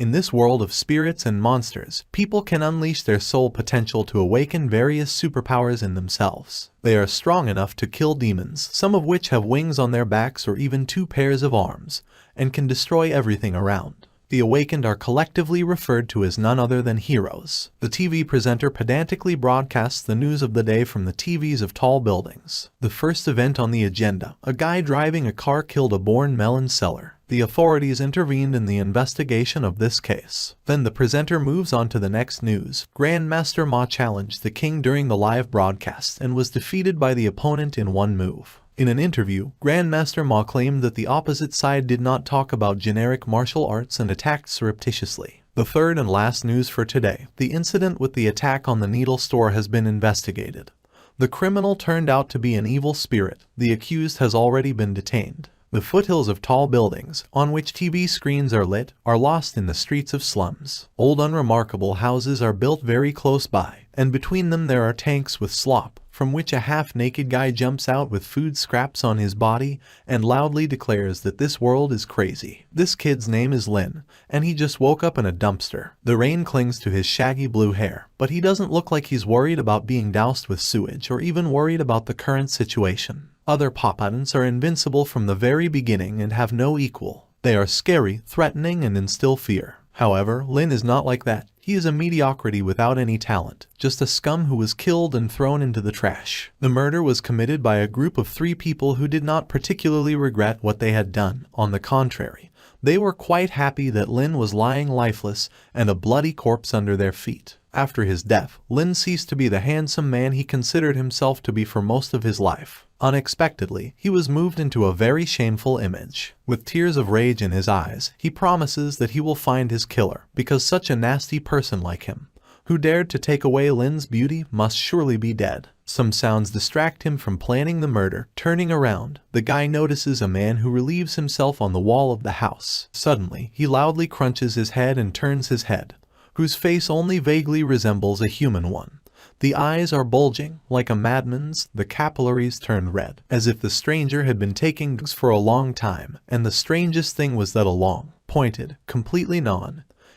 In this world of spirits and monsters, people can unleash their soul potential to awaken various superpowers in themselves. They are strong enough to kill demons, some of which have wings on their backs or even 2 pairs of arms, and can destroy everything around. The awakened are collectively referred to as none other than heroes. The TV presenter pedantically broadcasts the news of the day from the TVs of tall buildings. The first event on the agenda: a guy driving a car killed a born melon seller. The authorities intervened in the investigation of this case. Then the presenter moves on to the next news. Grandmaster Ma challenged the king during the live broadcast and was defeated by the opponent in 1 move. In an interview, Grandmaster Ma claimed that the opposite side did not talk about generic martial arts and attacked surreptitiously. The third and last news for today: the incident with the attack on the needle store has been investigated. The criminal turned out to be an evil spirit. The accused has already been detained. The foothills of tall buildings, on which TV screens are lit, are lost in the streets of slums. Old unremarkable houses are built very close by, and between them there are tanks with slop, from which a half-naked guy jumps out with food scraps on his body and loudly declares that this world is crazy. This kid's name is Lin, and he just woke up in a dumpster. The rain clings to his shaggy blue hair, but he doesn't look like he's worried about being doused with sewage or even worried about the current situation. Other pop-items are invincible from the very beginning and have no equal. They are scary, threatening, and instill fear. However, Lin is not like that. He is a mediocrity without any talent, just a scum who was killed and thrown into the trash. The murder was committed by a group of 3 people who did not particularly regret what they had done. On the contrary, they were quite happy that Lin was lying lifeless and a bloody corpse under their feet. After his death, Lin ceased to be the handsome man he considered himself to be for most of his life. Unexpectedly, he was moved into a very shameful image. With tears of rage in his eyes, he promises that he will find his killer, because such a nasty person like him, who dared to take away Lin's beauty, must surely be dead. Some sounds distract him from planning the murder. Turning around, the guy notices a man who relieves himself on the wall of the house. Suddenly, he loudly crunches his head and turns his head, whose face only vaguely resembles a human one. The eyes are bulging, like a madman's. The capillaries turned red, as if the stranger had been taking drugs for a long time, and the strangest thing was that a long, pointed, completely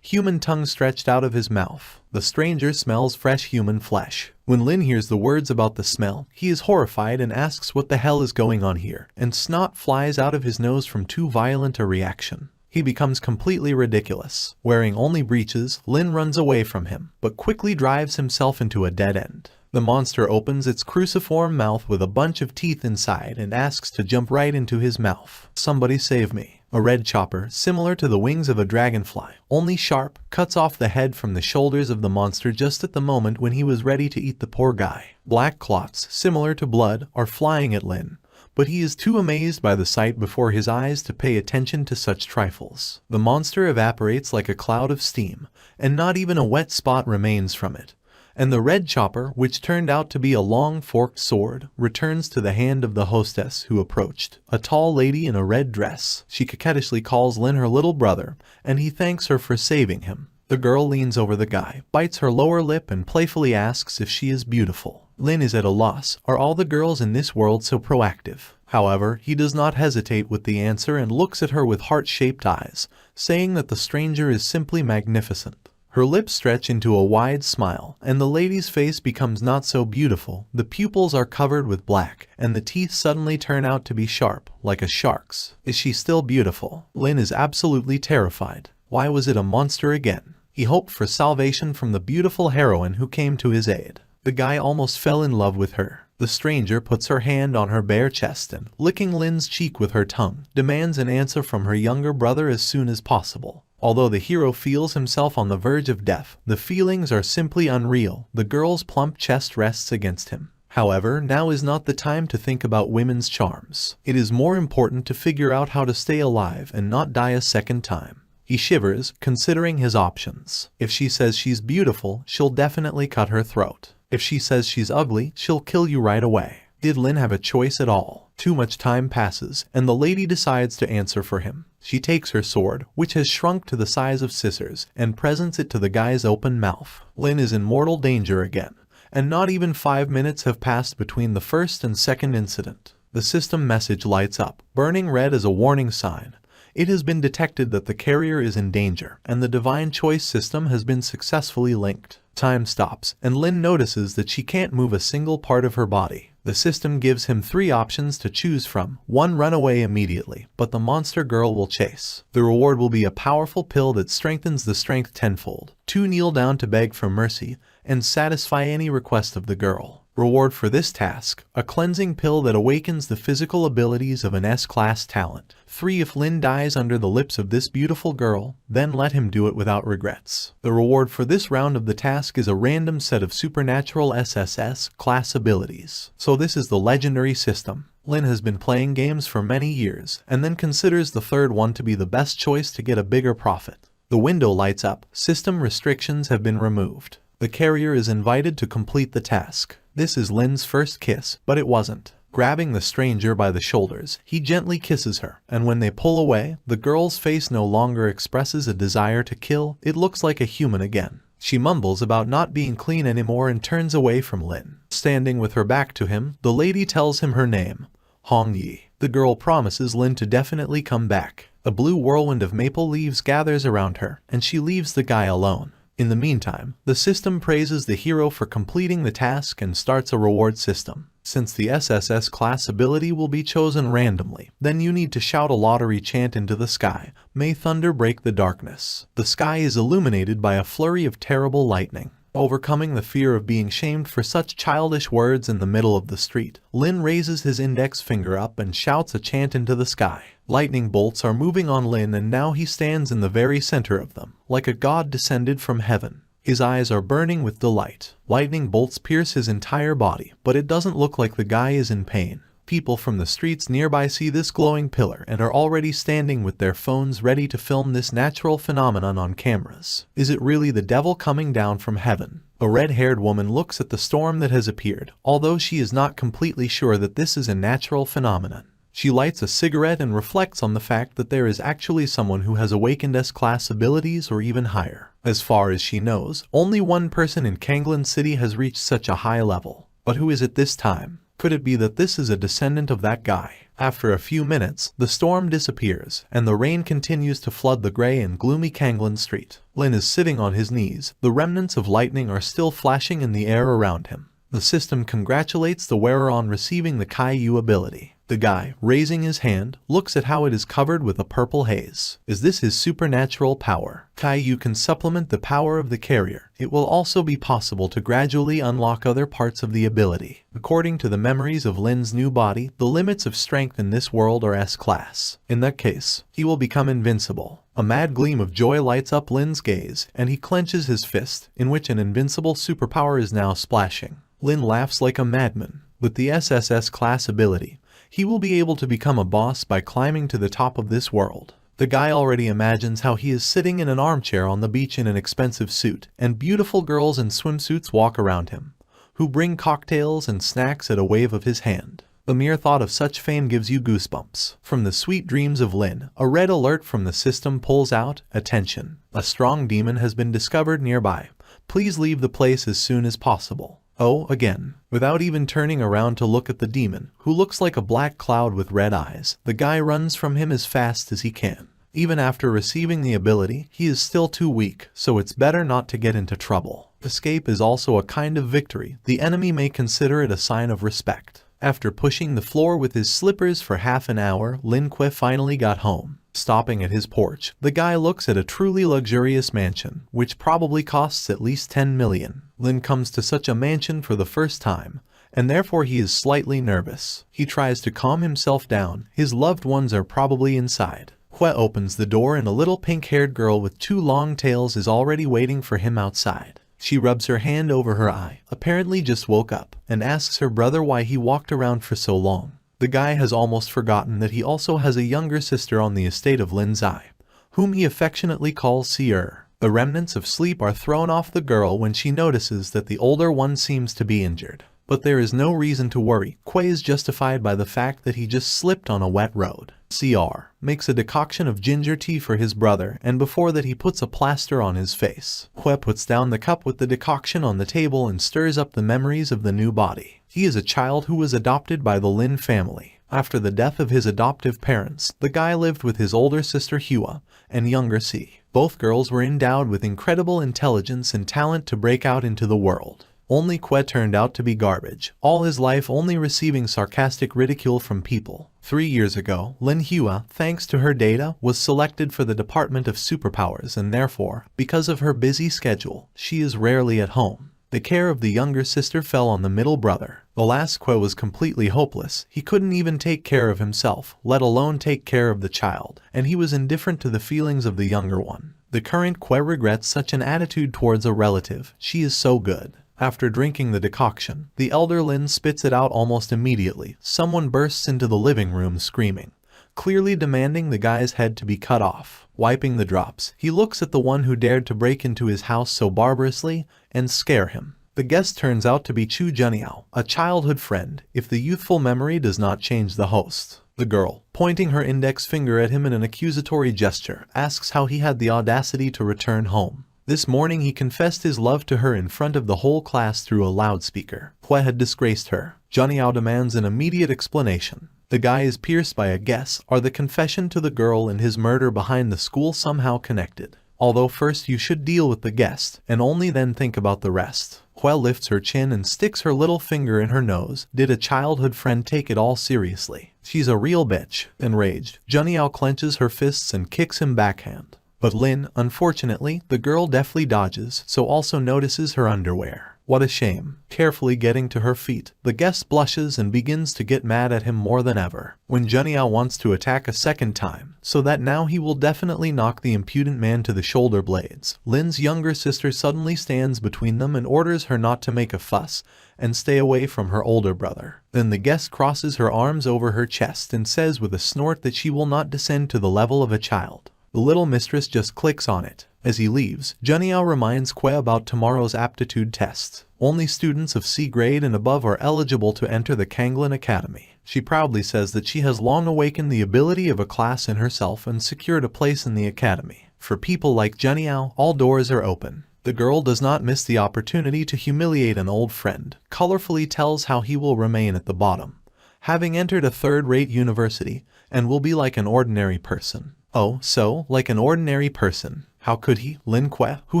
human tongue stretched out of his mouth. The stranger smells fresh human flesh. When Lin hears the words about the smell, he is horrified and asks what the hell is going on here, and snot flies out of his nose from too violent a reaction. He becomes completely ridiculous. Wearing only breeches, Lin runs away from him, but quickly drives himself into a dead end. The monster opens its cruciform mouth with a bunch of teeth inside and asks to jump right into his mouth. Somebody save me. A red chopper, similar to the wings of a dragonfly, only sharp, cuts off the head from the shoulders of the monster just at the moment when he was ready to eat the poor guy. Black clots, similar to blood, are flying at Lin, but he is too amazed by the sight before his eyes to pay attention to such trifles. The monster evaporates like a cloud of steam, and not even a wet spot remains from it. And the red chopper, which turned out to be a long forked sword, returns to the hand of the hostess who approached. A tall lady in a red dress. She coquettishly calls Lin her little brother, and he thanks her for saving him. The girl leans over the guy, bites her lower lip, and playfully asks if she is beautiful. Lin is at a loss. Are all the girls in this world so proactive? However, he does not hesitate with the answer and looks at her with heart-shaped eyes, saying that the stranger is simply magnificent. Her lips stretch into a wide smile, and the lady's face becomes not so beautiful. The pupils are covered with black, and the teeth suddenly turn out to be sharp, like a shark's. Is she still beautiful? Lin is absolutely terrified. Why was it a monster again? He hoped for salvation from the beautiful heroine who came to his aid. The guy almost fell in love with her. The stranger puts her hand on her bare chest and, licking Lin's cheek with her tongue, demands an answer from her younger brother as soon as possible. Although the hero feels himself on the verge of death, the feelings are simply unreal. The girl's plump chest rests against him. However, now is not the time to think about women's charms. It is more important to figure out how to stay alive and not die a second time. He shivers, considering his options. If she says she's beautiful, she'll definitely cut her throat. If she says she's ugly, she'll kill you right away. Did Lin have a choice at all? Too much time passes, and the lady decides to answer for him. She takes her sword, which has shrunk to the size of scissors, and presents it to the guy's open mouth. Lin is in mortal danger again, and not even 5 minutes have passed between the first and second incident. The system message lights up, burning red as a warning sign. It has been detected that the carrier is in danger, and the divine choice system has been successfully linked. Time stops, and Lin notices that she can't move a single part of her body. The system gives him 3 options to choose from. 1. Run away immediately, but the monster girl will chase. The reward will be a powerful pill that strengthens the strength tenfold. 2. Kneel down to beg for mercy, and satisfy any request of the girl. Reward for this task, a cleansing pill that awakens the physical abilities of an S-class talent. 3. If Lin dies under the lips of this beautiful girl, then let him do it without regrets. The reward for this round of the task is a random set of supernatural SSS class abilities. So this is the legendary system. Lin has been playing games for many years, and then considers the third one to be the best choice to get a bigger profit. The window lights up. System restrictions have been removed. The carrier is invited to complete the task. This is Lin's first kiss, but it wasn't. Grabbing the stranger by the shoulders, he gently kisses her, and when they pull away, the girl's face no longer expresses a desire to kill, it looks like a human again. She mumbles about not being clean anymore and turns away from Lin. Standing with her back to him, the lady tells him her name, Hong Yi. The girl promises Lin to definitely come back. A blue whirlwind of maple leaves gathers around her, and she leaves the guy alone. In the meantime, the system praises the hero for completing the task and starts a reward system. Since the SSS class ability will be chosen randomly, then you need to shout a lottery chant into the sky, "May thunder break the darkness." The sky is illuminated by a flurry of terrible lightning. Overcoming the fear of being shamed for such childish words in the middle of the street, Lin raises his index finger up and shouts a chant into the sky. Lightning bolts are moving on Lin, and now he stands in the very center of them, like a god descended from heaven. His eyes are burning with delight. Lightning bolts pierce his entire body, but it doesn't look like the guy is in pain. People from the streets nearby see this glowing pillar and are already standing with their phones ready to film this natural phenomenon on cameras. Is it really the devil coming down from heaven? A red-haired woman looks at the storm that has appeared, although she is not completely sure that this is a natural phenomenon. She lights a cigarette and reflects on the fact that there is actually someone who has awakened S-class abilities or even higher. As far as she knows, only one person in Kanglan City has reached such a high level. But who is it this time? Could it be that this is a descendant of that guy? After a few minutes, the storm disappears, and the rain continues to flood the gray and gloomy Kanglan street. Lin is sitting on his knees. The remnants of lightning are still flashing in the air around him. The system congratulates the wearer on receiving the Kai-Yu ability. The guy, raising his hand, looks at how it is covered with a purple haze. Is this his supernatural power? Kai-Yu can supplement the power of the carrier. It will also be possible to gradually unlock other parts of the ability. According to the memories of Lin's new body, the limits of strength in this world are S-class. In that case, he will become invincible. A mad gleam of joy lights up Lin's gaze, and he clenches his fist, in which an invincible superpower is now splashing. Lin laughs like a madman. With the SSS class ability, he will be able to become a boss by climbing to the top of this world. The guy already imagines how he is sitting in an armchair on the beach in an expensive suit, and beautiful girls in swimsuits walk around him, who bring cocktails and snacks at a wave of his hand. The mere thought of such fame gives you goosebumps. From the sweet dreams of Lin, a red alert from the system pulls out, "Attention! A strong demon has been discovered nearby. Please leave the place as soon as possible." Oh, again. Without even turning around to look at the demon, who looks like a black cloud with red eyes, the guy runs from him as fast as he can. Even after receiving the ability, he is still too weak, so it's better not to get into trouble. Escape is also a kind of victory. The enemy may consider it a sign of respect. After pushing the floor with his slippers for half an hour, Lin Kuei finally got home. Stopping at his porch, the guy looks at a truly luxurious mansion, which probably costs at least 10 million. Lin comes to such a mansion for the first time, and therefore he is slightly nervous. He tries to calm himself down. His loved ones are probably inside. Hue opens the door and a little pink-haired girl with 2 long tails is already waiting for him outside. She rubs her hand over her eye, apparently just woke up, and asks her brother why he walked around for so long. The guy has almost forgotten that he also has a younger sister on the estate of Lin Zai, whom he affectionately calls Sier. The remnants of sleep are thrown off the girl when she notices that the older one seems to be injured. But there is no reason to worry. Kuei is justified by the fact that he just slipped on a wet road. CR makes a decoction of ginger tea for his brother, and before that he puts a plaster on his face. Hue puts down the cup with the decoction on the table and stirs up the memories of the new body. He is a child who was adopted by the Lin family. After the death of his adoptive parents, the guy lived with his older sister Hua and younger Si. Both girls were endowed with incredible intelligence and talent to break out into the world. Only Kwe turned out to be garbage, all his life only receiving sarcastic ridicule from people. 3 years ago, Lin Hua, thanks to her data, was selected for the Department of Superpowers and therefore, because of her busy schedule, she is rarely at home. The care of the younger sister fell on the middle brother. The last Kwe was completely hopeless. He couldn't even take care of himself, let alone take care of the child, and he was indifferent to the feelings of the younger one. The current Kwe regrets such an attitude towards a relative. She is so good. After drinking the decoction, the elder Lin spits it out almost immediately. Someone bursts into the living room screaming, clearly demanding the guy's head to be cut off. Wiping the drops, he looks at the one who dared to break into his house so barbarously and scare him. The guest turns out to be Chu Juniao, a childhood friend, if the youthful memory does not change the host. The girl, pointing her index finger at him in an accusatory gesture, asks how he had the audacity to return home. This morning he confessed his love to her in front of the whole class through a loudspeaker. Kwe had disgraced her. Juniao demands an immediate explanation. The guy is pierced by a guess. Are the confession to the girl and his murder behind the school somehow connected? Although first you should deal with the guest, and only then think about the rest. Kwe lifts her chin and sticks her little finger in her nose. Did a childhood friend take it all seriously? She's a real bitch. Enraged, Juniao clenches her fists and kicks him backhand. But Lin, unfortunately, the girl deftly dodges, so also notices her underwear. What a shame. Carefully getting to her feet, the guest blushes and begins to get mad at him more than ever. When Juniao wants to attack a second time, so that now he will definitely knock the impudent man to the shoulder blades, Lin's younger sister suddenly stands between them and orders her not to make a fuss and stay away from her older brother. Then the guest crosses her arms over her chest and says with a snort that she will not descend to the level of a child. The little mistress just clicks on it. As he leaves, Juniao reminds Kwe about tomorrow's aptitude test. Only students of C grade and above are eligible to enter the Kanglin Academy. She proudly says that she has long awakened the ability of a class in herself and secured a place in the academy. For people like Juniao, all doors are open. The girl does not miss the opportunity to humiliate an old friend, colorfully tells how he will remain at the bottom, having entered a third-rate university, and will be like an ordinary person. Oh, so, like an ordinary person. How could he, Lin Kwe, who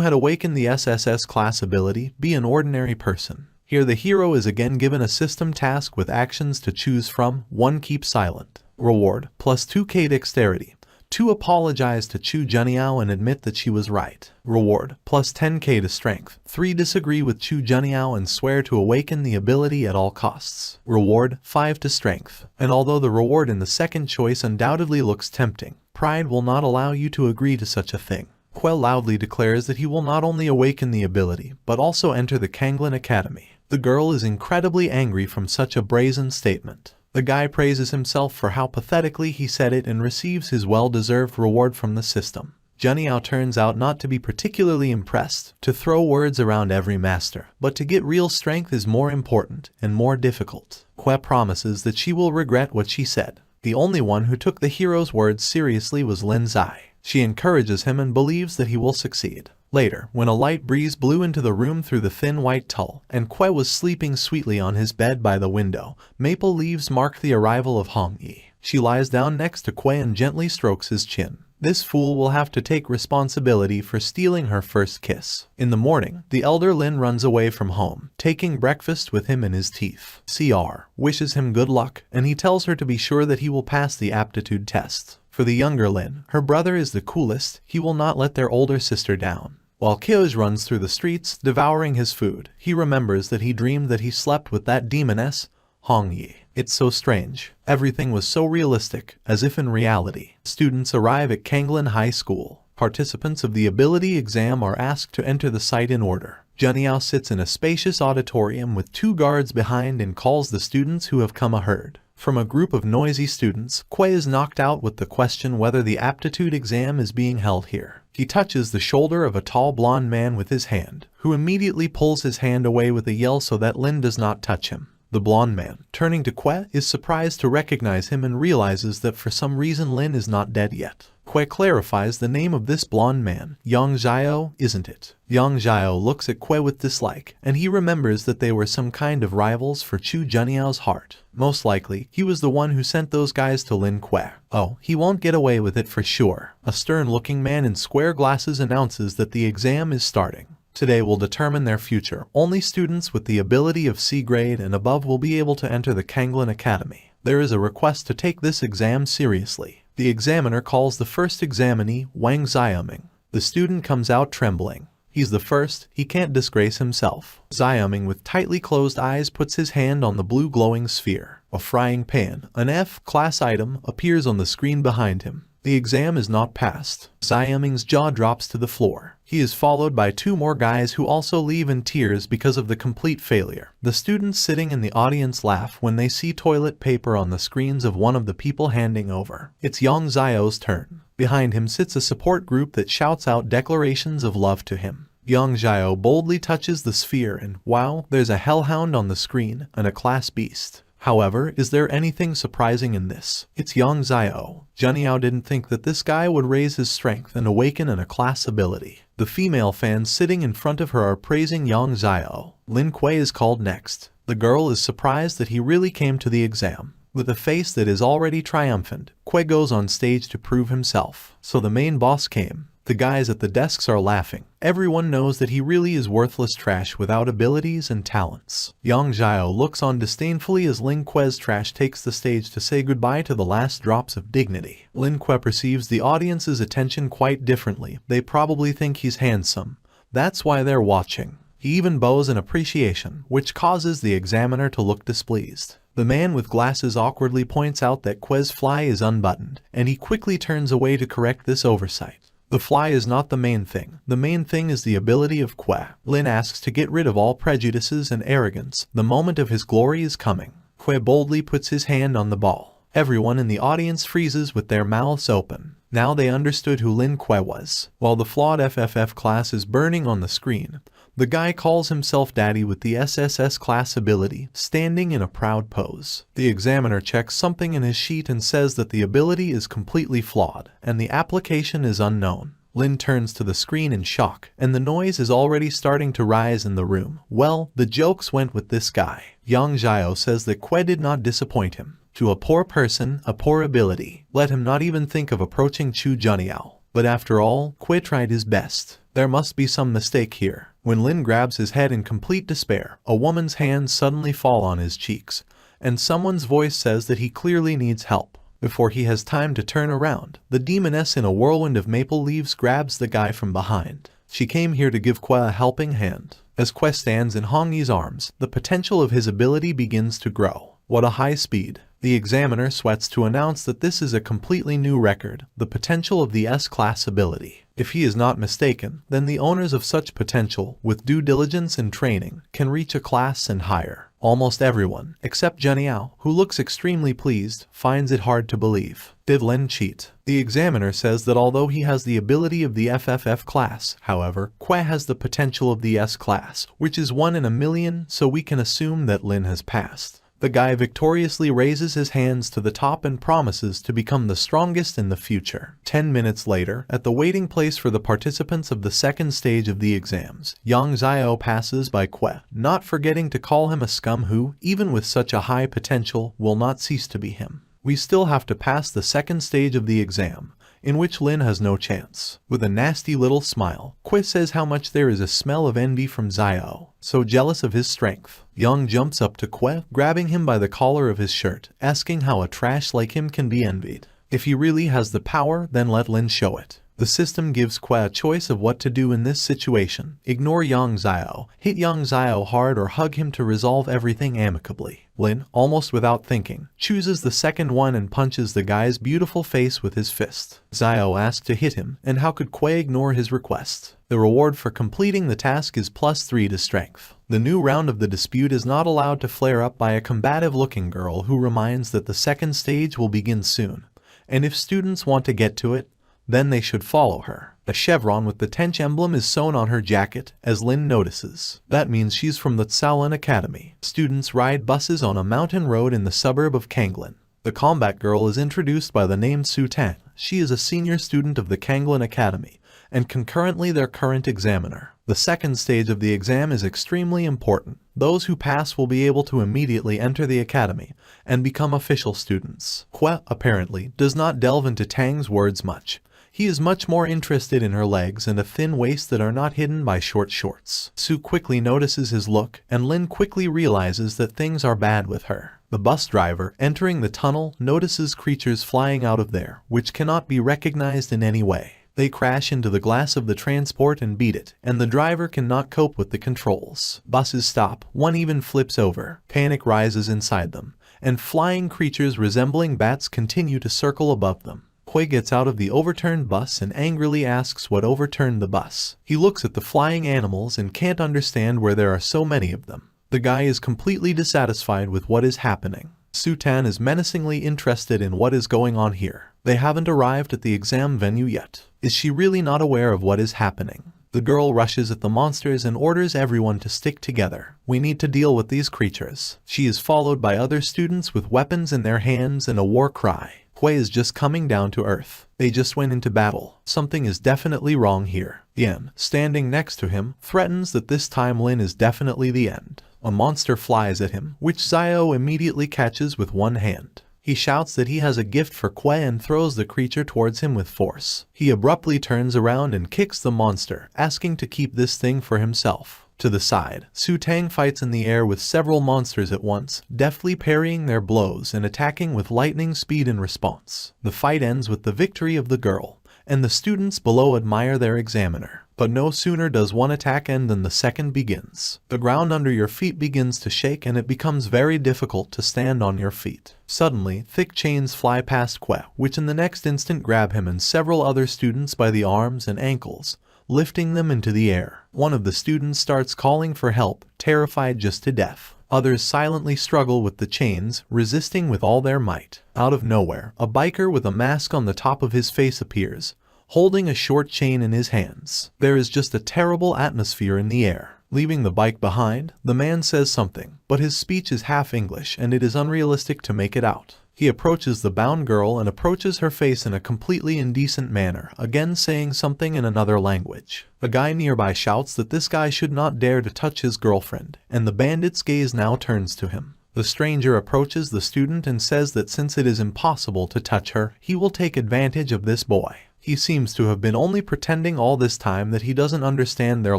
had awakened the SSS class ability, be an ordinary person? Here the hero is again given a system task with actions to choose from. 1. Keep silent. Reward, plus 2k dexterity. 2. Apologize to Chu Juniao and admit that she was right. Reward, plus 10k to strength. 3. Disagree with Chu Juniao and swear to awaken the ability at all costs. Reward, 5 to strength. And although the reward in the second choice undoubtedly looks tempting, pride will not allow you to agree to such a thing. Kwe loudly declares that he will not only awaken the ability, but also enter the Kanglin Academy. The girl is incredibly angry from such a brazen statement. The guy praises himself for how pathetically he said it and receives his well-deserved reward from the system. Juniao turns out not to be particularly impressed. To throw words around every master, but to get real strength is more important and more difficult. Kwe promises that she will regret what she said. The only one who took the hero's words seriously was Lin Zai. She encourages him and believes that he will succeed. Later, when a light breeze blew into the room through the thin white tulle, and Kwe was sleeping sweetly on his bed by the window, maple leaves marked the arrival of Hong Yi. She lies down next to Kwe and gently strokes his chin. This fool will have to take responsibility for stealing her first kiss. In the morning, the elder Lin runs away from home, taking breakfast with him in his teeth. CR wishes him good luck, and he tells her to be sure that he will pass the aptitude test. For the younger Lin, her brother is the coolest. He will not let their older sister down. While Kyoj runs through the streets, devouring his food, he remembers that he dreamed that he slept with that demoness, Hong Yi. It's so strange. Everything was so realistic, as if in reality. Students arrive at Kanglin High School. Participants of the ability exam are asked to enter the site in order. Juniao sits in a spacious auditorium with 2 guards behind and calls the students who have come a herd. From a group of noisy students, Kwe is knocked out with the question whether the aptitude exam is being held here. He touches the shoulder of a tall blonde man with his hand, who immediately pulls his hand away with a yell so that Lin does not touch him. The blonde man, turning to Kwe, is surprised to recognize him and realizes that for some reason Lin is not dead yet. Kwe clarifies the name of this blonde man. Yang Xiao, isn't it? Yang Xiao looks at Kwe with dislike, and he remembers that they were some kind of rivals for Chu Juniao's heart. Most likely, he was the one who sent those guys to Lin Kwe. Oh, he won't get away with it for sure. A stern-looking man in square glasses announces that the exam is starting. Today will determine their future. Only students with the ability of C grade and above will be able to enter the Kanglin Academy. There is a request to take this exam seriously. The examiner calls the first examinee Wang Xiaoming. The student comes out trembling. He's the first, he can't disgrace himself. Xiaoming with tightly closed eyes puts his hand on the blue glowing sphere. A frying pan, an F-class item, appears on the screen behind him. The exam is not passed. Xiaoming's jaw drops to the floor. He is followed by two more guys who also leave in tears because of the complete failure. The students sitting in the audience laugh when they see toilet paper on the screens of one of the people handing over. It's Yang Xiao's turn. Behind him sits a support group that shouts out declarations of love to him. Yang Xiao boldly touches the sphere and, wow, there's a hellhound on the screen and a class beast. However, is there anything surprising in this? It's Yang Xiao. Juniao didn't think that this guy would raise his strength and awaken in a class ability. The female fans sitting in front of her are praising Yang Xiao. Lin Kwe is called next. The girl is surprised that he really came to the exam. With a face that is already triumphant, Kwe goes on stage to prove himself. So the main boss came. The guys at the desks are laughing. Everyone knows that he really is worthless trash without abilities and talents. Yang Xiao looks on disdainfully as Lin Kwe's trash takes the stage to say goodbye to the last drops of dignity. Lin Kwe perceives the audience's attention quite differently. They probably think he's handsome. That's why they're watching. He even bows in appreciation, which causes the examiner to look displeased. The man with glasses awkwardly points out that Kwe's fly is unbuttoned, and he quickly turns away to correct this oversight. The fly is not the main thing. The main thing is the ability of Kwe. Lin asks to get rid of all prejudices and arrogance. The moment of his glory is coming. Kwe boldly puts his hand on the ball. Everyone in the audience freezes with their mouths open. Now they understood who Lin Kwe was. While the flawed FFF class is burning on the screen, the guy calls himself Daddy with the SSS class ability, standing in a proud pose. The examiner checks something in his sheet and says that the ability is completely flawed, and the application is unknown. Lin turns to the screen in shock, and the noise is already starting to rise in the room. Well, the jokes went with this guy. Yang Xiao says that Kwe did not disappoint him. To a poor person, a poor ability. Let him not even think of approaching Chu Juniao. But after all, Kwe tried his best. There must be some mistake here. When Lin grabs his head in complete despair, a woman's hands suddenly fall on his cheeks, and someone's voice says that he clearly needs help. Before he has time to turn around, the demoness in a whirlwind of maple leaves grabs the guy from behind. She came here to give Kwe a helping hand. As Kwe stands in Hongyi's arms, the potential of his ability begins to grow. What a high speed. The examiner sweats to announce that this is a completely new record, the potential of the S-class ability. If he is not mistaken, then the owners of such potential, with due diligence and training, can reach a class and higher. Almost everyone, except Juniao, who looks extremely pleased, finds it hard to believe. Did Lin cheat? The examiner says that although he has the ability of the FFF class, however, Kwe has the potential of the S class, which is 1 in a million, so we can assume that Lin has passed. The guy victoriously raises his hands to the top and promises to become the strongest in the future. 10 minutes later, at the waiting place for the participants of the second stage of the exams, Yang Xiao passes by Kwe, not forgetting to call him a scum who, even with such a high potential, will not cease to be him. We still have to pass the second stage of the exam, in which Lin has no chance. With a nasty little smile, Kwe says how much there is a smell of envy from Xiao, so jealous of his strength. Yang jumps up to Kwe, grabbing him by the collar of his shirt, asking how a trash like him can be envied. If he really has the power, then let Lin show it. The system gives Kwe a choice of what to do in this situation. Ignore Yang Xiao, hit Yang Xiao hard or hug him to resolve everything amicably. Lin, almost without thinking, chooses the second one and punches the guy's beautiful face with his fist. Xiao asks to hit him, and how could Kwe ignore his request? The reward for completing the task is +3 to strength. The new round of the dispute is not allowed to flare up by a combative-looking girl who reminds that the second stage will begin soon, and if students want to get to it, then they should follow her. A chevron with the Tench emblem is sewn on her jacket, as Lin notices. That means she's from the Tsaolin Academy. Students ride buses on a mountain road in the suburb of Kanglin. The combat girl is introduced by the name Su Tang. She is a senior student of the Kanglin Academy, and concurrently their current examiner. The second stage of the exam is extremely important. Those who pass will be able to immediately enter the academy and become official students. Hue, apparently, does not delve into Tang's words much. He is much more interested in her legs and a thin waist that are not hidden by short shorts. Su quickly notices his look, and Lin quickly realizes that things are bad with her. The bus driver, entering the tunnel, notices creatures flying out of there, which cannot be recognized in any way. They crash into the glass of the transport and beat it, and the driver cannot cope with the controls. Buses stop, one even flips over. Panic rises inside them, and flying creatures resembling bats continue to circle above them. Hue gets out of the overturned bus and angrily asks what overturned the bus. He looks at the flying animals and can't understand where there are so many of them. The guy is completely dissatisfied with what is happening. Su Tan is menacingly interested in what is going on here. They haven't arrived at the exam venue yet. Is she really not aware of what is happening? The girl rushes at the monsters and orders everyone to stick together. We need to deal with these creatures. She is followed by other students with weapons in their hands and a war cry. Hue is just coming down to earth. They just went into battle. Something is definitely wrong here. Yan, standing next to him, threatens that this time Lin is definitely the end. A monster flies at him, which Xiao immediately catches with one hand. He shouts that he has a gift for Hue and throws the creature towards him with force. He abruptly turns around and kicks the monster, asking to keep this thing for himself. To the side, Su Tang fights in the air with several monsters at once, deftly parrying their blows and attacking with lightning speed in response. The fight ends with the victory of the girl, and the students below admire their examiner. But no sooner does one attack end than the second begins. The ground under your feet begins to shake and it becomes very difficult to stand on your feet. Suddenly, thick chains fly past Hue, which in the next instant grab him and several other students by the arms and ankles, lifting them into the air. One of the students starts calling for help, terrified just to death. Others silently struggle with the chains, resisting with all their might. Out of nowhere, a biker with a mask on the top of his face appears, holding a short chain in his hands. There is just a terrible atmosphere in the air. Leaving the bike behind, the man says something, but his speech is half English and it is unrealistic to make it out. He approaches the bound girl and approaches her face in a completely indecent manner, again saying something in another language. A guy nearby shouts that this guy should not dare to touch his girlfriend, and the bandit's gaze now turns to him. The stranger approaches the student and says that since it is impossible to touch her, he will take advantage of this boy. He seems to have been only pretending all this time that he doesn't understand their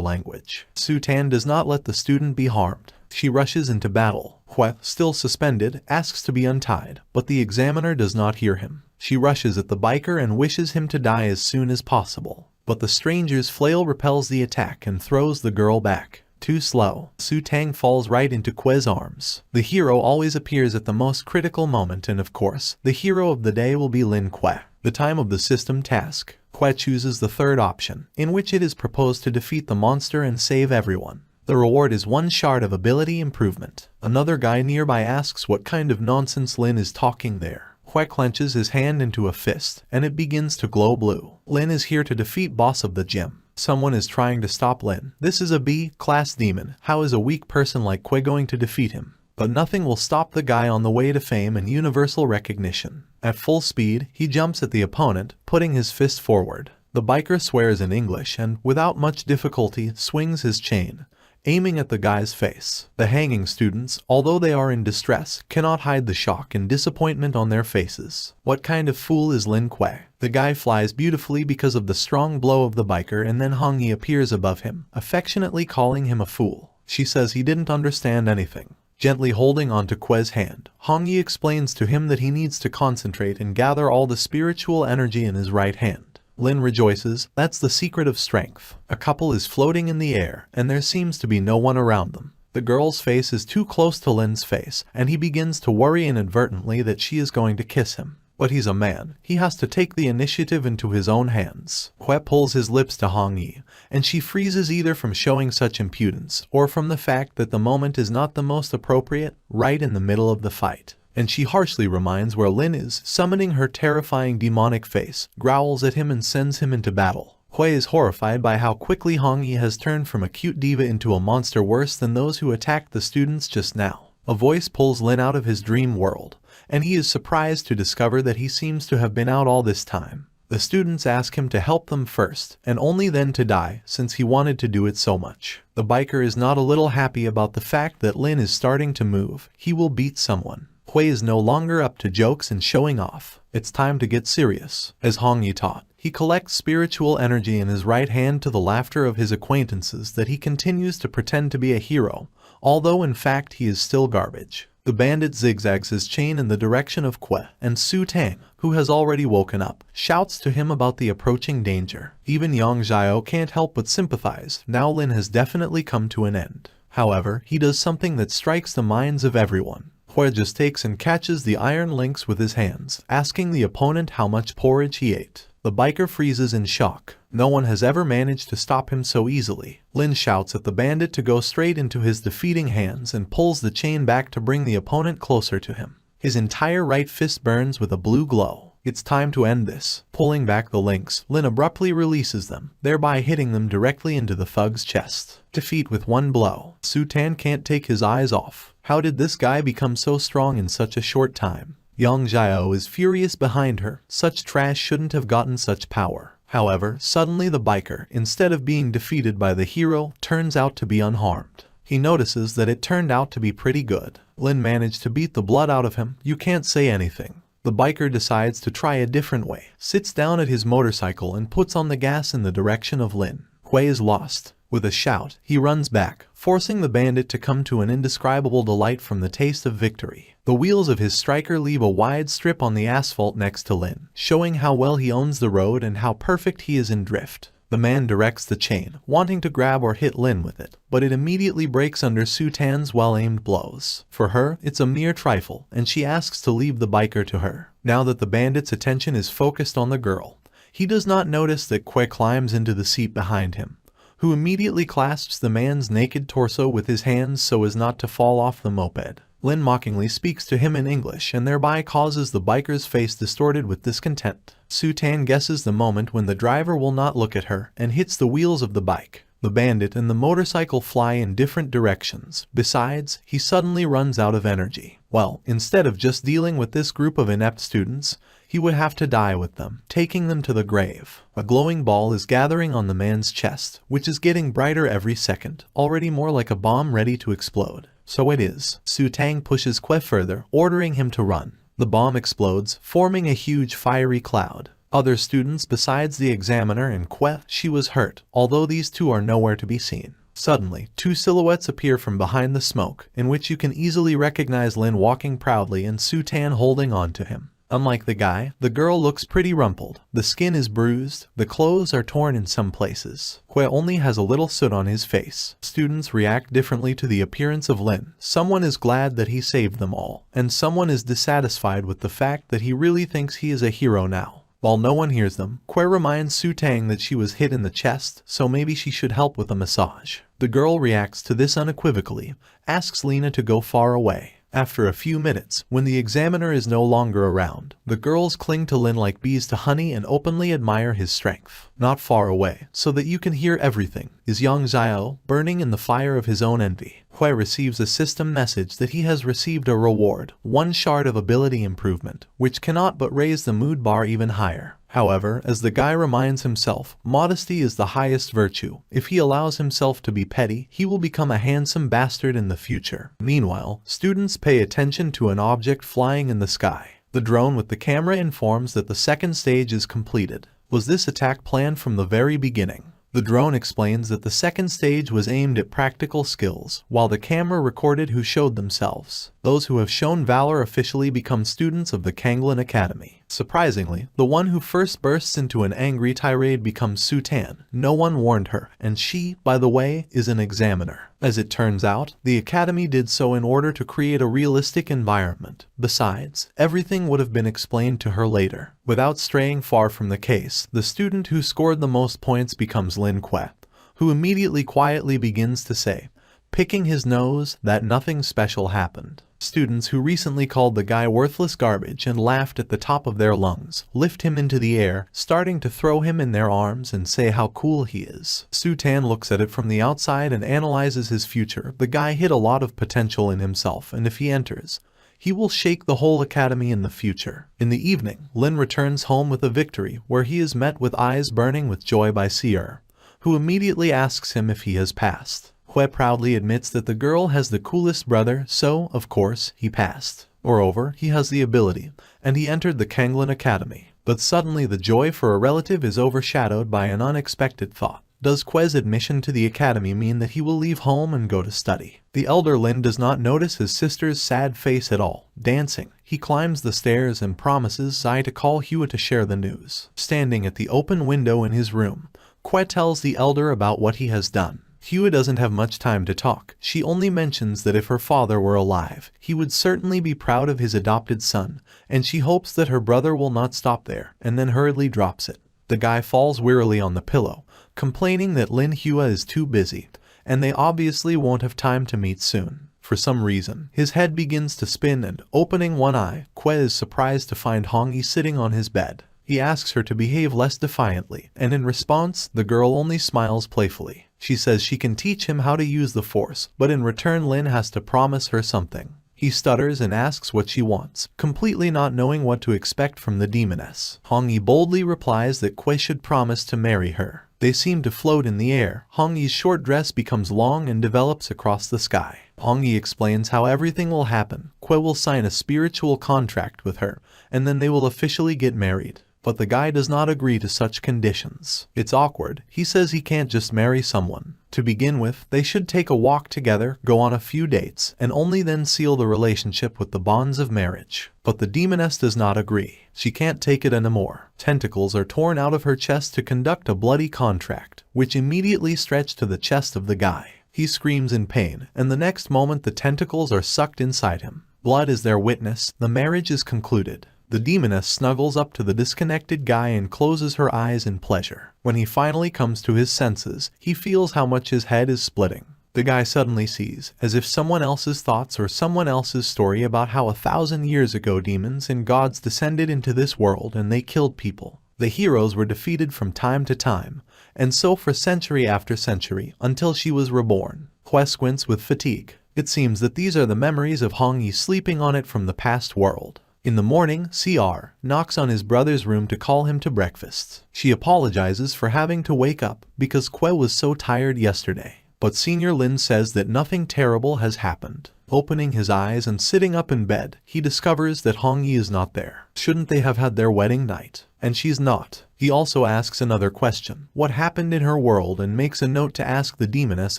language. Su Tan does not let the student be harmed. She rushes into battle. Hue, still suspended, asks to be untied, but the examiner does not hear him. She rushes at the biker and wishes him to die as soon as possible. But the stranger's flail repels the attack and throws the girl back. Too slow. Su Tang falls right into Hue's arms. The hero always appears at the most critical moment and of course, the hero of the day will be Lin Hue. The time of the system task. Hue chooses the third option, in which it is proposed to defeat the monster and save everyone. The reward is one shard of ability improvement. Another guy nearby asks what kind of nonsense Lin is talking there. Hue clenches his hand into a fist, and it begins to glow blue. Lin is here to defeat boss of the gym. Someone is trying to stop Lin. This is a B-class demon. How is a weak person like Hue going to defeat him? But nothing will stop the guy on the way to fame and universal recognition. At full speed, he jumps at the opponent, putting his fist forward. The biker swears in English and, without much difficulty, swings his chain, aiming at the guy's face. The hanging students, although they are in distress, cannot hide the shock and disappointment on their faces. What kind of fool is Lin Hue? The guy flies beautifully because of the strong blow of the biker and then Hongyi appears above him, affectionately calling him a fool. She says he didn't understand anything. Gently holding onto Hue's hand, Hongyi explains to him that he needs to concentrate and gather all the spiritual energy in his right hand. Lin rejoices, that's the secret of strength. A couple is floating in the air, and there seems to be no one around them. The girl's face is too close to Lin's face, and he begins to worry inadvertently that she is going to kiss him. But he's a man. He has to take the initiative into his own hands. Hue pulls his lips to Hongyi, and she freezes either from showing such impudence, or from the fact that the moment is not the most appropriate, right in the middle of the fight. And she harshly reminds where Lin is, summoning her terrifying demonic face, growls at him and sends him into battle. Hui is horrified by how quickly Hong Yi has turned from a cute diva into a monster worse than those who attacked the students just now. A voice pulls Lin out of his dream world, and he is surprised to discover that he seems to have been out all this time. The students ask him to help them first, and only then to die, since he wanted to do it so much. The biker is not a little happy about the fact that Lin is starting to move. He will beat someone. Hui is no longer up to jokes and showing off. It's time to get serious. As Hong Yi taught, he collects spiritual energy in his right hand to the laughter of his acquaintances that he continues to pretend to be a hero, although in fact he is still garbage. The bandit zigzags his chain in the direction of Kwe, and Su Tang, who has already woken up, shouts to him about the approaching danger. Even Yang Xiao can't help but sympathize. Now Lin has definitely come to an end. However, he does something that strikes the minds of everyone. Kwe just takes and catches the iron links with his hands, asking the opponent how much porridge he ate. The biker freezes in shock. No one has ever managed to stop him so easily. Lin shouts at the bandit to go straight into his defeating hands and pulls the chain back to bring the opponent closer to him. His entire right fist burns with a blue glow. It's time to end this. Pulling back the links, Lin abruptly releases them, thereby hitting them directly into the thug's chest. Defeat with one blow. Su Tan can't take his eyes off. How did this guy become so strong in such a short time? Yang Xiao is furious behind her. Such trash shouldn't have gotten such power. However, suddenly the biker, instead of being defeated by the hero, turns out to be unharmed. He notices that it turned out to be pretty good. Lin managed to beat the blood out of him. You can't say anything. The biker decides to try a different way, sits down at his motorcycle and puts on the gas in the direction of Lin. Hui is lost. With a shout, he runs back, forcing the bandit to come to an indescribable delight from the taste of victory. The wheels of his striker leave a wide strip on the asphalt next to Lin, showing how well he owns the road and how perfect he is in drift. The man directs the chain, wanting to grab or hit Lin with it, but it immediately breaks under Su Tan's well-aimed blows. For her, it's a mere trifle, and she asks to leave the biker to her. Now that the bandit's attention is focused on the girl, he does not notice that Kwe climbs into the seat behind him, who immediately clasps the man's naked torso with his hands so as not to fall off the moped. Lin mockingly speaks to him in English and thereby causes the biker's face distorted with discontent. Su Tan guesses the moment when the driver will not look at her and hits the wheels of the bike. The bandit and the motorcycle fly in different directions. Besides, he suddenly runs out of energy. Well, instead of just dealing with this group of inept students, he would have to die with them, taking them to the grave. A glowing ball is gathering on the man's chest, which is getting brighter every second, already more like a bomb ready to explode. So it is. Su Tang pushes Kwe further, ordering him to run. The bomb explodes, forming a huge fiery cloud. Other students besides the examiner and Kwe, she was hurt, although these two are nowhere to be seen. Suddenly, two silhouettes appear from behind the smoke, in which you can easily recognize Lin walking proudly and Su Tan holding on to him. Unlike the guy, the girl looks pretty rumpled. The skin is bruised, the clothes are torn in some places. Kwe only has a little soot on his face. Students react differently to the appearance of Lin. Someone is glad that he saved them all, and someone is dissatisfied with the fact that he really thinks he is a hero now. While no one hears them, Kwe reminds Su Tang that she was hit in the chest, so maybe she should help with a massage. The girl reacts to this unequivocally, asks Lena to go far away. After a few minutes, when the examiner is no longer around, the girls cling to Lin like bees to honey and openly admire his strength. Not far away, so that you can hear everything, is Yang Xiao, burning in the fire of his own envy. Hui receives a system message that he has received a reward, 1 shard of ability improvement, which cannot but raise the mood bar even higher. However, as the guy reminds himself, modesty is the highest virtue. If he allows himself to be petty, he will become a handsome bastard in the future. Meanwhile, students pay attention to an object flying in the sky. The drone with the camera informs that the second stage is completed. Was this attack planned from the very beginning? The drone explains that the second stage was aimed at practical skills, while the camera recorded who showed themselves. Those who have shown valor officially become students of the Kanglin Academy. Surprisingly, the one who first bursts into an angry tirade becomes Su Tan. No one warned her, and she, by the way, is an examiner. As it turns out, the Academy did so in order to create a realistic environment. Besides, everything would have been explained to her later. Without straying far from the case, the student who scored the most points becomes Lin Kwe, who immediately quietly begins to say, picking his nose that nothing special happened. Students who recently called the guy worthless garbage and laughed at the top of their lungs lift him into the air, starting to throw him in their arms and say how cool he is. Su-Tan looks at it from the outside and analyzes his future. The guy hid a lot of potential in himself, and if he enters, he will shake the whole academy in the future. In the evening, Lin returns home with a victory, where he is met with eyes burning with joy by Seer, who immediately asks him if he has passed. Hue proudly admits that the girl has the coolest brother, so, of course, he passed. Moreover, he has the ability, and he entered the Kanglin Academy. But suddenly the joy for a relative is overshadowed by an unexpected thought. Does Que's admission to the academy mean that he will leave home and go to study? The elder Lin does not notice his sister's sad face at all. Dancing, he climbs the stairs and promises Zai to call Hue to share the news. Standing at the open window in his room, Que tells the elder about what he has done. Hue doesn't have much time to talk. She only mentions that if her father were alive, he would certainly be proud of his adopted son, and she hopes that her brother will not stop there, and then hurriedly drops it. The guy falls wearily on the pillow, complaining that Lin Hue is too busy, and they obviously won't have time to meet soon. For some reason, his head begins to spin and, opening one eye, Que is surprised to find Hong Yi sitting on his bed. He asks her to behave less defiantly, and in response, the girl only smiles playfully. She says she can teach him how to use the force, but in return Lin has to promise her something. He stutters and asks what she wants, completely not knowing what to expect from the demoness. Hong Yi boldly replies that Que should promise to marry her. They seem to float in the air. Hong Yi's short dress becomes long and develops across the sky. Hong Yi explains how everything will happen. Que will sign a spiritual contract with her, and then they will officially get married. But the guy does not agree to such conditions. It's awkward. He says he can't just marry someone. To begin with, they should take a walk together, go on a few dates, and only then seal the relationship with the bonds of marriage. But the demoness does not agree. She can't take it anymore. Tentacles are torn out of her chest to conduct a bloody contract, which immediately stretch to the chest of the guy. He screams in pain, and the next moment the tentacles are sucked inside him. Blood is their witness. The marriage is concluded. The demoness snuggles up to the disconnected guy and closes her eyes in pleasure. When he finally comes to his senses, he feels how much his head is splitting. The guy suddenly sees, as if someone else's thoughts or someone else's story about how 1,000 years ago demons and gods descended into this world and they killed people. The heroes were defeated from time to time, and so for century after century, until she was reborn. Hue squints with fatigue. It seems that these are the memories of Hong Yi sleeping on it from the past world. In the morning, CR knocks on his brother's room to call him to breakfast. She apologizes for having to wake up because Que was so tired yesterday. But Senior Lin says that nothing terrible has happened. Opening his eyes and sitting up in bed, he discovers that Hong Yi is not there. Shouldn't they have had their wedding night? And she's not. He also asks another question. What happened in her world, and makes a note to ask the demoness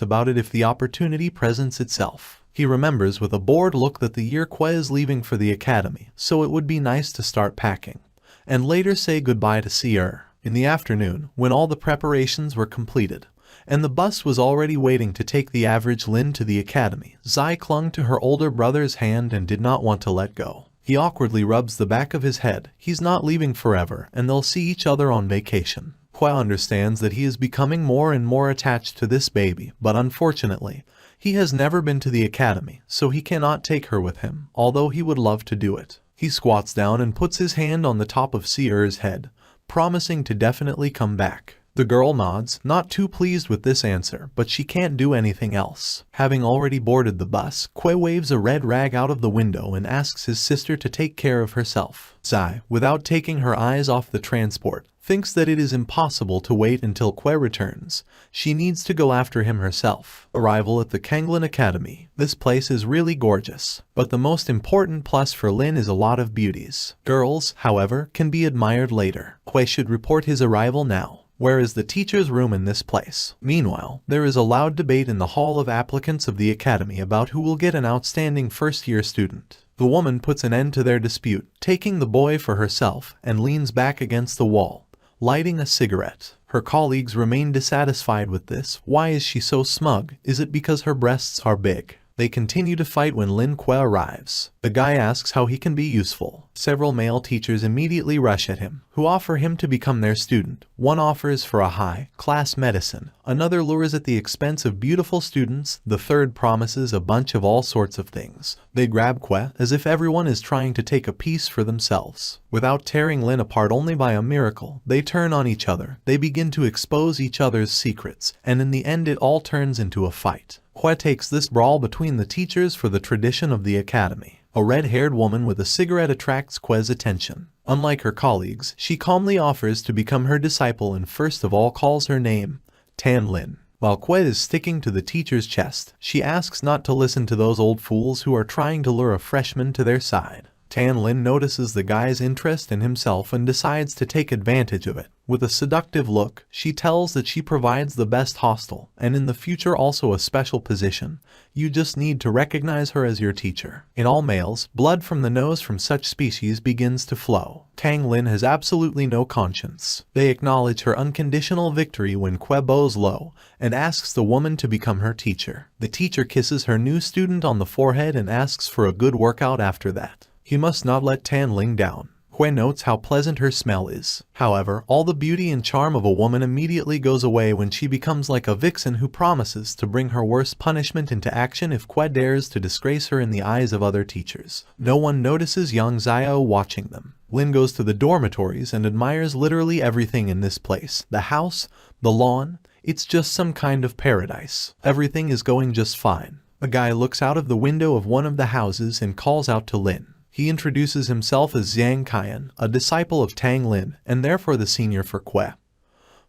about it if the opportunity presents itself. He remembers with a bored look that the year Que is leaving for the academy, so it would be nice to start packing, and later say goodbye to Seer. In the afternoon, when all the preparations were completed, and the bus was already waiting to take the average Lin to the academy, Zai clung to her older brother's hand and did not want to let go. He awkwardly rubs the back of his head. He's not leaving forever, and they'll see each other on vacation. Hue understands that he is becoming more and more attached to this baby, but unfortunately, he has never been to the academy, so he cannot take her with him, although he would love to do it. He squats down and puts his hand on the top of Seer's head, promising to definitely come back. The girl nods, not too pleased with this answer, but she can't do anything else. Having already boarded the bus, Que waves a red rag out of the window and asks his sister to take care of herself. Zai, without taking her eyes off the transport, thinks that it is impossible to wait until Que returns. She needs to go after him herself. Arrival at the Kanglin Academy. This place is really gorgeous, but the most important plus for Lin is a lot of beauties. Girls, however, can be admired later. Que should report his arrival now. Where is the teacher's room in this place? Meanwhile, there is a loud debate in the hall of applicants of the academy about who will get an outstanding first-year student. The woman puts an end to their dispute, taking the boy for herself, and leans back against the wall, lighting a cigarette. Her colleagues remain dissatisfied with this. Why is she so smug? Is it because her breasts are big? They continue to fight when Lin Kuei arrives. The guy asks how he can be useful. Several male teachers immediately rush at him, who offer him to become their student. One offers for a high-class medicine, another lures at the expense of beautiful students, the third promises a bunch of all sorts of things. They grab Kuei as if everyone is trying to take a piece for themselves. Without tearing Lin apart only by a miracle, they turn on each other. They begin to expose each other's secrets, and in the end it all turns into a fight. Kuei takes this brawl between the teachers for the tradition of the academy. A red-haired woman with a cigarette attracts Kuei's attention. Unlike her colleagues, she calmly offers to become her disciple and first of all calls her name, Tan Lin. While Kuei is sticking to the teacher's chest, she asks not to listen to those old fools who are trying to lure a freshman to their side. Tan Lin notices the guy's interest in himself and decides to take advantage of it. With a seductive look, she tells that she provides the best hostel, and in the future also a special position. You just need to recognize her as your teacher. In all males, blood from the nose from such species begins to flow. Tang Lin has absolutely no conscience. They acknowledge her unconditional victory when Kuei bows low and asks the woman to become her teacher. The teacher kisses her new student on the forehead and asks for a good workout after that. He must not let Tan Ling down. Kuei notes how pleasant her smell is. However, all the beauty and charm of a woman immediately goes away when she becomes like a vixen who promises to bring her worst punishment into action if Kuei dares to disgrace her in the eyes of other teachers. No one notices young Xiao watching them. Lin goes to the dormitories and admires literally everything in this place. The house, the lawn, it's just some kind of paradise. Everything is going just fine. A guy looks out of the window of one of the houses and calls out to Lin. He introduces himself as Zhang Qian, a disciple of Tang Lin, and therefore the senior for Kuei,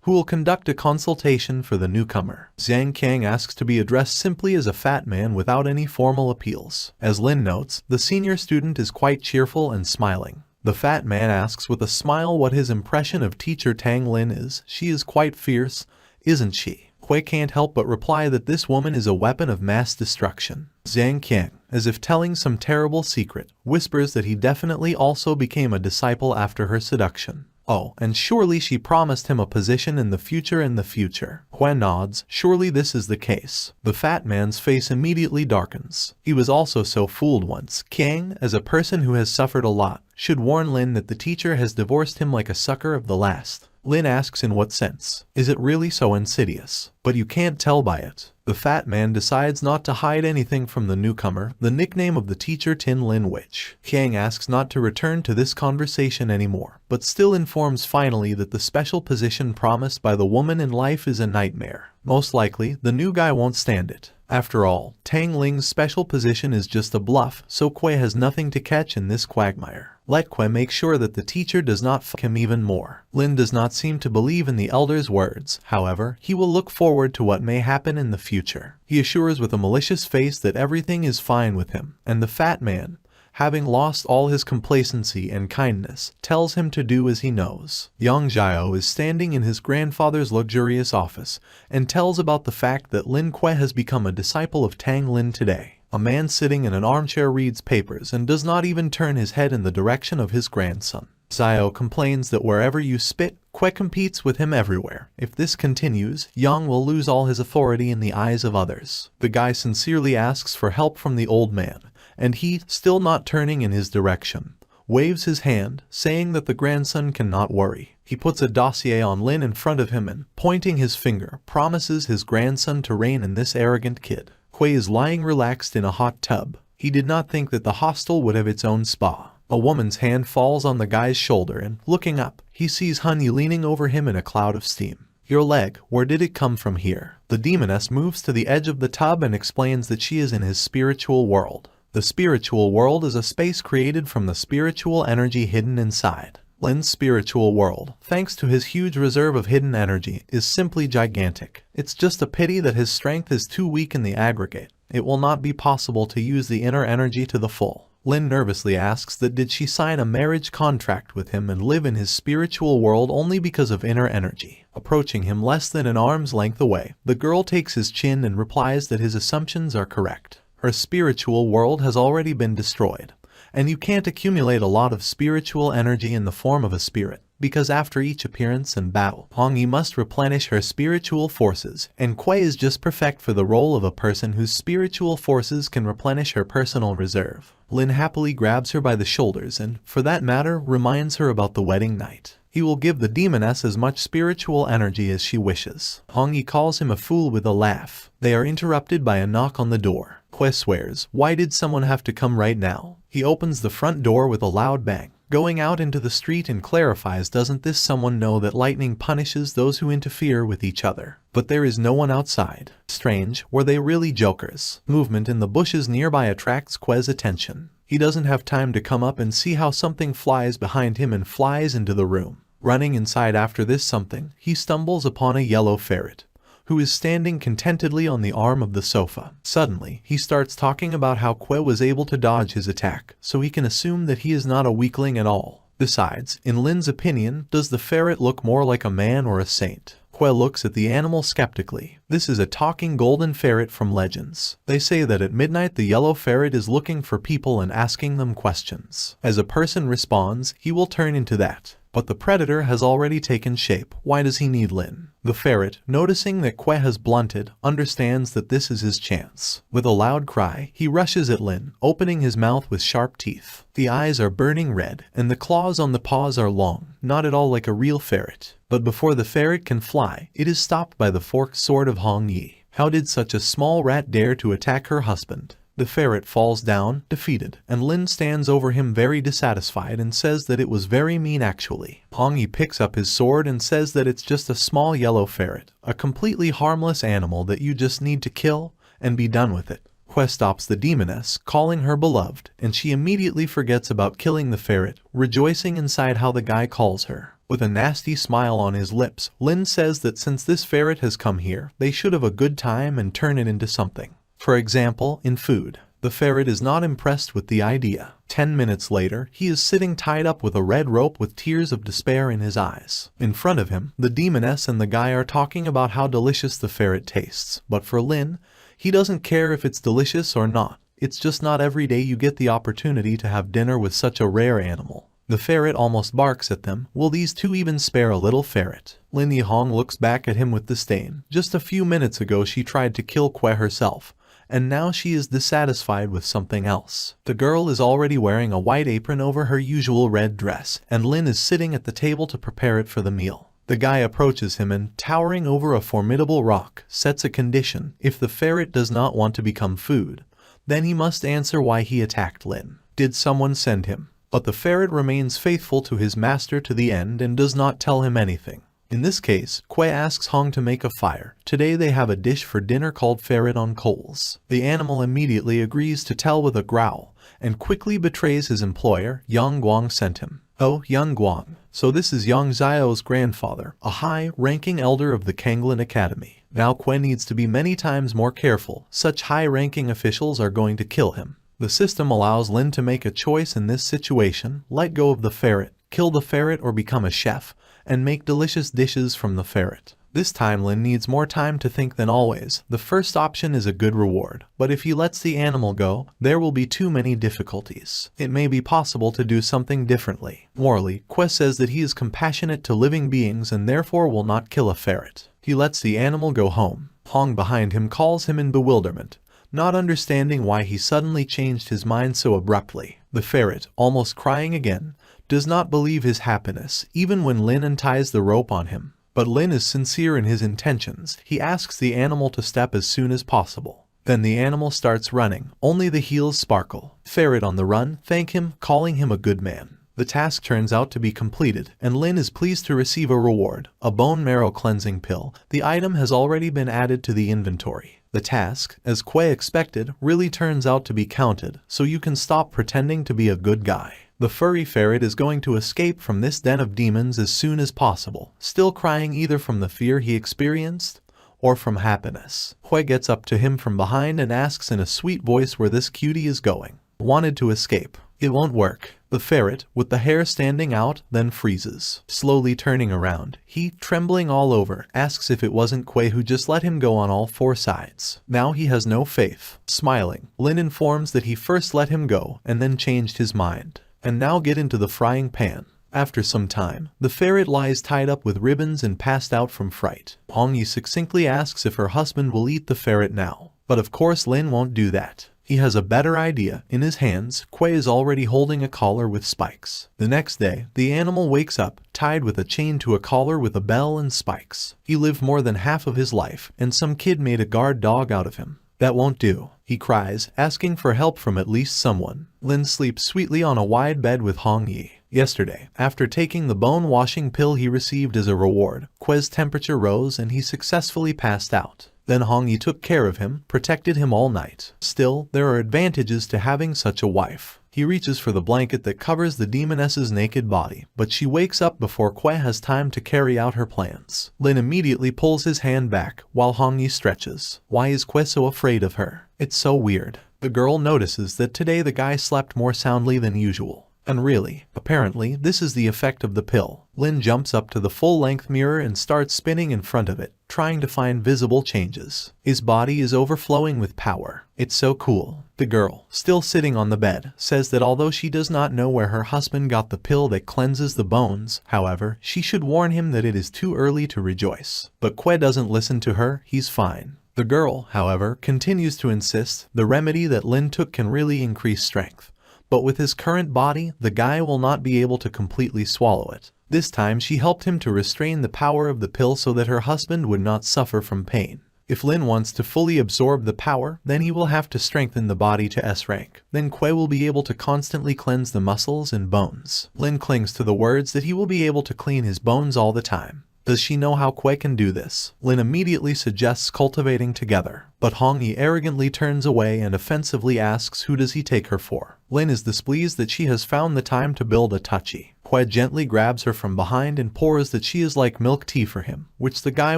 who will conduct a consultation for the newcomer. Zhang Qian asks to be addressed simply as a fat man without any formal appeals. As Lin notes, the senior student is quite cheerful and smiling. The fat man asks with a smile what his impression of teacher Tang Lin is. She is quite fierce, isn't she? Kuei can't help but reply that this woman is a weapon of mass destruction. Zhang Qian, as if telling some terrible secret, whispers that he definitely also became a disciple after her seduction. Oh, and surely she promised him a position in the future. Kuei nods, surely this is the case. The fat man's face immediately darkens. He was also so fooled once. Qiang, as a person who has suffered a lot, should warn Lin that the teacher has divorced him like a sucker of the last. Lin asks in what sense. Is it really so insidious? But you can't tell by it. The fat man decides not to hide anything from the newcomer, the nickname of the teacher Tin Lin Witch. Qiang asks not to return to this conversation anymore, but still informs finally that the special position promised by the woman in life is a nightmare. Most likely, the new guy won't stand it. After all, Tang Ling's special position is just a bluff, so Kuei has nothing to catch in this quagmire. Let Kuei make sure that the teacher does not fuck him even more. Lin does not seem to believe in the elder's words. However, he will look forward to what may happen in the future. He assures with a malicious face that everything is fine with him, and the fat man, having lost all his complacency and kindness, tells him to do as he knows. Young Xiao is standing in his grandfather's luxurious office and tells about the fact that Lin Kuei has become a disciple of Tang Lin today. A man sitting in an armchair reads papers and does not even turn his head in the direction of his grandson. Xiao complains that wherever you spit, Kuei competes with him everywhere. If this continues, Yang will lose all his authority in the eyes of others. The guy sincerely asks for help from the old man, and he, still not turning in his direction, waves his hand, saying that the grandson cannot worry. He puts a dossier on Lin in front of him and, pointing his finger, promises his grandson to reign in this arrogant kid. Kuei is lying relaxed in a hot tub. He did not think that the hostel would have its own spa. A woman's hand falls on the guy's shoulder and, looking up, he sees Honey leaning over him in a cloud of steam. Your leg, where did it come from here? The demoness moves to the edge of the tub and explains that she is in his spiritual world. The spiritual world is a space created from the spiritual energy hidden inside. Lin's spiritual world, thanks to his huge reserve of hidden energy, is simply gigantic. It's just a pity that his strength is too weak in the aggregate. It will not be possible to use the inner energy to the full. Lin nervously asks that did she sign a marriage contract with him and live in his spiritual world only because of inner energy. Approaching him less than an arm's length away, the girl takes his chin and replies that his assumptions are correct. Her spiritual world has already been destroyed, and you can't accumulate a lot of spiritual energy in the form of a spirit. because after each appearance and battle, Hong Yi must replenish her spiritual forces, and Kuei is just perfect for the role of a person whose spiritual forces can replenish her personal reserve. Lin happily grabs her by the shoulders and, for that matter, reminds her about the wedding night. He will give the demoness as much spiritual energy as she wishes. Hong Yi calls him a fool with a laugh. They are interrupted by a knock on the door. Kuei swears, "Why did someone have to come right now?" He opens the front door with a loud bang, going out into the street, and clarifies, "Doesn't this someone know that lightning punishes those who interfere with each other?" But there is no one outside. Strange, were they really jokers? Movement in the bushes nearby attracts Kuei's attention. He doesn't have time to come up and see how something flies behind him and flies into the room. Running inside after this something, he stumbles upon a yellow ferret, who is standing contentedly on the arm of the sofa. Suddenly, he starts talking about how Kuei was able to dodge his attack, so he can assume that he is not a weakling at all. Besides, in Lin's opinion, does the ferret look more like a man or a saint? Kuei looks at the animal skeptically. This is a talking golden ferret from Legends. They say that at midnight the yellow ferret is looking for people and asking them questions. As a person responds, he will turn into that. But the predator has already taken shape. Why does he need Lin? The ferret, noticing that Kuei has blunted, understands that this is his chance. With a loud cry, he rushes at Lin, opening his mouth with sharp teeth. The eyes are burning red, and the claws on the paws are long, not at all like a real ferret. But before the ferret can fly, it is stopped by the forked sword of Hong Yi. How did such a small rat dare to attack her husband? The ferret falls down, defeated, and Lin stands over him very dissatisfied and says that it was very mean actually. Hong Yi picks up his sword and says that it's just a small yellow ferret, a completely harmless animal that you just need to kill and be done with it. Kuei stops the demoness, calling her beloved, and she immediately forgets about killing the ferret, rejoicing inside how the guy calls her. With a nasty smile on his lips, Lin says that since this ferret has come here, they should have a good time and turn it into something. For example, in food. The ferret is not impressed with the idea. 10 minutes later, he is sitting tied up with a red rope with tears of despair in his eyes. In front of him, the demoness and the guy are talking about how delicious the ferret tastes. But for Lin, he doesn't care if it's delicious or not. It's just not every day you get the opportunity to have dinner with such a rare animal. The ferret almost barks at them. Will these two even spare a little ferret? Lin Yihong looks back at him with disdain. Just a few minutes ago she tried to kill Kuei herself, and now she is dissatisfied with something else. The girl is already wearing a white apron over her usual red dress, and Lin is sitting at the table to prepare it for the meal. The guy approaches him and, towering over a formidable rock, sets a condition. If the ferret does not want to become food, then he must answer why he attacked Lin. Did someone send him? But the ferret remains faithful to his master to the end and does not tell him anything. In this case, Kuei asks Hong to make a fire. Today they have a dish for dinner called ferret on coals. The animal immediately agrees to tell with a growl, and quickly betrays his employer. Yang Guang sent him. Oh, Yang Guang. So this is Yang Xiao's grandfather, a high-ranking elder of the Kanglin Academy. Now Kuei needs to be many times more careful. Such high-ranking officials are going to kill him. The system allows Lin to make a choice in this situation: let go of the ferret, kill the ferret, or become a chef and make delicious dishes from the ferret. This time Lin needs more time to think than always. The first option is a good reward, but if he lets the animal go, there will be too many difficulties. It may be possible to do something differently. Morally, Kuei says that he is compassionate to living beings and therefore will not kill a ferret. He lets the animal go home. Hong behind him calls him in bewilderment, not understanding why he suddenly changed his mind so abruptly. The ferret, almost crying again, does not believe his happiness, even when Lin unties the rope on him. But Lin is sincere in his intentions. He asks the animal to step as soon as possible. Then the animal starts running. Only the heels sparkle. Ferret on the run thank him, calling him a good man. The task turns out to be completed, and Lin is pleased to receive a reward, a bone marrow cleansing pill. The item has already been added to the inventory. The task, as Kuei expected, really turns out to be counted, so you can stop pretending to be a good guy. The furry ferret is going to escape from this den of demons as soon as possible, still crying either from the fear he experienced or from happiness. Kuei gets up to him from behind and asks in a sweet voice where this cutie is going. Wanted to escape. It won't work. The ferret, with the hair standing out, then freezes. Slowly turning around, he, trembling all over, asks if it wasn't Kuei who just let him go on all four sides. Now he has no faith. Smiling, Lin informs that he first let him go and then changed his mind. And now get into the frying pan. After some time, the ferret lies tied up with ribbons and passed out from fright. Hong Yi succinctly asks if her husband will eat the ferret now. But of course Lin won't do that. He has a better idea. In his hands, Kuei is already holding a collar with spikes. The next day, the animal wakes up, tied with a chain to a collar with a bell and spikes. He lived more than half of his life, and some kid made a guard dog out of him. That won't do, he cries, asking for help from at least someone. Lin sleeps sweetly on a wide bed with Hong Yi. Yesterday, after taking the bone-washing pill he received as a reward, Kuei's temperature rose and he successfully passed out. Then Hong Yi took care of him, protected him all night. Still, there are advantages to having such a wife. He reaches for the blanket that covers the demoness's naked body, but she wakes up before Kuei has time to carry out her plans. Lin immediately pulls his hand back, while Hong Yi stretches. Why is Kuei so afraid of her? It's so weird. The girl notices that today the guy slept more soundly than usual. And really, apparently, this is the effect of the pill. Lin jumps up to the full-length mirror and starts spinning in front of it, trying to find visible changes. His body is overflowing with power. It's so cool. The girl, still sitting on the bed, says that although she does not know where her husband got the pill that cleanses the bones, however, she should warn him that it is too early to rejoice. But Kuei doesn't listen to her. He's fine. The girl, however, continues to insist the remedy that Lin took can really increase strength. But with his current body, the guy will not be able to completely swallow it. This time she helped him to restrain the power of the pill so that her husband would not suffer from pain. If Lin wants to fully absorb the power, then he will have to strengthen the body to S-Rank. Then Kuei will be able to constantly cleanse the muscles and bones. Lin clings to the words that he will be able to clean his bones all the time. Does she know how Kuei can do this? Lin immediately suggests cultivating together, but Hong Yi arrogantly turns away and offensively asks who does he take her for. Lin is displeased that she has found the time to build a touchy. Kuei gently grabs her from behind and pours that she is like milk tea for him, which the guy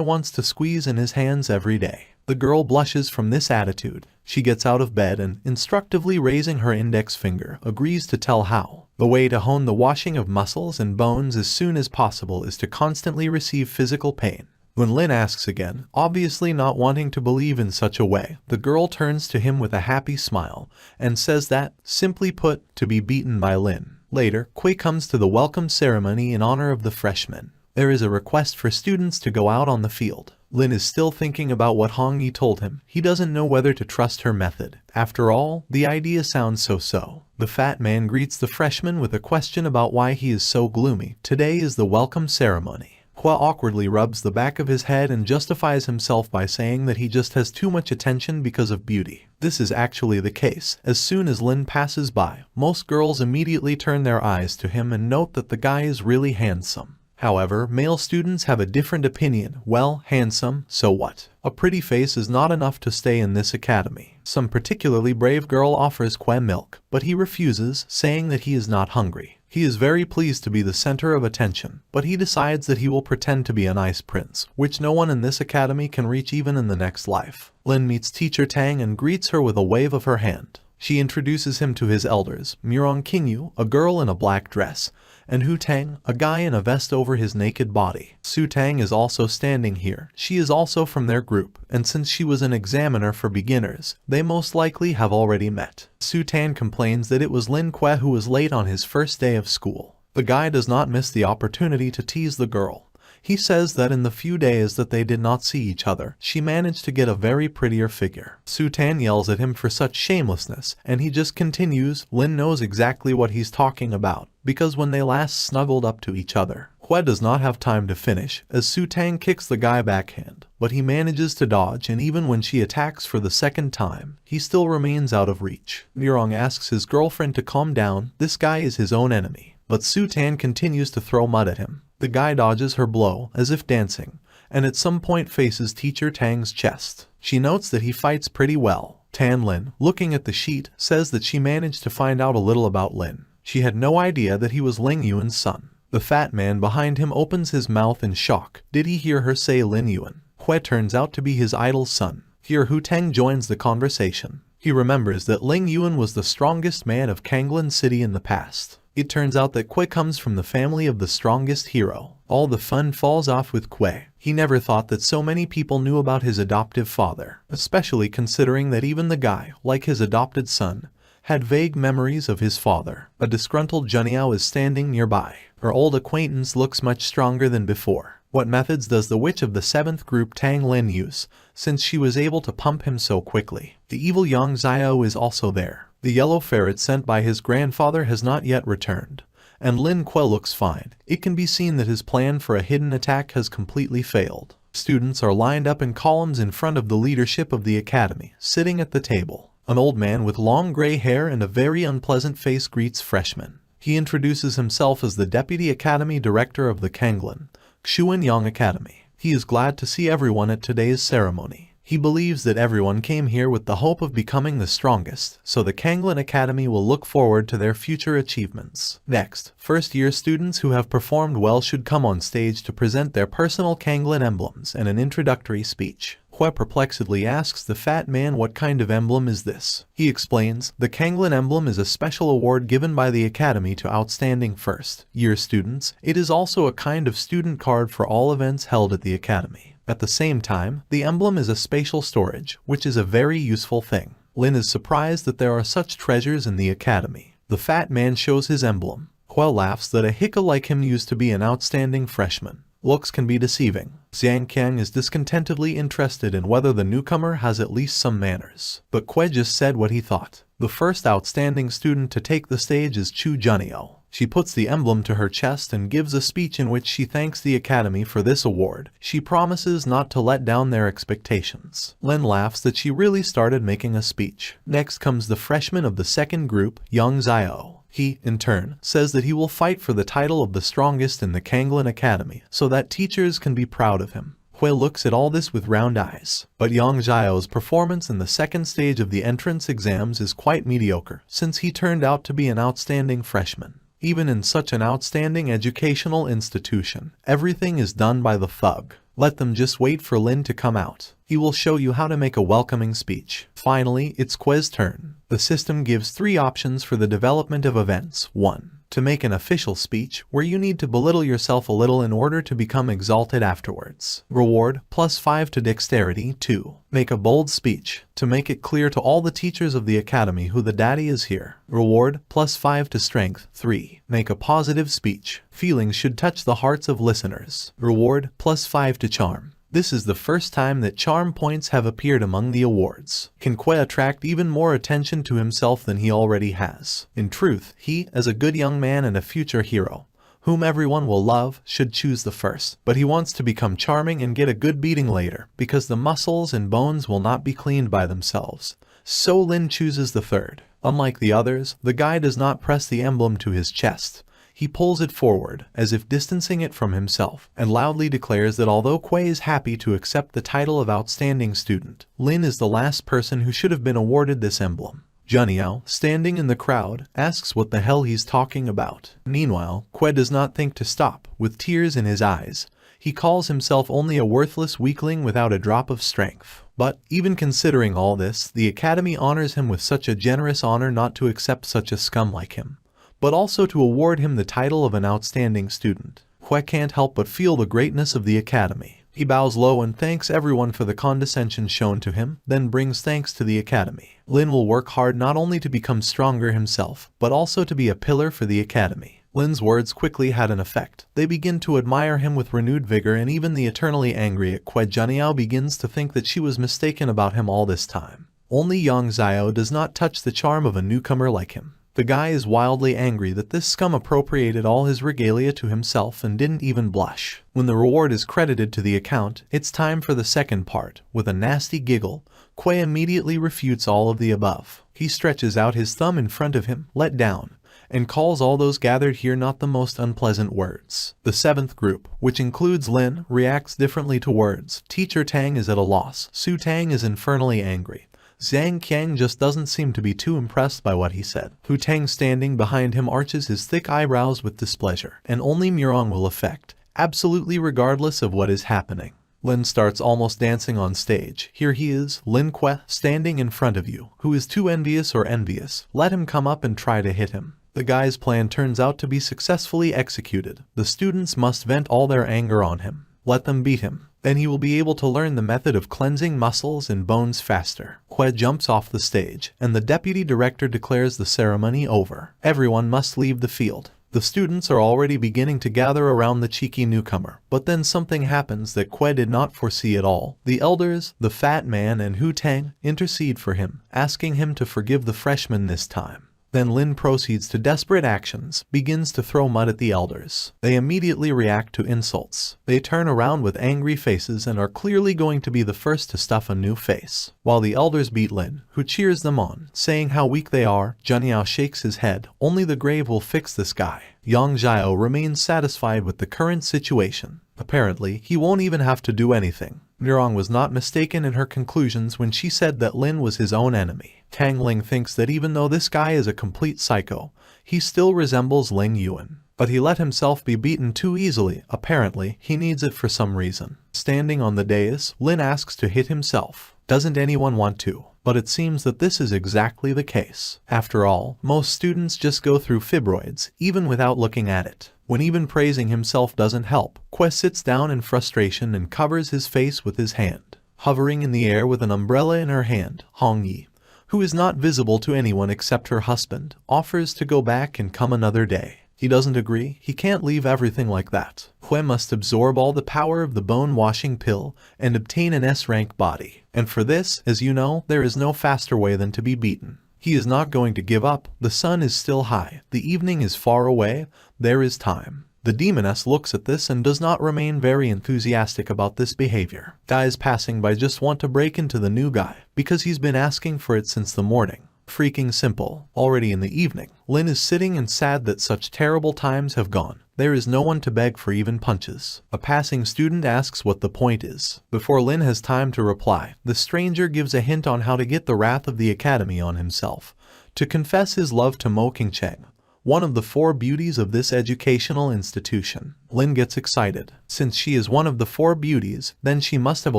wants to squeeze in his hands every day. The girl blushes from this attitude. She gets out of bed and, instructively raising her index finger, agrees to tell how. The way to hone the washing of muscles and bones as soon as possible is to constantly receive physical pain. When Lin asks again, obviously not wanting to believe in such a way, the girl turns to him with a happy smile and says that, simply put, to be beaten by Lin. Later, Kuei comes to the welcome ceremony in honor of the freshmen. There is a request for students to go out on the field. Lin is still thinking about what Hong Yi told him. He doesn't know whether to trust her method. After all, the idea sounds so-so. The fat man greets the freshman with a question about why he is so gloomy. Today is the welcome ceremony. Kuei awkwardly rubs the back of his head and justifies himself by saying that he just has too much attention because of beauty. This is actually the case. As soon as Lin passes by, most girls immediately turn their eyes to him and note that the guy is really handsome. However, male students have a different opinion. Well, handsome, so what? A pretty face is not enough to stay in this academy. Some particularly brave girl offers Kuei milk, but he refuses, saying that he is not hungry. He is very pleased to be the center of attention, but he decides that he will pretend to be an ice prince, which no one in this academy can reach even in the next life. Lin meets teacher Tang and greets her with a wave of her hand. She introduces him to his elders, Murong Qingyu, a girl in a black dress, and Hu Tang, a guy in a vest over his naked body. Su Tang is also standing here. She is also from their group, and since she was an examiner for beginners, they most likely have already met. Su Tang complains that it was Lin Kuei who was late on his first day of school. The guy does not miss the opportunity to tease the girl. He says that in the few days that they did not see each other, she managed to get a very prettier figure. Su Tan yells at him for such shamelessness, and he just continues. Lin knows exactly what he's talking about, because when they last snuggled up to each other. Kuei does not have time to finish, as Su Tang kicks the guy backhand, but he manages to dodge, and even when she attacks for the second time, he still remains out of reach. Murong asks his girlfriend to calm down. This guy is his own enemy, but Su Tan continues to throw mud at him. The guy dodges her blow, as if dancing, and at some point faces teacher Tang's chest. She notes that he fights pretty well. Tan Lin, looking at the sheet, says that she managed to find out a little about Lin. She had no idea that he was Ling Yuan's son. The fat man behind him opens his mouth in shock. Did he hear her say Lin Yuan? Kuei turns out to be his idol's son. Here Hu Tang joins the conversation. He remembers that Ling Yuan was the strongest man of Kanglan City in the past. It turns out that Kuei comes from the family of the strongest hero. All the fun falls off with Kuei. He never thought that so many people knew about his adoptive father, especially considering that even the guy, like his adopted son, had vague memories of his father. A disgruntled Junyao is standing nearby. Her old acquaintance looks much stronger than before. What methods does the witch of the 7th group Tang Lin use, since she was able to pump him so quickly? The evil Yang Xiao is also there. The yellow ferret sent by his grandfather has not yet returned, and Lin Kuei looks fine. It can be seen that his plan for a hidden attack has completely failed. Students are lined up in columns in front of the leadership of the academy, sitting at the table. An old man with long gray hair and a very unpleasant face greets freshmen. He introduces himself as the Deputy Academy Director of the Kanglin Xuanyang Academy. He is glad to see everyone at today's ceremony. He believes that everyone came here with the hope of becoming the strongest, so the Kanglin Academy will look forward to their future achievements. Next, first-year students who have performed well should come on stage to present their personal Kanglin emblems and an introductory speech. Kuei perplexedly asks the fat man what kind of emblem is this. He explains, the Kanglin emblem is a special award given by the Academy to outstanding first-year students. It is also a kind of student card for all events held at the Academy. At the same time, the emblem is a spatial storage, which is a very useful thing. Lin is surprised that there are such treasures in the Academy. The fat man shows his emblem. Kuei laughs that a hiccup like him used to be an outstanding freshman. Looks can be deceiving. Zhang Qiang is discontentedly interested in whether the newcomer has at least some manners. But Kuei just said what he thought. The first outstanding student to take the stage is Chu Junyao. She puts the emblem to her chest and gives a speech in which she thanks the Academy for this award. She promises not to let down their expectations. Lin laughs that she really started making a speech. Next comes the freshman of the 2nd group, Yang Xiao. He, in turn, says that he will fight for the title of the strongest in the Kanglin Academy, so that teachers can be proud of him. Kuei looks at all this with round eyes. But Yang Xiao's performance in the 2nd stage of the entrance exams is quite mediocre, since he turned out to be an outstanding freshman. Even in such an outstanding educational institution, everything is done by the thug. Let them just wait for Lin to come out. He will show you how to make a welcoming speech. Finally, it's Kuei's turn. The system gives 3 options for the development of events. 1. To make an official speech, where you need to belittle yourself a little in order to become exalted afterwards. Reward, +5 to dexterity. 2. Make a bold speech, to make it clear to all the teachers of the academy who the daddy is here. Reward, +5 to strength. 3. Make a positive speech. Feelings should touch the hearts of listeners. Reward, +5 to charm. This is the first time that charm points have appeared among the awards. Can Kuei attract even more attention to himself than he already has? In truth, he, as a good young man and a future hero, whom everyone will love, should choose the first. But he wants to become charming and get a good beating later, because the muscles and bones will not be cleaned by themselves. So Lin chooses the 3rd. Unlike the others, the guy does not press the emblem to his chest. He pulls it forward, as if distancing it from himself, and loudly declares that although Kuei is happy to accept the title of outstanding student, Lin is the last person who should have been awarded this emblem. Junyao, standing in the crowd, asks what the hell he's talking about. Meanwhile, Kuei does not think to stop. With tears in his eyes, he calls himself only a worthless weakling without a drop of strength. But, even considering all this, the Academy honors him with such a generous honor not to accept such a scum like him, but also to award him the title of an outstanding student. Kuei can't help but feel the greatness of the Academy. He bows low and thanks everyone for the condescension shown to him, then brings thanks to the Academy. Lin will work hard not only to become stronger himself, but also to be a pillar for the Academy. Lin's words quickly had an effect. They begin to admire him with renewed vigor, and even the eternally angry Kuei Junyao begins to think that she was mistaken about him all this time. Only Yang Xiao does not touch the charm of a newcomer like him. The guy is wildly angry that this scum appropriated all his regalia to himself and didn't even blush. When the reward is credited to the account, it's time for the 2nd part. With a nasty giggle, Kuei immediately refutes all of the above. He stretches out his thumb in front of him, let down, and calls all those gathered here not the most unpleasant words. The 7th group, which includes Lin, reacts differently to words. Teacher Tang is at a loss. Su Tang is infernally angry. Zhang Qiang just doesn't seem to be too impressed by what he said. Hu Tang standing behind him arches his thick eyebrows with displeasure, and only Murong will affect, absolutely regardless of what is happening. Lin starts almost dancing on stage. Here he is, Lin Kuei, standing in front of you. Who is too envious or envious? Let him come up and try to hit him. The guy's plan turns out to be successfully executed. The students must vent all their anger on him. Let them beat him. Then he will be able to learn the method of cleansing muscles and bones faster. Kwe jumps off the stage, and the deputy director declares the ceremony over. Everyone must leave the field. The students are already beginning to gather around the cheeky newcomer, but then something happens that Kwe did not foresee at all. The elders, the fat man and Hu Tang, intercede for him, asking him to forgive the freshman this time. Then Lin proceeds to desperate actions, begins to throw mud at the elders. They immediately react to insults. They turn around with angry faces and are clearly going to be the first to stuff a new face. While the elders beat Lin, who cheers them on, saying how weak they are, Junyao shakes his head. Only the grave will fix this guy. Yang Jiao remains satisfied with the current situation. Apparently, he won't even have to do anything. Nurong was not mistaken in her conclusions when she said that Lin was his own enemy. Tang Ling thinks that even though this guy is a complete psycho, he still resembles Ling Yuan. But he let himself be beaten too easily. Apparently, he needs it for some reason. Standing on the dais, Lin asks to hit himself. Doesn't anyone want to? But it seems that this is exactly the case. After all, most students just go through fibroids, even without looking at it. When even praising himself doesn't help, Kwe sits down in frustration and covers his face with his hand. Hovering in the air with an umbrella in her hand, Hong Yi, who is not visible to anyone except her husband, offers to go back and come another day. He doesn't agree. He can't leave everything like that. Kwe must absorb all the power of the bone-washing pill and obtain an S-rank body. And for this, as you know, there is no faster way than to be beaten. He is not going to give up. The sun is still high. The evening is far away. There is time. The demoness looks at this and does not remain very enthusiastic about this behavior. Guys passing by just want to break into the new guy, because he's been asking for it since the morning. Freaking simple. Already in the evening, Lin is sitting and sad that such terrible times have gone. There is no one to beg for even punches. A passing student asks what the point is. Before Lin has time to reply, the stranger gives a hint on how to get the wrath of the academy on himself. To confess his love to Mo Qingcheng, one of the 4 beauties of this educational institution. Lin gets excited. Since she is one of the 4 beauties, then she must have a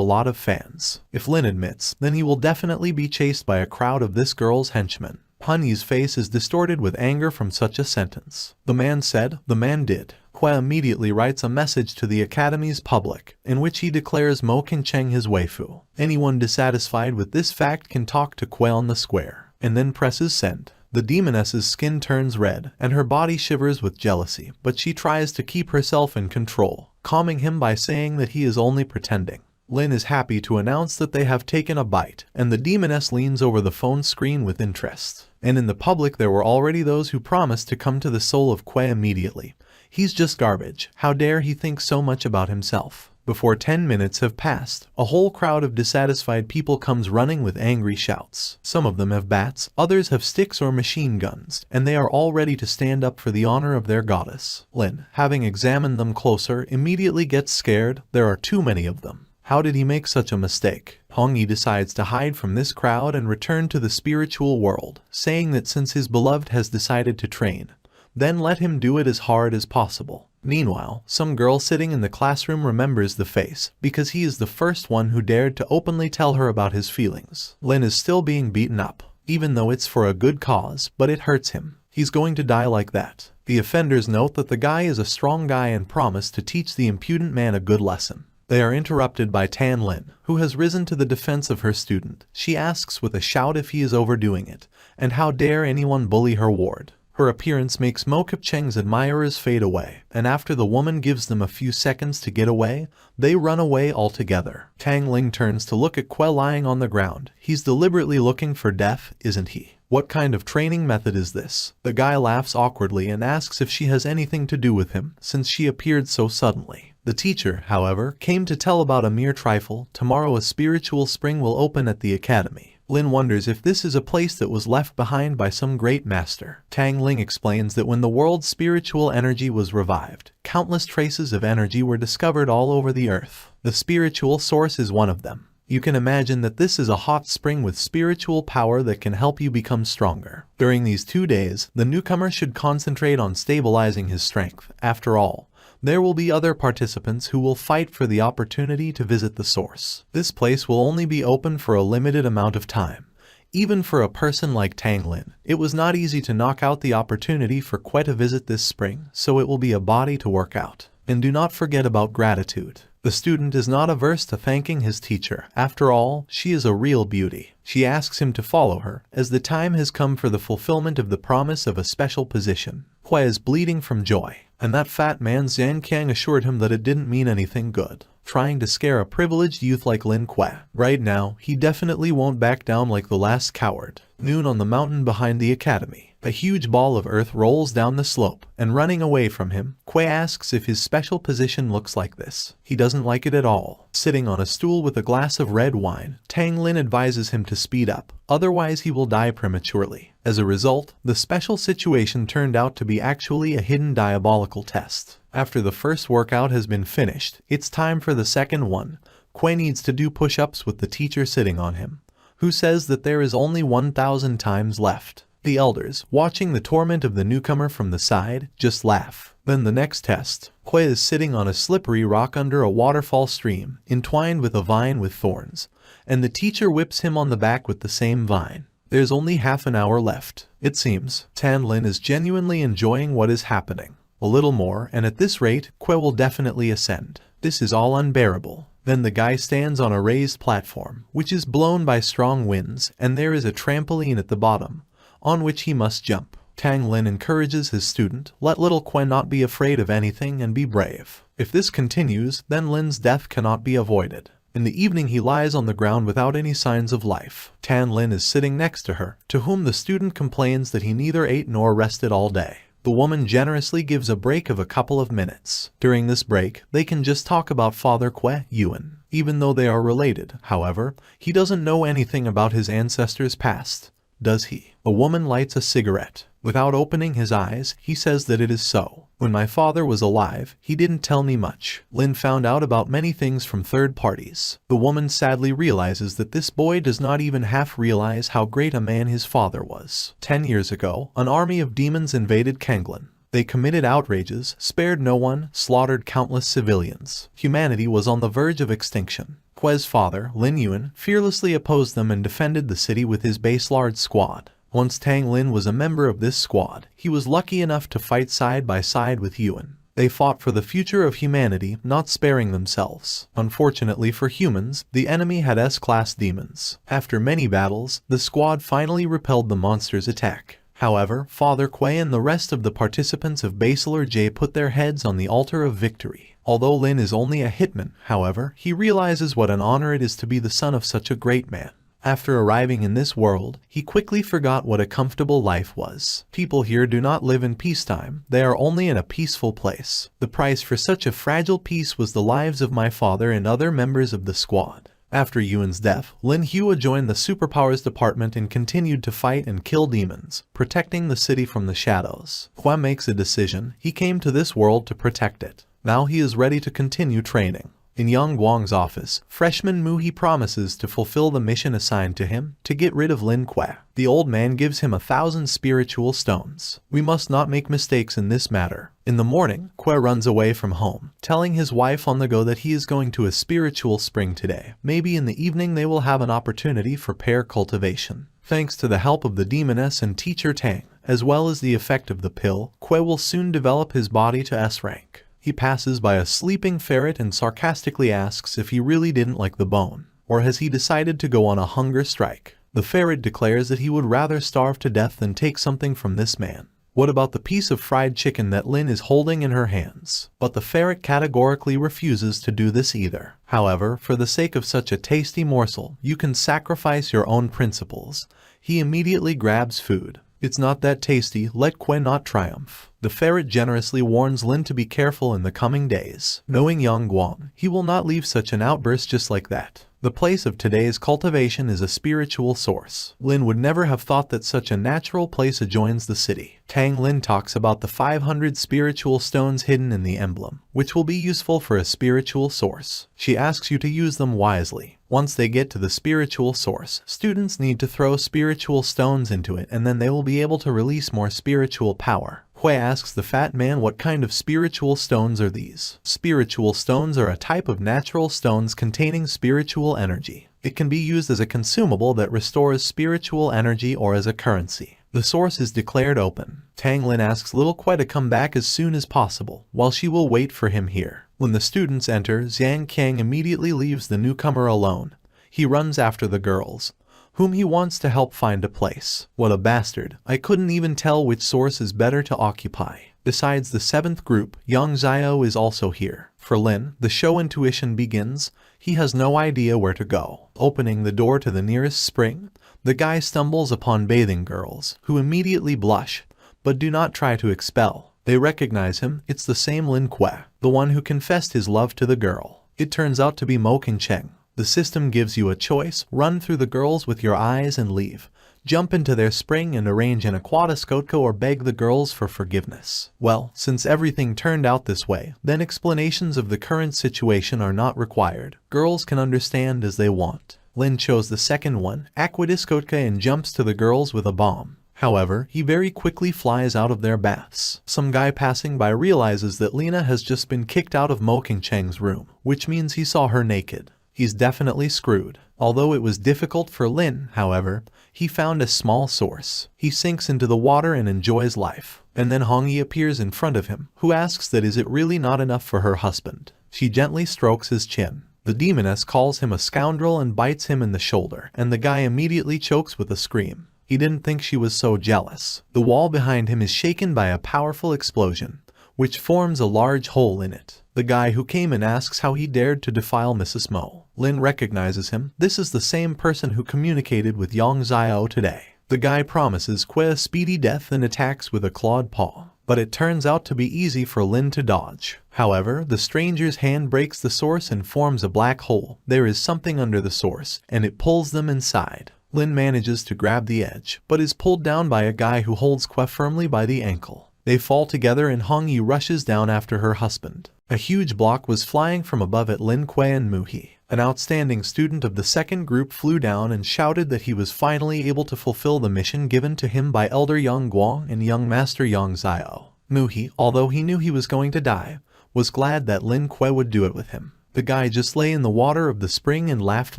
lot of fans. If Lin admits, then he will definitely be chased by a crowd of this girl's henchmen. Han Yi's face is distorted with anger from such a sentence. The man said, the man did. Kwe immediately writes a message to the academy's public, in which he declares Mo Qingcheng his waifu. Anyone dissatisfied with this fact can talk to Kwe on the square, and then presses send. The demoness's skin turns red, and her body shivers with jealousy, but she tries to keep herself in control, calming him by saying that he is only pretending. Lin is happy to announce that they have taken a bite, and the demoness leans over the phone screen with interest. And in the public there were already those who promised to come to the soul of Kwe immediately. He's just garbage. How dare he think so much about himself? Before 10 minutes have passed, a whole crowd of dissatisfied people comes running with angry shouts. Some of them have bats, others have sticks or machine guns, and they are all ready to stand up for the honor of their goddess. Lin, having examined them closer, immediately gets scared. There are too many of them. How did he make such a mistake? Hong Yi decides to hide from this crowd and return to the spiritual world, saying that since his beloved has decided to train, then let him do it as hard as possible. Meanwhile, some girl sitting in the classroom remembers the face, because he is the first one who dared to openly tell her about his feelings. Lin is still being beaten up, even though it's for a good cause, but it hurts him. He's going to die like that. The offenders note that the guy is a strong guy and promise to teach the impudent man a good lesson. They are interrupted by Tan Lin, who has risen to the defense of her student. She asks with a shout if he is overdoing it, and how dare anyone bully her ward. Her appearance makes Mo Qingcheng's admirers fade away, and after the woman gives them a few seconds to get away, they run away altogether. Tang Ling turns to look at Kwe lying on the ground. He's deliberately looking for death, isn't he? What kind of training method is this? The guy laughs awkwardly and asks if she has anything to do with him, since she appeared so suddenly. The teacher, however, came to tell about a mere trifle. Tomorrow a spiritual spring will open at the academy. Lin wonders if this is a place that was left behind by some great master. Tang Ling explains that when the world's spiritual energy was revived, countless traces of energy were discovered all over the earth. The spiritual source is one of them. You can imagine that this is a hot spring with spiritual power that can help you become stronger. During these 2 days, the newcomer should concentrate on stabilizing his strength. After all, there will be other participants who will fight for the opportunity to visit the source. This place will only be open for a limited amount of time. Even for a person like Tang Lin, it was not easy to knock out the opportunity for Kwe to visit this spring, so it will be a body to work out. And do not forget about gratitude. The student is not averse to thanking his teacher. After all, she is a real beauty. She asks him to follow her, as the time has come for the fulfillment of the promise of a special position. Hui is bleeding from joy, and that fat man Zhang Qiang assured him that it didn't mean anything good. Trying to scare a privileged youth like Lin Kuei. Right now, he definitely won't back down like the last coward. Noon on the mountain behind the academy. A huge ball of earth rolls down the slope, and running away from him, Kuei asks if his special position looks like this. He doesn't like it at all. Sitting on a stool with a glass of red wine, Tang Lin advises him to speed up, otherwise he will die prematurely. As a result, the special situation turned out to be actually a hidden diabolical test. After the first workout has been finished, it's time for the second one. Kuei needs to do push-ups with the teacher sitting on him, who says that there is only 1,000 times left. The elders, watching the torment of the newcomer from the side, just laugh. Then the next test. Kuei is sitting on a slippery rock under a waterfall stream, entwined with a vine with thorns, and the teacher whips him on the back with the same vine. There's only half an hour left. It seems Tan Lin is genuinely enjoying what is happening. A little more, and at this rate, Kuei will definitely ascend. This is all unbearable. Then the guy stands on a raised platform, which is blown by strong winds, and there is a trampoline at the bottom, on which he must jump. Tang Lin encourages his student, let little Kuei not be afraid of anything and be brave. If this continues, then Lin's death cannot be avoided. In the evening he lies on the ground without any signs of life. Tan Lin is sitting next to her, to whom the student complains that he neither ate nor rested all day. The woman generously gives a break of a couple of minutes. During this break, they can just talk about Father Kuei Yuan. Even though they are related, however, he doesn't know anything about his ancestors' past. Does he? A woman lights a cigarette. Without opening his eyes, he says that it is so. When my father was alive, he didn't tell me much. Lin found out about many things from third parties. The woman sadly realizes that this boy does not even half realize how great a man his father was. 10 years ago, an army of demons invaded Kenglin. They committed outrages, spared no one, slaughtered countless civilians. Humanity was on the verge of extinction. Kuei's father, Lin Yuan, fearlessly opposed them and defended the city with his base-large squad. Once Tang Lin was a member of this squad, he was lucky enough to fight side by side with Yuan. They fought for the future of humanity, not sparing themselves. Unfortunately for humans, the enemy had S-class demons. After many battles, the squad finally repelled the monster's attack. However, Father Kuei and the rest of the participants of Basilar J put their heads on the altar of victory. Although Lin is only a hitman, however, he realizes what an honor it is to be the son of such a great man. After arriving in this world, he quickly forgot what a comfortable life was. People here do not live in peacetime, they are only in a peaceful place. The price for such a fragile peace was the lives of my father and other members of the squad. After Yuan's death, Lin Hua joined the Superpowers Department and continued to fight and kill demons, protecting the city from the shadows. Kuei makes a decision. He came to this world to protect it. Now he is ready to continue training. In Yang Guang's office, freshman Mu He promises to fulfill the mission assigned to him, to get rid of Lin Kuei. The old man gives him 1,000 spiritual stones. We must not make mistakes in this matter. In the morning, Kuei runs away from home, telling his wife on the go that he is going to a spiritual spring today. Maybe in the evening they will have an opportunity for pair cultivation. Thanks to the help of the demoness and teacher Tang, as well as the effect of the pill, Kuei will soon develop his body to S-Rank. He passes by a sleeping ferret and sarcastically asks if he really didn't like the bone, or has he decided to go on a hunger strike. The ferret declares that he would rather starve to death than take something from this man. What about the piece of fried chicken that Lin is holding in her hands? But the ferret categorically refuses to do this either. However, for the sake of such a tasty morsel, you can sacrifice your own principles. He immediately grabs food. It's not that tasty, let Kuei not triumph. The ferret generously warns Lin to be careful in the coming days. Knowing Yang Guang, he will not leave such an outburst just like that. The place of today's cultivation is a spiritual source. Lin would never have thought that such a natural place adjoins the city. Tang Lin talks about the 500 spiritual stones hidden in the emblem, which will be useful for a spiritual source. She asks you to use them wisely. Once they get to the spiritual source, students need to throw spiritual stones into it and then they will be able to release more spiritual power. Kuei asks the fat man what kind of spiritual stones are these. Spiritual stones are a type of natural stones containing spiritual energy. It can be used as a consumable that restores spiritual energy or as a currency. The source is declared open. Tang Lin asks little Kuei to come back as soon as possible, while she will wait for him here. When the students enter, Zhang Qiang immediately leaves the newcomer alone. He runs after the girls, whom he wants to help find a place. What a bastard. I couldn't even tell which source is better to occupy. Besides the 7th group, Yang Xiao is also here. For Lin, the show intuition begins. He has no idea where to go. Opening the door to the nearest spring, the guy stumbles upon bathing girls, who immediately blush, but do not try to expel. They recognize him. It's the same Lin Kuei, the one who confessed his love to the girl. It turns out to be Mo Qingcheng. The system gives you a choice: run through the girls with your eyes and leave, jump into their spring and arrange an aquatiscotco, or beg the girls for forgiveness. Well, since everything turned out this way, then explanations of the current situation are not required. Girls can understand as they want. Lin chose the second one, aquatiscotca, and jumps to the girls with a bomb. However, he very quickly flies out of their baths. Some guy passing by realizes that Lina has just been kicked out of Mo Qingcheng's room, which means he saw her naked. He's definitely screwed. Although it was difficult for Lin, however, he found a small source. He sinks into the water and enjoys life. And then Hongyi appears in front of him, who asks that is it really not enough for her husband. She gently strokes his chin. The demoness calls him a scoundrel and bites him in the shoulder, and the guy immediately chokes with a scream. He didn't think she was so jealous. The wall behind him is shaken by a powerful explosion, which forms a large hole in it. The guy who came in asks how he dared to defile Mrs. Mo. Lin recognizes him. This is the same person who communicated with Yang Xiao today. The guy promises Kuei a speedy death and attacks with a clawed paw. But it turns out to be easy for Lin to dodge. However, the stranger's hand breaks the source and forms a black hole. There is something under the source, and it pulls them inside. Lin manages to grab the edge, but is pulled down by a guy who holds Kuei firmly by the ankle. They fall together and Hongyi rushes down after her husband. A huge block was flying from above at Lin Kuei and Muhi. An outstanding student of the second group flew down and shouted that he was finally able to fulfill the mission given to him by Elder Yang Guang and young Master Yang Xiao. Muhi, although he knew he was going to die, was glad that Lin Kuei would do it with him. The guy just lay in the water of the spring and laughed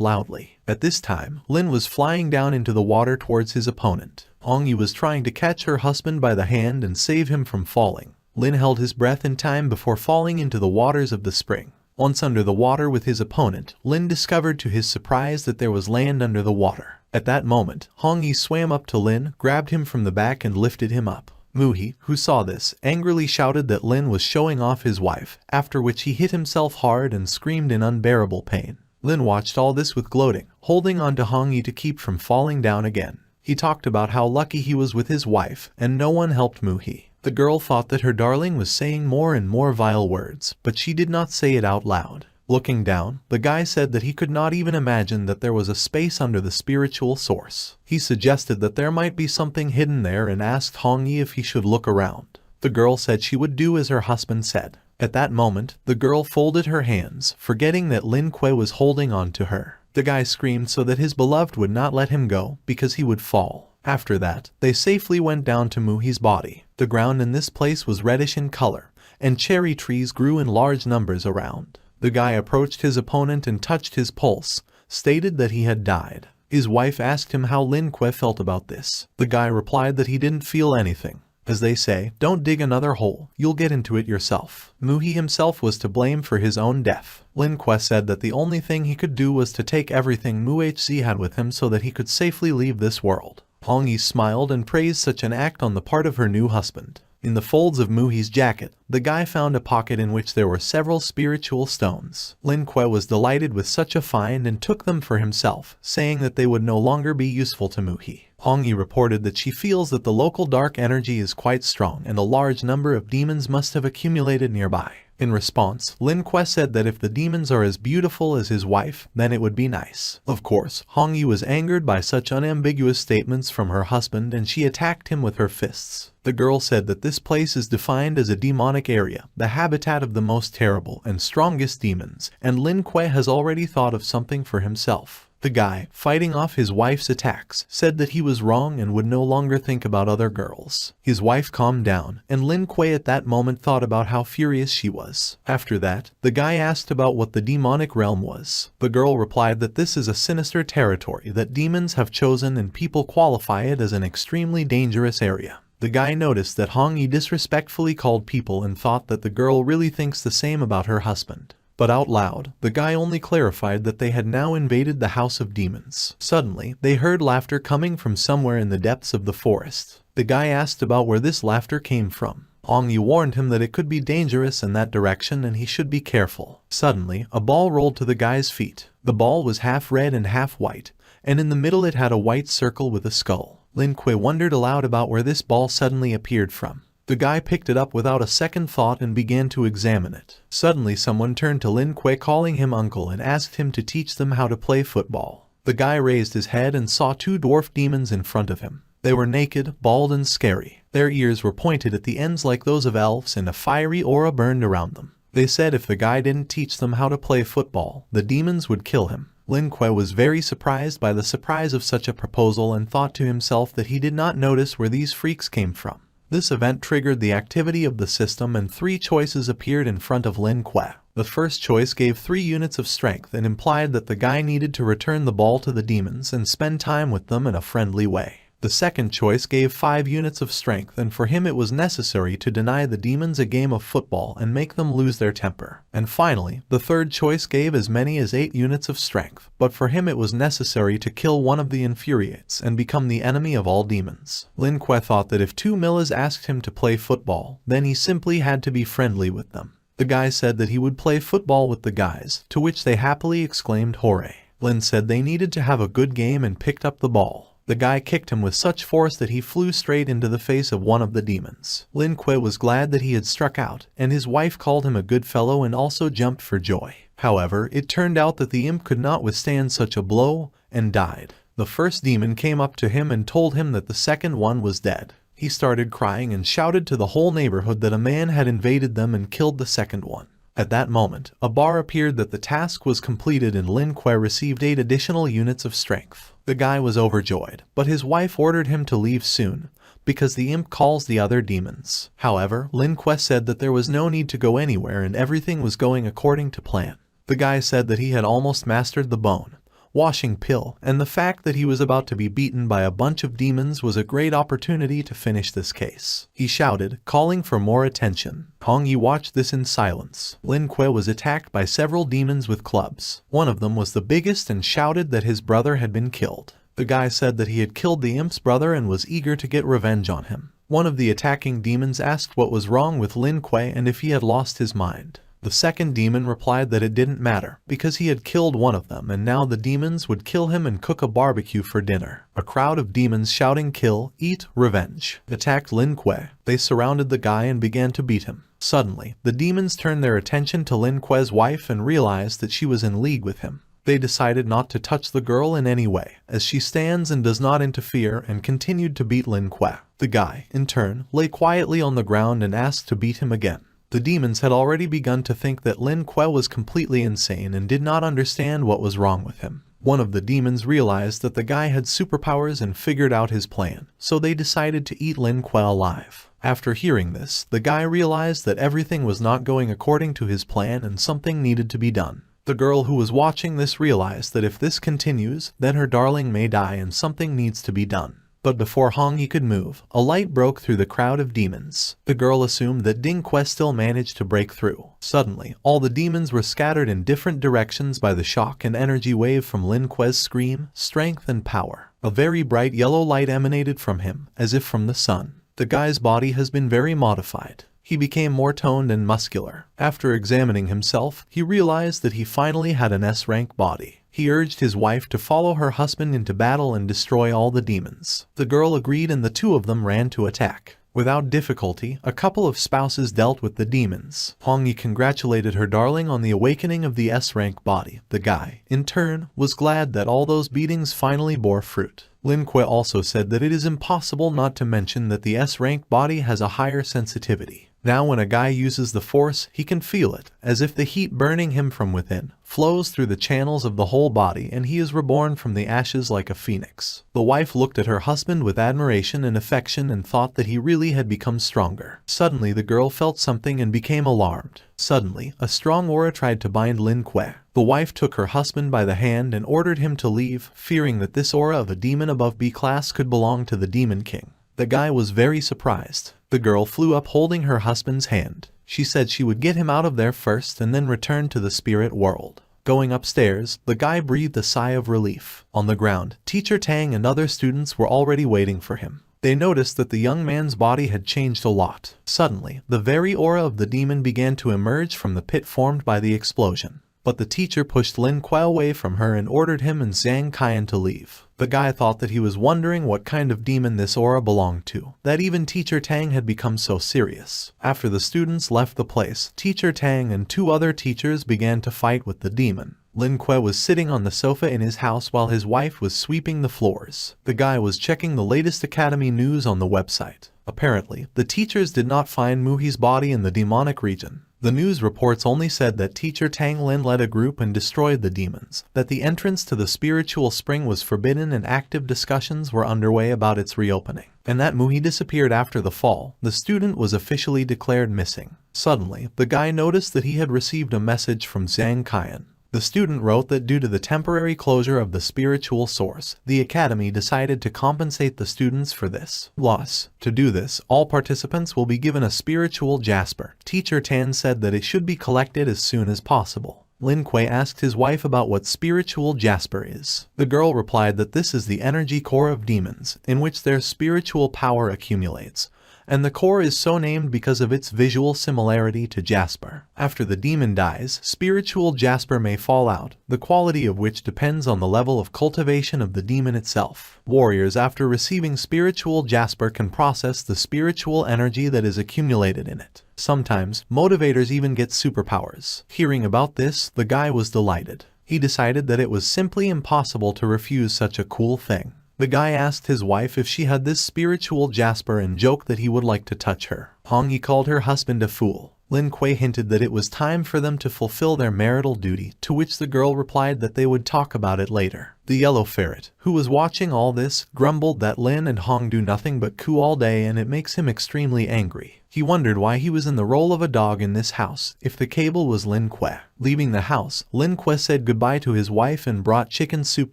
loudly. At this time, Lin was flying down into the water towards his opponent. Hongyi was trying to catch her husband by the hand and save him from falling. Lin held his breath in time before falling into the waters of the spring. Once under the water with his opponent, Lin discovered to his surprise that there was land under the water. At that moment, Hongyi swam up to Lin, grabbed him from the back and lifted him up. Muhi, who saw this, angrily shouted that Lin was showing off his wife, after which he hit himself hard and screamed in unbearable pain. Lin watched all this with gloating, holding on to Hongyi to keep from falling down again. He talked about how lucky he was with his wife, and no one helped Muhi. The girl thought that her darling was saying more and more vile words, but she did not say it out loud. Looking down, the guy said that he could not even imagine that there was a space under the spiritual source. He suggested that there might be something hidden there and asked Hongyi if he should look around. The girl said she would do as her husband said. At that moment, the girl folded her hands, forgetting that Lin Kuei was holding on to her. The guy screamed so that his beloved would not let him go, because he would fall. After that, they safely went down to Muhi's body. The ground in this place was reddish in color, and cherry trees grew in large numbers around. The guy approached his opponent and touched his pulse, stated that he had died. His wife asked him how Lin Kuei felt about this. The guy replied that he didn't feel anything. As they say, don't dig another hole, you'll get into it yourself. Muhi himself was to blame for his own death. Lin Kuei said that the only thing he could do was to take everything Mu-Hz had with him so that he could safely leave this world. Hongyi smiled and praised such an act on the part of her new husband. In the folds of Muhi's jacket, the guy found a pocket in which there were several spiritual stones. Lin Kuei was delighted with such a find and took them for himself, saying that they would no longer be useful to Muhi. Hongyi reported that she feels that the local dark energy is quite strong and a large number of demons must have accumulated nearby. In response, Lin Kuei said that if the demons are as beautiful as his wife, then it would be nice. Of course, Hongyi was angered by such unambiguous statements from her husband and she attacked him with her fists. The girl said that this place is defined as a demonic area, the habitat of the most terrible and strongest demons, and Lin Kuei has already thought of something for himself. The guy, fighting off his wife's attacks, said that he was wrong and would no longer think about other girls. His wife calmed down, and Lin Kuei at that moment thought about how furious she was. After that, the guy asked about what the demonic realm was. The girl replied that this is a sinister territory that demons have chosen and people qualify it as an extremely dangerous area. The guy noticed that Hong Yi disrespectfully called people and thought that the girl really thinks the same about her husband. But out loud, the guy only clarified that they had now invaded the House of Demons. Suddenly, they heard laughter coming from somewhere in the depths of the forest. The guy asked about where this laughter came from. Hong Yi warned him that it could be dangerous in that direction and he should be careful. Suddenly, a ball rolled to the guy's feet. The ball was half red and half white, and in the middle it had a white circle with a skull. Lin Kuei wondered aloud about where this ball suddenly appeared from. The guy picked it up without a second thought and began to examine it. Suddenly someone turned to Lin Kuei calling him uncle and asked him to teach them how to play football. The guy raised his head and saw two dwarf demons in front of him. They were naked, bald and scary. Their ears were pointed at the ends like those of elves and a fiery aura burned around them. They said if the guy didn't teach them how to play football, the demons would kill him. Lin Kuei was very surprised by the surprise of such a proposal and thought to himself that he did not notice where these freaks came from. This event triggered the activity of the system and 3 choices appeared in front of Lin Kuei. The first choice gave 3 units of strength and implied that the guy needed to return the ball to the demons and spend time with them in a friendly way. The second choice gave 5 units of strength and for him it was necessary to deny the demons a game of football and make them lose their temper. And finally, the third choice gave as many as 8 units of strength, but for him it was necessary to kill one of the infuriates and become the enemy of all demons. Lin Kuei thought that if 2 Millas asked him to play football, then he simply had to be friendly with them. The guy said that he would play football with the guys, to which they happily exclaimed hooray. Lin said they needed to have a good game and picked up the ball. The guy kicked him with such force that he flew straight into the face of one of the demons. Lin Kuei was glad that he had struck out, and his wife called him a good fellow and also jumped for joy. However, it turned out that the imp could not withstand such a blow, and died. The first demon came up to him and told him that the second one was dead. He started crying and shouted to the whole neighborhood that a man had invaded them and killed the second one. At that moment, a bar appeared that the task was completed and Lin Kuei received 8 additional units of strength. The guy was overjoyed, but his wife ordered him to leave soon, because the imp calls the other demons. However, Lin Kuei said that there was no need to go anywhere and everything was going according to plan. The guy said that he had almost mastered the bone washing pill, and the fact that he was about to be beaten by a bunch of demons was a great opportunity to finish this case. He shouted, calling for more attention. Hong Yi watched this in silence. Lin Kuei was attacked by several demons with clubs. One of them was the biggest and shouted that his brother had been killed. The guy said that he had killed the imp's brother and was eager to get revenge on him. One of the attacking demons asked what was wrong with Lin Kuei and if he had lost his mind. The second demon replied that it didn't matter, because he had killed one of them and now the demons would kill him and cook a barbecue for dinner. A crowd of demons shouting kill, eat, revenge attacked Lin Kuei. They surrounded the guy and began to beat him. Suddenly, the demons turned their attention to Lin Kuei's wife and realized that she was in league with him. They decided not to touch the girl in any way, as she stands and does not interfere, and continued to beat Lin Kuei. The guy, in turn, lay quietly on the ground and asked to beat him again. The demons had already begun to think that Lin Kuei was completely insane and did not understand what was wrong with him. One of the demons realized that the guy had superpowers and figured out his plan, so they decided to eat Lin Kuei alive. After hearing this, the guy realized that everything was not going according to his plan and something needed to be done. The girl who was watching this realized that if this continues, then her darling may die and something needs to be done. But before Hong Yi could move, a light broke through the crowd of demons. The girl assumed that Ding Kuei still managed to break through. Suddenly, all the demons were scattered in different directions by the shock and energy wave from Lin Kuei's scream, strength and power. A very bright yellow light emanated from him, as if from the sun. The guy's body has been very modified. He became more toned and muscular. After examining himself, he realized that he finally had an S-rank body. He urged his wife to follow her husband into battle and destroy all the demons. The girl agreed and the two of them ran to attack. Without difficulty, a couple of spouses dealt with the demons. Hong Yi congratulated her darling on the awakening of the S-rank body. The guy, in turn, was glad that all those beatings finally bore fruit. Lin Kuei also said that it is impossible not to mention that the S-rank body has a higher sensitivity. Now when a guy uses the force, he can feel it, as if the heat burning him from within flows through the channels of the whole body and he is reborn from the ashes like a phoenix. The wife looked at her husband with admiration and affection and thought that he really had become stronger. Suddenly the girl felt something and became alarmed. Suddenly, a strong aura tried to bind Lin Kuei. The wife took her husband by the hand and ordered him to leave, fearing that this aura of a demon above B class could belong to the Demon King. The guy was very surprised. The girl flew up holding her husband's hand. She said she would get him out of there first and then return to the spirit world. Going upstairs, the guy breathed a sigh of relief. On the ground, Teacher Tang and other students were already waiting for him. They noticed that the young man's body had changed a lot. Suddenly, the very aura of the demon began to emerge from the pit formed by the explosion. But the teacher pushed Lin Kuei away from her and ordered him and Zhang Qian to leave. The guy thought that he was wondering what kind of demon this aura belonged to, that even Teacher Tang had become so serious. After the students left the place, Teacher Tang and 2 other teachers began to fight with the demon. Lin Kuei was sitting on the sofa in his house while his wife was sweeping the floors. The guy was checking the latest academy news on the website. Apparently, the teachers did not find Muhi's body in the demonic region. The news reports only said that Teacher Tang Lin led a group and destroyed the demons, that the entrance to the spiritual spring was forbidden and active discussions were underway about its reopening, and that Muhi disappeared after the fall. The student was officially declared missing. Suddenly, the guy noticed that he had received a message from Zhang Qian. The student wrote that due to the temporary closure of the spiritual source, the academy decided to compensate the students for this loss. To do this, all participants will be given a spiritual jasper. Teacher Tan said that it should be collected as soon as possible. Lin Kuei asked his wife about what spiritual jasper is. The girl replied that this is the energy core of demons, in which their spiritual power accumulates, and the core is so named because of its visual similarity to jasper. After the demon dies, spiritual jasper may fall out, the quality of which depends on the level of cultivation of the demon itself. Warriors after receiving spiritual jasper can process the spiritual energy that is accumulated in it. Sometimes, motivators even get superpowers. Hearing about this, the guy was delighted. He decided that it was simply impossible to refuse such a cool thing. The guy asked his wife if she had this spiritual jasper and joked that he would like to touch her. He called her husband a fool. Lin Kuei hinted that it was time for them to fulfill their marital duty, to which the girl replied that they would talk about it later. The yellow ferret, who was watching all this, grumbled that Lin and Hong do nothing but coo all day and it makes him extremely angry. He wondered why he was in the role of a dog in this house, if the cable was Lin Kuei. Leaving the house, Lin Kuei said goodbye to his wife and brought chicken soup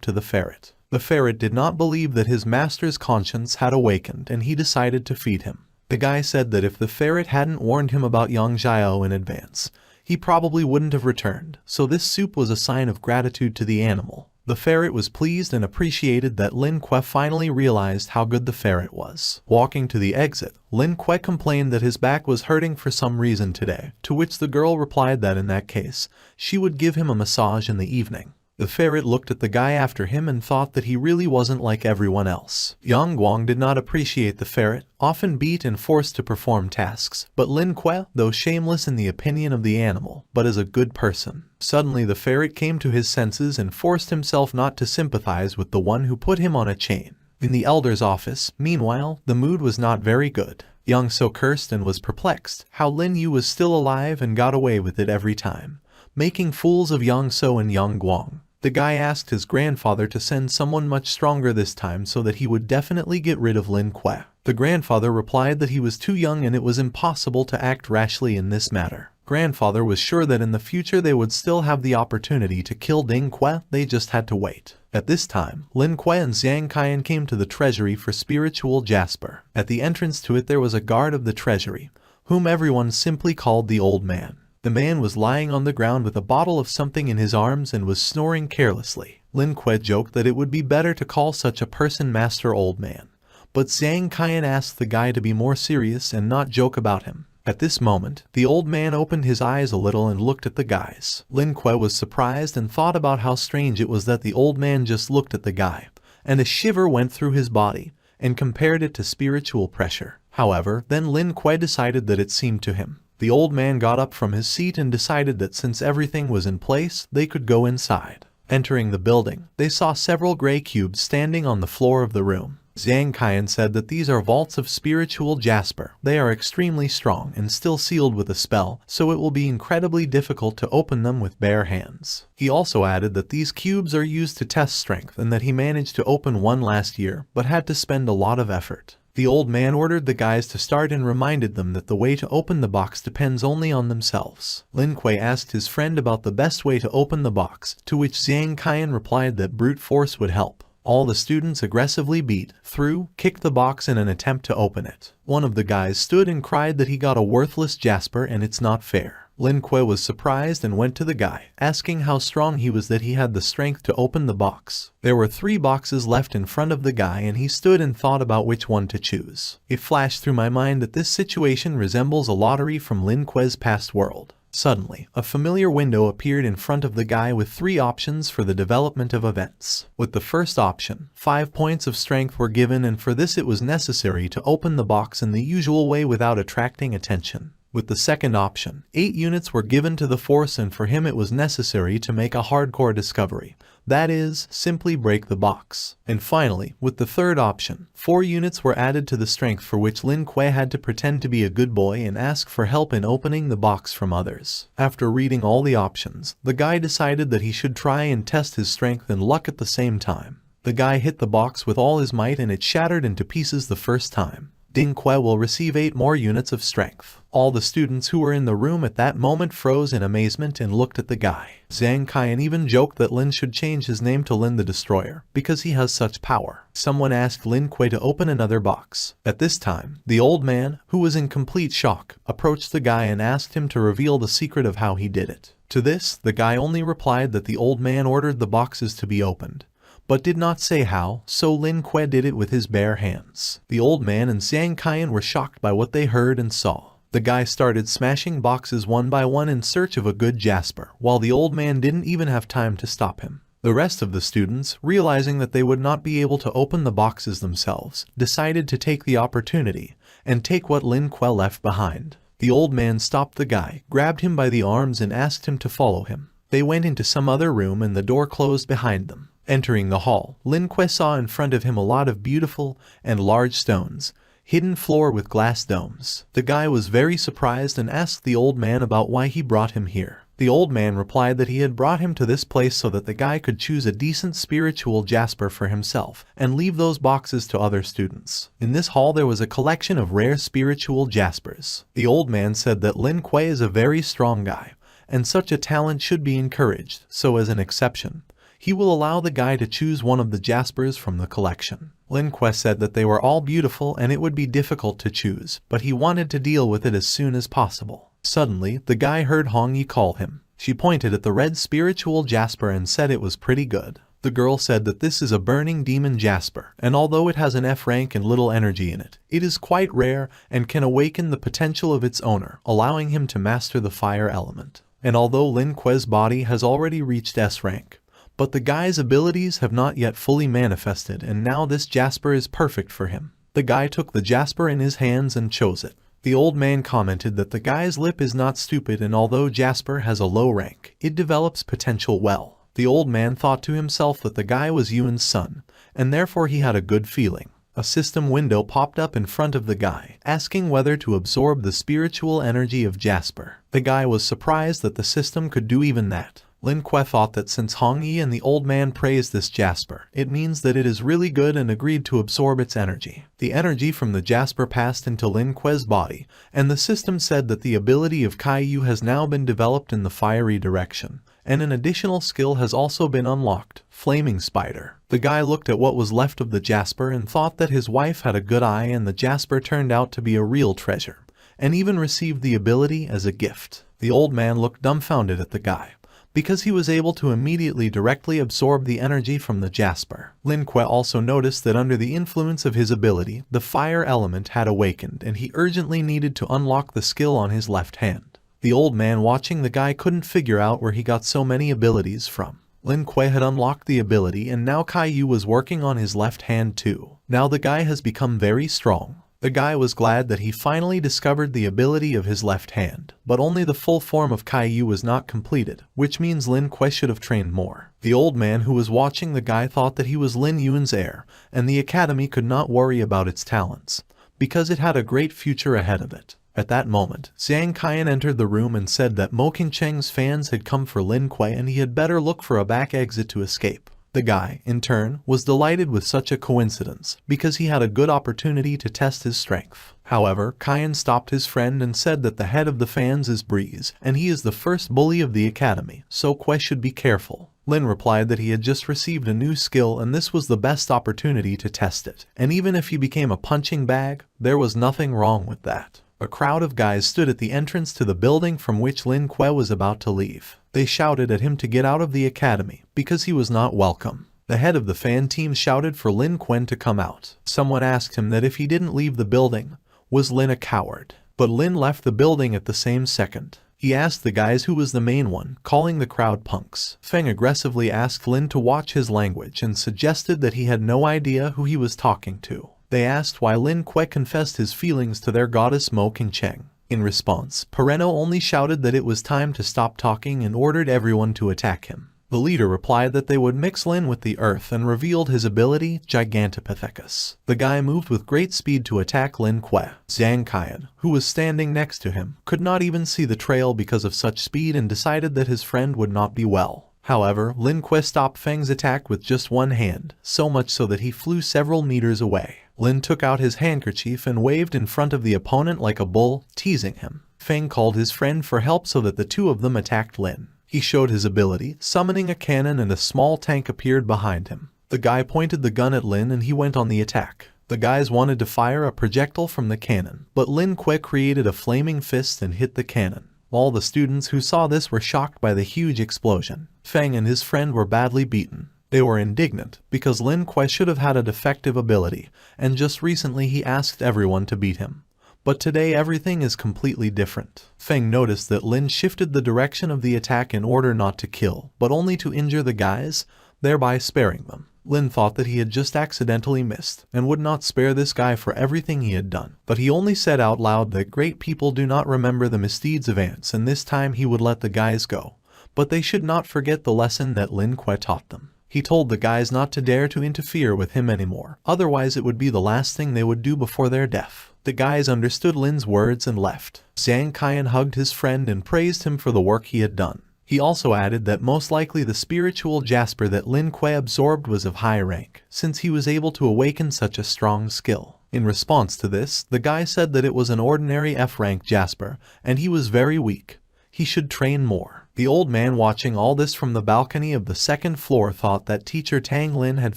to the ferret. The ferret did not believe that his master's conscience had awakened and he decided to feed him. The guy said that if the ferret hadn't warned him about Yang Jiao in advance, he probably wouldn't have returned, so this soup was a sign of gratitude to the animal. The ferret was pleased and appreciated that Lin Kuei finally realized how good the ferret was. Walking to the exit, Lin Kuei complained that his back was hurting for some reason today, to which the girl replied that in that case, she would give him a massage in the evening. The ferret looked at the guy after him and thought that he really wasn't like everyone else. Yang Guang did not appreciate the ferret, often beat and forced to perform tasks, but Lin Kuei, though shameless in the opinion of the animal, but as a good person. Suddenly the ferret came to his senses and forced himself not to sympathize with the one who put him on a chain. In the elder's office, meanwhile, the mood was not very good. Yang So cursed and was perplexed how Lin Yu was still alive and got away with it every time, making fools of Yang So and Yang Guang. The guy asked his grandfather to send someone much stronger this time so that he would definitely get rid of Lin Kuei. The grandfather replied that he was too young and it was impossible to act rashly in this matter. Grandfather was sure that in the future they would still have the opportunity to kill Ding Kuei, they just had to wait. At this time, Lin Kuei and Zhang Qian came to the treasury for spiritual jasper. At the entrance to it there was a guard of the treasury, whom everyone simply called the old man. The man was lying on the ground with a bottle of something in his arms and was snoring carelessly. Lin Kuei joked that it would be better to call such a person Master Old Man, but Zhang Qian asked the guy to be more serious and not joke about him. At this moment, the old man opened his eyes a little and looked at the guys. Lin Kuei was surprised and thought about how strange it was that the old man just looked at the guy, and a shiver went through his body, and compared it to spiritual pressure. However, then Lin Kuei decided that it seemed to him. The old man got up from his seat and decided that since everything was in place, they could go inside. Entering the building, they saw several gray cubes standing on the floor of the room. Zhang Qian said that these are vaults of spiritual jasper. They are extremely strong and still sealed with a spell, so it will be incredibly difficult to open them with bare hands. He also added that these cubes are used to test strength and that he managed to open one last year, but had to spend a lot of effort. The old man ordered the guys to start and reminded them that the way to open the box depends only on themselves. Lin Kuei asked his friend about the best way to open the box, to which Zhang Qian replied that brute force would help. All the students aggressively beat, threw, kicked the box in an attempt to open it. One of the guys stood and cried that he got a worthless jasper and it's not fair. Lin Kuei was surprised and went to the guy, asking how strong he was that he had the strength to open the box. There were 3 boxes left in front of the guy and he stood and thought about which one to choose. It flashed through my mind that this situation resembles a lottery from Lin Kuei's past world. Suddenly, a familiar window appeared in front of the guy with 3 options for the development of events. With the first option, 5 points of strength were given, and for this it was necessary to open the box in the usual way without attracting attention. With the second option, 8 units were given to the force, and for him it was necessary to make a hardcore discovery. That is, simply break the box. And finally, with the third option, 4 units were added to the strength, for which Lin Kuei had to pretend to be a good boy and ask for help in opening the box from others. After reading all the options, the guy decided that he should try and test his strength and luck at the same time. The guy hit the box with all his might and it shattered into pieces the first time. Lin Kuei will receive 8 more units of strength. All the students who were in the room at that moment froze in amazement and looked at the guy. Zhang Kaiyan even joked that Lin should change his name to Lin the Destroyer, because he has such power. Someone asked Lin Kuei to open another box. At this time, the old man, who was in complete shock, approached the guy and asked him to reveal the secret of how he did it. To this, the guy only replied that the old man ordered the boxes to be opened, but did not say how, so Lin Kuei did it with his bare hands. The old man and Zhang Kaiyan were shocked by what they heard and saw. The guy started smashing boxes one by one in search of a good jasper, while the old man didn't even have time to stop him. The rest of the students, realizing that they would not be able to open the boxes themselves, decided to take the opportunity and take what Lin Kuei left behind. The old man stopped the guy, grabbed him by the arms and asked him to follow him. They went into some other room and the door closed behind them. Entering the hall, Lin Kuei saw in front of him a lot of beautiful and large stones, hidden floor with glass domes. The guy was very surprised and asked the old man about why he brought him here. The old man replied that he had brought him to this place so that the guy could choose a decent spiritual jasper for himself and leave those boxes to other students. In this hall there was a collection of rare spiritual jaspers. The old man said that Lin Kuei is a very strong guy, and such a talent should be encouraged, so as an exception, he will allow the guy to choose one of the jaspers from the collection. Lin Kuei said that they were all beautiful and it would be difficult to choose, but he wanted to deal with it as soon as possible. Suddenly, the guy heard Hong Yi call him. She pointed at the red spiritual jasper and said it was pretty good. The girl said that this is a burning demon jasper, and although it has an F rank and little energy in it, it is quite rare and can awaken the potential of its owner, allowing him to master the fire element. And although Lin Kuei's body has already reached S rank, but the guy's abilities have not yet fully manifested, and now this jasper is perfect for him. The guy took the jasper in his hands and chose it. The old man commented that the guy's lip is not stupid, and although jasper has a low rank, it develops potential well. The old man thought to himself that the guy was Yuan's son, and therefore he had a good feeling. A system window popped up in front of the guy, asking whether to absorb the spiritual energy of jasper. The guy was surprised that the system could do even that. Lin Kuei thought that since Hong Yi and the old man praised this jasper, it means that it is really good, and agreed to absorb its energy. The energy from the jasper passed into Lin Kuei's body, and the system said that the ability of Kaiyu has now been developed in the fiery direction, and an additional skill has also been unlocked, Flaming Spider. The guy looked at what was left of the jasper and thought that his wife had a good eye, and the jasper turned out to be a real treasure, and even received the ability as a gift. The old man looked dumbfounded at the guy, because he was able to immediately directly absorb the energy from the jasper. Lin Kuei also noticed that under the influence of his ability, the fire element had awakened, and he urgently needed to unlock the skill on his left hand. The old man watching the guy couldn't figure out where he got so many abilities from. Lin Kuei had unlocked the ability, and now Kaiyu was working on his left hand too. Now the guy has become very strong. The guy was glad that he finally discovered the ability of his left hand, but only the full form of Kaiyu was not completed, which means Lin Kuei should have trained more. The old man who was watching the guy thought that he was Lin Yuan's heir, and the academy could not worry about its talents, because it had a great future ahead of it. At that moment, Zhang Kaiyan entered the room and said that Mo Qingcheng's fans had come for Lin Kuei and he had better look for a back exit to escape. The guy, in turn, was delighted with such a coincidence, because he had a good opportunity to test his strength. However, Kaiyan stopped his friend and said that the head of the fans is Breeze, and he is the first bully of the academy, so Kuei should be careful. Lin replied that he had just received a new skill and this was the best opportunity to test it. And even if he became a punching bag, there was nothing wrong with that. A crowd of guys stood at the entrance to the building from which Lin Kuei was about to leave. They shouted at him to get out of the academy because he was not welcome. The head of the fan team shouted for Lin Kuei to come out. Someone asked him that if he didn't leave the building, was Lin a coward? But Lin left the building at the same second. He asked the guys who was the main one, calling the crowd punks. Feng aggressively asked Lin to watch his language and suggested that he had no idea who he was talking to. They asked why Lin Kuei confessed his feelings to their goddess Mo Qingcheng. In response, Pereno only shouted that it was time to stop talking and ordered everyone to attack him. The leader replied that they would mix Lin with the earth and revealed his ability, Gigantopithecus. The guy moved with great speed to attack Lin Kuei. Zhang Qian, who was standing next to him, could not even see the trail because of such speed and decided that his friend would not be well. However, Lin Kuei stopped Feng's attack with just one hand, so much so that he flew several meters away. Lin took out his handkerchief and waved in front of the opponent like a bull, teasing him. Feng called his friend for help so that the two of them attacked Lin. He showed his ability, summoning a cannon and a small tank appeared behind him. The guy pointed the gun at Lin and he went on the attack. The guys wanted to fire a projectile from the cannon, but Lin Kuei created a flaming fist and hit the cannon. All the students who saw this were shocked by the huge explosion. Feng and his friend were badly beaten. They were indignant because Lin Kuei should have had a defective ability, and just recently he asked everyone to beat him. But today everything is completely different. Feng noticed that Lin shifted the direction of the attack in order not to kill, but only to injure the guys, thereby sparing them. Lin thought that he had just accidentally missed, and would not spare this guy for everything he had done. But he only said out loud that great people do not remember the misdeeds of ants and this time he would let the guys go. But they should not forget the lesson that Lin Kuei taught them. He told the guys not to dare to interfere with him anymore, otherwise it would be the last thing they would do before their death. The guys understood Lin's words and left. Zhang Qian hugged his friend and praised him for the work he had done. He also added that most likely the spiritual jasper that Lin Kuei absorbed was of high rank, since he was able to awaken such a strong skill. In response to this, the guy said that it was an ordinary F-rank jasper, and he was very weak. He should train more. The old man watching all this from the balcony of the second floor thought that teacher Tang Lin had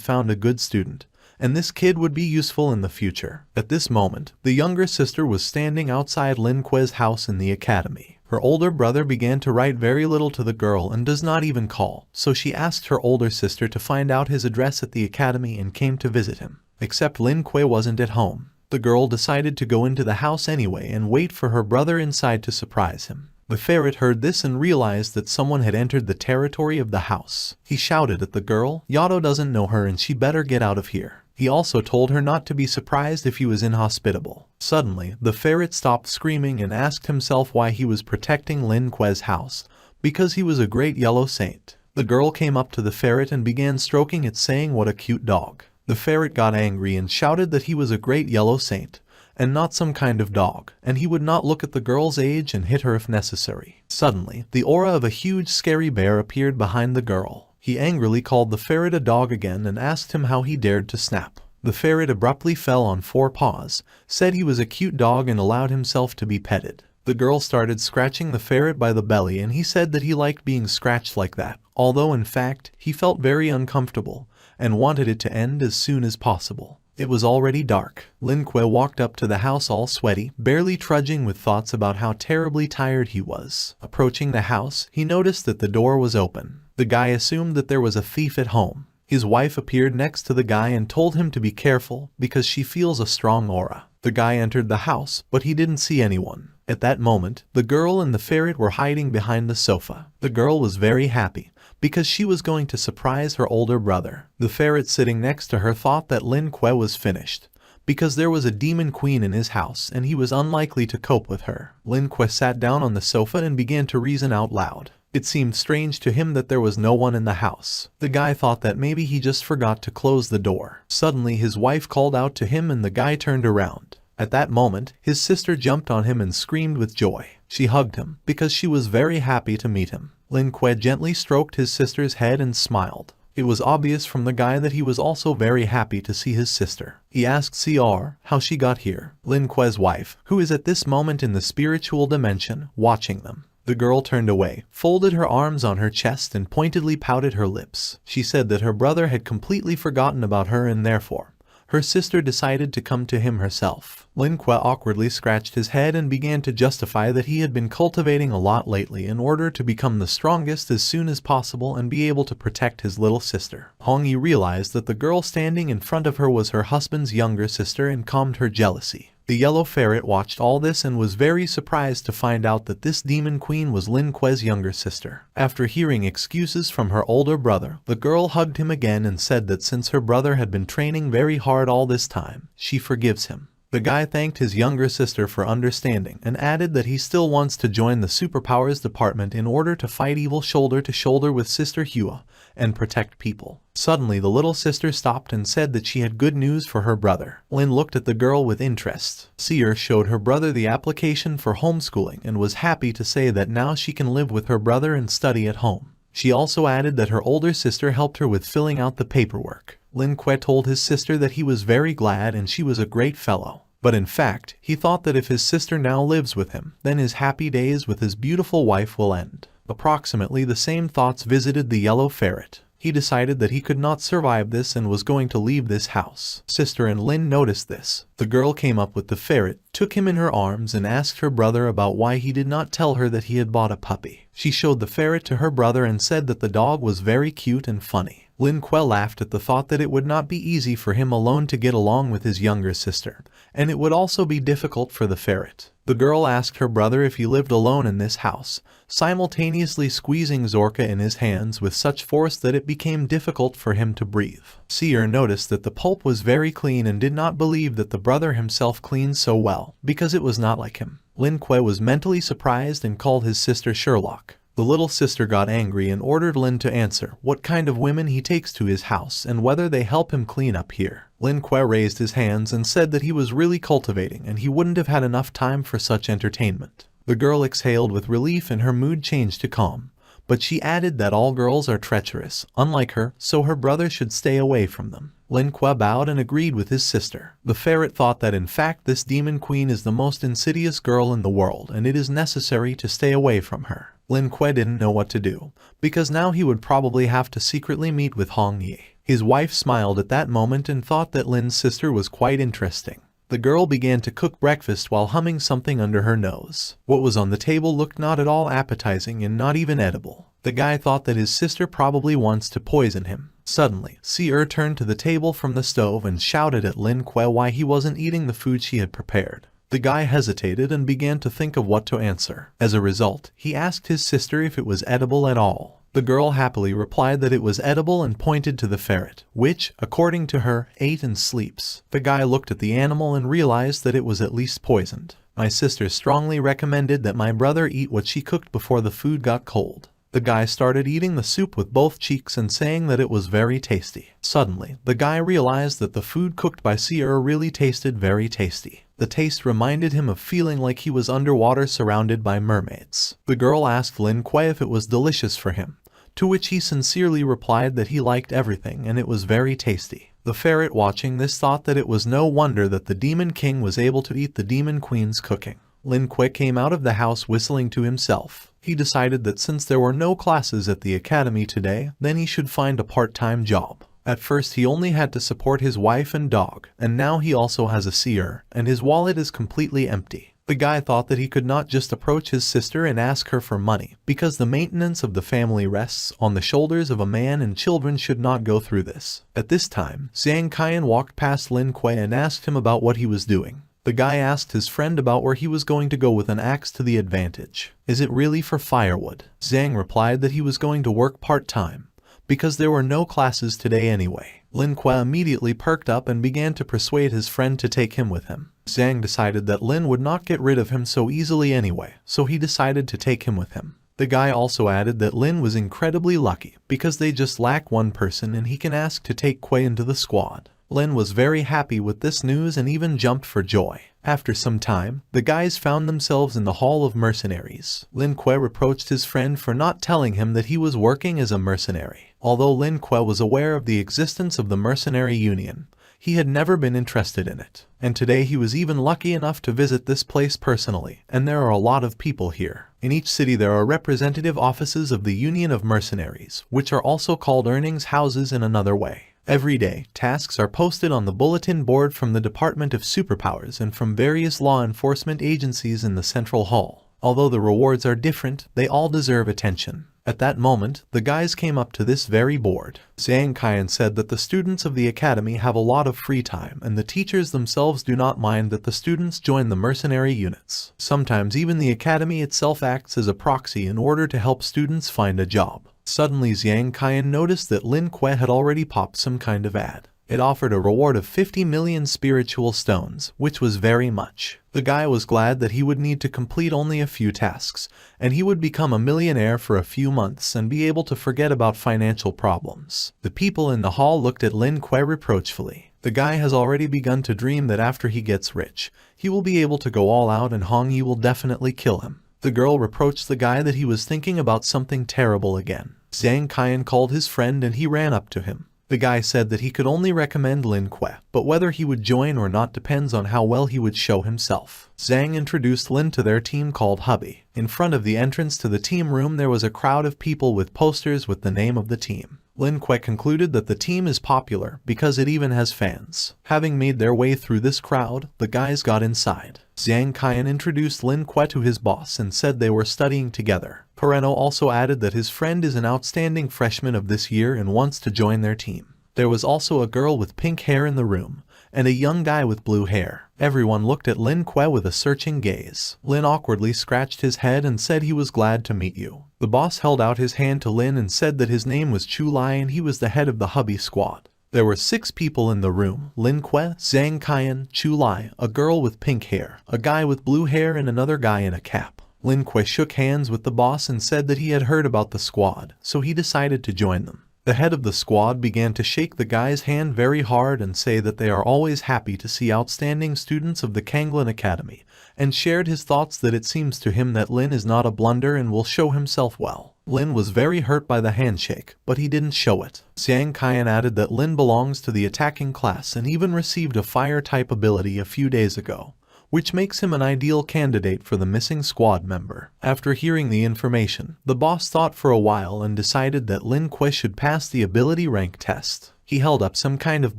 found a good student, and this kid would be useful in the future. At this moment, the younger sister was standing outside Lin Kuei's house in the academy. Her older brother began to write very little to the girl and does not even call, so she asked her older sister to find out his address at the academy and came to visit him. Except Lin Kuei wasn't at home. The girl decided to go into the house anyway and wait for her brother inside to surprise him. The ferret heard this and realized that someone had entered the territory of the house. He shouted at the girl, "Yato doesn't know her and she better get out of here." He also told her not to be surprised if he was inhospitable. Suddenly, the ferret stopped screaming and asked himself why he was protecting Lin Kuei's house, because he was a great yellow saint. The girl came up to the ferret and began stroking it, saying what a cute dog. The ferret got angry and shouted that he was a great yellow saint, and not some kind of dog, and he would not look at the girl's age and hit her if necessary. Suddenly, the aura of a huge scary bear appeared behind the girl. He angrily called the ferret a dog again and asked him how he dared to snap. The ferret abruptly fell on 4 paws, said he was a cute dog and allowed himself to be petted. The girl started scratching the ferret by the belly and he said that he liked being scratched like that, although in fact, he felt very uncomfortable and wanted it to end as soon as possible. It was already dark. Lin Kuei walked up to the house all sweaty, barely trudging with thoughts about how terribly tired he was. Approaching the house, he noticed that the door was open. The guy assumed that there was a thief at home. His wife appeared next to the guy and told him to be careful because she feels a strong aura. The guy entered the house, but he didn't see anyone. At that moment, the girl and the ferret were hiding behind the sofa. The girl was very happy because she was going to surprise her older brother. The ferret sitting next to her thought that Lin Kuei was finished because there was a demon queen in his house and he was unlikely to cope with her. Lin Kuei sat down on the sofa and began to reason out loud. It seemed strange to him that there was no one in the house. The guy thought that maybe he just forgot to close the door. Suddenly his wife called out to him and the guy turned around. At that moment, his sister jumped on him and screamed with joy. She hugged him because she was very happy to meet him. Lin Kuei gently stroked his sister's head and smiled. It was obvious from the guy that he was also very happy to see his sister. He asked Cr how she got here. Lin Kuei's wife, who is at this moment in the spiritual dimension, watching them. The girl turned away, folded her arms on her chest and pointedly pouted her lips. She said that her brother had completely forgotten about her and therefore, her sister decided to come to him herself. Lin Kuei awkwardly scratched his head and began to justify that he had been cultivating a lot lately in order to become the strongest as soon as possible and be able to protect his little sister. Hong Yi realized that the girl standing in front of her was her husband's younger sister and calmed her jealousy. The yellow ferret watched all this and was very surprised to find out that this demon queen was Lin Kuei's younger sister. After hearing excuses from her older brother, the girl hugged him again and said that since her brother had been training very hard all this time, she forgives him. The guy thanked his younger sister for understanding and added that he still wants to join the superpowers department in order to fight evil shoulder to shoulder with Sister Hua and protect people. Suddenly the little sister stopped and said that she had good news for her brother. Lin looked at the girl with interest. Seer showed her brother the application for homeschooling and was happy to say that now she can live with her brother and study at home. She also added that her older sister helped her with filling out the paperwork. Lin Kuei told his sister that he was very glad and she was a great fellow. But in fact, he thought that if his sister now lives with him, then his happy days with his beautiful wife will end. Approximately the same thoughts visited the yellow ferret. He decided that he could not survive this and was going to leave this house. Sister and Lin noticed this. The girl came up with the ferret, took him in her arms and asked her brother about why he did not tell her that he had bought a puppy. She showed the ferret to her brother and said that the dog was very cute and funny. Lin Kuei laughed at the thought that it would not be easy for him alone to get along with his younger sister, and it would also be difficult for the ferret. The girl asked her brother if he lived alone in this house, simultaneously squeezing Zorka in his hands with such force that it became difficult for him to breathe. Seer noticed that the pulp was very clean and did not believe that the brother himself cleaned so well, because it was not like him. Lin Kuei was mentally surprised and called his sister Sherlock. The little sister got angry and ordered Lin to answer what kind of women he takes to his house and whether they help him clean up here. Lin Kuei raised his hands and said that he was really cultivating and he wouldn't have had enough time for such entertainment. The girl exhaled with relief and her mood changed to calm, but she added that all girls are treacherous, unlike her, so her brother should stay away from them. Lin Kuei bowed and agreed with his sister. The ferret thought that in fact this demon queen is the most insidious girl in the world and it is necessary to stay away from her. Lin Kuei didn't know what to do, because now he would probably have to secretly meet with Hong Yi. His wife smiled at that moment and thought that Lin's sister was quite interesting. The girl began to cook breakfast while humming something under her nose. What was on the table looked not at all appetizing and not even edible. The guy thought that his sister probably wants to poison him. Suddenly, Seer turned to the table from the stove and shouted at Lin Kuei why he wasn't eating the food she had prepared. The guy hesitated and began to think of what to answer. As a result, he asked his sister if it was edible at all. The girl happily replied that it was edible and pointed to the ferret, which, according to her, ate and sleeps. The guy looked at the animal and realized that it was at least poisoned. My sister strongly recommended that my brother eat what she cooked before the food got cold. The guy started eating the soup with both cheeks and saying that it was very tasty. Suddenly, the guy realized that the food cooked by Seer really tasted very tasty. The taste reminded him of feeling like he was underwater surrounded by mermaids. The girl asked Lin Kuei if it was delicious for him, to which he sincerely replied that he liked everything and it was very tasty. The ferret watching this thought that it was no wonder that the demon king was able to eat the demon queen's cooking. Lin Kuei came out of the house whistling to himself. He decided that since there were no classes at the academy today, then he should find a part-time job. At first he only had to support his wife and dog, and now he also has a seer, and his wallet is completely empty. The guy thought that he could not just approach his sister and ask her for money, because the maintenance of the family rests on the shoulders of a man and children should not go through this. At this time, Zhang Qian walked past Lin Kuei and asked him about what he was doing. The guy asked his friend about where he was going to go with an axe to the advantage. Is it really for firewood? Zhang replied that he was going to work part-time, because there were no classes today anyway. Lin Kuei immediately perked up and began to persuade his friend to take him with him. Zhang decided that Lin would not get rid of him so easily anyway, so he decided to take him with him. The guy also added that Lin was incredibly lucky, because they just lack one person and he can ask to take Kuei into the squad. Lin was very happy with this news and even jumped for joy. After some time, the guys found themselves in the Hall of Mercenaries. Lin Kuei reproached his friend for not telling him that he was working as a mercenary. Although Lin Kuei was aware of the existence of the mercenary union, He had never been interested in it, and today he was even lucky enough to visit this place personally, and there are a lot of people here. In each city there are representative offices of the Union of Mercenaries, which are also called earnings houses in another way. Every day, tasks are posted on the bulletin board from the Department of Superpowers and from various law enforcement agencies in the Central Hall. Although the rewards are different, they all deserve attention. At that moment, the guys came up to this very board. Sss-Rank said that the students of the academy have a lot of free time, and the teachers themselves do not mind that the students join the mercenary units. Sometimes even the academy itself acts as a proxy in order to help students find a job. Suddenly Sss-Rank noticed that Lin Kuei had already popped some kind of ad. It offered a reward of 50 million spiritual stones, which was very much. The guy was glad that he would need to complete only a few tasks, and he would become a millionaire for a few months and be able to forget about financial problems. The people in the hall looked at Lin Kuei reproachfully. The guy has already begun to dream that after he gets rich, he will be able to go all out and Hong Yi will definitely kill him. The girl reproached the guy that he was thinking about something terrible again. Sss-Rank called his friend and he ran up to him. The guy said that he could only recommend Lin Kuei, but whether he would join or not depends on how well he would show himself. Zhang introduced Lin to their team called Hubby. In front of the entrance to the team room there was a crowd of people with posters with the name of the team. Lin Kuei concluded that the team is popular because it even has fans. Having made their way through this crowd, the guys got inside. Sss-Rank introduced Lin Kuei to his boss and said they were studying together. Pereno also added that his friend is an outstanding freshman of this year and wants to join their team. There was also a girl with pink hair in the room, and a young guy with blue hair. Everyone looked at Lin Kuei with a searching gaze. Lin awkwardly scratched his head and said he was glad to meet you. The boss held out his hand to Lin and said that his name was Chu Lai and he was the head of the Hubby squad. There were 6 people in the room: Lin Kuei, Sss-Rank, Chu Lai, a girl with pink hair, a guy with blue hair and another guy in a cap. Lin Kuei shook hands with the boss and said that he had heard about the squad, so he decided to join them. The head of the squad began to shake the guy's hand very hard and say that they are always happy to see outstanding students of the Kanglin Academy, and shared his thoughts that it seems to him that Lin is not a blunder and will show himself well. Lin was very hurt by the handshake, but he didn't show it. Sss-Rank added that Lin belongs to the attacking class and even received a fire-type ability a few days ago, which makes him an ideal candidate for the missing squad member. After hearing the information, the boss thought for a while and decided that Lin Kuei should pass the ability rank test. He held up some kind of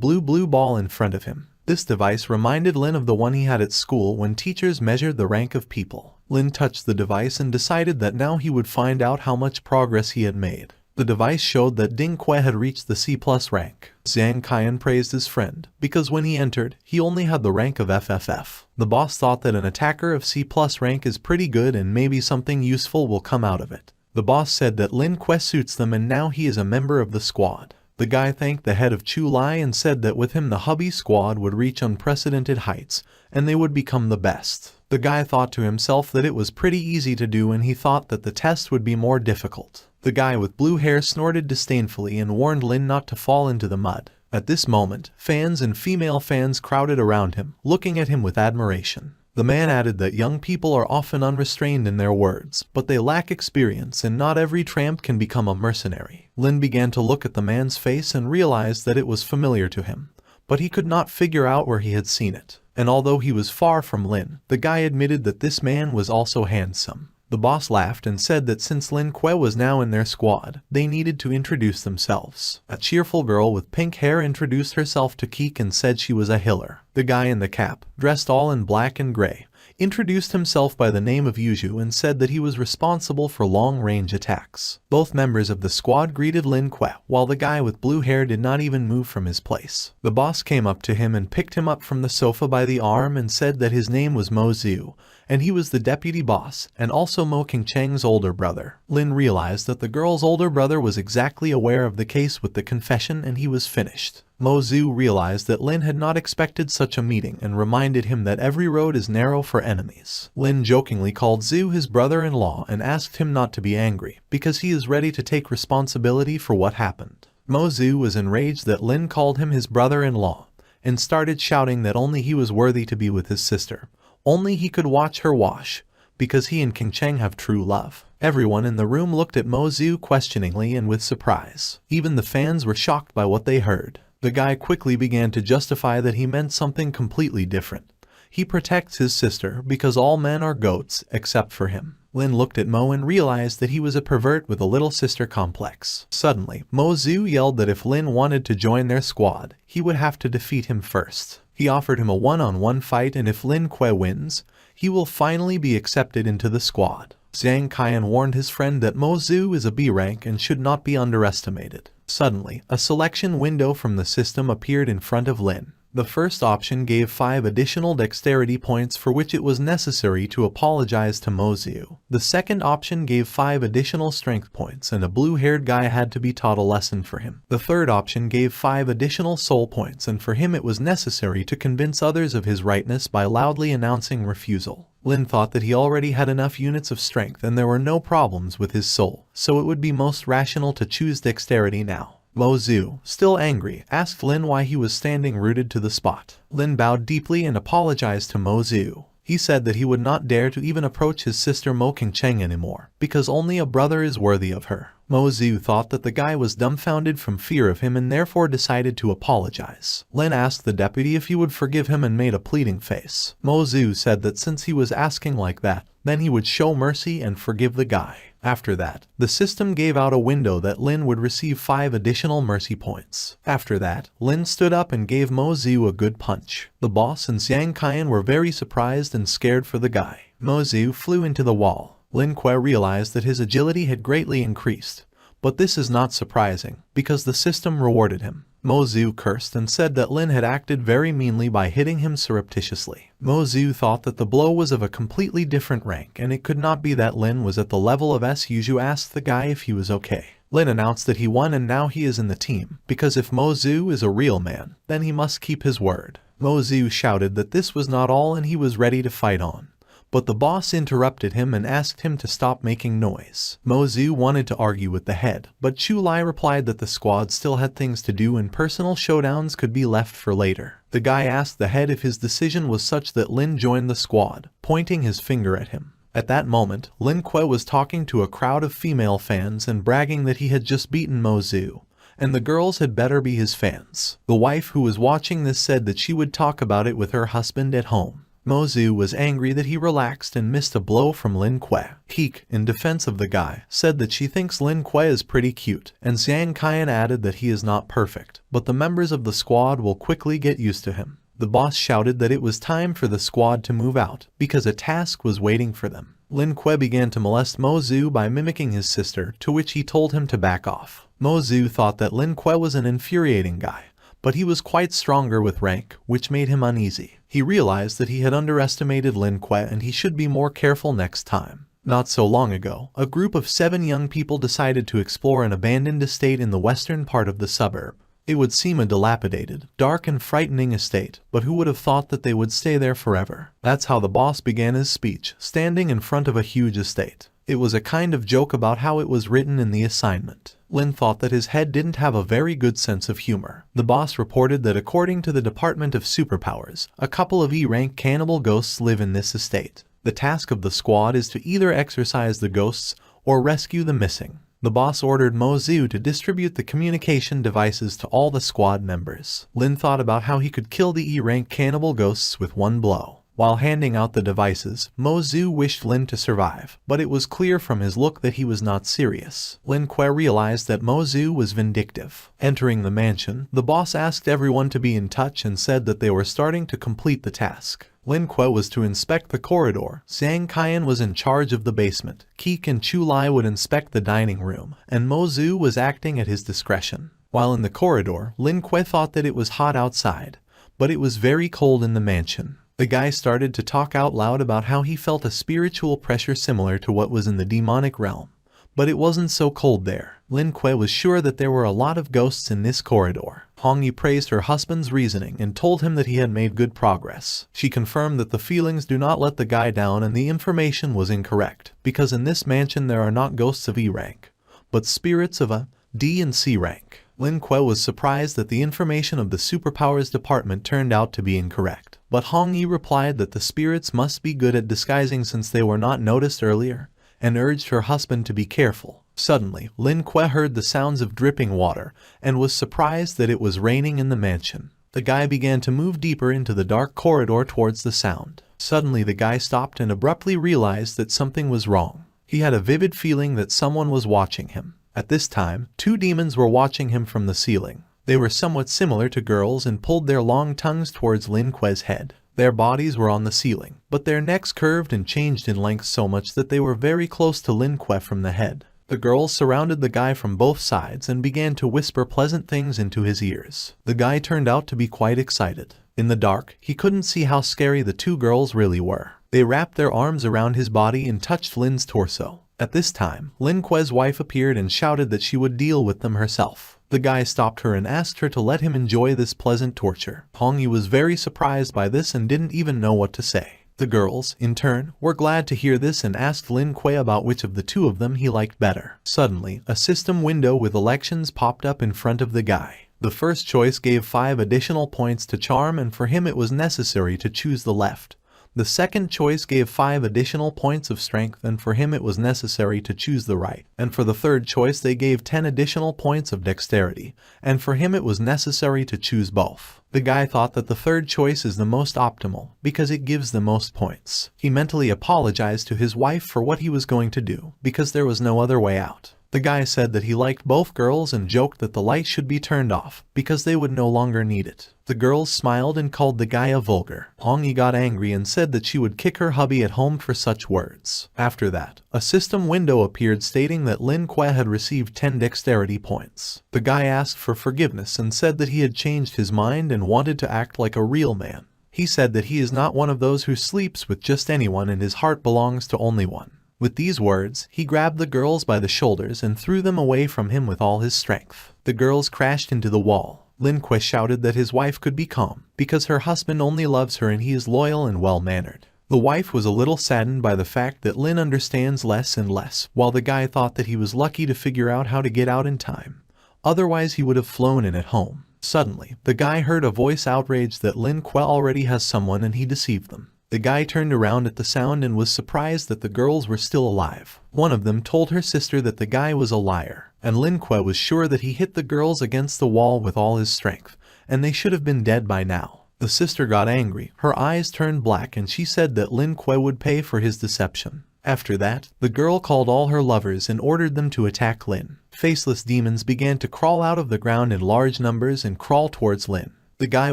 blue ball in front of him. This device reminded Lin of the one he had at school when teachers measured the rank of people. Lin touched the device and decided that now he would find out how much progress he had made. The device showed that Ding Kuei had reached the C+ rank. Sss-Rank praised his friend, because when he entered, he only had the rank of FFF. The boss thought that an attacker of C+ rank is pretty good and maybe something useful will come out of it. The boss said that Lin Kuei suits them and now he is a member of the squad. The guy thanked the head of Chu Lai and said that with him the Hubby squad would reach unprecedented heights, and they would become the best. The guy thought to himself that it was pretty easy to do and he thought that the test would be more difficult. The guy with blue hair snorted disdainfully and warned Lin not to fall into the mud. At this moment, fans and female fans crowded around him, looking at him with admiration. The man added that young people are often unrestrained in their words, but they lack experience and not every tramp can become a mercenary. Lin began to look at the man's face and realized that it was familiar to him, but he could not figure out where he had seen it. And although he was far from Lin, the guy admitted that this man was also handsome. The boss laughed and said that since Lin Kuei was now in their squad, they needed to introduce themselves. A cheerful girl with pink hair introduced herself to Keek and said she was a healer. The guy in the cap, dressed all in black and gray, introduced himself by the name of Yuju and said that he was responsible for long-range attacks. Both members of the squad greeted Lin Kuei, while the guy with blue hair did not even move from his place. The boss came up to him and picked him up from the sofa by the arm and said that his name was Mo Xiu, and he was the deputy boss, and also Mo Qingcheng's older brother. Lin realized that the girl's older brother was exactly aware of the case with the confession and he was finished. Mo Xiu realized that Lin had not expected such a meeting and reminded him that every road is narrow for enemies. Lin jokingly called Xiu his brother-in-law and asked him not to be angry, because he is ready to take responsibility for what happened. Mo Xiu was enraged that Lin called him his brother-in-law, and started shouting that only he was worthy to be with his sister. Only he could watch her wash, because he and Qingcheng have true love. Everyone in the room looked at Mo Xiu questioningly and with surprise. Even the fans were shocked by what they heard. The guy quickly began to justify that he meant something completely different. He protects his sister because all men are goats except for him. Lin looked at Mo and realized that he was a pervert with a little sister complex. Suddenly, Mo Zhu yelled that if Lin wanted to join their squad, he would have to defeat him first. He offered him a one-on-one fight, and if Lin Kuei wins, he will finally be accepted into the squad. Zhang Qian warned his friend that Mo Zhu is a B rank and should not be underestimated. Suddenly, a selection window from the system appeared in front of Lin. The first option gave 5 additional dexterity points for which it was necessary to apologize to Mo Zhu. The second option gave 5 additional strength points, and a blue-haired guy had to be taught a lesson for him. The third option gave 5 additional soul points, and for him it was necessary to convince others of his rightness by loudly announcing refusal. Lin thought that he already had enough units of strength and there were no problems with his soul, so it would be most rational to choose dexterity now. Mo Zhu, still angry, asked Lin why he was standing rooted to the spot. Lin bowed deeply and apologized to Mo Zhu. He said that he would not dare to even approach his sister Mo Qingcheng anymore, because only a brother is worthy of her. Mo Zhu thought that the guy was dumbfounded from fear of him and therefore decided to apologize. Lin asked the deputy if he would forgive him and made a pleading face. Mo Zhu said that since he was asking like that, then he would show mercy and forgive the guy. After that, the system gave out a window that Lin would receive 5 additional mercy points. After that, Lin stood up and gave Mo Zhu a good punch. The boss and Zhang Qian were very surprised and scared for the guy. Mo Zhu flew into the wall. Lin Kuei realized that his agility had greatly increased. But this is not surprising, because the system rewarded him. Mo Zhu cursed and said that Lin had acted very meanly by hitting him surreptitiously. Mo Zhu thought that the blow was of a completely different rank and it could not be that Lin was at the level of Sss. Zhu asked the guy if he was okay. Lin announced that he won and now he is in the team, because if Mo Zhu is a real man, then he must keep his word. Mo Zhu shouted that this was not all and he was ready to fight on. But the boss interrupted him and asked him to stop making noise. Mo Zhu wanted to argue with the head, but Chu Lai replied that the squad still had things to do and personal showdowns could be left for later. The guy asked the head if his decision was such that Lin joined the squad, pointing his finger at him. At that moment, Lin Kuei was talking to a crowd of female fans and bragging that he had just beaten Mo Zhu, and the girls had better be his fans. The wife who was watching this said that she would talk about it with her husband at home. Mo Zhu was angry that he relaxed and missed a blow from Lin Kuei. Heek, in defense of the guy, said that she thinks Lin Kuei is pretty cute, and Zhang Qian added that he is not perfect, but the members of the squad will quickly get used to him. The boss shouted that it was time for the squad to move out, because a task was waiting for them. Lin Kuei began to molest Mo Zhu by mimicking his sister, to which he told him to back off. Mo Zhu thought that Lin Kuei was an infuriating guy, but he was quite stronger with rank, which made him uneasy. He realized that he had underestimated Lin Kuei and he should be more careful next time. Not so long ago, a group of 7 young people decided to explore an abandoned estate in the western part of the suburb. It would seem a dilapidated, dark and frightening estate, but who would have thought that they would stay there forever? That's how the boss began his speech, standing in front of a huge estate. It was a kind of joke about how it was written in the assignment. Lin thought that his head didn't have a very good sense of humor. The boss reported that according to the Department of Superpowers, a couple of E-rank cannibal ghosts live in this estate. The task of the squad is to either exorcise the ghosts or rescue the missing. The boss ordered Mo Zhu to distribute the communication devices to all the squad members. Lin thought about how he could kill the E-rank cannibal ghosts with one blow. While handing out the devices, Mo Zhu wished Lin to survive, but it was clear from his look that he was not serious. Lin Kuei realized that Mo Zhu was vindictive. Entering the mansion, the boss asked everyone to be in touch and said that they were starting to complete the task. Lin Kuei was to inspect the corridor, Zhang Qian was in charge of the basement, Keek and Chu Lai would inspect the dining room, and Mo Zhu was acting at his discretion. While in the corridor, Lin Kuei thought that it was hot outside, but it was very cold in the mansion. The guy started to talk out loud about how he felt a spiritual pressure similar to what was in the demonic realm, but it wasn't so cold there. Lin Kuei was sure that there were a lot of ghosts in this corridor. Hong Yi praised her husband's reasoning and told him that he had made good progress. She confirmed that the feelings do not let the guy down and the information was incorrect, because in this mansion there are not ghosts of E rank, but spirits of A, D and C rank. Lin Kuei was surprised that the information of the Superpowers Department turned out to be incorrect, but Hong Yi replied that the spirits must be good at disguising since they were not noticed earlier, and urged her husband to be careful. Suddenly, Lin Kuei heard the sounds of dripping water and was surprised that it was raining in the mansion. The guy began to move deeper into the dark corridor towards the sound. Suddenly the guy stopped and abruptly realized that something was wrong. He had a vivid feeling that someone was watching him. At this time, two demons were watching him from the ceiling. They were somewhat similar to girls and pulled their long tongues towards Lin Kuei's head. Their bodies were on the ceiling, but their necks curved and changed in length so much that they were very close to Lin Kuei from the head. The girls surrounded the guy from both sides and began to whisper pleasant things into his ears. The guy turned out to be quite excited. In the dark, he couldn't see how scary the two girls really were. They wrapped their arms around his body and touched Lin's torso. At this time, Lin Kuei's wife appeared and shouted that she would deal with them herself. The guy stopped her and asked her to let him enjoy this pleasant torture. Hongyi was very surprised by this and didn't even know what to say. The girls, in turn, were glad to hear this and asked Lin Kuei about which of the two of them he liked better. Suddenly, a system window with elections popped up in front of the guy. The first choice gave 5 additional points to charm, and for him it was necessary to choose the left. The second choice gave 5 additional points of strength, and for him it was necessary to choose the right. And for the third choice they gave 10 additional points of dexterity, and for him it was necessary to choose both. The guy thought that the third choice is the most optimal, because it gives the most points. He mentally apologized to his wife for what he was going to do, because there was no other way out. The guy said that he liked both girls and joked that the light should be turned off, because they would no longer need it. The girls smiled and called the guy a vulgar. Hongyi got angry and said that she would kick her hubby at home for such words. After that, a system window appeared stating that Lin Kuei had received 10 dexterity points. The guy asked for forgiveness and said that he had changed his mind and wanted to act like a real man. He said that he is not one of those who sleeps with just anyone and his heart belongs to only one. With these words, he grabbed the girls by the shoulders and threw them away from him with all his strength. The girls crashed into the wall. Lin Kuei shouted that his wife could be calm, because her husband only loves her and he is loyal and well-mannered. The wife was a little saddened by the fact that Lin understands less and less, while the guy thought that he was lucky to figure out how to get out in time. Otherwise he would have flown in at home. Suddenly, the guy heard a voice outraged that Lin Kuei already has someone and he deceived them. The guy turned around at the sound and was surprised that the girls were still alive. One of them told her sister that the guy was a liar, and Lin Kuei was sure that he hit the girls against the wall with all his strength, and they should have been dead by now. The sister got angry, her eyes turned black, and she said that Lin Kuei would pay for his deception. After that, the girl called all her lovers and ordered them to attack Lin. Faceless demons began to crawl out of the ground in large numbers and crawl towards Lin. The guy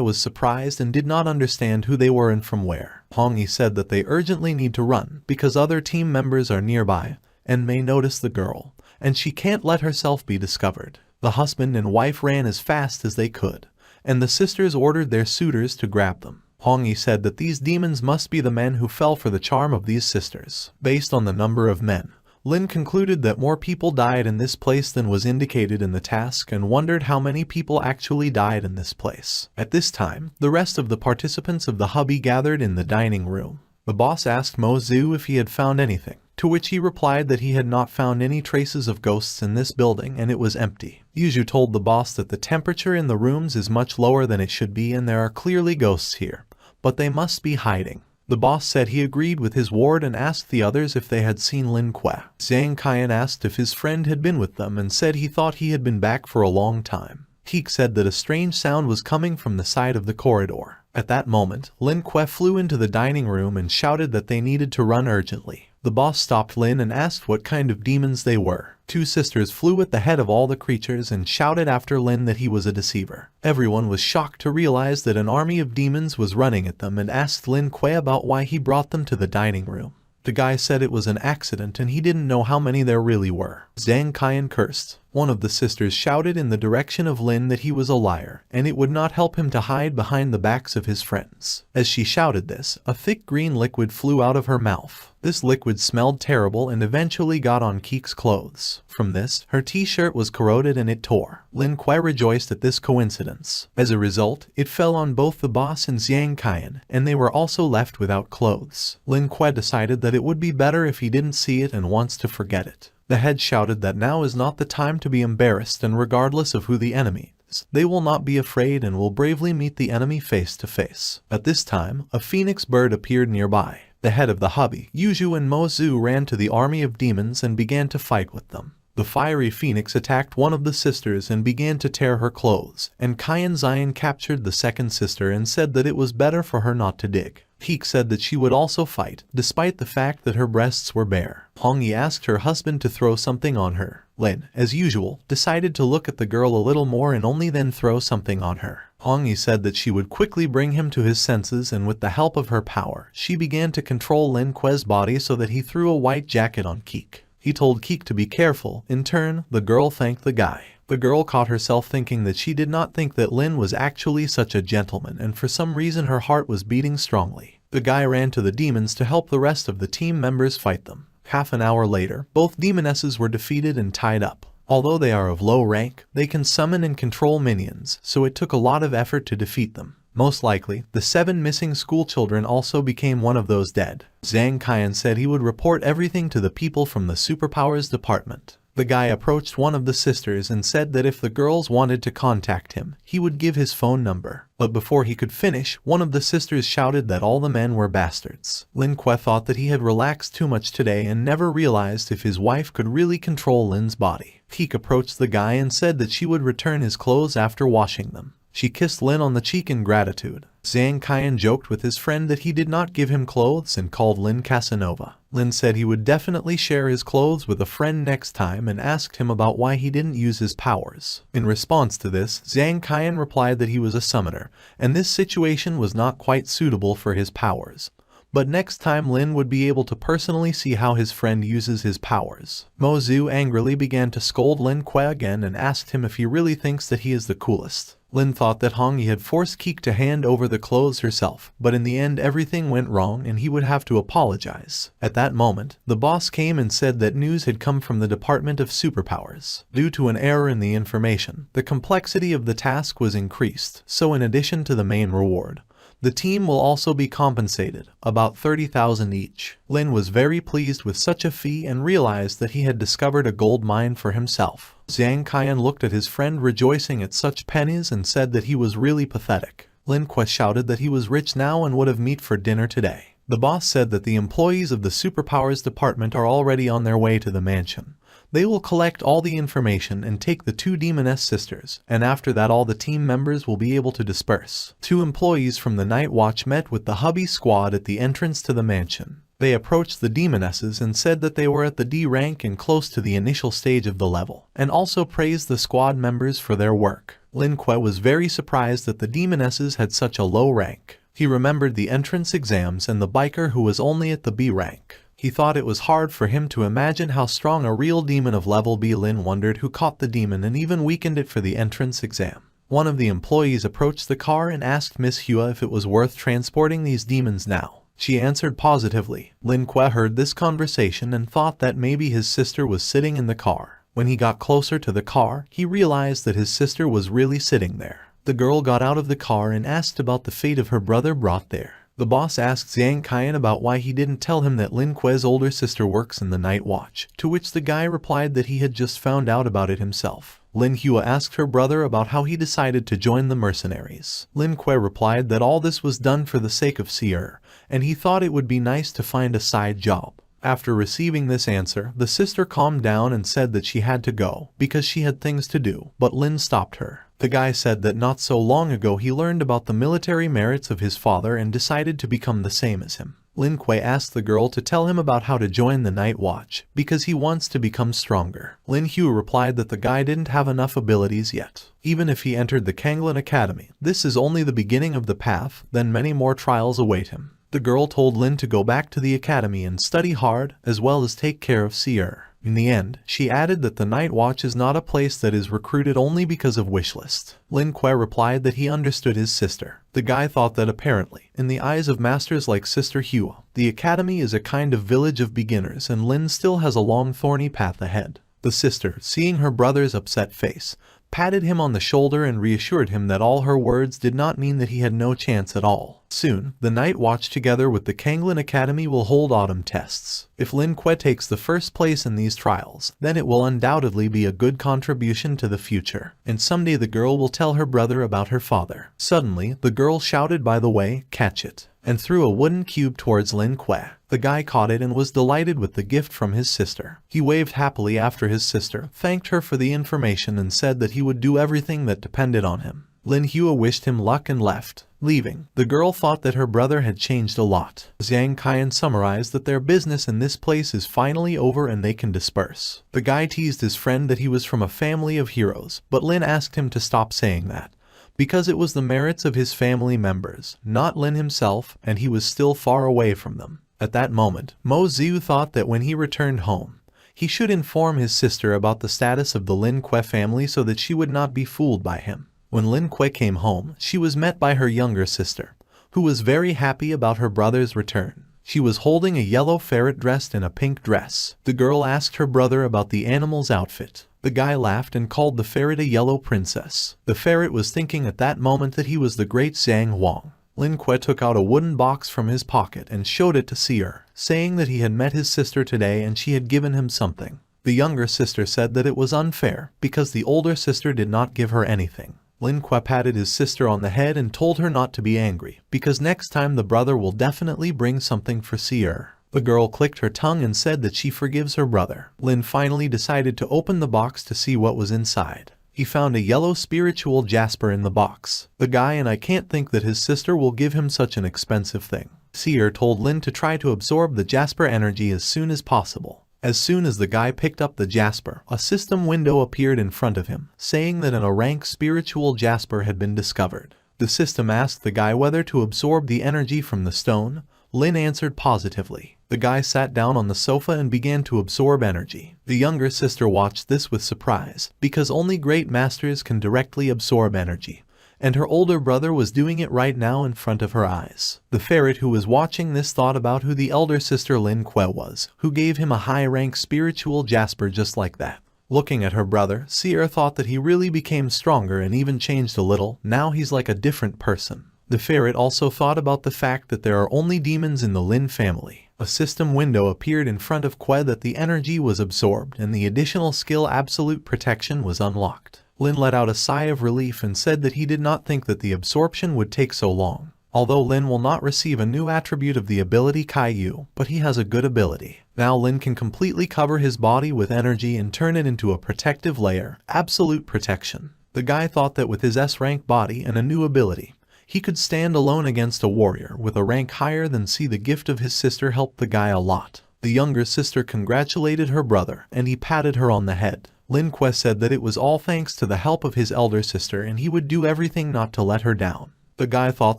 was surprised and did not understand who they were and from where. Hongyi said that they urgently need to run because other team members are nearby and may notice the girl, and she can't let herself be discovered. The husband and wife ran as fast as they could, and the sisters ordered their suitors to grab them. Hongyi said that these demons must be the men who fell for the charm of these sisters. Based on the number of men, Lin concluded that more people died in this place than was indicated in the task and wondered how many people actually died in this place. At this time, the rest of the participants of the hubby gathered in the dining room. The boss asked Mo Zhu if he had found anything, to which he replied that he had not found any traces of ghosts in this building and it was empty. Yu told the boss that the temperature in the rooms is much lower than it should be and there are clearly ghosts here, but they must be hiding. The boss said he agreed with his ward and asked the others if they had seen Lin Kuei. Zhang Qian asked if his friend had been with them and said he thought he had been back for a long time. Heek said that a strange sound was coming from the side of the corridor. At that moment, Lin Kuei flew into the dining room and shouted that they needed to run urgently. The boss stopped Lin and asked what kind of demons they were. 2 sisters flew at the head of all the creatures and shouted after Lin that he was a deceiver. Everyone was shocked to realize that an army of demons was running at them and asked Lin Kuei about why he brought them to the dining room. The guy said it was an accident and he didn't know how many there really were. Zhang Qian cursed. One of the sisters shouted in the direction of Lin that he was a liar, and it would not help him to hide behind the backs of his friends. As she shouted this, a thick green liquid flew out of her mouth. This liquid smelled terrible and eventually got on Keek's clothes. From this, her t-shirt was corroded and it tore. Lin Kuei rejoiced at this coincidence. As a result, it fell on both the boss and Zhang Qian, and they were also left without clothes. Lin Kuei decided that it would be better if he didn't see it and wants to forget it. The head shouted that now is not the time to be embarrassed, and regardless of who the enemy is, they will not be afraid and will bravely meet the enemy face to face. At this time, a phoenix bird appeared nearby. The head of the hubby, Yu and Mo Zhu, ran to the army of demons and began to fight with them. The fiery phoenix attacked one of the sisters and began to tear her clothes, and Kyan Zion captured the second sister and said that it was better for her not to dig. Heek said that she would also fight, despite the fact that her breasts were bare. Hong Yi asked her husband to throw something on her. Lin, as usual, decided to look at the girl a little more and only then throw something on her. Hong Yi said that she would quickly bring him to his senses, and with the help of her power, she began to control Lin Kue's body so that he threw a white jacket on Keek. He told Keek to be careful. In turn, the girl thanked the guy. The girl caught herself thinking that she did not think that Lin was actually such a gentleman, and for some reason her heart was beating strongly. The guy ran to the demons to help the rest of the team members fight them. Half an hour later, both demonesses were defeated and tied up. Although they are of low rank, they can summon and control minions, so it took a lot of effort to defeat them. Most likely, the 7 missing schoolchildren also became one of those dead. Zhang Qian said he would report everything to the people from the superpowers department. The guy approached one of the sisters and said that if the girls wanted to contact him, he would give his phone number. But before he could finish, one of the sisters shouted that all the men were bastards. Lin Kuei thought that he had relaxed too much today and never realized if his wife could really control Lin's body. Heek approached the guy and said that she would return his clothes after washing them. She kissed Lin on the cheek in gratitude. Zhang Qian joked with his friend that he did not give him clothes and called Lin Casanova. Lin said he would definitely share his clothes with a friend next time and asked him about why he didn't use his powers. In response to this, Zhang Qian replied that he was a summoner, and this situation was not quite suitable for his powers. But next time Lin would be able to personally see how his friend uses his powers. Mo Zhu angrily began to scold Lin Kuei again and asked him if he really thinks that he is the coolest. Lin thought that Hong Yi had forced Keek to hand over the clothes herself, but in the end everything went wrong and he would have to apologize. At that moment, the boss came and said that news had come from the Department of Superpowers. Due to an error in the information, the complexity of the task was increased, so in addition to the main reward, the team will also be compensated, about 30,000 each. Lin was very pleased with such a fee and realized that he had discovered a gold mine for himself. Zhang Qian looked at his friend rejoicing at such pennies and said that he was really pathetic. Lin Kuei shouted that he was rich now and would have meat for dinner today. The boss said that the employees of the Superpowers Department are already on their way to the mansion. They will collect all the information and take the 2 demoness sisters, and after that all the team members will be able to disperse. 2 employees from the Night Watch met with the hubby squad at the entrance to the mansion. They approached the demonesses and said that they were at the D rank and close to the initial stage of the level, and also praised the squad members for their work. Lin Kuei was very surprised that the demonesses had such a low rank. He remembered the entrance exams and the biker who was only at the B rank. He thought it was hard for him to imagine how strong a real demon of level B. Lin wondered who caught the demon and even weakened it for the entrance exam. One of the employees approached the car and asked Miss Hua if it was worth transporting these demons now. She answered positively. Lin Kuei heard this conversation and thought that maybe his sister was sitting in the car. When he got closer to the car, he realized that his sister was really sitting there. The girl got out of the car and asked about the fate of her brother brought there. The boss asked Zhang Qian about why he didn't tell him that Lin Kuei's older sister works in the Night Watch, to which the guy replied that he had just found out about it himself. Lin Hua asked her brother about how he decided to join the mercenaries. Lin Kuei replied that all this was done for the sake of Seer, and he thought it would be nice to find a side job. After receiving this answer, the sister calmed down and said that she had to go, because she had things to do, but Lin stopped her. The guy said that not so long ago he learned about the military merits of his father and decided to become the same as him. Lin Kuei asked the girl to tell him about how to join the Night Watch, because he wants to become stronger. Lin Hua replied that the guy didn't have enough abilities yet. Even if he entered the Kanglin Academy, this is only the beginning of the path, then many more trials await him. The girl told Lin to go back to the academy and study hard, as well as take care of Seer. In the end, she added that the Night Watch is not a place that is recruited only because of wishlist. Lin Kuei replied that he understood his sister. The guy thought that apparently, in the eyes of masters like Sister Hua, the academy is a kind of village of beginners and Lin still has a long thorny path ahead. The sister, seeing her brother's upset face, patted him on the shoulder and reassured him that all her words did not mean that he had no chance at all. Soon, the Night Watch together with the Kanglin Academy will hold autumn tests. If Lin Kuei takes the first place in these trials, then it will undoubtedly be a good contribution to the future, and someday the girl will tell her brother about her father. Suddenly, the girl shouted, "By the way, catch it." and threw a wooden cube towards Lin Kuei. The guy caught it and was delighted with the gift from his sister. He waved happily after his sister, thanked her for the information and said that he would do everything that depended on him. Lin Hua wished him luck and left. Leaving, the girl thought that her brother had changed a lot. Zhang Qian summarized that their business in this place is finally over and they can disperse. The guy teased his friend that he was from a family of heroes, but Lin asked him to stop saying that, because it was the merits of his family members, not Lin himself, and he was still far away from them. At that moment, Mo Ziu thought that when he returned home, he should inform his sister about the status of the Lin Kuei family so that she would not be fooled by him. When Lin Kuei came home, she was met by her younger sister, who was very happy about her brother's return. She was holding a yellow ferret dressed in a pink dress. The girl asked her brother about the animal's outfit. The guy laughed and called the ferret a yellow princess. The ferret was thinking at that moment that he was the great Zhang Huang. Lin Kuei took out a wooden box from his pocket and showed it to Seer, saying that he had met his sister today and she had given him something. The younger sister said that it was unfair because the older sister did not give her anything. Lin Kuei patted his sister on the head and told her not to be angry, because next time the brother will definitely bring something for Seer. The girl clicked her tongue and said that she forgives her brother. Lin finally decided to open the box to see what was inside. He found a yellow spiritual jasper in the box. The guy and I can't think that his sister will give him such an expensive thing. Seer told Lin to try to absorb the jasper energy as soon as possible. As soon as the guy picked up the jasper, a system window appeared in front of him, saying that an A-rank spiritual jasper had been discovered. The system asked the guy whether to absorb the energy from the stone. Lin answered positively. The guy sat down on the sofa and began to absorb energy. The younger sister watched this with surprise, because only great masters can directly absorb energy, and her older brother was doing it right now in front of her eyes. The ferret who was watching this thought about who the elder sister Lin Kuei was, who gave him a high-rank spiritual jasper just like that. Looking at her brother, Seer thought that he really became stronger and even changed a little. Now he's like a different person. The ferret also thought about the fact that there are only demons in the Lin family. A system window appeared in front of Kuei that the energy was absorbed and the additional skill Absolute Protection was unlocked. Lin let out a sigh of relief and said that he did not think that the absorption would take so long. Although Lin will not receive a new attribute of the ability Kaiyu, but he has a good ability. Now Lin can completely cover his body with energy and turn it into a protective layer, Absolute Protection. The guy thought that with his S-rank body and a new ability, he could stand alone against a warrior with a rank higher than C. The gift of his sister helped the guy a lot. The younger sister congratulated her brother and he patted her on the head. Lin Kuei said that it was all thanks to the help of his elder sister and he would do everything not to let her down. The guy thought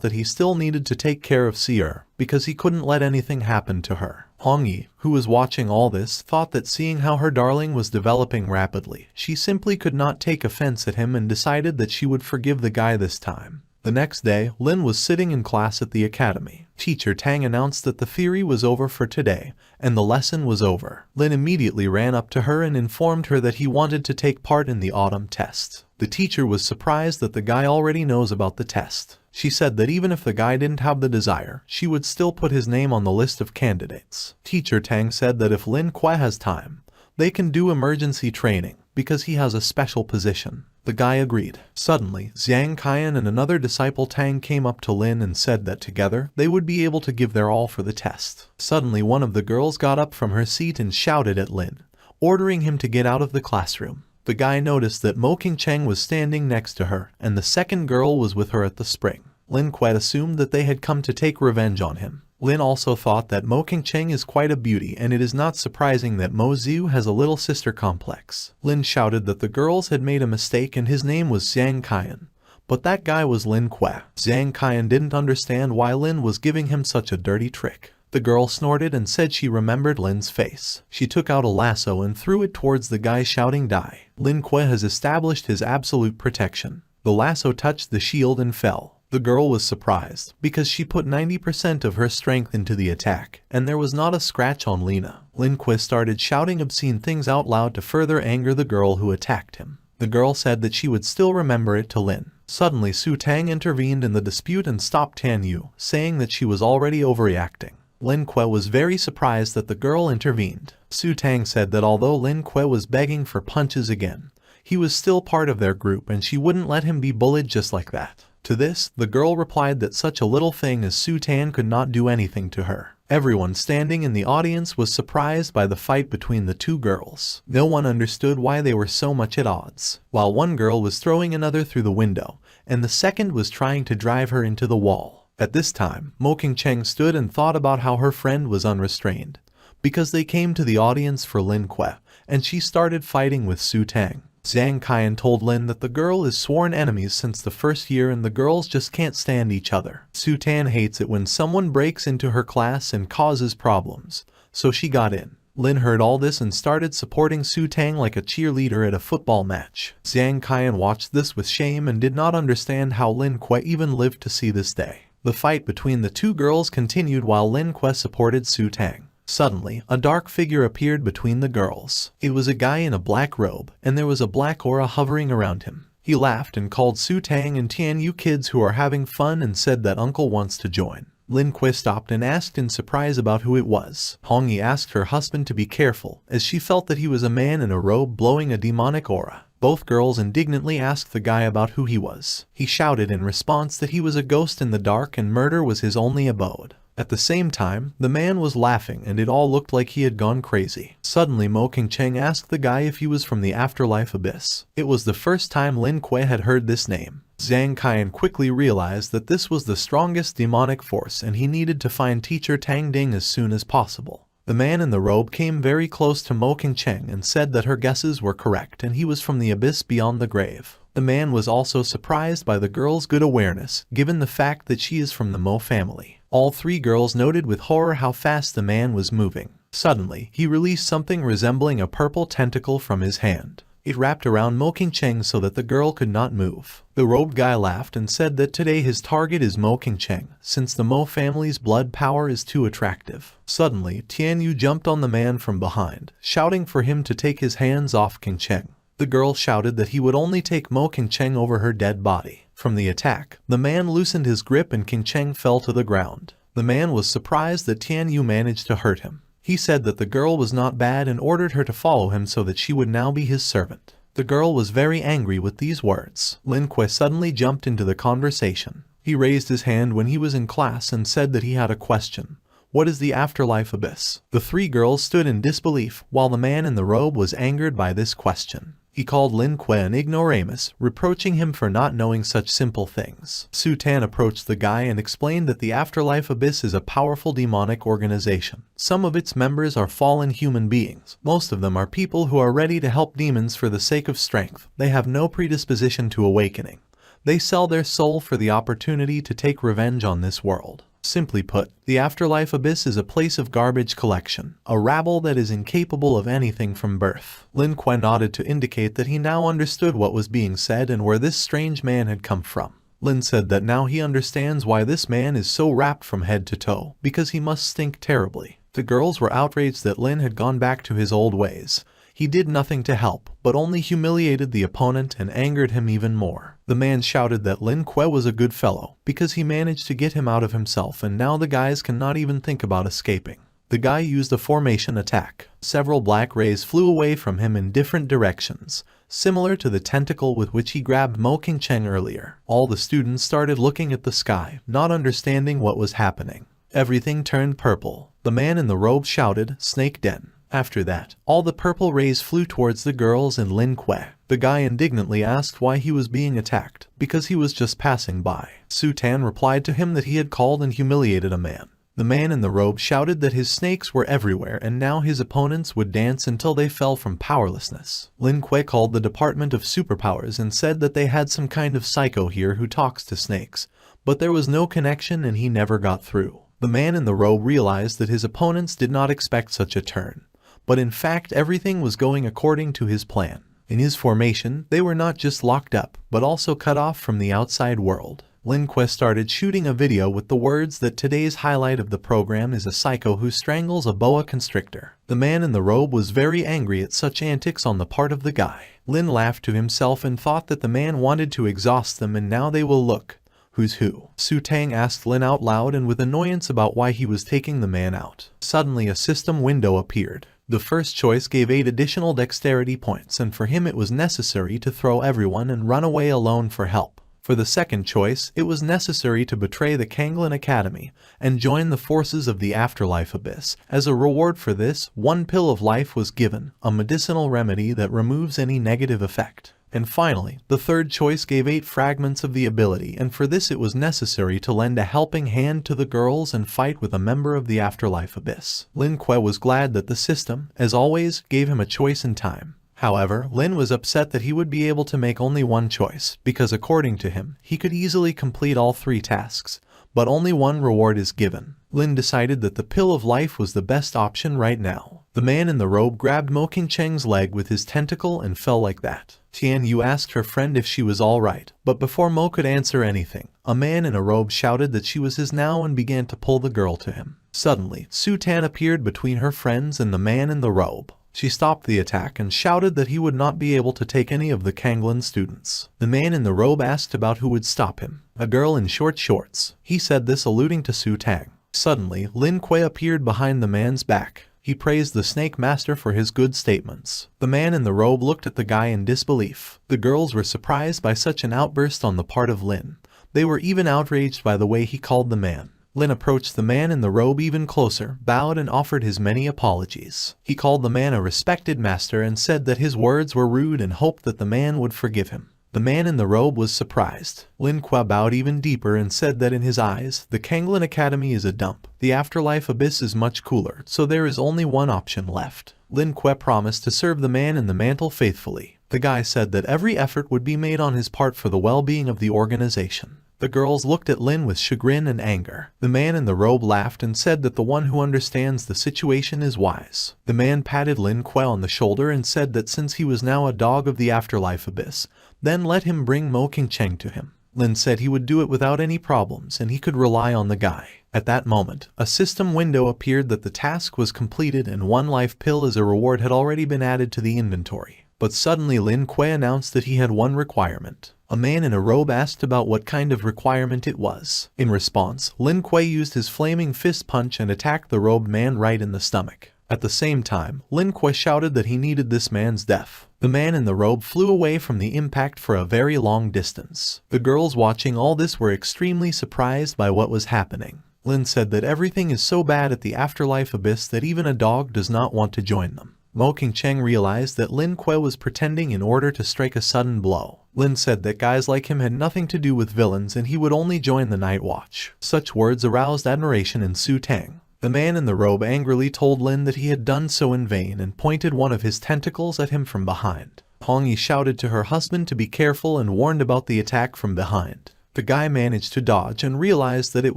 that he still needed to take care of Seer, because he couldn't let anything happen to her. Hong Yi, who was watching all this, thought that seeing how her darling was developing rapidly, she simply could not take offense at him and decided that she would forgive the guy this time. The next day, Lin was sitting in class at the academy. Teacher Tang announced that the theory was over for today, and the lesson was over. Lin immediately ran up to her and informed her that he wanted to take part in the autumn test. The teacher was surprised that the guy already knows about the test. She said that even if the guy didn't have the desire, she would still put his name on the list of candidates. Teacher Tang said that if Lin Kuei has time, they can do emergency training, because he has a special position. The guy agreed. Suddenly, Zhang Qian and another disciple Tang came up to Lin and said that together, they would be able to give their all for the test. Suddenly one of the girls got up from her seat and shouted at Lin, ordering him to get out of the classroom. The guy noticed that Mo Qingcheng was standing next to her, and the second girl was with her at the spring. Lin Kuei assumed that they had come to take revenge on him. Lin also thought that Mo Qingcheng is quite a beauty and it is not surprising that Mo Ziu has a little sister complex. Lin shouted that the girls had made a mistake and his name was Zhang Qian. But that guy was Lin Kuei. Zhang Qian didn't understand why Lin was giving him such a dirty trick. The girl snorted and said she remembered Lin's face. She took out a lasso and threw it towards the guy shouting die. Lin Kuei has established his absolute protection. The lasso touched the shield and fell. The girl was surprised, because she put 90% of her strength into the attack, and there was not a scratch on Lina. Lin Kuei started shouting obscene things out loud to further anger the girl who attacked him. The girl said that she would still remember it to Lin. Suddenly Su Tang intervened in the dispute and stopped Tan Yu, saying that she was already overreacting. Lin Kuei was very surprised that the girl intervened. Su Tang said that although Lin Kuei was begging for punches again, he was still part of their group and she wouldn't let him be bullied just like that. To this, the girl replied that such a little thing as Su-Tan could not do anything to her. Everyone standing in the audience was surprised by the fight between the two girls. No one understood why they were so much at odds. While one girl was throwing another through the window, and the second was trying to drive her into the wall. At this time, Mo King-cheng stood and thought about how her friend was unrestrained, because they came to the audience for Lin Kuei, and she started fighting with Su-Tang. Zhang Qian told Lin that the girl is sworn enemies since the first year and the girls just can't stand each other. Su-Tan hates it when someone breaks into her class and causes problems, so she got in. Lin heard all this and started supporting Su-Tang like a cheerleader at a football match. Zhang Qian watched this with shame and did not understand how Lin Kuei even lived to see this day. The fight between the two girls continued while Lin Kuei supported Su-Tang. Suddenly, a dark figure appeared between the girls. It was a guy in a black robe, and there was a black aura hovering around him. He laughed and called Su-Tang and Tian Yu kids who are having fun and said that uncle wants to join. Lin Kuei stopped and asked in surprise about who it was. Hong Yi asked her husband to be careful, as she felt that he was a man in a robe blowing a demonic aura. Both girls indignantly asked the guy about who he was. He shouted in response that he was a ghost in the dark and murder was his only abode. At the same time, the man was laughing and it all looked like he had gone crazy. Suddenly Mo King-cheng asked the guy if he was from the afterlife abyss. It was the first time Lin Kuei had heard this name. Zhang Qian quickly realized that this was the strongest demonic force and he needed to find teacher Tang Ding as soon as possible. The man in the robe came very close to Mo King-cheng and said that her guesses were correct and he was from the abyss beyond the grave. The man was also surprised by the girl's good awareness, given the fact that she is from the Mo family. All three girls noted with horror how fast the man was moving. Suddenly, he released something resembling a purple tentacle from his hand. It wrapped around Mo King-cheng so that the girl could not move. The robed guy laughed and said that today his target is Mo King-cheng, since the Mo family's blood power is too attractive. Suddenly, Tian Yu jumped on the man from behind, shouting for him to take his hands off King-cheng. The girl shouted that he would only take Mo King-cheng over her dead body. From the attack, the man loosened his grip and King-cheng fell to the ground. The man was surprised that Tian Yu managed to hurt him. He said that the girl was not bad and ordered her to follow him so that she would now be his servant. The girl was very angry with these words. Lin Kuei suddenly jumped into the conversation. He raised his hand when he was in class and said that he had a question. What is the afterlife abyss? The three girls stood in disbelief while the man in the robe was angered by this question. He called Lin Kuei an ignoramus, reproaching him for not knowing such simple things. Su-Tan approached the guy and explained that the Afterlife Abyss is a powerful demonic organization. Some of its members are fallen human beings. Most of them are people who are ready to help demons for the sake of strength. They have no predisposition to awakening. They sell their soul for the opportunity to take revenge on this world. Simply put, the Afterlife Abyss is a place of garbage collection, a rabble that is incapable of anything from birth. Lin Kuei nodded to indicate that he now understood what was being said and where this strange man had come from. Lin said that now he understands why this man is so wrapped from head to toe, because he must stink terribly. The girls were outraged that Lin had gone back to his old ways. He did nothing to help, but only humiliated the opponent and angered him even more. The man shouted that Lin Kuei was a good fellow, because he managed to get him out of himself and now the guys cannot even think about escaping. The guy used a formation attack. Several black rays flew away from him in different directions, similar to the tentacle with which he grabbed Mo King-cheng earlier. All the students started looking at the sky, not understanding what was happening. Everything turned purple. The man in the robe shouted, "Snake Den." After that, all the purple rays flew towards the girls and Lin Kuei. The guy indignantly asked why he was being attacked, because he was just passing by. Su-Tan replied to him that he had called and humiliated a man. The man in the robe shouted that his snakes were everywhere and now his opponents would dance until they fell from powerlessness. Lin Kuei called the Department of Superpowers and said that they had some kind of psycho here who talks to snakes, but there was no connection and he never got through. The man in the robe realized that his opponents did not expect such a turn. But in fact everything was going according to his plan. In his formation, they were not just locked up, but also cut off from the outside world. Lin Kuei started shooting a video with the words that today's highlight of the program is a psycho who strangles a boa constrictor. The man in the robe was very angry at such antics on the part of the guy. Lin laughed to himself and thought that the man wanted to exhaust them and now they will look. Who's who? Su-Tang asked Lin out loud and with annoyance about why he was taking the man out. Suddenly a system window appeared. The first choice gave 8 additional dexterity points and for him it was necessary to throw everyone and run away alone for help. For the second choice, it was necessary to betray the Kanglin Academy and join the forces of the afterlife abyss. As a reward for this, one pill of life was given, a medicinal remedy that removes any negative effect. And finally, the third choice gave 8 fragments of the ability, and for this it was necessary to lend a helping hand to the girls and fight with a member of the afterlife abyss. Lin Kuei was glad that the system, as always, gave him a choice in time. However, Lin was upset that he would be able to make only one choice, because according to him, he could easily complete all 3 tasks, but only one reward is given. Lin decided that the pill of life was the best option right now. The man in the robe grabbed Mo Qingcheng's leg with his tentacle and fell like that. Tian Yu asked her friend if she was alright, but before Mo could answer anything, a man in a robe shouted that she was his now and began to pull the girl to him. Suddenly, Su Tan appeared between her friends and the man in the robe. She stopped the attack and shouted that he would not be able to take any of the Kanglin students. The man in the robe asked about who would stop him. A girl in short shorts. He said this alluding to Su Tang. Suddenly, Lin Kuei appeared behind the man's back. He praised the Snake Master for his good statements. The man in the robe looked at the guy in disbelief. The girls were surprised by such an outburst on the part of Lin. They were even outraged by the way he called the man. Lin approached the man in the robe even closer, bowed and offered his many apologies. He called the man a respected master and said that his words were rude and hoped that the man would forgive him. The man in the robe was surprised. Lin Kuei bowed even deeper and said that in his eyes, the Kanglin Academy is a dump. The afterlife abyss is much cooler, so there is only one option left. Lin Kuei promised to serve the man in the mantle faithfully. The guy said that every effort would be made on his part for the well-being of the organization. The girls looked at Lin with chagrin and anger. The man in the robe laughed and said that the one who understands the situation is wise. The man patted Lin Kuei on the shoulder and said that since he was now a dog of the afterlife abyss, then let him bring Mo Qingcheng to him. Lin said he would do it without any problems and he could rely on the guy. At that moment, a system window appeared that the task was completed and 1 life pill as a reward had already been added to the inventory. But suddenly Lin Kuei announced that he had one requirement. A man in a robe asked about what kind of requirement it was. In response, Lin Kuei used his flaming fist punch and attacked the robed man right in the stomach. At the same time, Lin Kuei shouted that he needed this man's death. The man in the robe flew away from the impact for a very long distance. The girls watching all this were extremely surprised by what was happening. Lin said that everything is so bad at the afterlife abyss that even a dog does not want to join them. Mo Qingcheng realized that Lin Kuei was pretending in order to strike a sudden blow. Lin said that guys like him had nothing to do with villains and he would only join the night watch. Such words aroused admiration in Su Tang. The man in the robe angrily told Lin that he had done so in vain and pointed one of his tentacles at him from behind. Hong Yi shouted to her husband to be careful and warned about the attack from behind. The guy managed to dodge and realized that it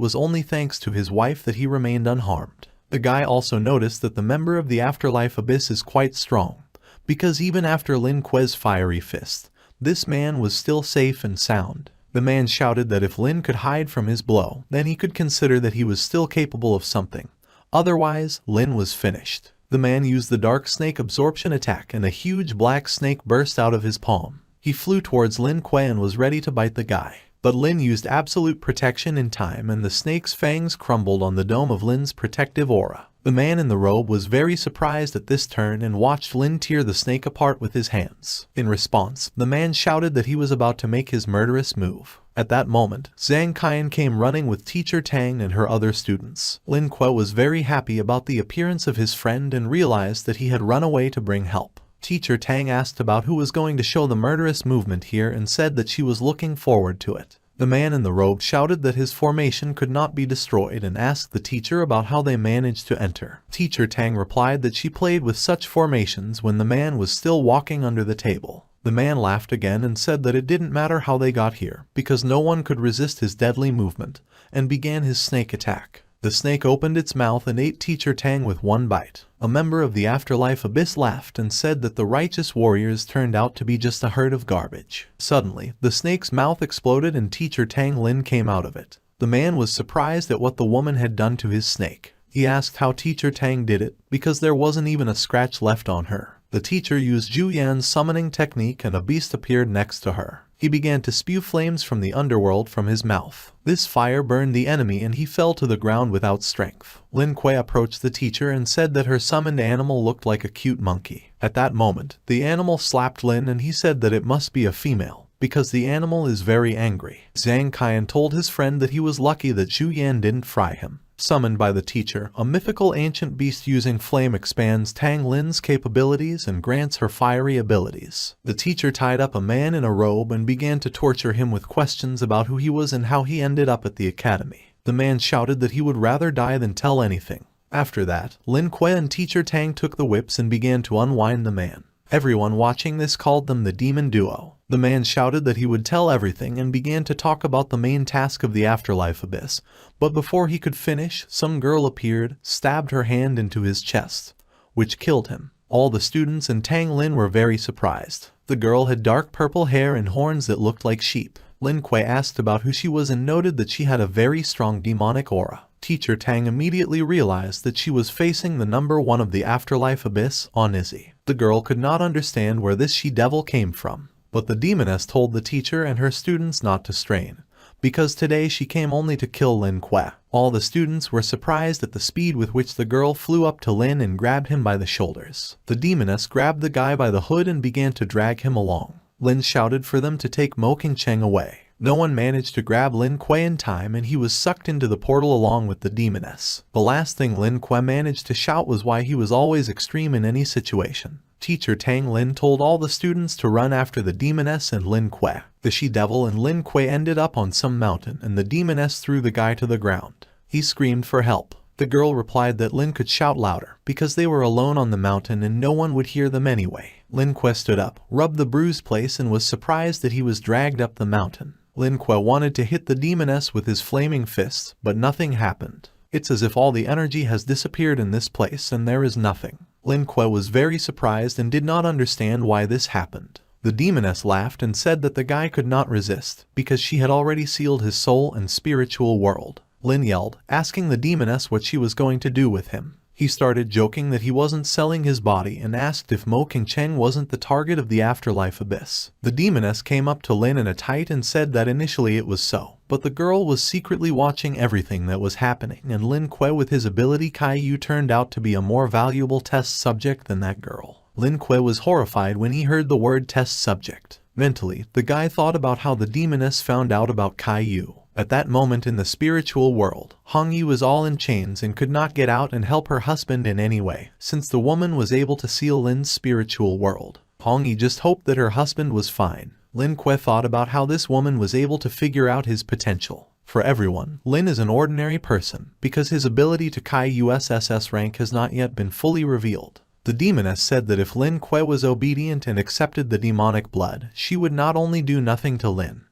was only thanks to his wife that he remained unharmed. The guy also noticed that the member of the afterlife abyss is quite strong, because even after Lin Kuei's fiery fist, this man was still safe and sound. The man shouted that if Lin could hide from his blow, then he could consider that he was still capable of something. Otherwise, Lin was finished. The man used the dark snake absorption attack and a huge black snake burst out of his palm. He flew towards Lin Kuei and was ready to bite the guy. But Lin used absolute protection in time and the snake's fangs crumbled on the dome of Lin's protective aura. The man in the robe was very surprised at this turn and watched Lin tear the snake apart with his hands. In response, the man shouted that he was about to make his murderous move. At that moment, Zhang Qian came running with Teacher Tang and her other students. Lin Kuei was very happy about the appearance of his friend and realized that he had run away to bring help. Teacher Tang asked about who was going to show the murderous movement here and said that she was looking forward to it. The man in the robe shouted that his formation could not be destroyed and asked the teacher about how they managed to enter. Teacher Tang replied that she played with such formations when the man was still walking under the table. The man laughed again and said that it didn't matter how they got here, because no one could resist his deadly movement, and began his snake attack. The snake opened its mouth and ate Teacher Tang with one bite. A member of the afterlife abyss laughed and said that the righteous warriors turned out to be just a herd of garbage. Suddenly, the snake's mouth exploded and Teacher Tang Lin came out of it. The man was surprised at what the woman had done to his snake. He asked how Teacher Tang did it, because there wasn't even a scratch left on her. The teacher used Zhu Yan's summoning technique and a beast appeared next to her. He began to spew flames from the underworld from his mouth. This fire burned the enemy and he fell to the ground without strength. Lin Kuei approached the teacher and said that her summoned animal looked like a cute monkey. At that moment, the animal slapped Lin and he said that it must be a female, because the animal is very angry. Zhang Qian told his friend that he was lucky that Zhu Yan didn't fry him. Summoned by the teacher, a mythical ancient beast using flame expands Tang Lin's capabilities and grants her fiery abilities. The teacher tied up a man in a robe and began to torture him with questions about who he was and how he ended up at the academy. The man shouted that he would rather die than tell anything. After that, Lin Kuei and teacher Tang took the whips and began to unwind the man. Everyone watching this called them the demon duo. The man shouted that he would tell everything and began to talk about the main task of the afterlife abyss, but before he could finish, some girl appeared, stabbed her hand into his chest, which killed him. All the students and Tang Lin were very surprised. The girl had dark purple hair and horns that looked like sheep. Lin Kuei asked about who she was and noted that she had a very strong demonic aura. Teacher Tang immediately realized that she was facing the number 1 of the afterlife abyss, Onizzi. The girl could not understand where this she-devil came from, but the demoness told the teacher and her students not to strain, because today she came only to kill Lin Kuei. All the students were surprised at the speed with which the girl flew up to Lin and grabbed him by the shoulders. The demoness grabbed the guy by the hood and began to drag him along. Lin shouted for them to take Mo Qingcheng away. No one managed to grab Lin Kuei in time and he was sucked into the portal along with the demoness. The last thing Lin Kuei managed to shout was why he was always extreme in any situation. Teacher Tang Lin told all the students to run after the demoness and Lin Kuei. The she-devil and Lin Kuei ended up on some mountain and the demoness threw the guy to the ground. He screamed for help. The girl replied that Lin could shout louder because they were alone on the mountain and no one would hear them anyway. Lin Kuei stood up, rubbed the bruised place and was surprised that he was dragged up the mountain. Lin Kuei wanted to hit the demoness with his flaming fists, but nothing happened. It's as if all the energy has disappeared in this place and there is nothing. Lin Kuei was very surprised and did not understand why this happened. The demoness laughed and said that the guy could not resist, because she had already sealed his soul and spiritual world. Lin yelled, asking the demoness what she was going to do with him. He started joking that he wasn't selling his body and asked if Mo Qingcheng wasn't the target of the afterlife abyss. The demoness came up to Lin in a tight and said that initially it was so, but the girl was secretly watching everything that was happening and Lin Kuei with his ability Kai-Yu turned out to be a more valuable test subject than that girl. Lin Kuei was horrified when he heard the word test subject. Mentally, the guy thought about how the demoness found out about Kai-Yu. At that moment in the spiritual world, Hongyi was all in chains and could not get out and help her husband in any way, since the woman was able to seal Lin's spiritual world. Hongyi just hoped that her husband was fine. Lin Kuei thought about how this woman was able to figure out his potential. For everyone, Lin is an ordinary person, because his ability to Kai-Yu Sss-Rank has not yet been fully revealed. The demoness said that if Lin Kuei was obedient and accepted the demonic blood, she would not only do nothing to Lin,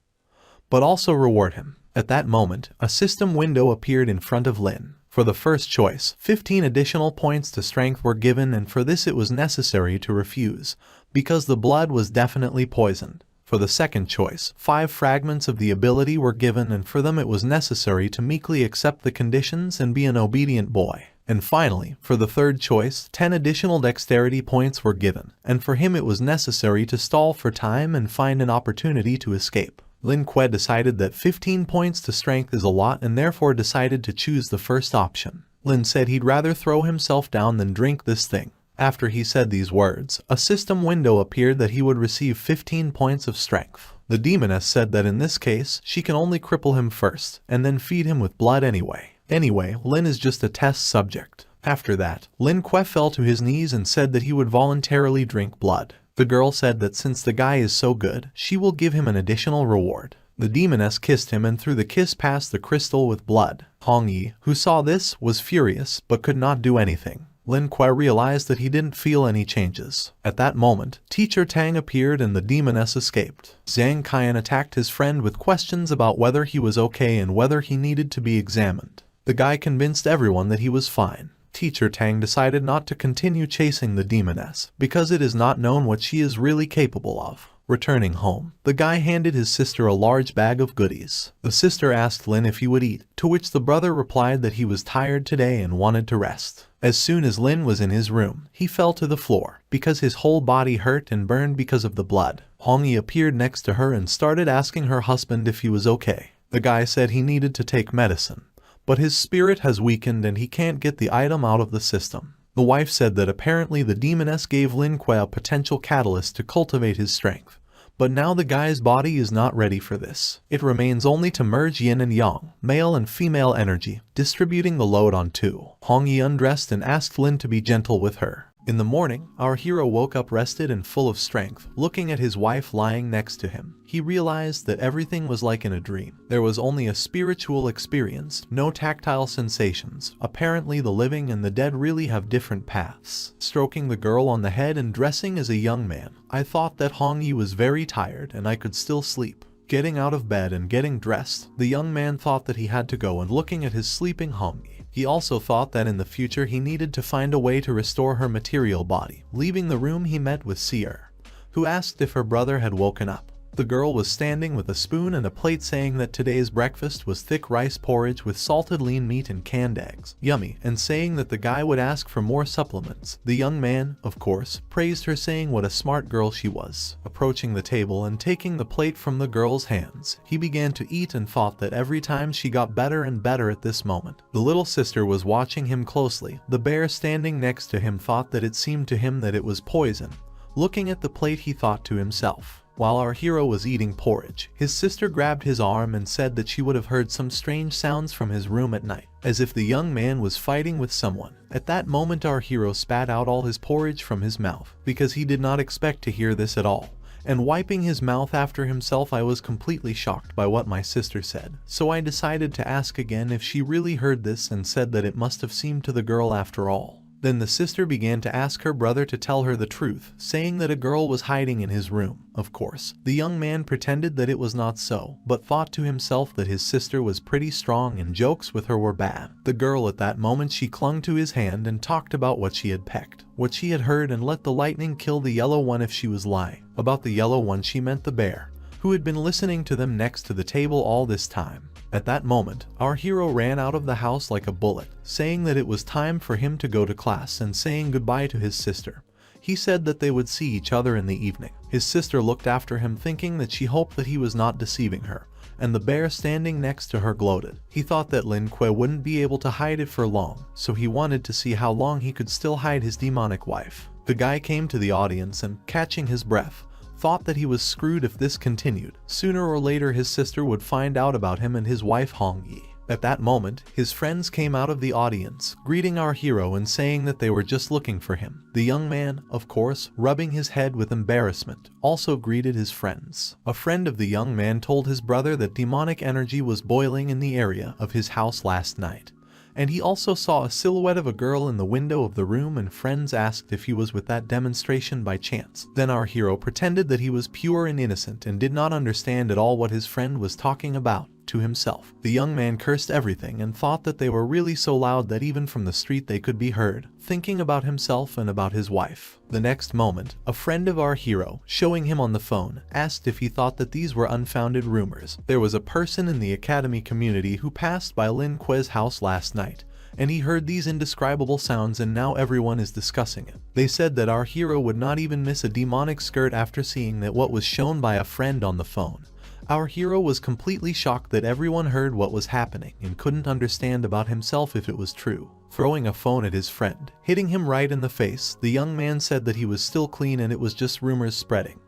but also reward him. At that moment, a system window appeared in front of Lin. For the first choice, 15 additional points to strength were given and for this it was necessary to refuse, because the blood was definitely poisoned. For the second choice, 5 fragments of the ability were given and for them it was necessary to meekly accept the conditions and be an obedient boy. And finally, for the third choice, 10 additional dexterity points were given, and for him it was necessary to stall for time and find an opportunity to escape. Lin Kuei decided that 15 points to strength is a lot and therefore decided to choose the first option. Lin said he'd rather throw himself down than drink this thing. After he said these words, a system window appeared that he would receive 15 points of strength. The demoness said that in this case, she can only cripple him first, and then feed him with blood anyway. Anyway, Lin is just a test subject. After that, Lin Kuei fell to his knees and said that he would voluntarily drink blood. The girl said that since the guy is so good, she will give him an additional reward. The demoness kissed him and threw the kiss past the crystal with blood. Hongyi, who saw this, was furious but could not do anything. Lin Kuei realized that he didn't feel any changes. At that moment, Teacher Tang appeared and the demoness escaped. Zhang Qian attacked his friend with questions about whether he was okay and whether he needed to be examined. The guy convinced everyone that he was fine. Teacher Tang decided not to continue chasing the demoness, because it is not known what she is really capable of. Returning home, the guy handed his sister a large bag of goodies. The sister asked Lin if he would eat, to which the brother replied that he was tired today and wanted to rest. As soon as Lin was in his room, he fell to the floor, because his whole body hurt and burned because of the blood. Hongyi appeared next to her and started asking her husband if he was okay. The guy said he needed to take medicine, but his spirit has weakened and he can't get the item out of the system. The wife said that apparently the demoness gave Lin Kuei a potential catalyst to cultivate his strength, But now the guy's body is not ready for this. It remains only to merge yin and yang, male and female energy, distributing the load on two. Hong Yi undressed and asked Lin to be gentle with her. In the morning, our hero woke up rested and full of strength, looking at his wife lying next to him. He realized that everything was like in a dream. There was only a spiritual experience, no tactile sensations. Apparently the living and the dead really have different paths. Stroking the girl on the head and dressing as a young man, I thought that Hong Yi was very tired and I could still sleep. Getting out of bed and getting dressed, the young man thought that he had to go and looking at his sleeping Hong Yi. He also thought that in the future he needed to find a way to restore her material body. Leaving the room, he met with Seer, who asked if her brother had woken up. The girl was standing with a spoon and a plate saying that today's breakfast was thick rice porridge with salted lean meat and canned eggs. Yummy, and saying that the guy would ask for more supplements. The young man, of course, praised her saying what a smart girl she was. Approaching the table and taking the plate from the girl's hands, he began to eat and thought that every time she got better and better at this moment. The little sister was watching him closely. The bear standing next to him thought that it seemed to him that it was poison. Looking at the plate, he thought to himself. While our hero was eating porridge, his sister grabbed his arm and said that she would have heard some strange sounds from his room at night, as if the young man was fighting with someone. At that moment our hero spat out all his porridge from his mouth, because he did not expect to hear this at all. And wiping his mouth after himself, I was completely shocked by what my sister said. So I decided to ask again if she really heard this and said that it must have seemed to the girl after all. Then the sister began to ask her brother to tell her the truth, saying that a girl was hiding in his room. Of course, the young man pretended that it was not so, but thought to himself that his sister was pretty strong and jokes with her were bad. The girl at that moment, she clung to his hand and talked about what she had pecked, what she had heard, and let the lightning kill the yellow one if she was lying. About the yellow one she meant the bear, who had been listening to them next to the table all this time. At that moment, our hero ran out of the house like a bullet, saying that it was time for him to go to class and saying goodbye to his sister. He said that they would see each other in the evening. His sister looked after him thinking that she hoped that he was not deceiving her, and the bear standing next to her gloated. He thought that Lin Kuei wouldn't be able to hide it for long, so he wanted to see how long he could still hide his demonic wife. The guy came to the audience and, catching his breath, thought that he was screwed if this continued. Sooner or later his sister would find out about him and his wife Hong Yi. At that moment, his friends came out of the audience, greeting our hero and saying that they were just looking for him. The young man, of course, rubbing his head with embarrassment, also greeted his friends. A friend of the young man told his brother that demonic energy was boiling in the area of his house last night. And he also saw a silhouette of a girl in the window of the room, and friends asked if he was with that demonstration by chance. Then our hero pretended that he was pure and innocent and did not understand at all what his friend was talking about. To himself, the young man cursed everything and thought that they were really so loud that even from the street they could be heard, thinking about himself and about his wife. The next moment, a friend of our hero, showing him on the phone, asked if he thought that these were unfounded rumors. There was a person in the academy community who passed by Lin Kuei's house last night, and he heard these indescribable sounds, and now everyone is discussing it. They said that our hero would not even miss a demonic skirt after seeing that what was shown by a friend on the phone. Our hero was completely shocked that everyone heard what was happening and couldn't understand about himself if it was true. Throwing a phone at his friend, hitting him right in the face, the young man said that he was still clean and it was just rumors spreading.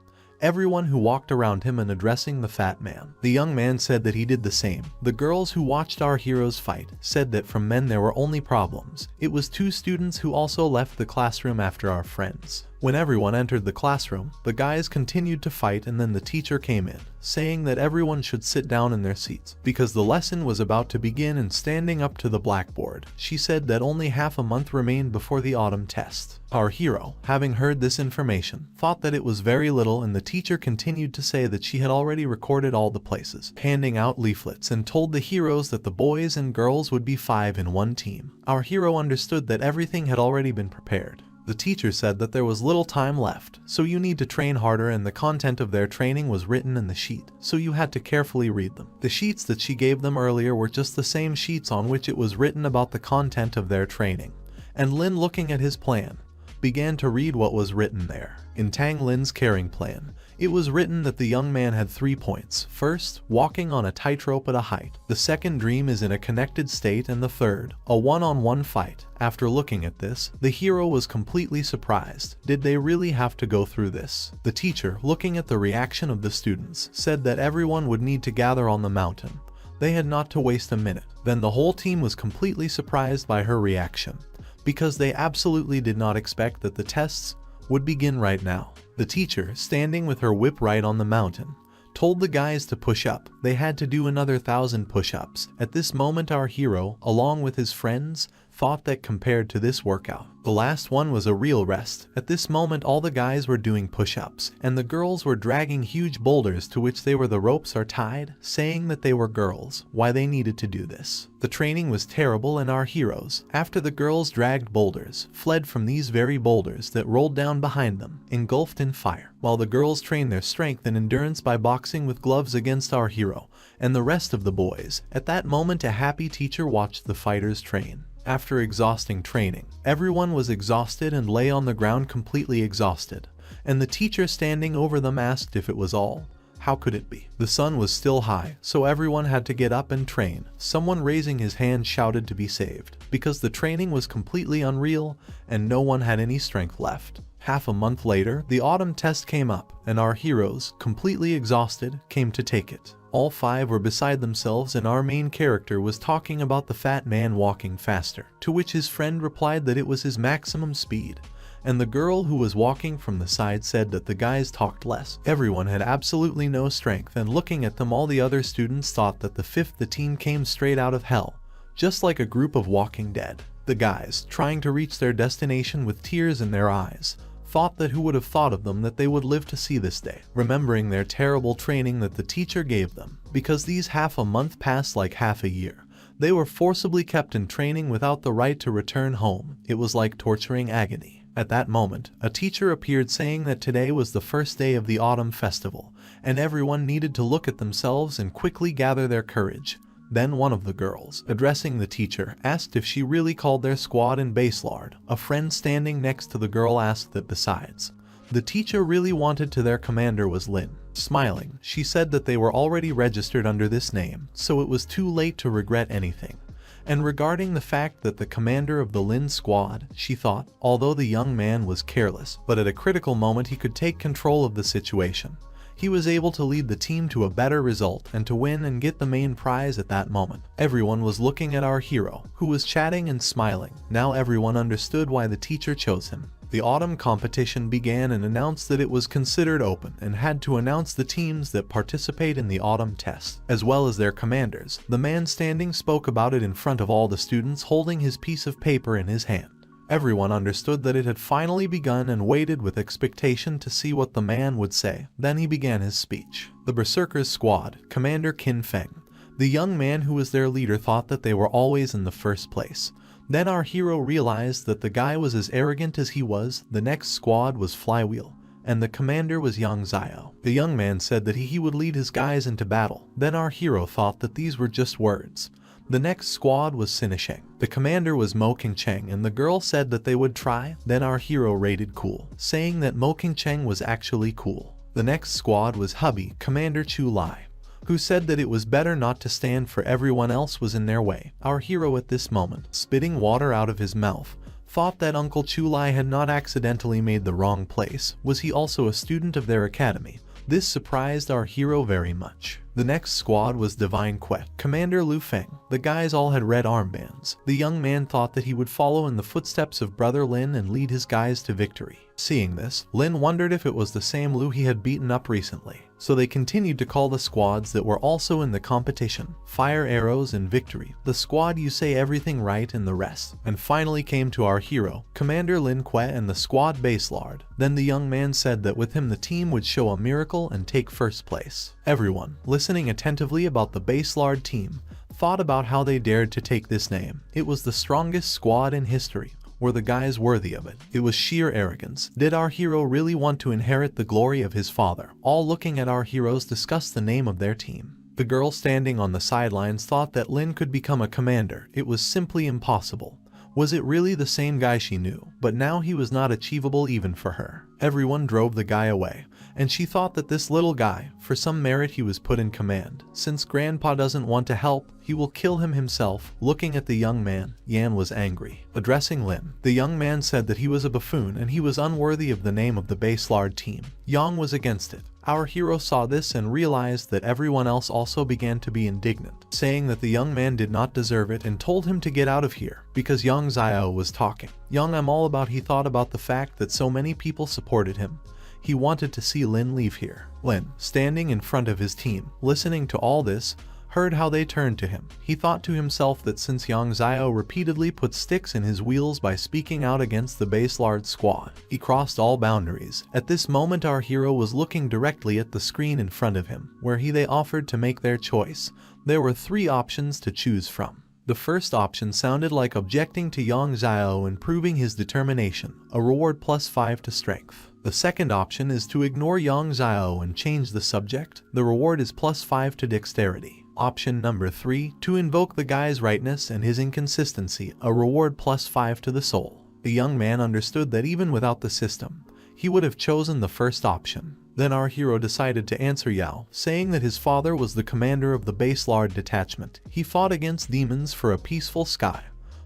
Everyone who walked around him and addressing the fat man. The young man said that he did the same. The girls who watched our heroes fight said that from men there were only problems. It was 2 students who also left the classroom after our friends. When everyone entered the classroom, the guys continued to fight, and then the teacher came in, saying that everyone should sit down in their seats, because the lesson was about to begin, and standing up to the blackboard, she said that only half a month remained before the autumn test. Our hero, having heard this information, thought that it was very little, and the teacher continued to say that she had already recorded all the places, handing out leaflets and told the heroes that the boys and girls would be 5 in one team. Our hero understood that everything had already been prepared. The teacher said that there was little time left, so you need to train harder, and the content of their training was written in the sheet, so you had to carefully read them. The sheets that she gave them earlier were just the same sheets on which it was written about the content of their training. And Lin, looking at his plan, began to read what was written there. In Tang Lin's caring plan, it was written that the young man had 3 points. First, walking on a tightrope at a height. The second, dream is in a connected state, and the third, a one-on-one fight. After looking at this, the hero was completely surprised. Did they really have to go through this? The teacher, looking at the reaction of the students, said that everyone would need to gather on the mountain. They had not to waste a minute. Then the whole team was completely surprised by her reaction, because they absolutely did not expect that the tests would begin right now. The teacher, standing with her whip right on the mountain, told the guys to push up. They had to do another 1,000 push-ups. At this moment, our hero, along with his friends, thought that compared to this workout, the last one was a real rest. At this moment, all the guys were doing push-ups, and the girls were dragging huge boulders to which the ropes are tied, saying that they were girls, why they needed to do this. The training was terrible, and our heroes, after the girls dragged boulders, fled from these very boulders that rolled down behind them, engulfed in fire, while the girls trained their strength and endurance by boxing with gloves against our hero and the rest of the boys. At that moment, a happy teacher watched the fighters train. After exhausting training, everyone was exhausted and lay on the ground completely exhausted, and the teacher standing over them asked if it was all. How could it be? The sun was still high, so everyone had to get up and train. Someone raising his hand shouted to be saved, because the training was completely unreal and no one had any strength left. Half a month later, the autumn test came up, and our heroes, completely exhausted, came to take it. All 5 were beside themselves, and our main character was talking about the fat man walking faster, to which his friend replied that it was his maximum speed, and the girl who was walking from the side said that the guys talked less. Everyone had absolutely no strength, and looking at them, all the other students thought that the team came straight out of hell, just like a group of walking dead. The guys, trying to reach their destination with tears in their eyes, thought that who would have thought of them that they would live to see this day, remembering their terrible training that the teacher gave them. Because these half a month passed like half a year, they were forcibly kept in training without the right to return home. It was like torturing agony. At that moment, a teacher appeared saying that today was the first day of the autumn festival, and everyone needed to look at themselves and quickly gather their courage. Then one of the girls, addressing the teacher, asked if she really called their squad in Baselard. A friend standing next to the girl asked that besides, the teacher really wanted to their commander was Lin. Smiling, she said that they were already registered under this name, so it was too late to regret anything. And regarding the fact that the commander of the Lin squad, she thought, although the young man was careless, but at a critical moment he could take control of the situation. He was able to lead the team to a better result and to win and get the main prize at that moment. Everyone was looking at our hero, who was chatting and smiling. Now everyone understood why the teacher chose him. The autumn competition began and announced that it was considered open and had to announce the teams that participate in the autumn test, as well as their commanders. The man standing spoke about it in front of all the students, holding his piece of paper in his hand. Everyone understood that it had finally begun and waited with expectation to see what the man would say. Then he began his speech. The Berserkers squad, Commander Qin Feng, the young man who was their leader, thought that they were always in the first place. Then our hero realized that the guy was as arrogant as he was. The next squad was Flywheel, and the commander was Yang Zio. The young man said that he would lead his guys into battle. Then our hero thought that these were just words. The next squad was Sinisheng. The commander was Mo Qingcheng, and the girl said that they would try. Then our hero rated cool, saying that Mo Qingcheng was actually cool. The next squad was Hubby, Commander Chu Lai, who said that it was better not to stand for everyone else was in their way. Our hero at this moment, spitting water out of his mouth, thought that Uncle Chu Lai had not accidentally made the wrong place. Was he also a student of their academy? This surprised our hero very much. The next squad was Divine Quet, Commander Lu Feng. The guys all had red armbands. The young man thought that he would follow in the footsteps of brother Lin and lead his guys to victory. Seeing this, Lin wondered if it was the same Lu he had beaten up recently. So they continued to call the squads that were also in the competition Fire Arrows and Victory, the squad You Say Everything Right, and the rest. And finally came to our hero, Commander Lin Quet, and the squad Baselard. Then the young man said that with him the team would show a miracle and take first place. Everyone, listening attentively about the Baselard team, thought about how they dared to take this name. It was the strongest squad in history. Were the guys worthy of it? It was sheer arrogance. Did our hero really want to inherit the glory of his father? All looking at our heroes discussed the name of their team. The girl standing on the sidelines thought that Lin could become a commander. It was simply impossible. Was it really the same guy she knew? But now he was not achievable even for her. Everyone drove the guy away, and she thought that this little guy, for some merit he was put in command. Since Grandpa doesn't want to help, he will kill him himself. Looking at the young man, Yan was angry. Addressing Lin, the young man said that he was a buffoon and he was unworthy of the name of the Baselard team. Yang was against it. Our hero saw this and realized that everyone else also began to be indignant, saying that the young man did not deserve it and told him to get out of here, because Yang Xiao was talking. Yang I'm all about he thought about the fact that so many people supported him. He wanted to see Lin leave here. Lin, standing in front of his team, listening to all this, heard how they turned to him. He thought to himself that since Yang Xiao repeatedly put sticks in his wheels by speaking out against the Baselard squad, he crossed all boundaries. At this moment our hero was looking directly at the screen in front of him, where they offered to make their choice. There were 3 options to choose from. The first option sounded like objecting to Yang Xiao and proving his determination, a reward +5 to strength. The second option is to ignore Yang Xiao and change the subject. The reward is +5 to dexterity. Option number 3, to invoke the guy's rightness and his inconsistency, a reward +5 to the soul. The young man understood that even without the system, he would have chosen the first option. Then our hero decided to answer Yao, saying that his father was the commander of the Baselard detachment. He fought against demons for a peaceful sky,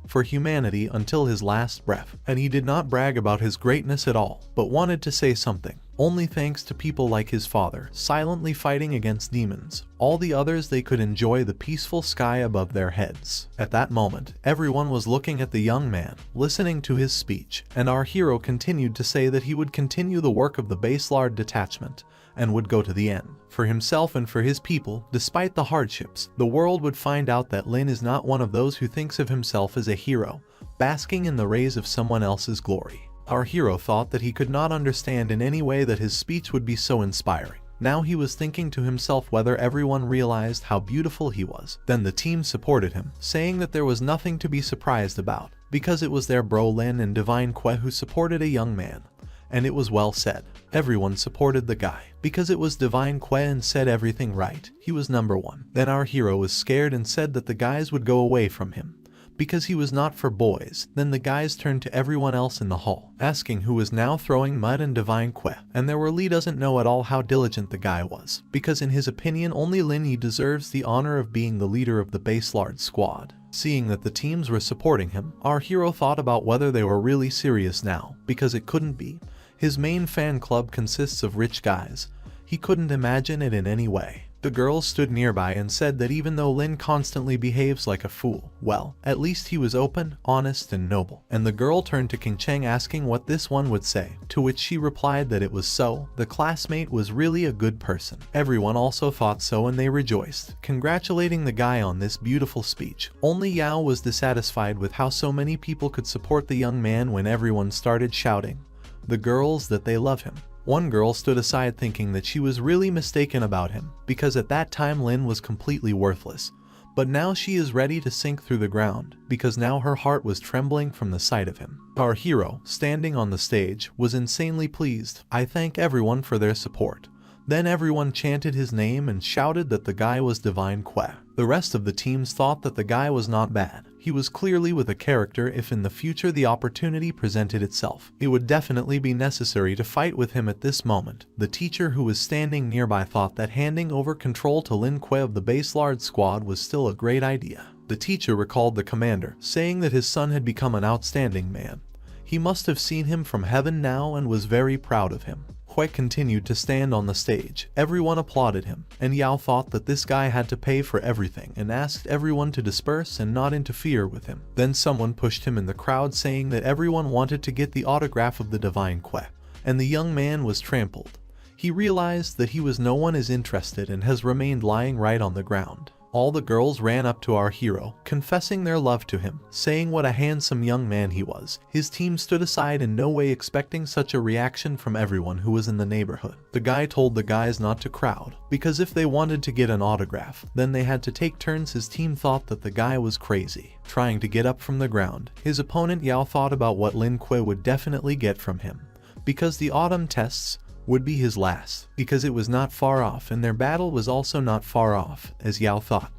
for humanity until his last breath, and he did not brag about his greatness at all, but wanted to say something. Only thanks to people like his father, silently fighting against demons, all the others they could enjoy the peaceful sky above their heads. At that moment, everyone was looking at the young man, listening to his speech, and our hero continued to say that he would continue the work of the Baselard detachment, and would go to the end. For himself and for his people, despite the hardships, the world would find out that Lin is not one of those who thinks of himself as a hero, basking in the rays of someone else's glory. Our hero thought that he could not understand in any way that his speech would be so inspiring. Now he was thinking to himself whether everyone realized how beautiful he was. Then the team supported him, saying that there was nothing to be surprised about, because it was their bro Lin and Divine Que who supported a young man. And it was well said. Everyone supported the guy, because it was Divine Que and said everything right. He was number 1. Then our hero was scared and said that the guys would go away from him, because he was not for boys. Then the guys turned to everyone else in the hall, asking who was now throwing mud and Divine Que. And their Lee doesn't know at all how diligent the guy was, because in his opinion only Lin Yi deserves the honor of being the leader of the Baselard squad. Seeing that the teams were supporting him, our hero thought about whether they were really serious now, because it couldn't be. His main fan club consists of rich guys. He couldn't imagine it in any way. The girls stood nearby and said that even though Lin constantly behaves like a fool, well, at least he was open, honest, and noble. And the girl turned to King Cheng asking what this one would say, to which she replied that it was so. The classmate was really a good person. Everyone also thought so and they rejoiced, congratulating the guy on this beautiful speech. Only Yao was dissatisfied with how so many people could support the young man when everyone started shouting, the girls, that they love him. One girl stood aside thinking that she was really mistaken about him, because at that time Lin was completely worthless. But now she is ready to sink through the ground, because now her heart was trembling from the sight of him. Our hero, standing on the stage, was insanely pleased. I thank everyone for their support. Then everyone chanted his name and shouted that the guy was Divine Que. The rest of the teams thought that the guy was not bad. He was clearly with a character. If in the future the opportunity presented itself, it would definitely be necessary to fight with him at this moment. The teacher who was standing nearby thought that handing over control to Lin Que of the Baselard squad was still a great idea. The teacher recalled the commander, saying that his son had become an outstanding man. He must have seen him from heaven now and was very proud of him. Que continued to stand on the stage. Everyone applauded him, and Yao thought that this guy had to pay for everything and asked everyone to disperse and not interfere with him. Then someone pushed him in the crowd, saying that everyone wanted to get the autograph of the Divine Que, and the young man was trampled. He realized that he was no one is interested and has remained lying right on the ground. All the girls ran up to our hero, confessing their love to him, saying what a handsome young man he was. His team stood aside in no way expecting such a reaction from everyone who was in the neighborhood. The guy told the guys not to crowd, because if they wanted to get an autograph, then they had to take turns. His team thought that the guy was crazy, trying to get up from the ground. His opponent Yao thought about what Lin Que would definitely get from him, because the autumn tests would be his last, because it was not far off and their battle was also not far off, as Yao thought.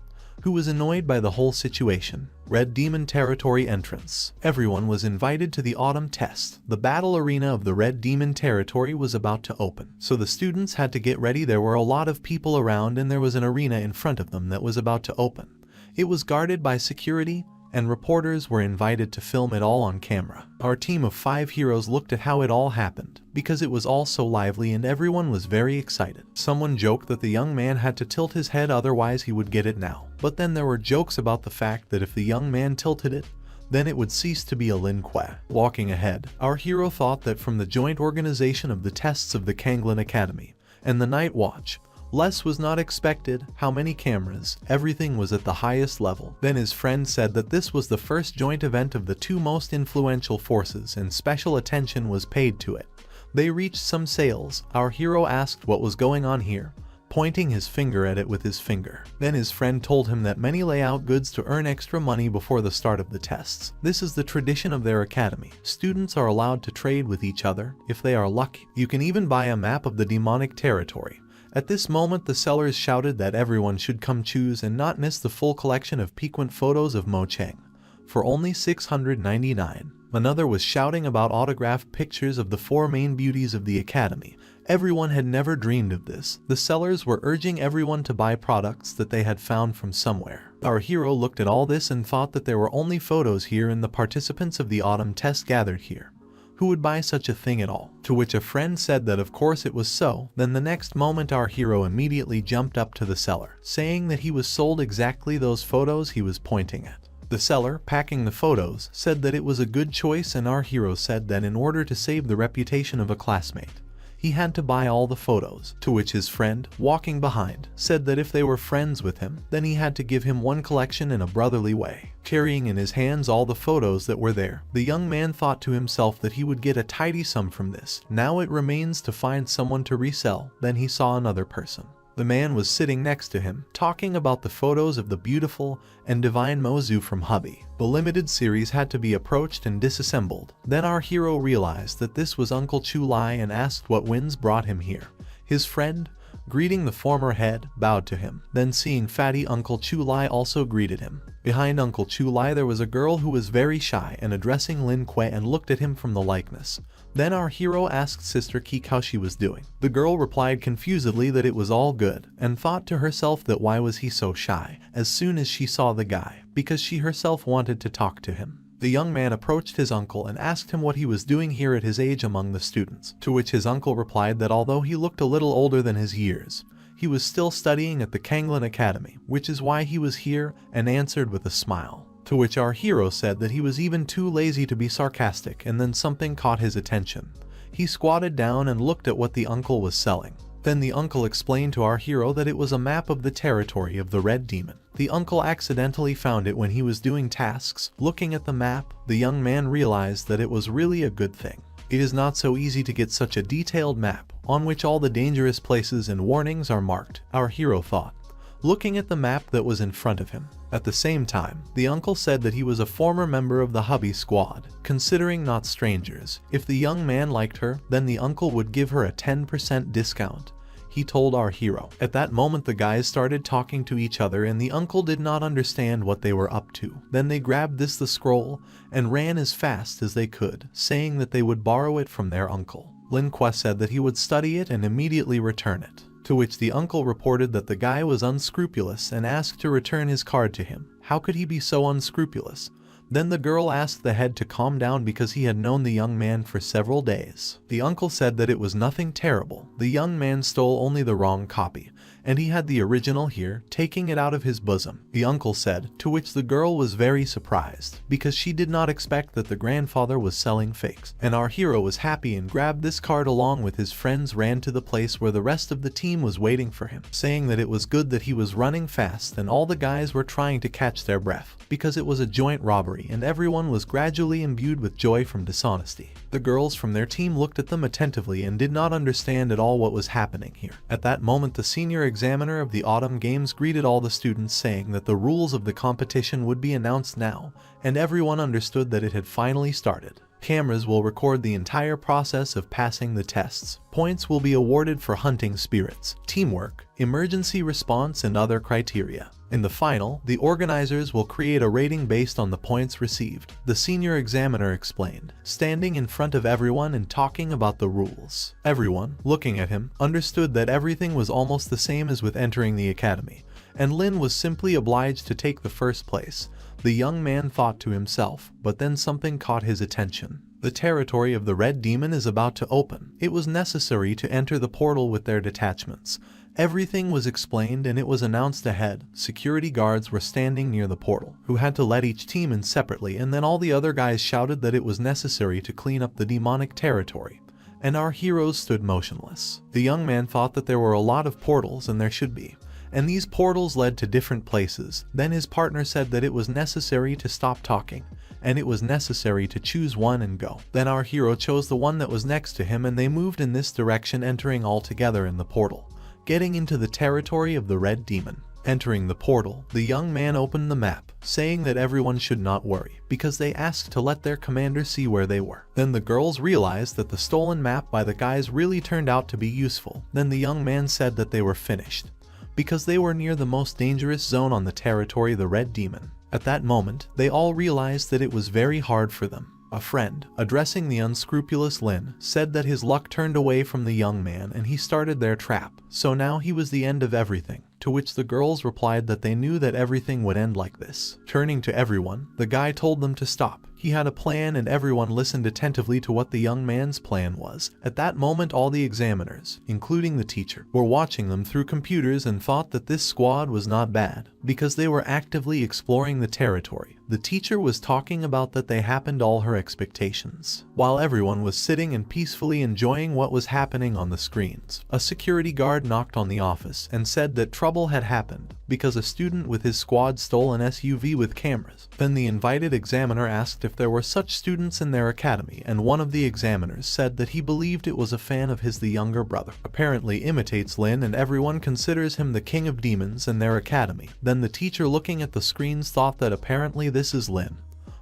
who was annoyed by the whole situation. Red Demon Territory entrance. Everyone was invited to the autumn test. The battle arena of the Red Demon Territory was about to open, so the students had to get ready. There were a lot of people around and there was an arena in front of them that was about to open. It was guarded by security, and reporters were invited to film it all on camera. Our team of 5 heroes looked at how it all happened, because it was all so lively and everyone was very excited. Someone joked that the young man had to tilt his head, otherwise he would get it now. But then there were jokes about the fact that if the young man tilted it, then it would cease to be a Lin-Kuei. Walking ahead, our hero thought that from the joint organization of the tests of the Kanglin Academy and the Night Watch, less was not expected. How many cameras? Everything was at the highest level. Then his friend said that this was the first joint event of the 2 most influential forces and special attention was paid to it. They reached some sales. Our hero asked what was going on here, pointing his finger at it with his finger. Then his friend told him that many lay out goods to earn extra money before the start of the tests. This is the tradition of their academy. Students are allowed to trade with each other if they are lucky. You can even buy a map of the demonic territory. At this moment the sellers shouted that everyone should come choose and not miss the full collection of piquant photos of Mo Chang for only 699. Another was shouting about autographed pictures of the 4 main beauties of the academy. Everyone had never dreamed of this. The sellers were urging everyone to buy products that they had found from somewhere. Our hero looked at all this and thought that there were only photos here and the participants of the autumn test gathered here. Who would buy such a thing at all? To which a friend said that of course it was so. Then the next moment our hero immediately jumped up to the seller, saying that he was sold exactly those photos he was pointing at. The seller, packing the photos, said that it was a good choice, and our hero said that in order to save the reputation of a classmate, he had to buy all the photos. To which his friend, walking behind, said that if they were friends with him, then he had to give him one collection in a brotherly way. Carrying in his hands all the photos that were there, the young man thought to himself that he would get a tidy sum from this. Now it remains to find someone to resell. Then he saw another person. The man was sitting next to him, talking about the photos of the beautiful and divine Mozu from Hubby. The limited series had to be approached and disassembled. Then our hero realized that this was Uncle Chu Lai and asked what winds brought him here. His friend, greeting the former head, bowed to him. Then seeing fatty Uncle Chu Lai also greeted him. Behind Uncle Chu Lai there was a girl who was very shy and addressing Lin-Kuei and looked at him from the likeness. Then our hero asked Sister Keek how she was doing. The girl replied confusedly that it was all good, and thought to herself that why was he so shy as soon as she saw the guy, because she herself wanted to talk to him. The young man approached his uncle and asked him what he was doing here at his age among the students, to which his uncle replied that although he looked a little older than his years, he was still studying at the Kanglin Academy, which is why he was here, and answered with a smile. To which our hero said that he was even too lazy to be sarcastic, and then something caught his attention. He squatted down and looked at what the uncle was selling. Then the uncle explained to our hero that it was a map of the territory of the Red Demon. The uncle accidentally found it when he was doing tasks. Looking at the map, the young man realized that it was really a good thing. It is not so easy to get such a detailed map, on which all the dangerous places and warnings are marked, our hero thought, looking at the map that was in front of him. At the same time, the uncle said that he was a former member of the Hubby Squad, considering not strangers. If the young man liked her, then the uncle would give her a 10% discount, he told our hero. At that moment the guys started talking to each other and the uncle did not understand what they were up to. Then they grabbed the scroll and ran as fast as they could, saying that they would borrow it from their uncle. Lin-Kuei said that he would study it and immediately return it. To which the uncle reported that the guy was unscrupulous and asked to return his card to him. How could he be so unscrupulous? Then the girl asked the head to calm down because he had known the young man for several days. The uncle said that it was nothing terrible. The young man stole only the wrong copy, and he had the original here, taking it out of his bosom. The uncle said, to which the girl was very surprised, because she did not expect that the grandfather was selling fakes. And our hero was happy and grabbed this card along with his friends, ran to the place where the rest of the team was waiting for him, saying that it was good that he was running fast and all the guys were trying to catch their breath, because it was a joint robbery and everyone was gradually imbued with joy from dishonesty. The girls from their team looked at them attentively and did not understand at all what was happening here. At that moment the senior examiner of the autumn games greeted all the students, saying that the rules of the competition would be announced now, and everyone understood that it had finally started. Cameras will record the entire process of passing the tests. Points will be awarded for hunting spirits, teamwork, emergency response, and other criteria. In the final, the organizers will create a rating based on the points received, the senior examiner explained, standing in front of everyone and talking about the rules. Everyone, looking at him, understood that everything was almost the same as with entering the academy, and Lin was simply obliged to take the first place. The young man thought to himself, but then something caught his attention. The territory of the Red Demon is about to open. It was necessary to enter the portal with their detachments. Everything was explained and it was announced ahead. Security guards were standing near the portal, who had to let each team in separately, and then all the other guys shouted that it was necessary to clean up the demonic territory. And our heroes stood motionless. The young man thought that there were a lot of portals, and there should be. And these portals led to different places. Then his partner said that it was necessary to stop talking, and it was necessary to choose one and go. Then our hero chose the one that was next to him, and they moved in this direction, entering all together in the portal, getting into the territory of the Red Demon. Entering the portal, the young man opened the map, saying that everyone should not worry, because they asked to let their commander see where they were. Then the girls realized that the stolen map by the guys really turned out to be useful. Then the young man said that they were finished, because they were near the most dangerous zone on the territory, the Red Demon. At that moment, they all realized that it was very hard for them. A friend, addressing the unscrupulous Lin, said that his luck turned away from the young man and he started their trap, so now he was the end of everything, to which the girls replied that they knew that everything would end like this. Turning to everyone, the guy told them to stop. He had a plan and everyone listened attentively to what the young man's plan was. At that moment, all the examiners, including the teacher, were watching them through computers and thought that this squad was not bad, because they were actively exploring the territory. The teacher was talking about that they happened all her expectations. While everyone was sitting and peacefully enjoying what was happening on the screens, a security guard knocked on the office and said that trouble had happened because a student with his squad stole an SUV with cameras. Then the invited examiner asked if there were such students in their academy, and one of the examiners said that he believed it was a fan of his, the younger brother. Apparently imitates Lin, and everyone considers him the king of demons in their academy. Then the teacher, looking at the screens, thought that apparently this is Lin,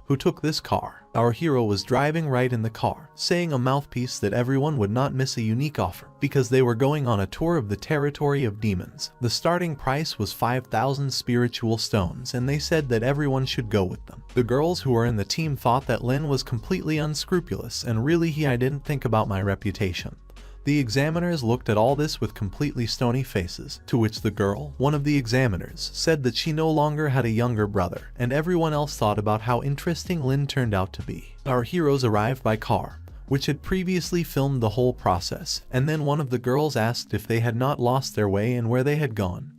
who took this car. Our hero was driving right in the car, saying a mouthpiece that everyone would not miss a unique offer, because they were going on a tour of the territory of demons. The starting price was 5,000 spiritual stones, and they said that everyone should go with them. The girls who were in the team thought that Lin was completely unscrupulous, and really I didn't think about my reputation. The examiners looked at all this with completely stony faces, to which the girl, one of the examiners, said that she no longer had a younger brother, and everyone else thought about how interesting Lin turned out to be. Our heroes arrived by car, which had previously filmed the whole process, and then one of the girls asked if they had not lost their way and where they had gone.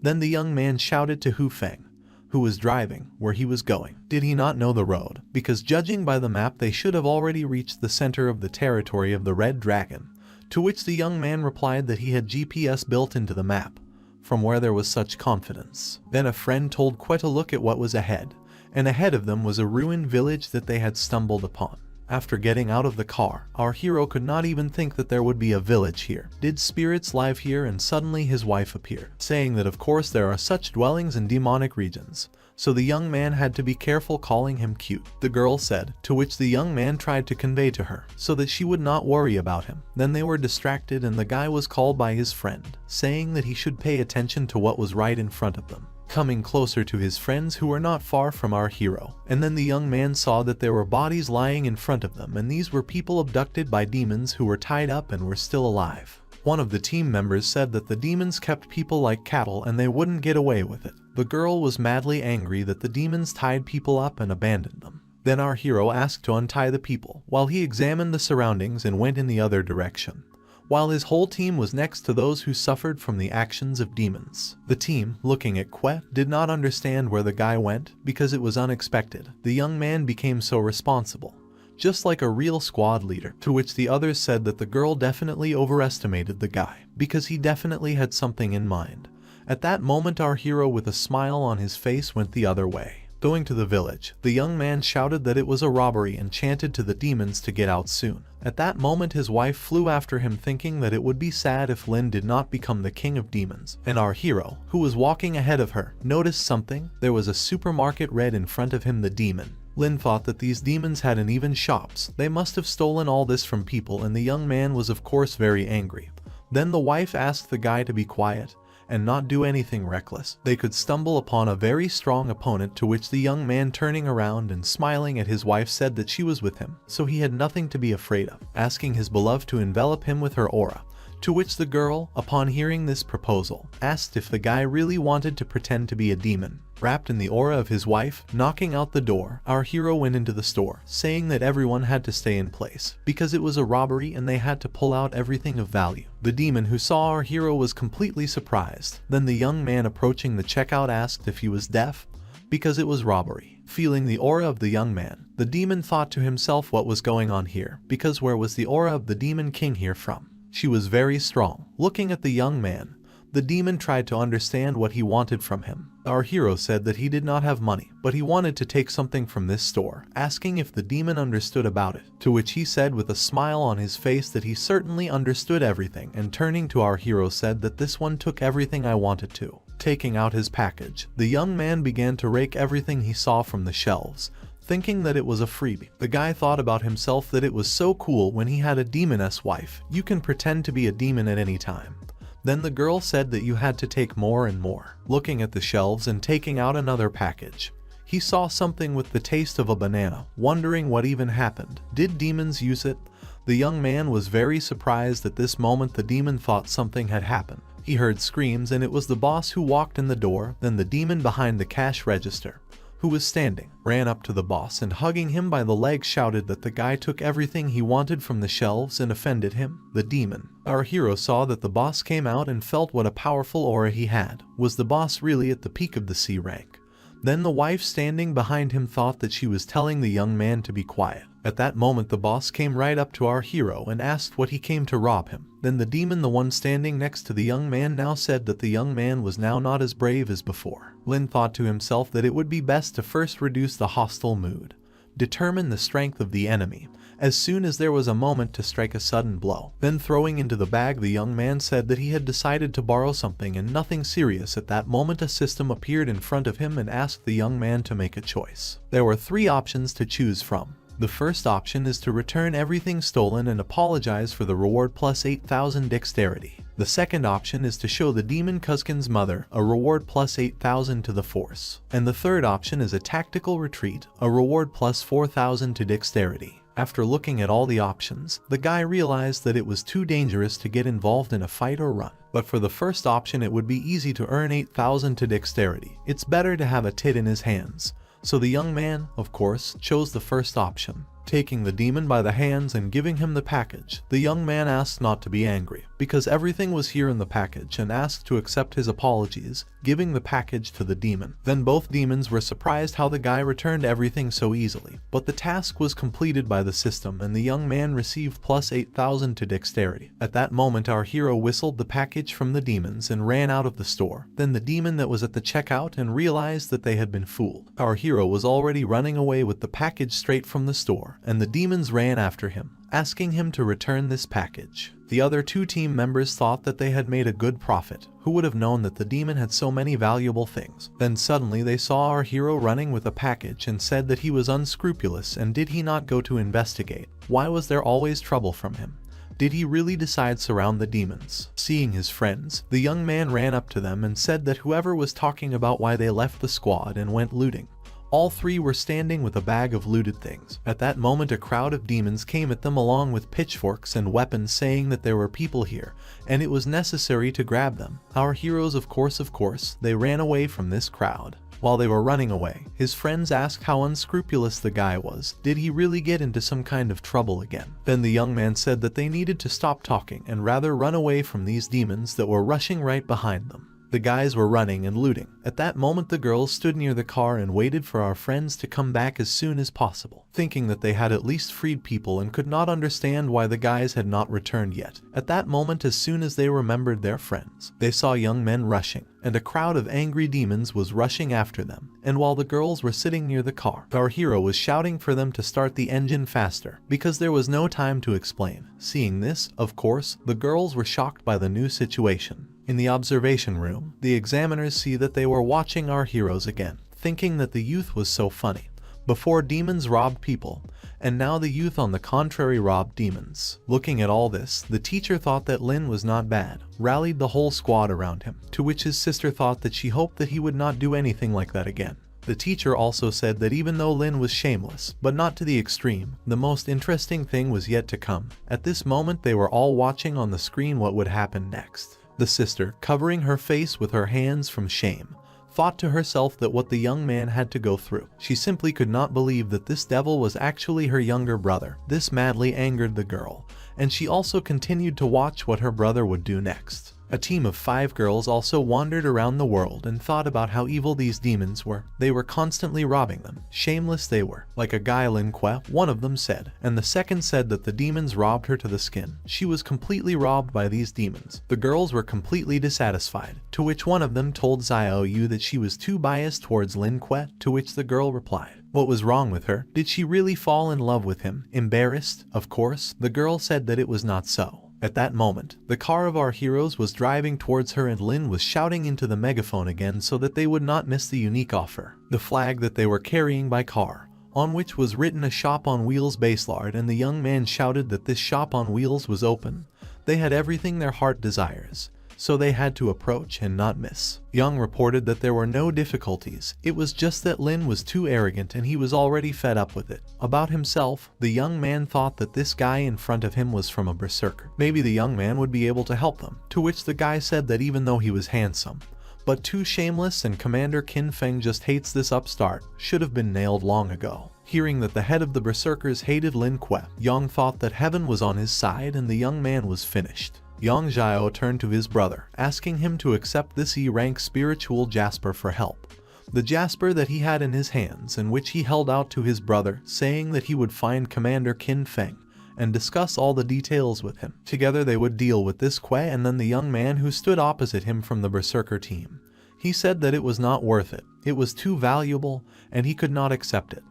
Then the young man shouted to Hu Feng, who was driving, where he was going. Did he not know the road? Because judging by the map, they should have already reached the center of the territory of the Red Dragon. To which the young man replied that he had GPS built into the map, from where there was such confidence. Then a friend told Que to look at what was ahead, and ahead of them was a ruined village that they had stumbled upon. After getting out of the car, our hero could not even think that there would be a village here. Did spirits live here? And suddenly his wife appeared, saying that of course there are such dwellings in demonic regions, so the young man had to be careful calling him cute. The girl said, to which the young man tried to convey to her, so that she would not worry about him. Then they were distracted and the guy was called by his friend, saying that he should pay attention to what was right in front of them. Coming closer to his friends who were not far from our hero, and then the young man saw that there were bodies lying in front of them, and these were people abducted by demons who were tied up and were still alive. One of the team members said that the demons kept people like cattle and they wouldn't get away with it. The girl was madly angry that the demons tied people up and abandoned them. Then our hero asked to untie the people, while he examined the surroundings and went in the other direction, while his whole team was next to those who suffered from the actions of demons. The team, looking at Que, did not understand where the guy went, because it was unexpected. The young man became so responsible, just like a real squad leader, to which the others said that the girl definitely overestimated the guy, because he definitely had something in mind. At that moment our hero, with a smile on his face, went the other way. Going to the village, the young man shouted that it was a robbery and chanted to the demons to get out soon. At that moment his wife flew after him, thinking that it would be sad if Lin did not become the king of demons. And our hero, who was walking ahead of her, noticed something. There was a supermarket red in front of him, the demon, Lin thought that these demons hadn't even shops. They must have stolen all this from people, and the young man was of course very angry. Then the wife asked the guy to be quiet and not do anything reckless. They could stumble upon a very strong opponent, to which the young man, turning around and smiling at his wife, said that she was with him, so he had nothing to be afraid of, asking his beloved to envelop him with her aura. To which the girl, upon hearing this proposal, asked if the guy really wanted to pretend to be a demon, wrapped in the aura of his wife. Knocking out the door, our hero went into the store, saying that everyone had to stay in place, because it was a robbery and they had to pull out everything of value. The demon who saw our hero was completely surprised. Then the young man approaching the checkout asked if he was deaf, because it was robbery. Feeling the aura of the young man, the demon thought to himself, what was going on here, because where was the aura of the demon king here from? She was very strong. Looking at the young man, the demon tried to understand what he wanted from him. Our hero said that he did not have money, but he wanted to take something from this store, asking if the demon understood about it, to which he said with a smile on his face that he certainly understood everything, and turning to our hero said that this one took everything I wanted to. Taking out his package, the young man began to rake everything he saw from the shelves, thinking that it was a freebie. The guy thought about himself that it was so cool when he had a demoness wife. You can pretend to be a demon at any time. Then the girl said that you had to take more and more. Looking at the shelves and taking out another package, he saw something with the taste of a banana, wondering what even happened. Did demons use it? The young man was very surprised. At this moment the demon thought something had happened. He heard screams, and it was the boss who walked in the door. Then the demon behind the cash register, who was standing, ran up to the boss and, hugging him by the leg, shouted that the guy took everything he wanted from the shelves and offended him. The demon. Our hero saw that the boss came out and felt what a powerful aura he had. Was the boss really at the peak of the Sss-Rank? Then the wife standing behind him thought that she was telling the young man to be quiet. At that moment the boss came right up to our hero and asked what he came to rob him. Then the demon, the one standing next to the young man, now said that the young man was now not as brave as before. Lin thought to himself that it would be best to first reduce the hostile mood, determine the strength of the enemy, as soon as there was a moment to strike a sudden blow. Then throwing into the bag, the young man said that he had decided to borrow something and nothing serious. At that moment a system appeared in front of him and asked the young man to make a choice. There were 3 options to choose from. The first option is to return everything stolen and apologize for the reward plus 8,000 dexterity. The second option is to show the demon Kuzkin's mother a reward plus 8,000 to the force. And the third option is a tactical retreat, a reward plus 4,000 to dexterity. After looking at all the options, the guy realized that it was too dangerous to get involved in a fight or run. But for the first option it would be easy to earn 8,000 to dexterity. It's better to have a tit in his hands. So the young man, of course, chose the first option. Taking the demon by the hands and giving him the package, the young man asked not to be angry, because everything was here in the package, and asked to accept his apologies, giving the package to the demon. Then both demons were surprised how the guy returned everything so easily, but the task was completed by the system and the young man received plus 8,000 to dexterity. At that moment our hero whistled the package from the demons and ran out of the store. Then the demon that was at the checkout and realized that they had been fooled. Our hero was already running away with the package straight from the store, and the demons ran after him, asking him to return this package. The other 2 team members thought that they had made a good profit. Who would have known that the demon had so many valuable things? Then suddenly they saw our hero running with a package and said that he was unscrupulous, and did he not go to investigate? Why was there always trouble from him? Did he really decide surround the demons? Seeing his friends, the young man ran up to them and said that whoever was talking about why they left the squad and went looting. All 3 were standing with a bag of looted things. At that moment a crowd of demons came at them along with pitchforks and weapons, saying that there were people here and it was necessary to grab them. Our heroes, of course, they ran away from this crowd. While they were running away, his friends asked how unscrupulous the guy was. Did he really get into some kind of trouble again? Then the young man said that they needed to stop talking and rather run away from these demons that were rushing right behind them. The guys were running and looting. At that moment the girls stood near the car and waited for our friends to come back as soon as possible, thinking that they had at least freed people and could not understand why the guys had not returned yet. At that moment, as soon as they remembered their friends, they saw young men rushing, and a crowd of angry demons was rushing after them. And while the girls were sitting near the car, our hero was shouting for them to start the engine faster, because there was no time to explain. Seeing this, of course, the girls were shocked by the new situation. In the observation room, the examiners see that they were watching our heroes again, thinking that the youth was so funny. Before demons robbed people, and now the youth on the contrary robbed demons. Looking at all this, the teacher thought that Lin was not bad, rallied the whole squad around him, to which his sister thought that she hoped that he would not do anything like that again. The teacher also said that even though Lin was shameless, but not to the extreme, the most interesting thing was yet to come. At this moment they were all watching on the screen what would happen next. The sister, covering her face with her hands from shame, thought to herself that what the young man had to go through. She simply could not believe that this devil was actually her younger brother. This madly angered the girl, and she also continued to watch what her brother would do next. A team of 5 girls also wandered around the world and thought about how evil these demons were. They were constantly robbing them. Shameless they were. Like a guy Lin Que, one of them said. And the second said that the demons robbed her to the skin. She was completely robbed by these demons. The girls were completely dissatisfied, to which one of them told Xiao Yu that she was too biased towards Lin Que, to which the girl replied, what was wrong with her? Did she really fall in love with him? Embarrassed, of course, the girl said that it was not so. At that moment, the car of our heroes was driving towards her and Lin was shouting into the megaphone again so that they would not miss the unique offer. The flag that they were carrying by car, on which was written a shop on wheels Baselard, and the young man shouted that this shop on wheels was open. They had everything their heart desires, so they had to approach and not miss. Young reported that there were no difficulties, it was just that Lin was too arrogant and he was already fed up with it. About himself, the young man thought that this guy in front of him was from a berserker. Maybe the young man would be able to help them, to which the guy said that even though he was handsome, but too shameless and Commander Qin Feng just hates this upstart, should have been nailed long ago. Hearing that the head of the berserkers hated Lin Que, Yang thought that heaven was on his side and the young man was finished. Yang Xiao turned to his brother, asking him to accept this E-rank spiritual jasper for help. The jasper that he had in his hands and which he held out to his brother, saying that he would find Commander Qin Feng and discuss all the details with him. Together they would deal with this Que and then the young man who stood opposite him from the berserker team. He said that it was not worth it, it was too valuable, and he could not accept it,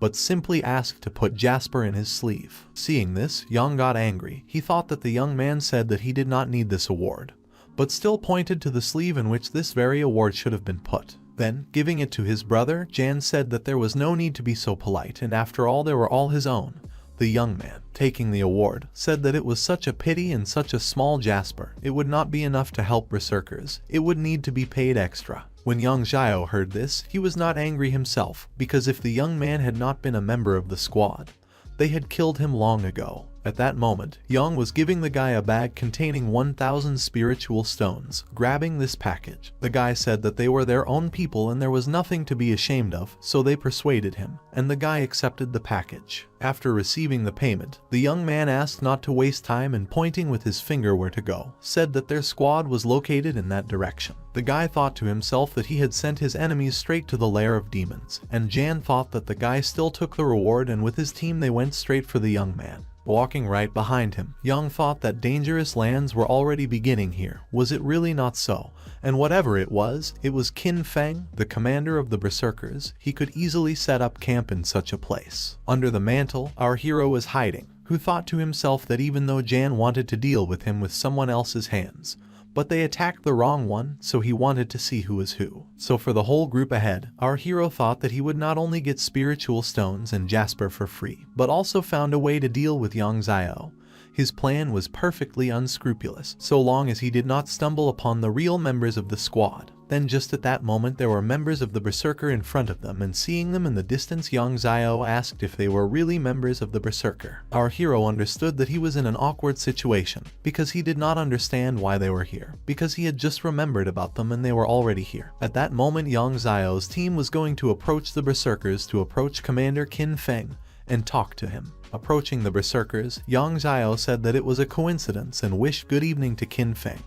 but simply asked to put Jasper in his sleeve. Seeing this, Yang got angry. He thought that the young man said that he did not need this award, but still pointed to the sleeve in which this very award should have been put. Then, giving it to his brother, Jan said that there was no need to be so polite and after all they were all his own. The young man, taking the award, said that it was such a pity and such a small jasper, it would not be enough to help berserkers, it would need to be paid extra. When Yang Xiao heard this, he was not angry himself, because if the young man had not been a member of the squad, they had killed him long ago. At that moment, Yang was giving the guy a bag containing 1,000 spiritual stones. Grabbing this package, the guy said that they were their own people and there was nothing to be ashamed of, so they persuaded him, and the guy accepted the package. After receiving the payment, the young man asked not to waste time and pointing with his finger where to go, said that their squad was located in that direction. The guy thought to himself that he had sent his enemies straight to the lair of demons, and Jan thought that the guy still took the reward and with his team they went straight for the young man. Walking right behind him, Yang thought that dangerous lands were already beginning here. Was it really not so? And whatever it was Qin Feng, the commander of the berserkers. He could easily set up camp in such a place. Under the mantle, our hero was hiding, who thought to himself that even though Jan wanted to deal with him with someone else's hands, but they attacked the wrong one, so he wanted to see who was who. So for the whole group ahead, our hero thought that he would not only get spiritual stones and jasper for free, but also found a way to deal with Yang Xiao. His plan was perfectly unscrupulous, so long as he did not stumble upon the real members of the squad. Then just at that moment there were members of the berserker in front of them, and seeing them in the distance, Yang Xiao asked if they were really members of the berserker. Our hero understood that he was in an awkward situation, because he did not understand why they were here, because he had just remembered about them and they were already here. At that moment Yang Xiao's team was going to approach the berserkers to approach Commander Qin Feng and talk to him. Approaching the berserkers, Yang Xiao said that it was a coincidence and wished good evening to Qin Feng,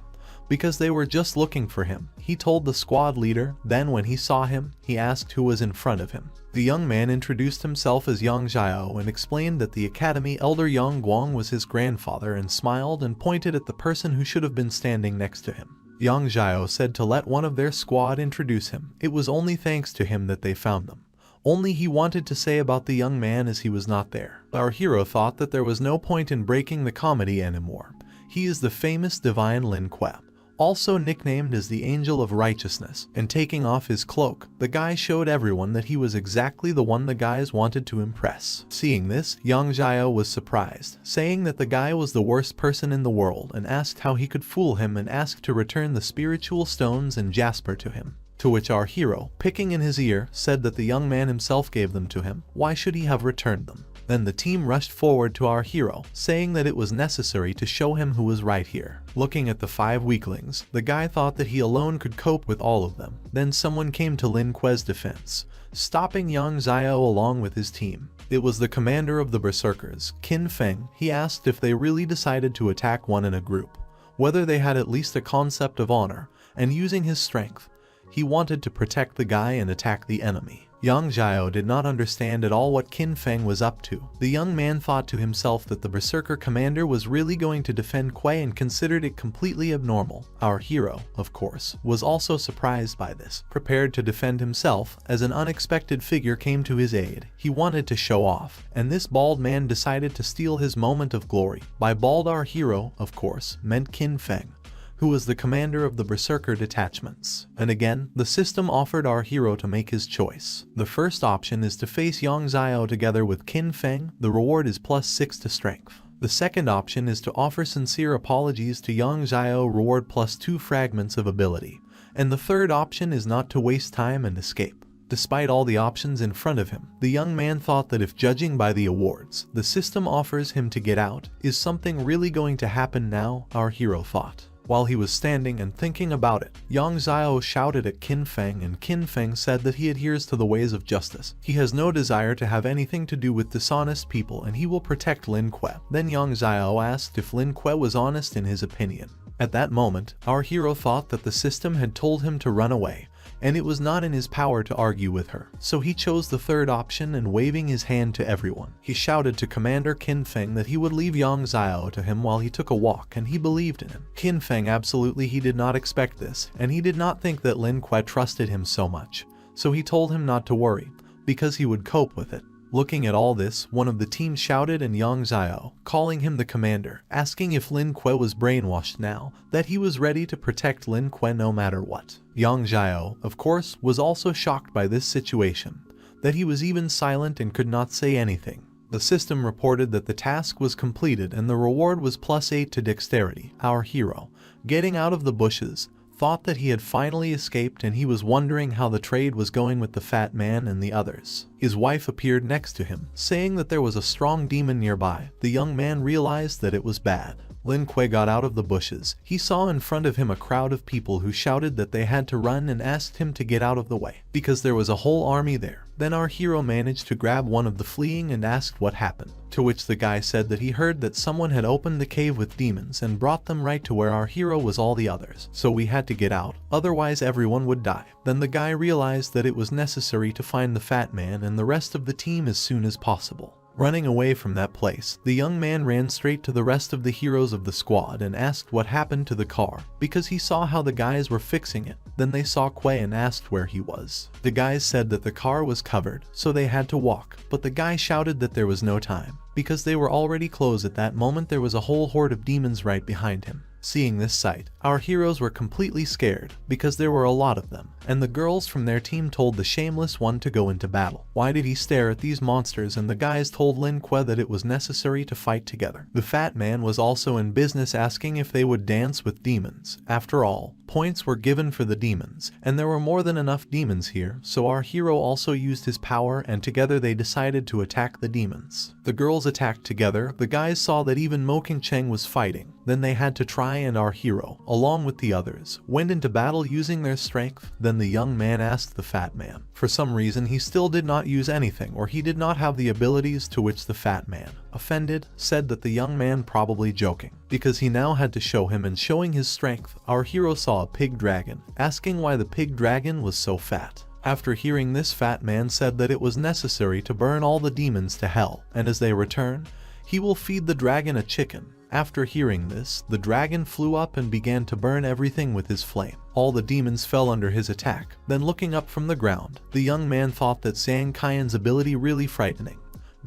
because they were just looking for him. He told the squad leader, then when he saw him, he asked who was in front of him. The young man introduced himself as Yang Xiao and explained that the academy elder Yang Guang was his grandfather and smiled and pointed at the person who should have been standing next to him. Yang Xiao said to let one of their squad introduce him. It was only thanks to him that they found them. Only he wanted to say about the young man as he was not there. Our hero thought that there was no point in breaking the comedy anymore. He is the famous divine Lin Que. also nicknamed as the Angel of Righteousness, and taking off his cloak, the guy showed everyone that he was exactly the one the guys wanted to impress. Seeing this, Yang Jiao was surprised, saying that the guy was the worst person in the world and asked how he could fool him and asked to return the spiritual stones and jasper to him. To which our hero, picking in his ear, said that the young man himself gave them to him. Why should he have returned them? Then the team rushed forward to our hero, saying that it was necessary to show him who was right here. Looking at the 5 weaklings, the guy thought that he alone could cope with all of them. Then someone came to Lin Kuei's defense, stopping Yang Xiao along with his team. It was the commander of the Berserkers, Qin Feng. He asked if they really decided to attack one in a group, whether they had at least a concept of honor, and using his strength, he wanted to protect the guy and attack the enemy. Yang Jiao did not understand at all what Qin Feng was up to. The young man thought to himself that the Berserker commander was really going to defend Kuei and considered it completely abnormal. Our hero, of course, was also surprised by this, prepared to defend himself as an unexpected figure came to his aid. He wanted to show off, and this bald man decided to steal his moment of glory. By bald, our hero, of course, meant Qin Feng, who was the commander of the Berserker detachments. And again, the system offered our hero to make his choice. The first option is to face Yang Xiao together with Qin Feng. The reward is +6 to strength. The second option is to offer sincere apologies to Yang Xiao, reward +2 fragments of ability. And the third option is not to waste time and escape. Despite all the options in front of him, the young man thought that if judging by the awards the system offers him to get out, is something really going to happen now, our hero thought. While he was standing and thinking about it, Yang Xiao shouted at Qin Feng, and Qin Feng said that he adheres to the ways of justice. He has no desire to have anything to do with dishonest people and he will protect Lin Kuei. Then Yang Xiao asked if Lin Kuei was honest in his opinion. At that moment, our hero thought that the system had told him to run away, and it was not in his power to argue with her. So he chose the third option, and waving his hand to everyone, he shouted to Commander Qin Feng that he would leave Yang Xiao to him while he took a walk, and he believed in him. Qin Feng absolutely he did not expect this, and he did not think that Lin Kuei trusted him so much. So he told him not to worry, because he would cope with it. Looking at all this, one of the team shouted and Yang Xiao, calling him the commander, asking if Lin Kuei was brainwashed now, that he was ready to protect Lin Kuei no matter what. Yang Xiao, of course, was also shocked by this situation, that he was even silent and could not say anything. The system reported that the task was completed and the reward was +8 to dexterity. Our hero, getting out of the bushes, thought that he had finally escaped, and he was wondering how the trade was going with the fat man and the others. His wife appeared next to him, saying that there was a strong demon nearby. The young man realized that it was bad. Lin Kuei got out of the bushes. He saw in front of him a crowd of people who shouted that they had to run and asked him to get out of the way, because there was a whole army there. Then our hero managed to grab one of the fleeing and asked what happened, to which the guy said that he heard that someone had opened the cave with demons and brought them right to where our hero was all the others. So we had to get out, otherwise everyone would die. Then the guy realized that it was necessary to find the fat man and the rest of the team as soon as possible. Running away from that place, the young man ran straight to the rest of the heroes of the squad and asked what happened to the car, because he saw how the guys were fixing it. Then they saw Kuei and asked where he was. The guys said that the car was covered, so they had to walk, but the guy shouted that there was no time, because they were already close at that moment. There was a whole horde of demons right behind him. Seeing this sight, our heroes were completely scared, because there were a lot of them, and the girls from their team told the shameless one to go into battle. Why did he stare at these monsters? And the guys told Lin Kuei that it was necessary to fight together. The fat man was also in business, asking if they would dance with demons. After all, points were given for the demons, and there were more than enough demons here, so our hero also used his power, and together they decided to attack the demons. The girls attacked together. The guys saw that even Mo King Cheng was fighting. Then they had to try, and our hero, along with the others, went into battle using their strength. Then the young man asked the fat man. For some reason he still did not use anything, or he did not have the abilities, to which the fat man, offended, said that the young man probably joking, because he now had to show him, and showing his strength, our hero saw a pig dragon, asking why the pig dragon was so fat. After hearing this, fat man said that it was necessary to burn all the demons to hell, and as they return, he will feed the dragon a chicken. After hearing this, the dragon flew up and began to burn everything with his flame. All the demons fell under his attack. Then looking up from the ground, the young man thought that Zhang Qian's ability really frightening,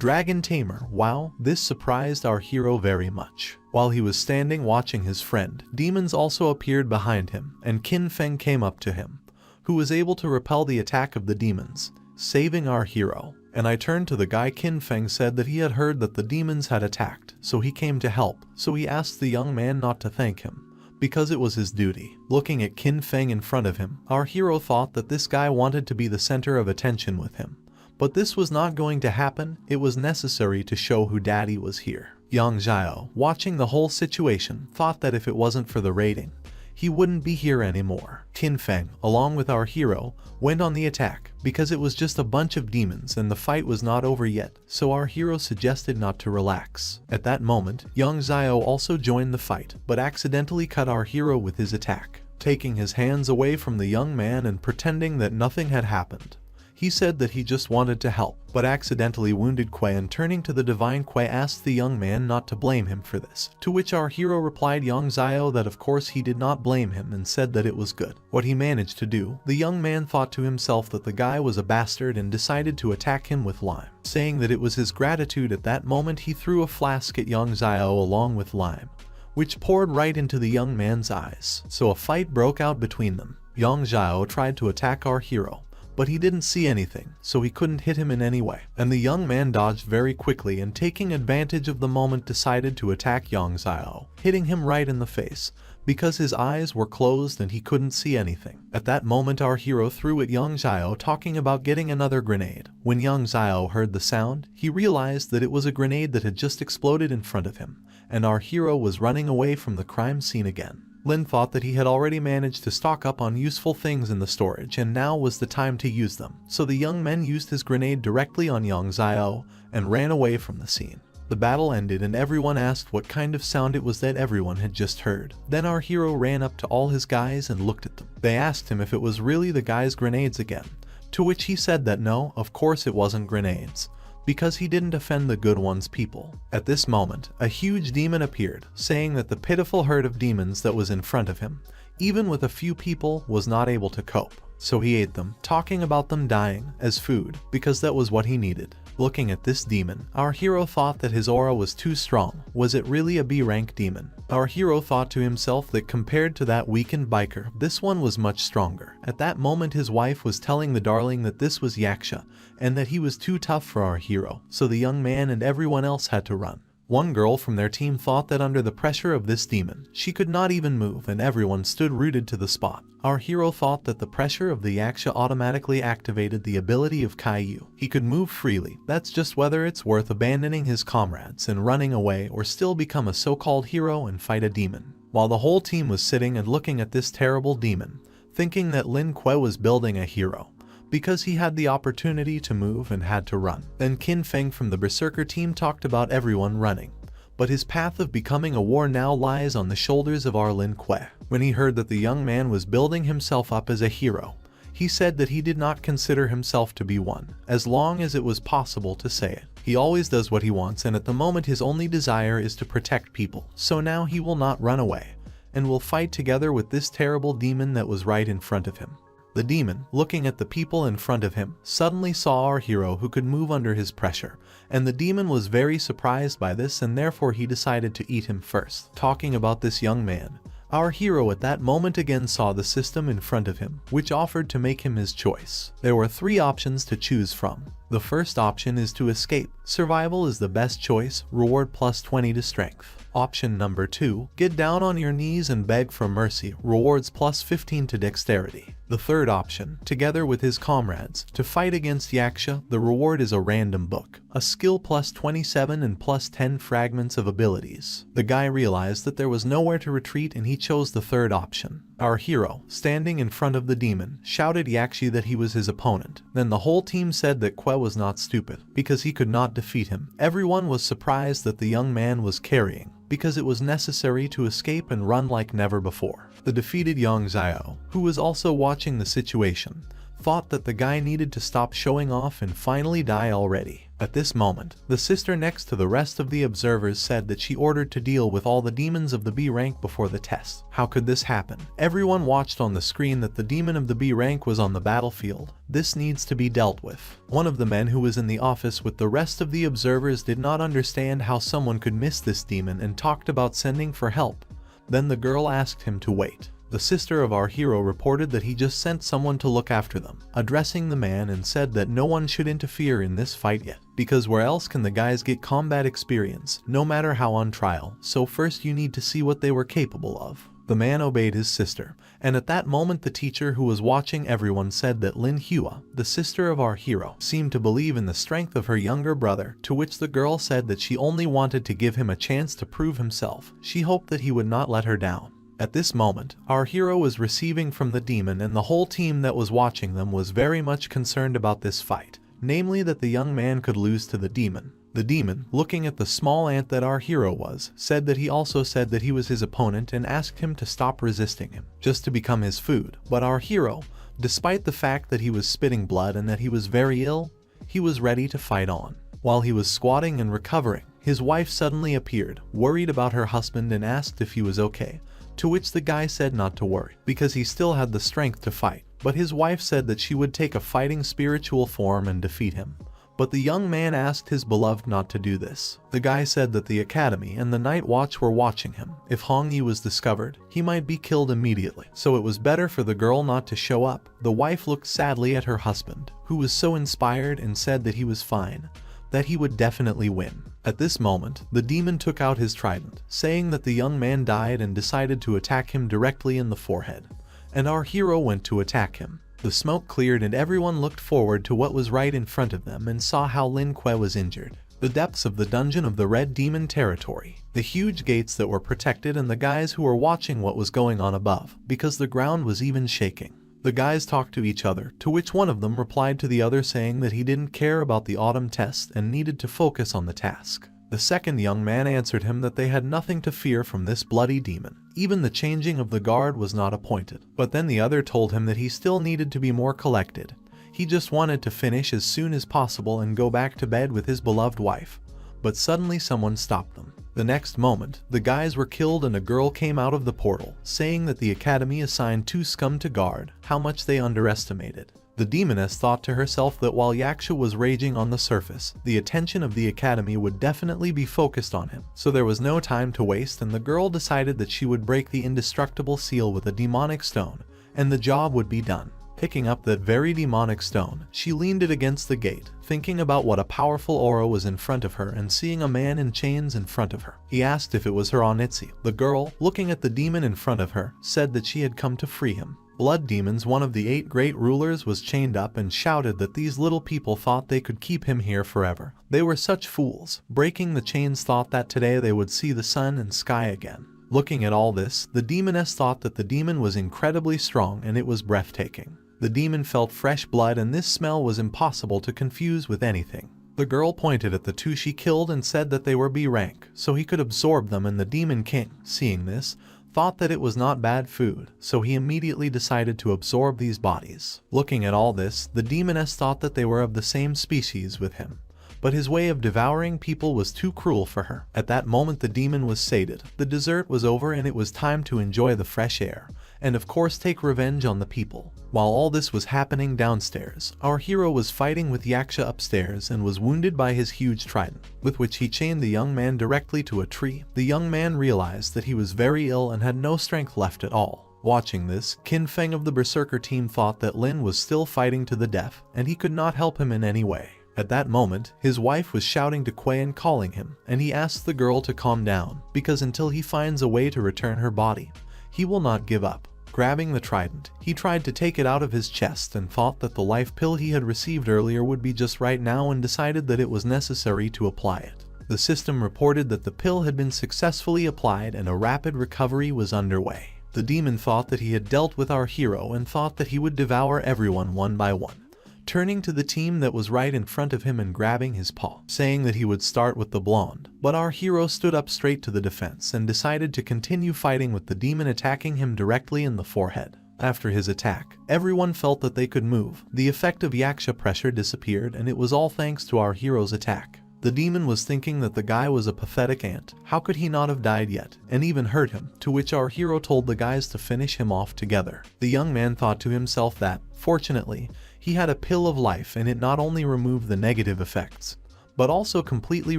Dragon Tamer. Wow, this surprised our hero very much. While he was standing watching his friend, demons also appeared behind him, and Qin Feng came up to him, who was able to repel the attack of the demons, saving our hero. And I turned to the guy. Qin Feng said that he had heard that the demons had attacked, so he came to help. So he asked the young man not to thank him, because it was his duty. Looking at Qin Feng in front of him, our hero thought that this guy wanted to be the center of attention with him. But this was not going to happen. It was necessary to show who daddy was here. Yang Xiao, watching the whole situation, thought that if it wasn't for the raiding, he wouldn't be here anymore. Qin Feng, along with our hero, went on the attack because it was just a bunch of demons and the fight was not over yet, so our hero suggested not to relax. At that moment, Yang Xiao also joined the fight, but accidentally cut our hero with his attack, taking his hands away from the young man and pretending that nothing had happened. He said that he just wanted to help, but accidentally wounded Kuei, and turning to the divine Kuei asked the young man not to blame him for this, to which our hero replied Yang Xiao that of course he did not blame him and said that it was good what he managed to do. The young man thought to himself that the guy was a bastard and decided to attack him with lime, saying that it was his gratitude. At that moment he threw a flask at Yang Xiao along with lime, which poured right into the young man's eyes. So a fight broke out between them. Yang Xiao tried to attack our hero, but he didn't see anything, so he couldn't hit him in any way. And the young man dodged very quickly and taking advantage of the moment decided to attack Yang Xiao, hitting him right in the face, because his eyes were closed and he couldn't see anything. At that moment our hero threw at Yang Xiao, talking about getting another grenade. When Yang Xiao heard the sound, he realized that it was a grenade that had just exploded in front of him, and our hero was running away from the crime scene again. Lin thought that he had already managed to stock up on useful things in the storage and now was the time to use them. So the young man used his grenade directly on Yang Xiao and ran away from the scene. The battle ended and everyone asked what kind of sound it was that everyone had just heard. Then our hero ran up to all his guys and looked at them. They asked him if it was really the guy's grenades again, to which he said that no, of course it wasn't grenades, because he didn't offend the good one's people. At this moment, a huge demon appeared, saying that the pitiful herd of demons that was in front of him, even with a few people, was not able to cope. So he ate them, talking about them dying as food, because that was what he needed. Looking at this demon, our hero thought that his aura was too strong. Was it really a B-rank demon? Our hero thought to himself that compared to that weakened biker, this one was much stronger. At that moment his wife was telling the darling that this was Yaksha, and that he was too tough for our hero, so the young man and everyone else had to run. One girl from their team thought that under the pressure of this demon, she could not even move and everyone stood rooted to the spot. Our hero thought that the pressure of the Yaksha automatically activated the ability of Caillou. He could move freely. That's just whether it's worth abandoning his comrades and running away or still become a so-called hero and fight a demon. While the whole team was sitting and looking at this terrible demon, thinking that Lin Kuei was building a hero, because he had the opportunity to move and had to run. Then Qin Feng from the Berserker team talked about everyone running, but his path of becoming a war now lies on the shoulders of our Lin Kuei. When he heard that the young man was building himself up as a hero, he said that he did not consider himself to be one, as long as it was possible to say it. He always does what he wants and at the moment his only desire is to protect people, so now he will not run away, and will fight together with this terrible demon that was right in front of him. The demon, looking at the people in front of him, suddenly saw our hero who could move under his pressure, and the demon was very surprised by this and therefore he decided to eat him first. Talking about this young man, our hero at that moment again saw the system in front of him, which offered to make him his choice. There were 3 options to choose from. The first option is to escape. Survival is the best choice, reward plus 20 to strength. Option number 2, get down on your knees and beg for mercy, rewards plus 15 to dexterity. The third option, together with his comrades, to fight against Yaksha, the reward is a random book, a skill plus 27 and plus 10 fragments of abilities. The guy realized that there was nowhere to retreat and he chose the third option. Our hero, standing in front of the demon, shouted Yakshi that he was his opponent. Then the whole team said that Kuei was not stupid, because he could not defeat him. Everyone was surprised that the young man was carrying, because it was necessary to escape and run like never before. The defeated Yang Xiao, who was also watching the situation, thought that the guy needed to stop showing off and finally die already. At this moment, the sister next to the rest of the observers said that she ordered to deal with all the demons of the B rank before the test. How could this happen? Everyone watched on the screen that the demon of the B rank was on the battlefield. This needs to be dealt with. One of the men who was in the office with the rest of the observers did not understand how someone could miss this demon and talked about sending for help. Then the girl asked him to wait. The sister of our hero reported that he just sent someone to look after them, addressing the man and said that no one should interfere in this fight yet, because where else can the guys get combat experience, no matter how on trial, so first you need to see what they were capable of. The man obeyed his sister, and at that moment the teacher who was watching everyone said that Manhua, the sister of our hero, seemed to believe in the strength of her younger brother, to which the girl said that she only wanted to give him a chance to prove himself. She hoped that he would not let her down. At this moment, our hero was receiving from the demon, and the whole team that was watching them was very much concerned about this fight, namely that the young man could lose to the demon. The demon, looking at the small ant that our hero was, said that he also said that he was his opponent and asked him to stop resisting him, just to become his food. But our hero, despite the fact that he was spitting blood and that he was very ill, he was ready to fight on. While he was squatting and recovering, his wife suddenly appeared, worried about her husband, and asked if he was okay. To which the guy said not to worry, because he still had the strength to fight, but his wife said that she would take a fighting spiritual form and defeat him. But the young man asked his beloved not to do this. The guy said that the academy and the night watch were watching him. If Hong Yi was discovered, he might be killed immediately, so it was better for the girl not to show up. The wife looked sadly at her husband, who was so inspired, and said that he was fine, that he would definitely win. At this moment, the demon took out his trident, saying that the young man died, and decided to attack him directly in the forehead. And our hero went to attack him. The smoke cleared and everyone looked forward to what was right in front of them and saw how Lin Kuei was injured. The depths of the dungeon of the Red Demon territory, the huge gates that were protected, and the guys who were watching what was going on above, because the ground was even shaking. The guys talked to each other, to which one of them replied to the other saying that he didn't care about the autumn test and needed to focus on the task. The second young man answered him that they had nothing to fear from this bloody demon. Even the changing of the guard was not appointed. But then the other told him that he still needed to be more collected. He just wanted to finish as soon as possible and go back to bed with his beloved wife. But suddenly someone stopped them. The next moment, the guys were killed and a girl came out of the portal, saying that the academy assigned 2 scum to guard, how much they underestimated. The demoness thought to herself that while Yaksha was raging on the surface, the attention of the academy would definitely be focused on him. So there was no time to waste, and the girl decided that she would break the indestructible seal with a demonic stone, and the job would be done. Picking up that very demonic stone, she leaned it against the gate, thinking about what a powerful aura was in front of her, and seeing a man in chains in front of her. He asked if it was her Onitsi. The girl, looking at the demon in front of her, said that she had come to free him. Blood Demons, one of the 8 great rulers, was chained up and shouted that these little people thought they could keep him here forever. They were such fools. Breaking the chains thought that today they would see the sun and sky again. Looking at all this, the demoness thought that the demon was incredibly strong and it was breathtaking. The demon felt fresh blood, and this smell was impossible to confuse with anything. The girl pointed at the 2 she killed and said that they were B rank, so he could absorb them, and the Demon King, seeing this, thought that it was not bad food, so he immediately decided to absorb these bodies. Looking at all this, the demoness thought that they were of the same species with him, but his way of devouring people was too cruel for her. At that moment the demon was sated, the dessert was over, and it was time to enjoy the fresh air, and of course take revenge on the people. While all this was happening downstairs, our hero was fighting with Yaksha upstairs and was wounded by his huge trident, with which he chained the young man directly to a tree. The young man realized that he was very ill and had no strength left at all. Watching this, Qin Feng of the Berserker team thought that Lin was still fighting to the death, and he could not help him in any way. At that moment, his wife was shouting to Kuei and calling him, and he asked the girl to calm down, because until he finds a way to return her body, he will not give up. Grabbing the trident, he tried to take it out of his chest and thought that the life pill he had received earlier would be just right now, and decided that it was necessary to apply it. The system reported that the pill had been successfully applied and a rapid recovery was underway. The demon thought that he had dealt with our hero and thought that he would devour everyone one by one. Turning to the team that was right in front of him and grabbing his paw, saying that he would start with the blonde. But our hero stood up straight to the defense and decided to continue fighting with the demon attacking him directly in the forehead. After his attack, everyone felt that they could move. The effect of yaksha pressure disappeared, and it was all thanks to our hero's attack. The demon was thinking that the guy was a pathetic ant. How could he not have died yet, and even hurt him? To which our hero told the guys to finish him off together. The young man thought to himself that, fortunately, he had a pill of life, and it not only removed the negative effects, but also completely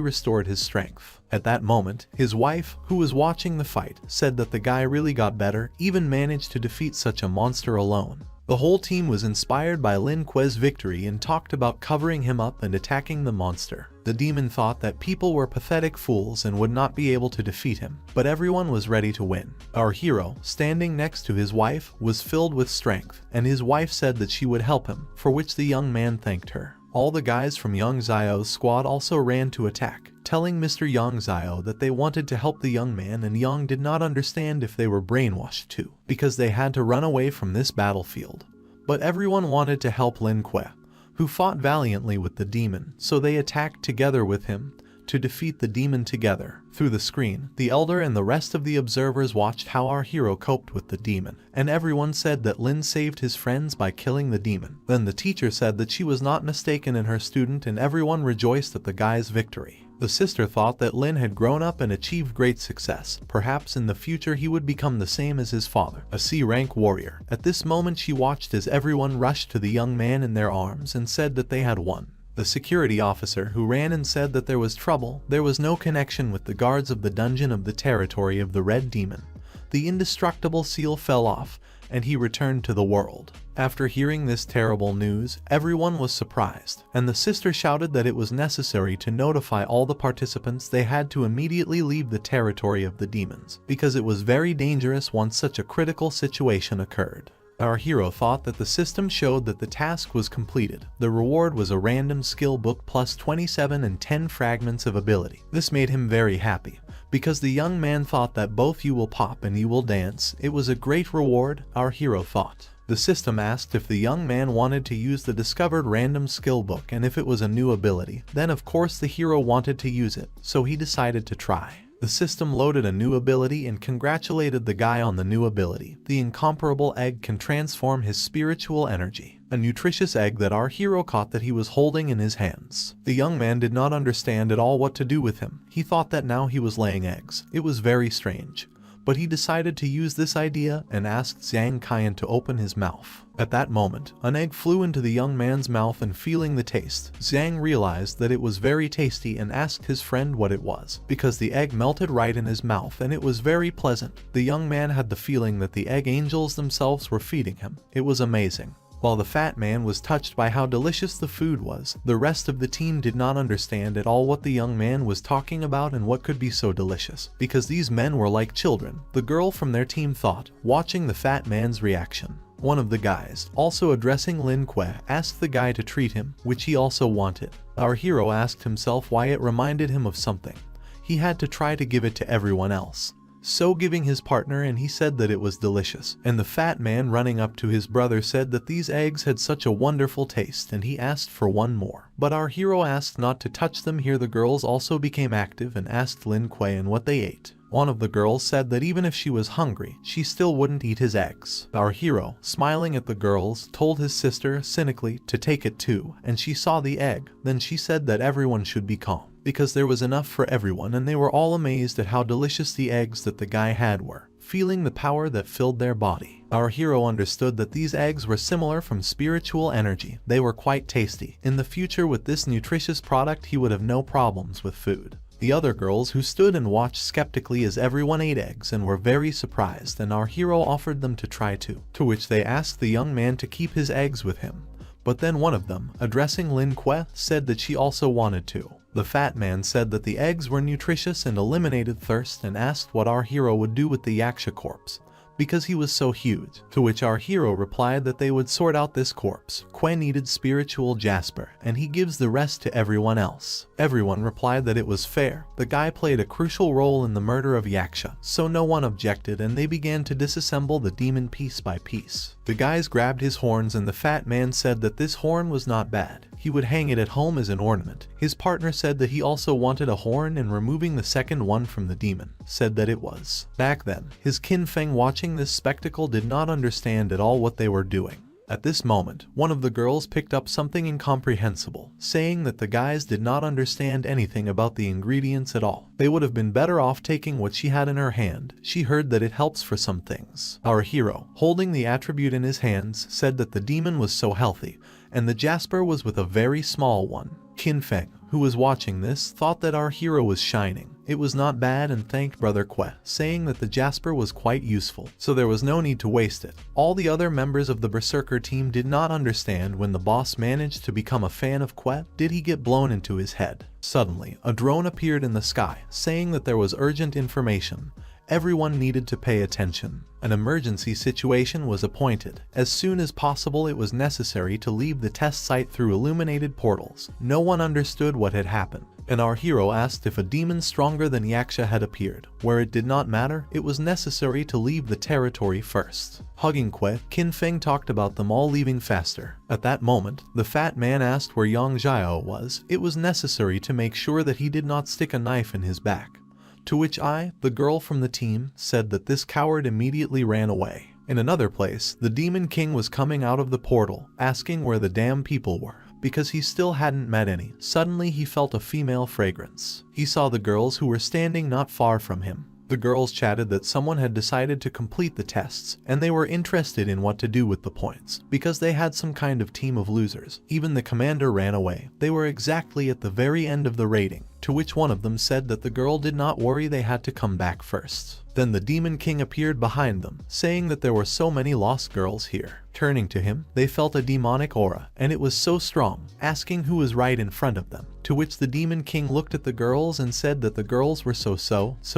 restored his strength. At that moment, his wife, who was watching the fight, said that the guy really got better, even managed to defeat such a monster alone. The whole team was inspired by Lin Kuei's victory and talked about covering him up and attacking the monster. The demon thought that people were pathetic fools and would not be able to defeat him, but everyone was ready to win. Our hero, standing next to his wife, was filled with strength, and his wife said that she would help him, for which the young man thanked her. All the guys from Yang Zio's squad also ran to attack, telling Mr. Yang Zio that they wanted to help the young man, and Yang did not understand if they were brainwashed too, because they had to run away from this battlefield. But everyone wanted to help Lin Kuei, who fought valiantly with the demon, so they attacked together with him to defeat the demon together. Through the screen, the elder and the rest of the observers watched how our hero coped with the demon, and everyone said that Lin saved his friends by killing the demon. Then the teacher said that she was not mistaken in her student, and everyone rejoiced at the guy's victory. The sister thought that Lin had grown up and achieved great success. Perhaps in the future he would become the same as his father, a C-rank warrior. At this moment she watched as everyone rushed to the young man in their arms and said that they had won. The security officer who ran and said that there was trouble, there was no connection with the guards of the dungeon of the territory of the red demon. The indestructible seal fell off, and he returned to the world. After hearing this terrible news, everyone was surprised, and the sister shouted that it was necessary to notify all the participants they had to immediately leave the territory of the demons, because it was very dangerous once such a critical situation occurred. Our hero thought that the system showed that the task was completed. The reward was a random skill book plus 27 and 10 fragments of ability. This made him very happy, because the young man thought that both you will pop and you will dance. It was a great reward, our hero thought. The system asked if the young man wanted to use the discovered random skill book and if it was a new ability. Then of course the hero wanted to use it, so he decided to try. The system loaded a new ability and congratulated the guy on the new ability. The incomparable egg can transform his spiritual energy. A nutritious egg that our hero caught that he was holding in his hands. The young man did not understand at all what to do with him. He thought that now he was laying eggs. It was very strange. But he decided to use this idea and asked Zhang Qian to open his mouth. At that moment, an egg flew into the young man's mouth, and feeling the taste, Zhang realized that it was very tasty and asked his friend what it was, because the egg melted right in his mouth and it was very pleasant. The young man had the feeling that the egg angels themselves were feeding him. It was amazing. While the fat man was touched by how delicious the food was, the rest of the team did not understand at all what the young man was talking about and what could be so delicious, because these men were like children. The girl from their team thought, watching the fat man's reaction. One of the guys, also addressing Lin Kuei, asked the guy to treat him, which he also wanted. Our hero asked himself why it reminded him of something. He had to try to give it to everyone else. So giving his partner, and he said that it was delicious. And the fat man running up to his brother said that these eggs had such a wonderful taste, and he asked for one more. But our hero asked not to touch them. Here the girls also became active and asked Lin Kuei and what they ate. One of the girls said that even if she was hungry, she still wouldn't eat his eggs. Our hero, smiling at the girls, told his sister cynically to take it too, and she saw the egg. Then she said that everyone should be calm, because there was enough for everyone, and they were all amazed at how delicious the eggs that the guy had were, feeling the power that filled their body. Our hero understood that these eggs were similar from spiritual energy. They were quite tasty. In the future with this nutritious product he would have no problems with food. The other girls who stood and watched skeptically as everyone ate eggs and were very surprised, and our hero offered them to try too, to which they asked the young man to keep his eggs with him. But then one of them, addressing Lin Kuei, said that she also wanted to. The fat man said that the eggs were nutritious and eliminated thirst, and asked what our hero would do with the yaksha corpse, because he was so huge, to which our hero replied that they would sort out this corpse. Kuei needed spiritual jasper, and he gives the rest to everyone else. Everyone replied that it was fair. The guy played a crucial role in the murder of yaksha, so no one objected, and they began to disassemble the demon piece by piece. The guys grabbed his horns, and the fat man said that this horn was not bad. he would hang it at home as an ornament. His partner said that he also wanted a horn, and removing the second one from the demon, said that it was. Back then, his Qin Feng watching this spectacle did not understand at all what they were doing. At this moment, one of the girls picked up something incomprehensible, saying that the guys did not understand anything about the ingredients at all. They would have been better off taking what she had in her hand. She heard that it helps for some things. Our hero, holding the attribute in his hands, said that the demon was so healthy, and the jasper was with a very small one. Qin Feng, who was watching this, thought that our hero was shining. It was not bad and thanked Brother Que, saying that the jasper was quite useful, so there was no need to waste it. All the other members of the Berserker team did not understand when the boss managed to become a fan of Que. Did he get blown into his head? Suddenly, a drone appeared in the sky, saying that there was urgent information. Everyone needed to pay attention. An emergency situation was appointed. As soon as possible, it was necessary to leave the test site through illuminated portals. No one understood what had happened, and our hero asked if a demon stronger than Yaksha had appeared. Where it did not matter, it was necessary to leave the territory first. Hugging Que, Qin Feng talked about them all leaving faster. At that moment, the fat man asked where Yang Jiao was. It was necessary to make sure that he did not stick a knife in his back. To which I, the girl from the team, said that this coward immediately ran away. In another place, the Demon King was coming out of the portal, asking where the damn people were, because he still hadn't met any. Suddenly he felt a female fragrance. He saw the girls who were standing not far from him. The girls chatted that someone had decided to complete the tests, and they were interested in what to do with the points, because they had some kind of team of losers. Even the commander ran away. They were exactly at the very end of the rating, to which one of them said that the girl did not worry, they had to come back first. Then the Demon King appeared behind them, saying that there were so many lost girls here. Turning to him, they felt a demonic aura, and it was so strong, asking who was right in front of them. To which the Demon King looked at the girls and said that the girls were so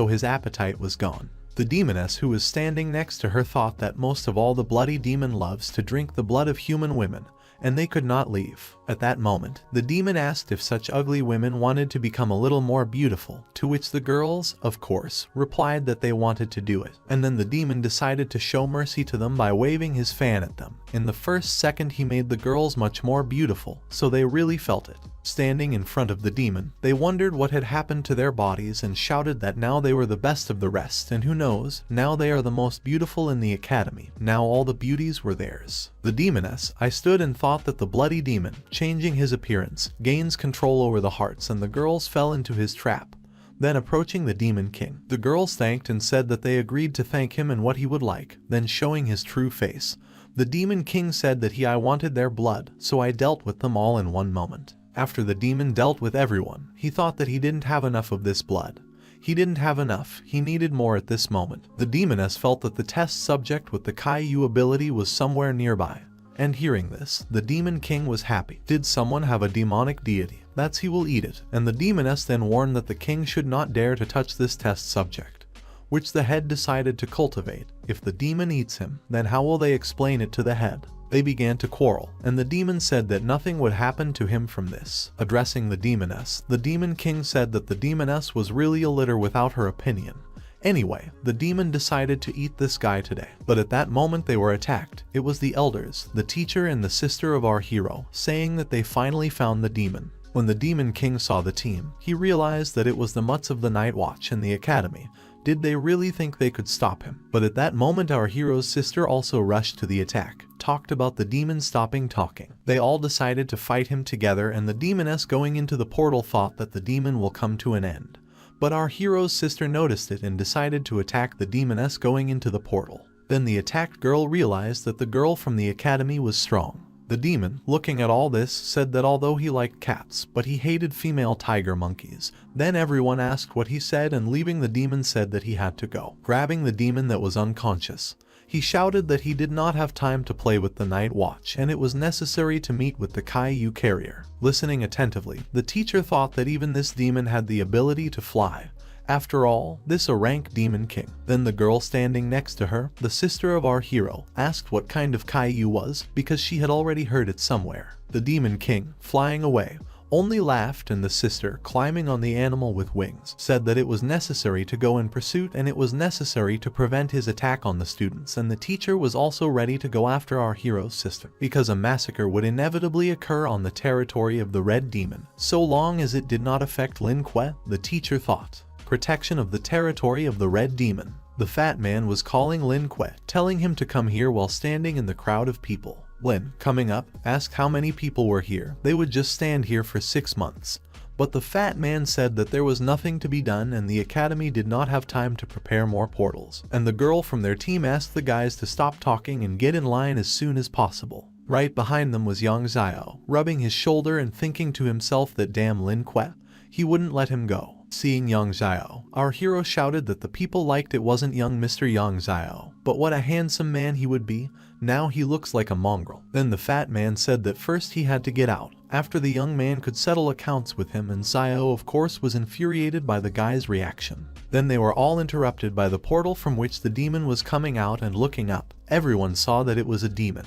his appetite was gone. The demoness who was standing next to her thought that most of all the bloody demon loves to drink the blood of human women, and they could not leave. At that moment, the demon asked if such ugly women wanted to become a little more beautiful, to which the girls, of course, replied that they wanted to do it. And then the demon decided to show mercy to them by waving his fan at them. In the first second he made the girls much more beautiful, so they really felt it. Standing in front of the demon, they wondered what had happened to their bodies and shouted that now they were the best of the rest, and who knows, now they are the most beautiful in the academy. Now all the beauties were theirs. The demoness, I stood and thought that the bloody demon, changing his appearance, gains control over the hearts, and the girls fell into his trap. Then approaching the Demon King, the girls thanked and said that they agreed to thank him and what he would like. Then showing his true face, the Demon King said that I wanted their blood, so I dealt with them all in one moment. After the demon dealt with everyone, he thought that he didn't have enough of this blood. He didn't have enough, he needed more at this moment. The demoness felt that the test subject with the Kai-Yu ability was somewhere nearby. And hearing this, the Demon King was happy. Did someone have a demonic deity? That's he will eat it. And the demoness then warned that the king should not dare to touch this test subject, which the head decided to cultivate. If the demon eats him, then how will they explain it to the head? They began to quarrel, and the demon said that nothing would happen to him from this. Addressing the demoness, the Demon King said that the demoness was really a litter without her opinion. Anyway, the demon decided to eat this guy today. But at that moment they were attacked. It was the elders, the teacher and the sister of our hero, saying that they finally found the demon. When the Demon King saw the team, he realized that it was the mutts of the Night Watch in the academy. Did they really think they could stop him? But at that moment our hero's sister also rushed to the attack, talked about the demon stopping talking. They all decided to fight him together, and the demoness going into the portal thought that the demon will come to an end. But our hero's sister noticed it and decided to attack the demoness going into the portal. Then the attacked girl realized that the girl from the academy was strong. The demon, looking at all this, said that although he liked cats, but he hated female tiger monkeys. Then everyone asked what he said, and leaving the demon said that he had to go. Grabbing the demon that was unconscious, he shouted that he did not have time to play with the Night Watch and it was necessary to meet with the Kai-Yu carrier. Listening attentively, the teacher thought that even this demon had the ability to fly. After all, this a rank Demon King. Then the girl standing next to her, the sister of our hero, asked what kind of Kai-Yu was, because she had already heard it somewhere. The Demon King, flying away, only laughed, and the sister, climbing on the animal with wings, said that it was necessary to go in pursuit and it was necessary to prevent his attack on the students, and the teacher was also ready to go after our hero's sister, because a massacre would inevitably occur on the territory of the Red Demon, so long as it did not affect Lin Kuei, the teacher thought. Protection of the territory of the Red Demon. The fat man was calling Lin Kuei, telling him to come here while standing in the crowd of people. Lin, coming up, asked how many people were here. They would just stand here for 6 months. But the fat man said that there was nothing to be done and the academy did not have time to prepare more portals. And the girl from their team asked the guys to stop talking and get in line as soon as possible. Right behind them was Yang Xiao, rubbing his shoulder and thinking to himself that damn Lin Kuei, he wouldn't let him go. Seeing Yang Xiao, our hero shouted that the people liked it wasn't young Mr. Yang Xiao, but what a handsome man he would be. Now he looks like a mongrel. Then the fat man said that first he had to get out, after the young man could settle accounts with him, and Xiao of course was infuriated by the guy's reaction. Then they were all interrupted by the portal from which the demon was coming out, and looking up, everyone saw that it was a demon.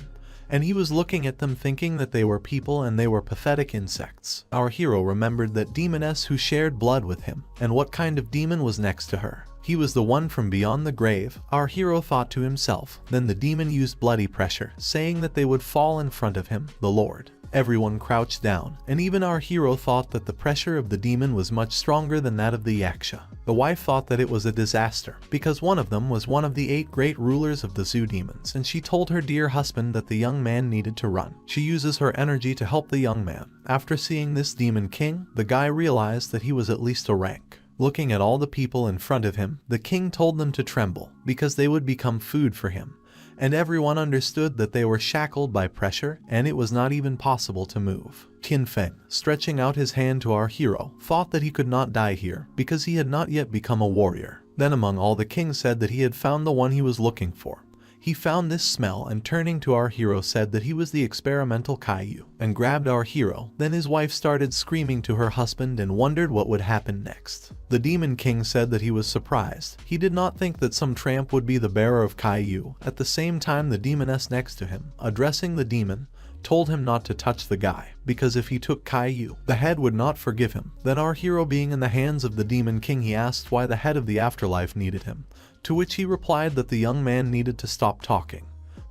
And he was looking at them thinking that they were people and they were pathetic insects. Our hero remembered that demoness who shared blood with him, and what kind of demon was next to her. He was the one from beyond the grave, our hero thought to himself. Then the demon used bloody pressure, saying that they would fall in front of him, the Lord. Everyone crouched down, and even our hero thought that the pressure of the demon was much stronger than that of the yaksha. The wife thought that it was a disaster, because one of them was one of the 8 great rulers of the zoo demons, and she told her dear husband that the young man needed to run. She uses her energy to help the young man. After seeing this demon king, the guy realized that he was at least a rank. Looking at all the people in front of him, the king told them to tremble, because they would become food for him. And everyone understood that they were shackled by pressure, and it was not even possible to move. Qin Feng, stretching out his hand to our hero, thought that he could not die here, because he had not yet become a warrior. Then among all the king said that he had found the one he was looking for. He found this smell, and turning to our hero said that he was the experimental Caillou, and grabbed our hero. Then his wife started screaming to her husband and wondered what would happen next. The demon king said that he was surprised. He did not think that some tramp would be the bearer of Caillou. At the same time, the demoness next to him, addressing the demon, told him not to touch the guy, because if he took Caillou, the head would not forgive him. Then our hero being in the hands of the demon king, he asked why the head of the afterlife needed him. To which he replied that the young man needed to stop talking,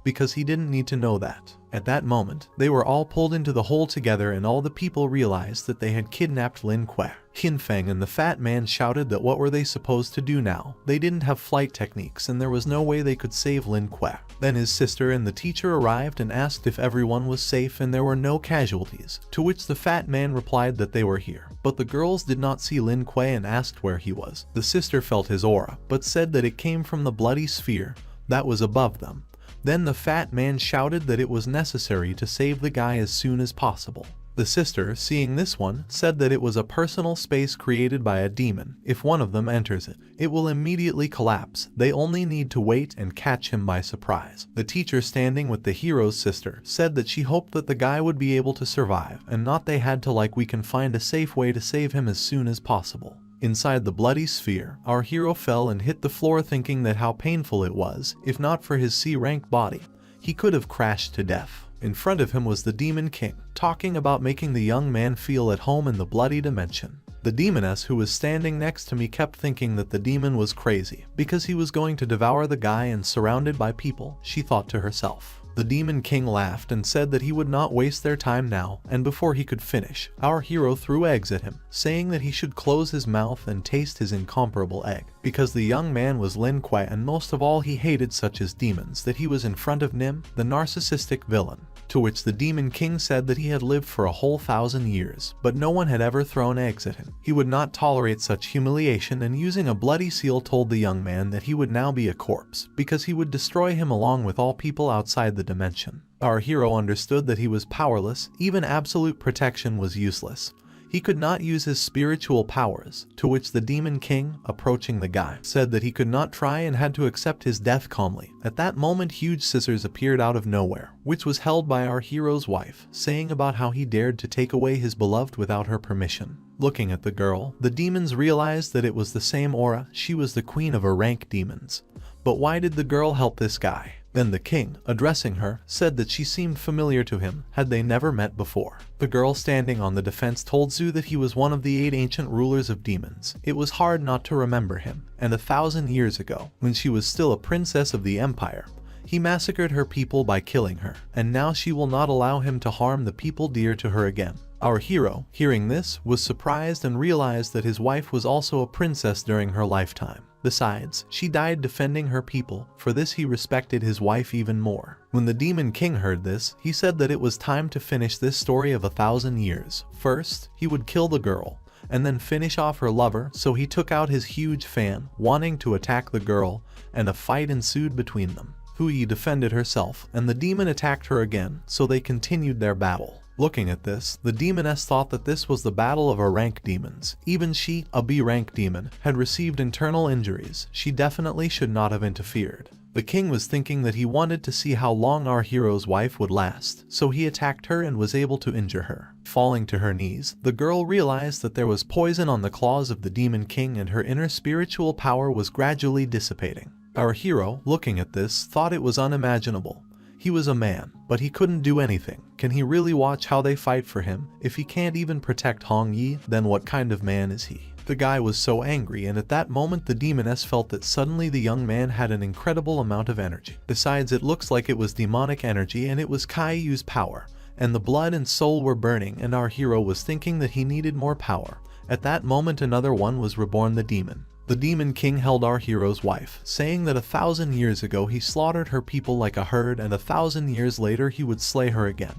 because he didn't need to know that. At that moment, they were all pulled into the hole together, and all the people realized that they had kidnapped Lin Kuei. Qin Feng and the fat man shouted that what were they supposed to do now? They didn't have flight techniques and there was no way they could save Lin Kuei. Then his sister and the teacher arrived and asked if everyone was safe and there were no casualties, to which the fat man replied that they were here. But the girls did not see Lin Kuei and asked where he was. The sister felt his aura, but said that it came from the bloody sphere that was above them. Then the fat man shouted that it was necessary to save the guy as soon as possible. The sister, seeing this one, said that it was a personal space created by a demon. If one of them enters it, it will immediately collapse. They only need to wait and catch him by surprise. The teacher, standing with the hero's sister, said that she hoped that the guy would be able to survive and not they had to, like, we can find a safe way to save him as soon as possible. Inside the bloody sphere, our hero fell and hit the floor, thinking that how painful it was. If not for his C-rank body, he could have crashed to death. In front of him was the Demon King, talking about making the young man feel at home in the bloody dimension. The demoness who was standing next to me kept thinking that the demon was crazy, because he was going to devour the guy and surrounded by people, she thought to herself. The Demon King laughed and said that he would not waste their time now, and before he could finish, our hero threw eggs at him, saying that he should close his mouth and taste his incomparable egg, because the young man was Lin Kuei, and most of all he hated such as demons, that he was in front of Nim, the narcissistic villain. To which the Demon King said that he had lived for a whole 1,000 years, but no one had ever thrown eggs at him. He would not tolerate such humiliation, and using a bloody seal told the young man that he would now be a corpse, because he would destroy him along with all people outside the dimension. Our hero understood that he was powerless, even absolute protection was useless. He could not use his spiritual powers, to which the Demon King, approaching the guy, said that he could not try and had to accept his death calmly. At that moment, huge scissors appeared out of nowhere, which was held by our hero's wife, saying about how he dared to take away his beloved without her permission. Looking at the girl, the demons realized that it was the same aura. She was the queen of her rank demons. But why did the girl help this guy? Then the king, addressing her, said that she seemed familiar to him, had they never met before. The girl standing on the defense told Zhu that he was one of the 8 ancient rulers of demons. It was hard not to remember him, and 1,000 years ago, when she was still a princess of the empire, he massacred her people by killing her, and now she will not allow him to harm the people dear to her again. Our hero, hearing this, was surprised and realized that his wife was also a princess during her lifetime. Besides, she died defending her people. For this he respected his wife even more. When the Demon King heard this, he said that it was time to finish this story of 1,000 years. First, he would kill the girl, and then finish off her lover, so he took out his huge fan, wanting to attack the girl, and a fight ensued between them. Hui defended herself, and the demon attacked her again, so they continued their battle. Looking at this, the demoness thought that this was the battle of A-rank demons. Even she, a B-rank demon, had received internal injuries. She definitely should not have interfered. The king was thinking that he wanted to see how long our hero's wife would last, so he attacked her and was able to injure her. Falling to her knees, the girl realized that there was poison on the claws of the Demon King and her inner spiritual power was gradually dissipating. Our hero, looking at this, thought it was unimaginable. He was a man, but he couldn't do anything. Can he really watch how they fight for him? If he can't even protect Hong Yi, then what kind of man is he? The guy was so angry, and at that moment the demoness felt that suddenly the young man had an incredible amount of energy. Besides, it looks like it was demonic energy and it was Kaiyu's power. And the blood and soul were burning, and our hero was thinking that he needed more power. At that moment another one was reborn, the demon. The Demon King held our hero's wife, saying that 1,000 years ago he slaughtered her people like a herd and 1,000 years later he would slay her again.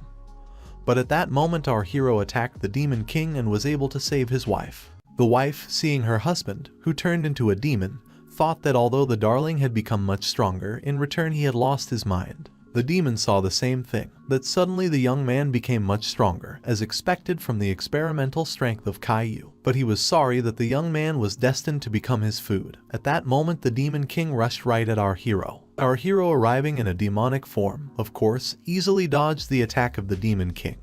But at that moment our hero attacked the Demon King and was able to save his wife. The wife, seeing her husband, who turned into a demon, thought that although the darling had become much stronger, in return he had lost his mind. The demon saw the same thing, that suddenly the young man became much stronger, as expected from the experimental strength of Kaiyu. But he was sorry that the young man was destined to become his food. At that moment the Demon King rushed right at our hero. Our hero, arriving in a demonic form, of course, easily dodged the attack of the Demon King,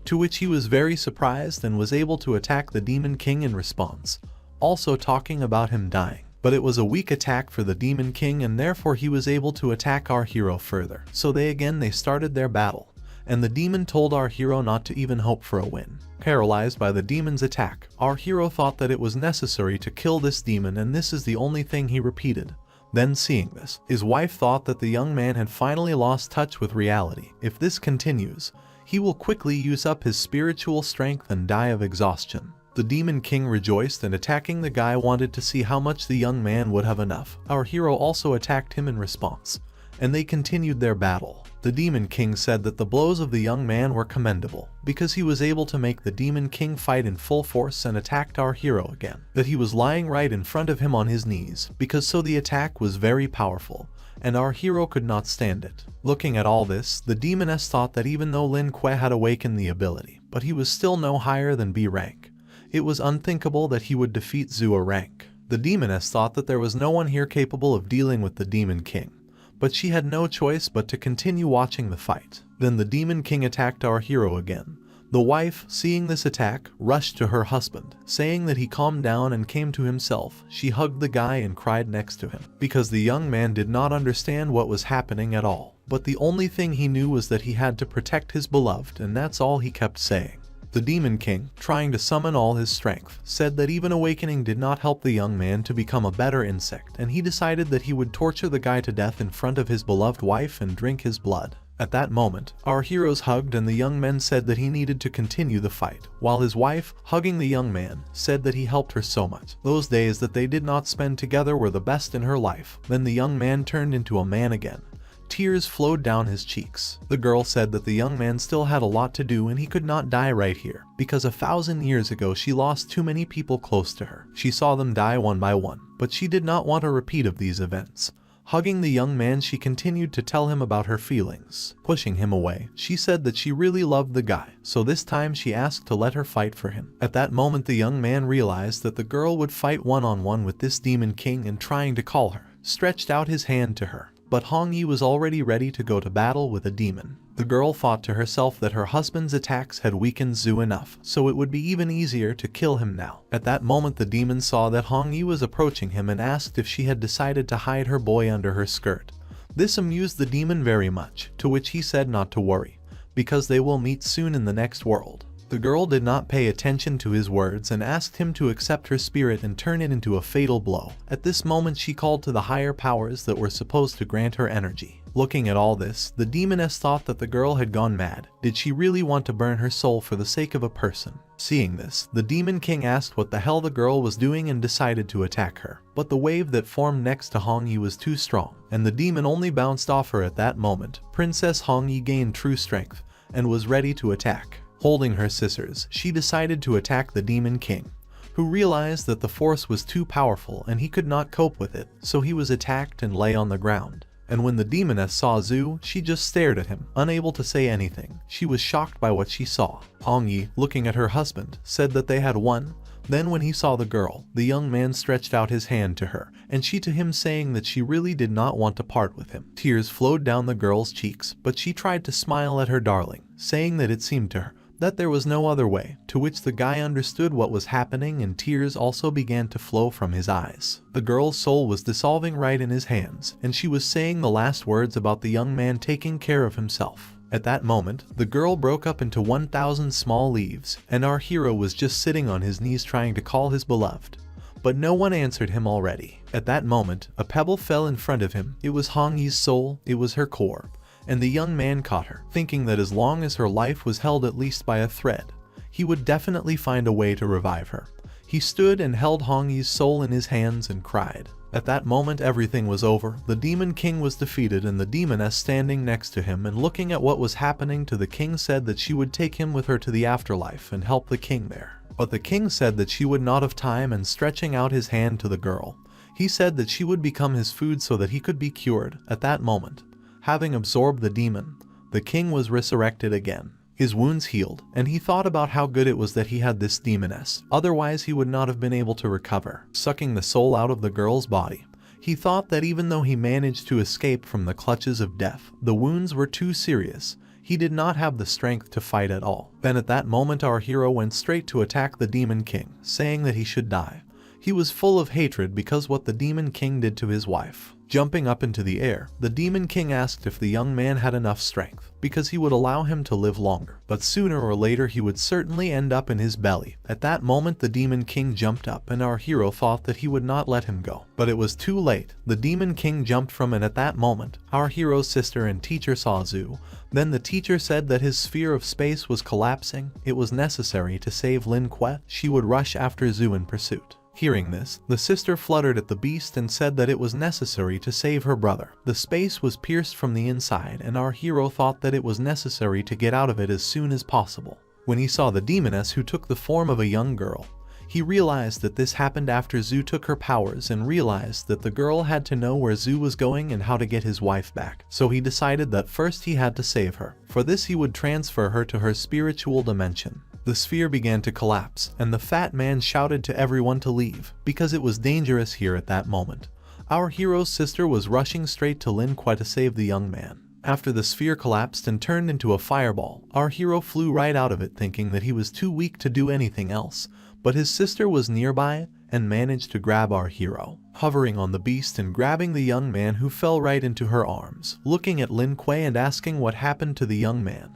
to which he was very surprised and was able to attack the Demon King in response, also talking about him dying. But it was a weak attack for the Demon King, and therefore he was able to attack our hero further. So they started their battle, and the demon told our hero not to even hope for a win. Paralyzed by the demon's attack, our hero thought that it was necessary to kill this demon, and this is the only thing he repeated. Then seeing this, his wife thought that the young man had finally lost touch with reality. If this continues, he will quickly use up his spiritual strength and die of exhaustion. The Demon King rejoiced, and attacking the guy wanted to see how much the young man would have enough. Our hero also attacked him in response, and they continued their battle. The Demon King said that the blows of the young man were commendable, because he was able to make the Demon King fight in full force and attacked our hero again. That he was lying right in front of him on his knees, because so the attack was very powerful, and our hero could not stand it. Looking at all this, the demoness thought that even though Lin Kuei had awakened the ability, but he was still no higher than B rank. It was unthinkable that he would defeat Zhu A-rank. The demoness thought that there was no one here capable of dealing with the Demon King, but she had no choice but to continue watching the fight. Then the Demon King attacked our hero again. The wife, seeing this attack, rushed to her husband, saying that he calmed down and came to himself. She hugged the guy and cried next to him, because the young man did not understand what was happening at all. But the only thing he knew was that he had to protect his beloved, and that's all he kept saying. The Demon King, trying to summon all his strength, said that even awakening did not help the young man to become a better insect, and he decided that he would torture the guy to death in front of his beloved wife and drink his blood. At that moment, our heroes hugged, and the young man said that he needed to continue the fight, while his wife, hugging the young man, said that he helped her so much. Those days that they did not spend together were the best in her life. Then the young man turned into a man again. Tears flowed down his cheeks. The girl said that the young man still had a lot to do and he could not die right here, because 1,000 years ago she lost too many people close to her. She saw them die one by one, but she did not want a repeat of these events. Hugging the young man, she continued to tell him about her feelings. Pushing him away, she said that she really loved the guy, so this time she asked to let her fight for him. At that moment the young man realized that the girl would fight one-on-one with this Demon King, and trying to call her, stretched out his hand to her. But Hong Yi was already ready to go to battle with a demon. The girl thought to herself that her husband's attacks had weakened Zhu enough, so it would be even easier to kill him now. At that moment the demon saw that Hong Yi was approaching him and asked if she had decided to hide her boy under her skirt. This amused the demon very much, to which he said not to worry, because they will meet soon in the next world. The girl did not pay attention to his words and asked him to accept her spirit and turn it into a fatal blow. At this moment she called to the higher powers that were supposed to grant her energy. Looking at all this, the demoness thought that the girl had gone mad. Did she really want to burn her soul for the sake of a person? Seeing this, the demon king asked what the hell the girl was doing and decided to attack her. But the wave that formed next to Hong Yi was too strong, and the demon only bounced off her at that moment. Princess Hong Yi gained true strength and was ready to attack. Holding her scissors, she decided to attack the demon king, who realized that the force was too powerful and he could not cope with it, so he was attacked and lay on the ground. And when the demoness saw Zhu, she just stared at him, unable to say anything. She was shocked by what she saw. Hong Yi, looking at her husband, said that they had won. Then when he saw the girl, the young man stretched out his hand to her, and she to him, saying that she really did not want to part with him. Tears flowed down the girl's cheeks, but she tried to smile at her darling, saying that it seemed to her that there was no other way, to which the guy understood what was happening, and tears also began to flow from his eyes. The girl's soul was dissolving right in his hands, and she was saying the last words about the young man taking care of himself. At that moment, the girl broke up into 1,000 small leaves, and our hero was just sitting on his knees trying to call his beloved. But no one answered him already. At that moment, a pebble fell in front of him. It was Hong Yi's soul, it was her core. And the young man caught her, thinking that as long as her life was held at least by a thread, he would definitely find a way to revive her. He stood and held Hong Yi's soul in his hands and cried. At that moment everything was over. The demon king was defeated, and the demoness standing next to him and looking at what was happening to the king said that she would take him with her to the afterlife and help the king there. But the king said that she would not have time, and stretching out his hand to the girl, he said that she would become his food so that he could be cured. At that moment, having absorbed the demon, the king was resurrected again. His wounds healed, and he thought about how good it was that he had this demoness, otherwise he would not have been able to recover. Sucking the soul out of the girl's body, he thought that even though he managed to escape from the clutches of death, the wounds were too serious. He did not have the strength to fight at all. Then at that moment our hero went straight to attack the demon king, saying that he should die. He was full of hatred because what the demon king did to his wife. Jumping up into the air, the demon king asked if the young man had enough strength, because he would allow him to live longer, but sooner or later he would certainly end up in his belly. At that moment the demon king jumped up, and our hero thought that he would not let him go. But it was too late. The demon king jumped from, and at that moment, our hero's sister and teacher saw Zhu. Then the teacher said that his sphere of space was collapsing. It was necessary to save Lin Kuei. She would rush after Zhu in pursuit. Hearing this, the sister fluttered at the beast and said that it was necessary to save her brother. The space was pierced from the inside, and our hero thought that it was necessary to get out of it as soon as possible. When he saw the demoness, who took the form of a young girl, he realized that this happened after Zhu took her powers, and realized that the girl had to know where Zhu was going and how to get his wife back. So he decided that first he had to save her. For this he would transfer her to her spiritual dimension. The sphere began to collapse, and the fat man shouted to everyone to leave, because it was dangerous here at that moment. Our hero's sister was rushing straight to Lin Kuei to save the young man. After the sphere collapsed and turned into a fireball, our hero flew right out of it, thinking that he was too weak to do anything else, but his sister was nearby and managed to grab our hero, hovering on the beast and grabbing the young man, who fell right into her arms, looking at Lin Kuei and asking what happened to the young man.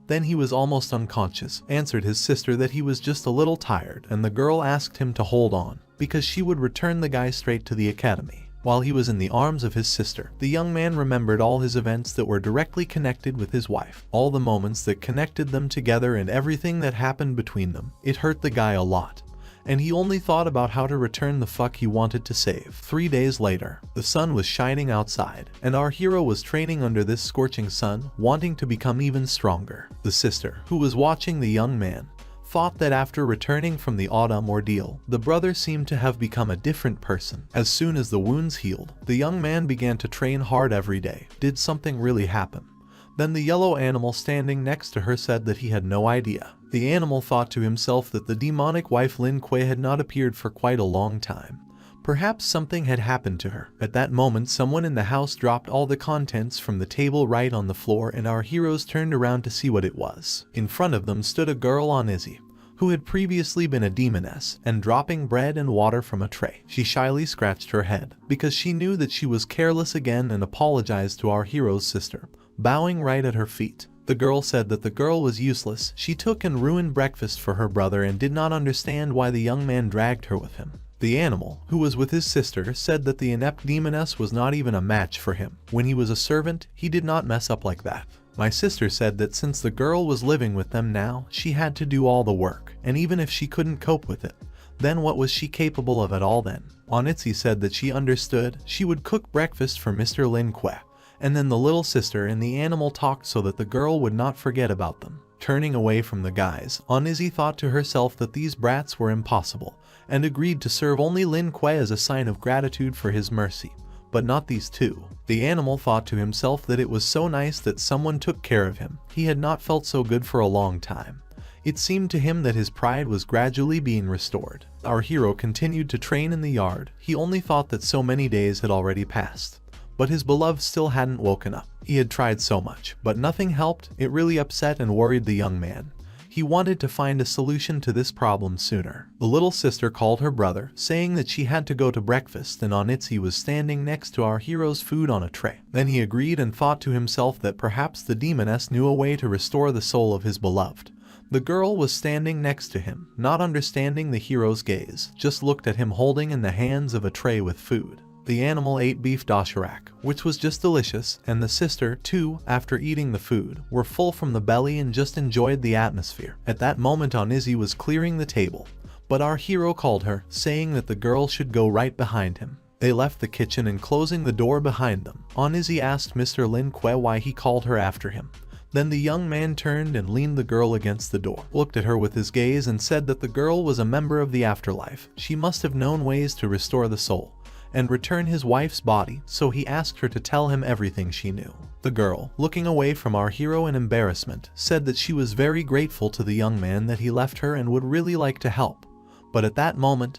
Then he was almost unconscious, answered his sister that he was just a little tired, and the girl asked him to hold on, because she would return the guy straight to the academy. While he was in the arms of his sister, the young man remembered all his events that were directly connected with his wife, all the moments that connected them together and everything that happened between them. It hurt the guy a lot, and he only thought about how to return the fuck he wanted to save. 3 days later, the sun was shining outside, and our hero was training under this scorching sun, wanting to become even stronger. The sister, who was watching the young man, thought that after returning from the autumn ordeal, the brother seemed to have become a different person. As soon as the wounds healed, the young man began to train hard every day. Did something really happen? Then the yellow animal standing next to her said that he had no idea. The animal thought to himself that the demonic wife Lin Kuei had not appeared for quite a long time. Perhaps something had happened to her. At that moment someone in the house dropped all the contents from the table right on the floor, and our heroes turned around to see what it was. In front of them stood a girl on Izzy, who had previously been a demoness, and dropping bread and water from a tray. She shyly scratched her head, because she knew that she was careless again, and apologized to our hero's sister, bowing right at her feet. The girl said that the girl was useless. She took and ruined breakfast for her brother and did not understand why the young man dragged her with him. The animal, who was with his sister, said that the inept demoness was not even a match for him. When he was a servant, he did not mess up like that. My sister said that since the girl was living with them now, she had to do all the work, and even if she couldn't cope with it, then what was she capable of at all then? Onitsi said that she understood. She would cook breakfast for Mr. Lin Kuei, and then the little sister and the animal talked so that the girl would not forget about them. Turning away from the guys, Onitsi thought to herself that these brats were impossible, and agreed to serve only Lin Kuei as a sign of gratitude for his mercy, but not these two. The animal thought to himself that it was so nice that someone took care of him. He had not felt so good for a long time. It seemed to him that his pride was gradually being restored. Our hero continued to train in the yard. He only thought that so many days had already passed, but his beloved still hadn't woken up. He had tried so much, but nothing helped. It really upset and worried the young man. He wanted to find a solution to this problem sooner. The little sister called her brother, saying that she had to go to breakfast, and Onitsi was standing next to our hero's food on a tray. Then he agreed and thought to himself that perhaps the demoness knew a way to restore the soul of his beloved. The girl was standing next to him, not understanding the hero's gaze, just looked at him holding in the hands of a tray with food. The animal ate beef doshirak, which was just delicious, and the sister, too, after eating the food, were full from the belly and just enjoyed the atmosphere. At that moment Onitsi was clearing the table, but our hero called her, saying that the girl should go right behind him. They left the kitchen and closing the door behind them. Onitsi asked Mr. Lin Kuei why he called her after him. Then the young man turned and leaned the girl against the door, looked at her with his gaze and said that the girl was a member of the afterlife. She must have known ways to restore the soul and return his wife's body, so he asked her to tell him everything she knew. The girl, looking away from our hero in embarrassment, said that she was very grateful to the young man that he left her and would really like to help. But at that moment,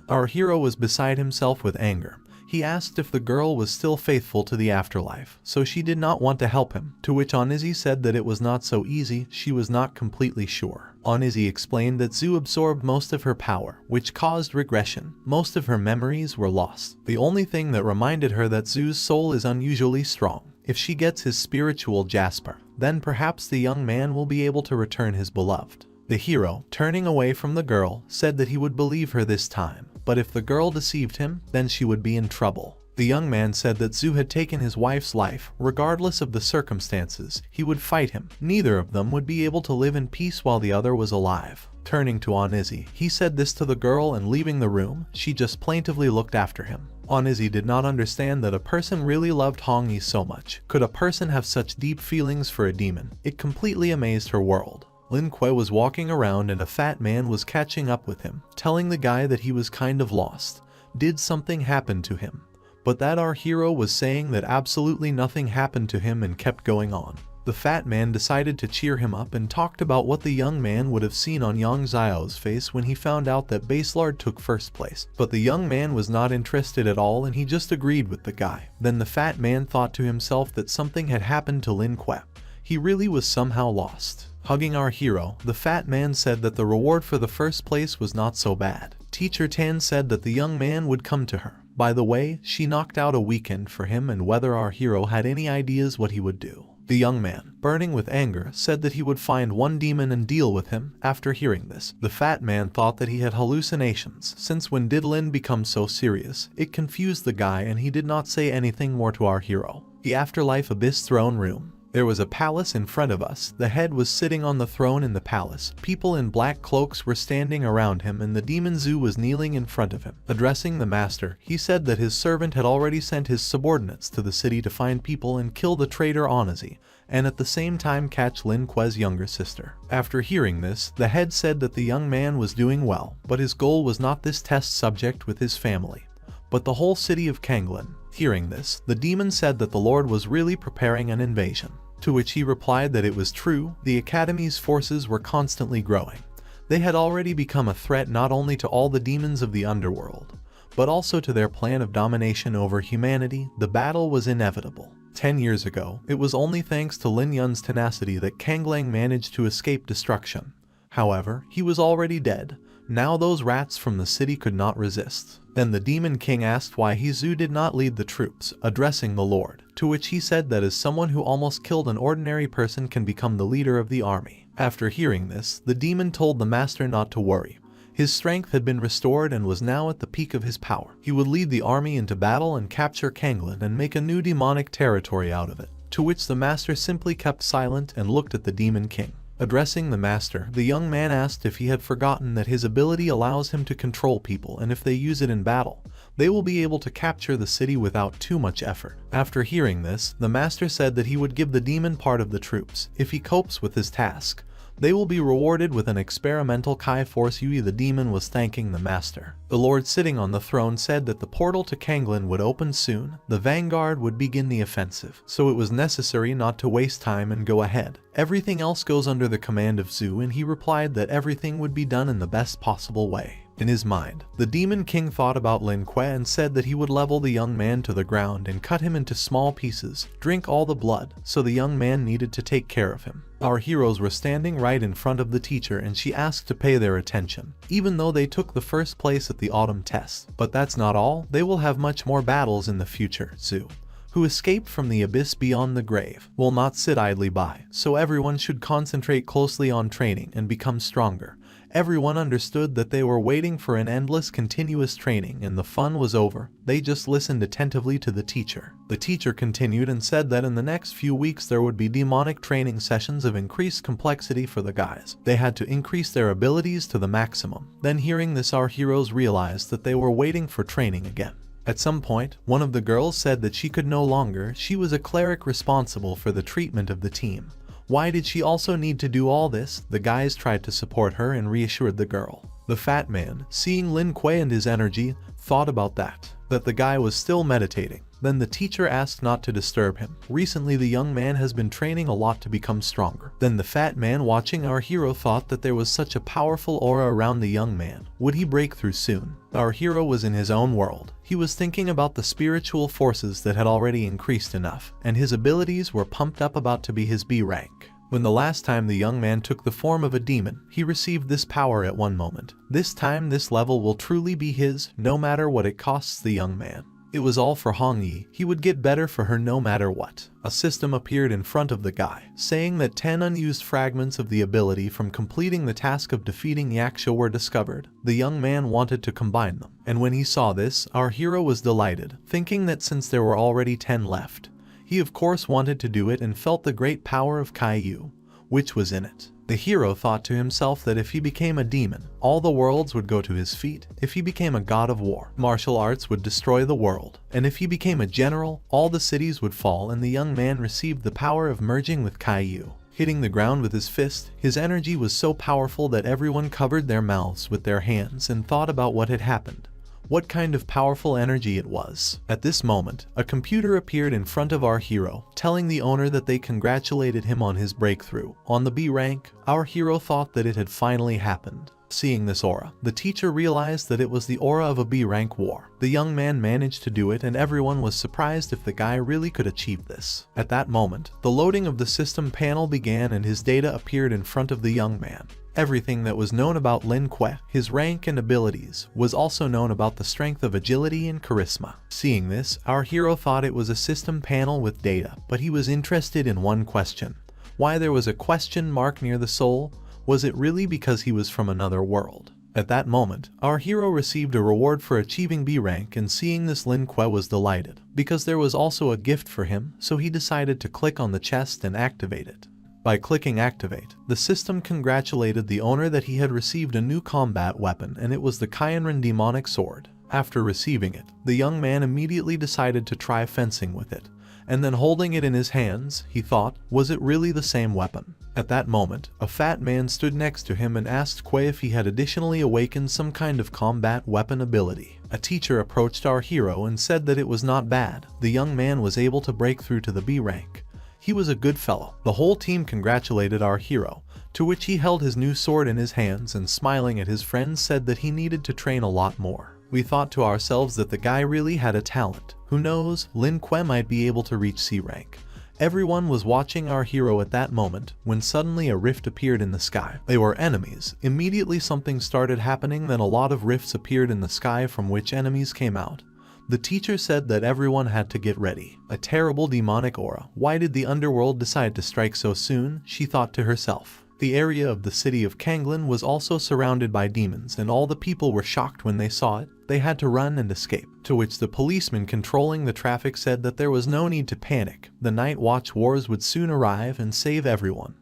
our hero was beside himself with anger. He asked if the girl was still faithful to the afterlife, so she did not want to help him, to which Onitsi said that it was not so easy. She was not completely sure. Onitsi explained that Zu absorbed most of her power, which caused regression. Most of her memories were lost. The only thing that reminded her that Zu's soul is unusually strong. If she gets his spiritual Jasper, then perhaps the young man will be able to return his beloved. The hero, turning away from the girl, said that he would believe her this time, but if the girl deceived him, then she would be in trouble. The young man said that Zu had taken his wife's life. Regardless of the circumstances, he would fight him. Neither of them would be able to live in peace while the other was alive. Turning to Onitsi, he said this to the girl, and leaving the room, she just plaintively looked after him. Onitsi did not understand that a person really loved Hongyi so much. Could a person have such deep feelings for a demon? It completely amazed her world. Lin Kuei was walking around and a fat man was catching up with him, telling the guy that he was kind of lost. Did something happen to him? But that our hero was saying that absolutely nothing happened to him and kept going on. The fat man decided to cheer him up and talked about what the young man would have seen on Yang Xiao's face when he found out that Baselard took first place. But the young man was not interested at all and he just agreed with the guy. Then the fat man thought to himself that something had happened to Lin Kuei. He really was somehow lost. Hugging our hero, the fat man said that the reward for the first place was not so bad. Teacher Tan said that the young man would come to her. By the way, she knocked out a weekend for him and whether our hero had any ideas what he would do. The young man, burning with anger, said that he would find one demon and deal with him. After hearing this, the fat man thought that he had hallucinations, since when did Lin become so serious? It confused the guy and he did not say anything more to our hero. The Afterlife Abyss Throne Room. There was a palace in front of us. The head was sitting on the throne in the palace. People in black cloaks were standing around him and the demon Zu was kneeling in front of him. Addressing the master, he said that his servant had already sent his subordinates to the city to find people and kill the traitor Onitsi, and at the same time catch Lin Kuei's younger sister. After hearing this, the head said that the young man was doing well, but his goal was not this test subject with his family, but the whole city of Kanglin. Hearing this, the demon said that the Lord was really preparing an invasion, to which he replied that it was true. The Academy's forces were constantly growing. They had already become a threat not only to all the demons of the underworld, but also to their plan of domination over humanity. The battle was inevitable. 10 years ago, it was only thanks to Lin Yun's tenacity that Kanglang managed to escape destruction. However, he was already dead. Now those rats from the city could not resist. Then the Demon King asked why Zhu did not lead the troops, addressing the Lord, to which he said that as someone who almost killed an ordinary person can become the leader of the army. After hearing this, the demon told the master not to worry. His strength had been restored and was now at the peak of his power. He would lead the army into battle and capture Kanglan and make a new demonic territory out of it, to which the master simply kept silent and looked at the Demon King. Addressing the master, the young man asked if he had forgotten that his ability allows him to control people, and if they use it in battle, they will be able to capture the city without too much effort. After hearing this, the master said that he would give the demon part of the troops if he copes with his task. They will be rewarded with an experimental Kai Force UE. The demon was thanking the master. The Lord sitting on the throne said that the portal to Kanglan would open soon. The vanguard would begin the offensive, so it was necessary not to waste time and go ahead. Everything else goes under the command of Zhu, and he replied that everything would be done in the best possible way. In his mind, the Demon King thought about Lin Kuei and said that he would level the young man to the ground and cut him into small pieces, drink all the blood, so the young man needed to take care of him. Our heroes were standing right in front of the teacher, and she asked to pay their attention, even though they took the first place at the autumn test. But that's not all, they will have much more battles in the future. Zhu, who escaped from the abyss beyond the grave, will not sit idly by, so everyone should concentrate closely on training and become stronger. Everyone understood that they were waiting for an endless continuous training, and the fun was over. They just listened attentively to the teacher. The teacher continued and said that in the next few weeks there would be demonic training sessions of increased complexity for the guys. They had to increase their abilities to the maximum. Then hearing this, our heroes realized that they were waiting for training again. At some point, one of the girls said that she could no longer. She was a cleric responsible for the treatment of the team. Why did she also need to do all this? The guys tried to support her and reassured the girl. The fat man, seeing Lin Kuei and his energy, thought about that the guy was still meditating. Then the teacher asked not to disturb him. Recently the young man has been training a lot to become stronger. Then the fat man watching our hero thought that there was such a powerful aura around the young man. Would he break through soon? Our hero was in his own world. He was thinking about the spiritual forces that had already increased enough, and his abilities were pumped up about to be his B rank. When the last time the young man took the form of a demon, he received this power at one moment. This time this level will truly be his, no matter what it costs the young man. It was all for Hong Yi. He would get better for her no matter what. A system appeared in front of the guy, saying that 10 unused fragments of the ability from completing the task of defeating Yaksha were discovered. The young man wanted to combine them, and when he saw this, our hero was delighted, thinking that since there were already 10 left, he of course wanted to do it and felt the great power of Kaiyu, which was in it. The hero thought to himself that if he became a demon, all the worlds would go to his feet. If he became a god of war, martial arts would destroy the world. And if he became a general, all the cities would fall, and the young man received the power of merging with Kaiyu. Hitting the ground with his fist, his energy was so powerful that everyone covered their mouths with their hands and thought about what had happened. What kind of powerful energy it was. At this moment, a computer appeared in front of our hero, telling the owner that they congratulated him on his breakthrough. On the B rank, our hero thought that it had finally happened. Seeing this aura, the teacher realized that it was the aura of a B rank war. The young man managed to do it, and everyone was surprised if the guy really could achieve this. At that moment, the loading of the system panel began and his data appeared in front of the young man. Everything that was known about Lin Kuei, his rank and abilities, was also known about the strength of agility and charisma. Seeing this, our hero thought it was a system panel with data, but he was interested in one question. Why there was a question mark near the soul? Was it really because he was from another world? At that moment, our hero received a reward for achieving B rank, and seeing this, Lin Kuei was delighted, because there was also a gift for him, so he decided to click on the chest and activate it. By clicking activate, the system congratulated the owner that he had received a new combat weapon, and it was the Kaienran demonic sword. After receiving it, the young man immediately decided to try fencing with it, and then holding it in his hands, he thought, was it really the same weapon? At that moment, a fat man stood next to him and asked Kuei if he had additionally awakened some kind of combat weapon ability. A teacher approached our hero and said that it was not bad. The young man was able to break through to the B rank. He was a good fellow. The whole team congratulated our hero, to which he held his new sword in his hands and smiling at his friends said that he needed to train a lot more. We thought to ourselves that the guy really had a talent. Who knows, Lin Kuei might be able to reach C rank. Everyone was watching our hero at that moment when suddenly a rift appeared in the sky. They were enemies. Immediately something started happening, then a lot of rifts appeared in the sky from which enemies came out. The teacher said that everyone had to get ready. A terrible demonic aura. Why did the underworld decide to strike so soon? She thought to herself. The area of the city of Kanglin was also surrounded by demons, and all the people were shocked when they saw it. They had to run and escape, to which the policeman controlling the traffic said that there was no need to panic. The night watch wars would soon arrive and save everyone.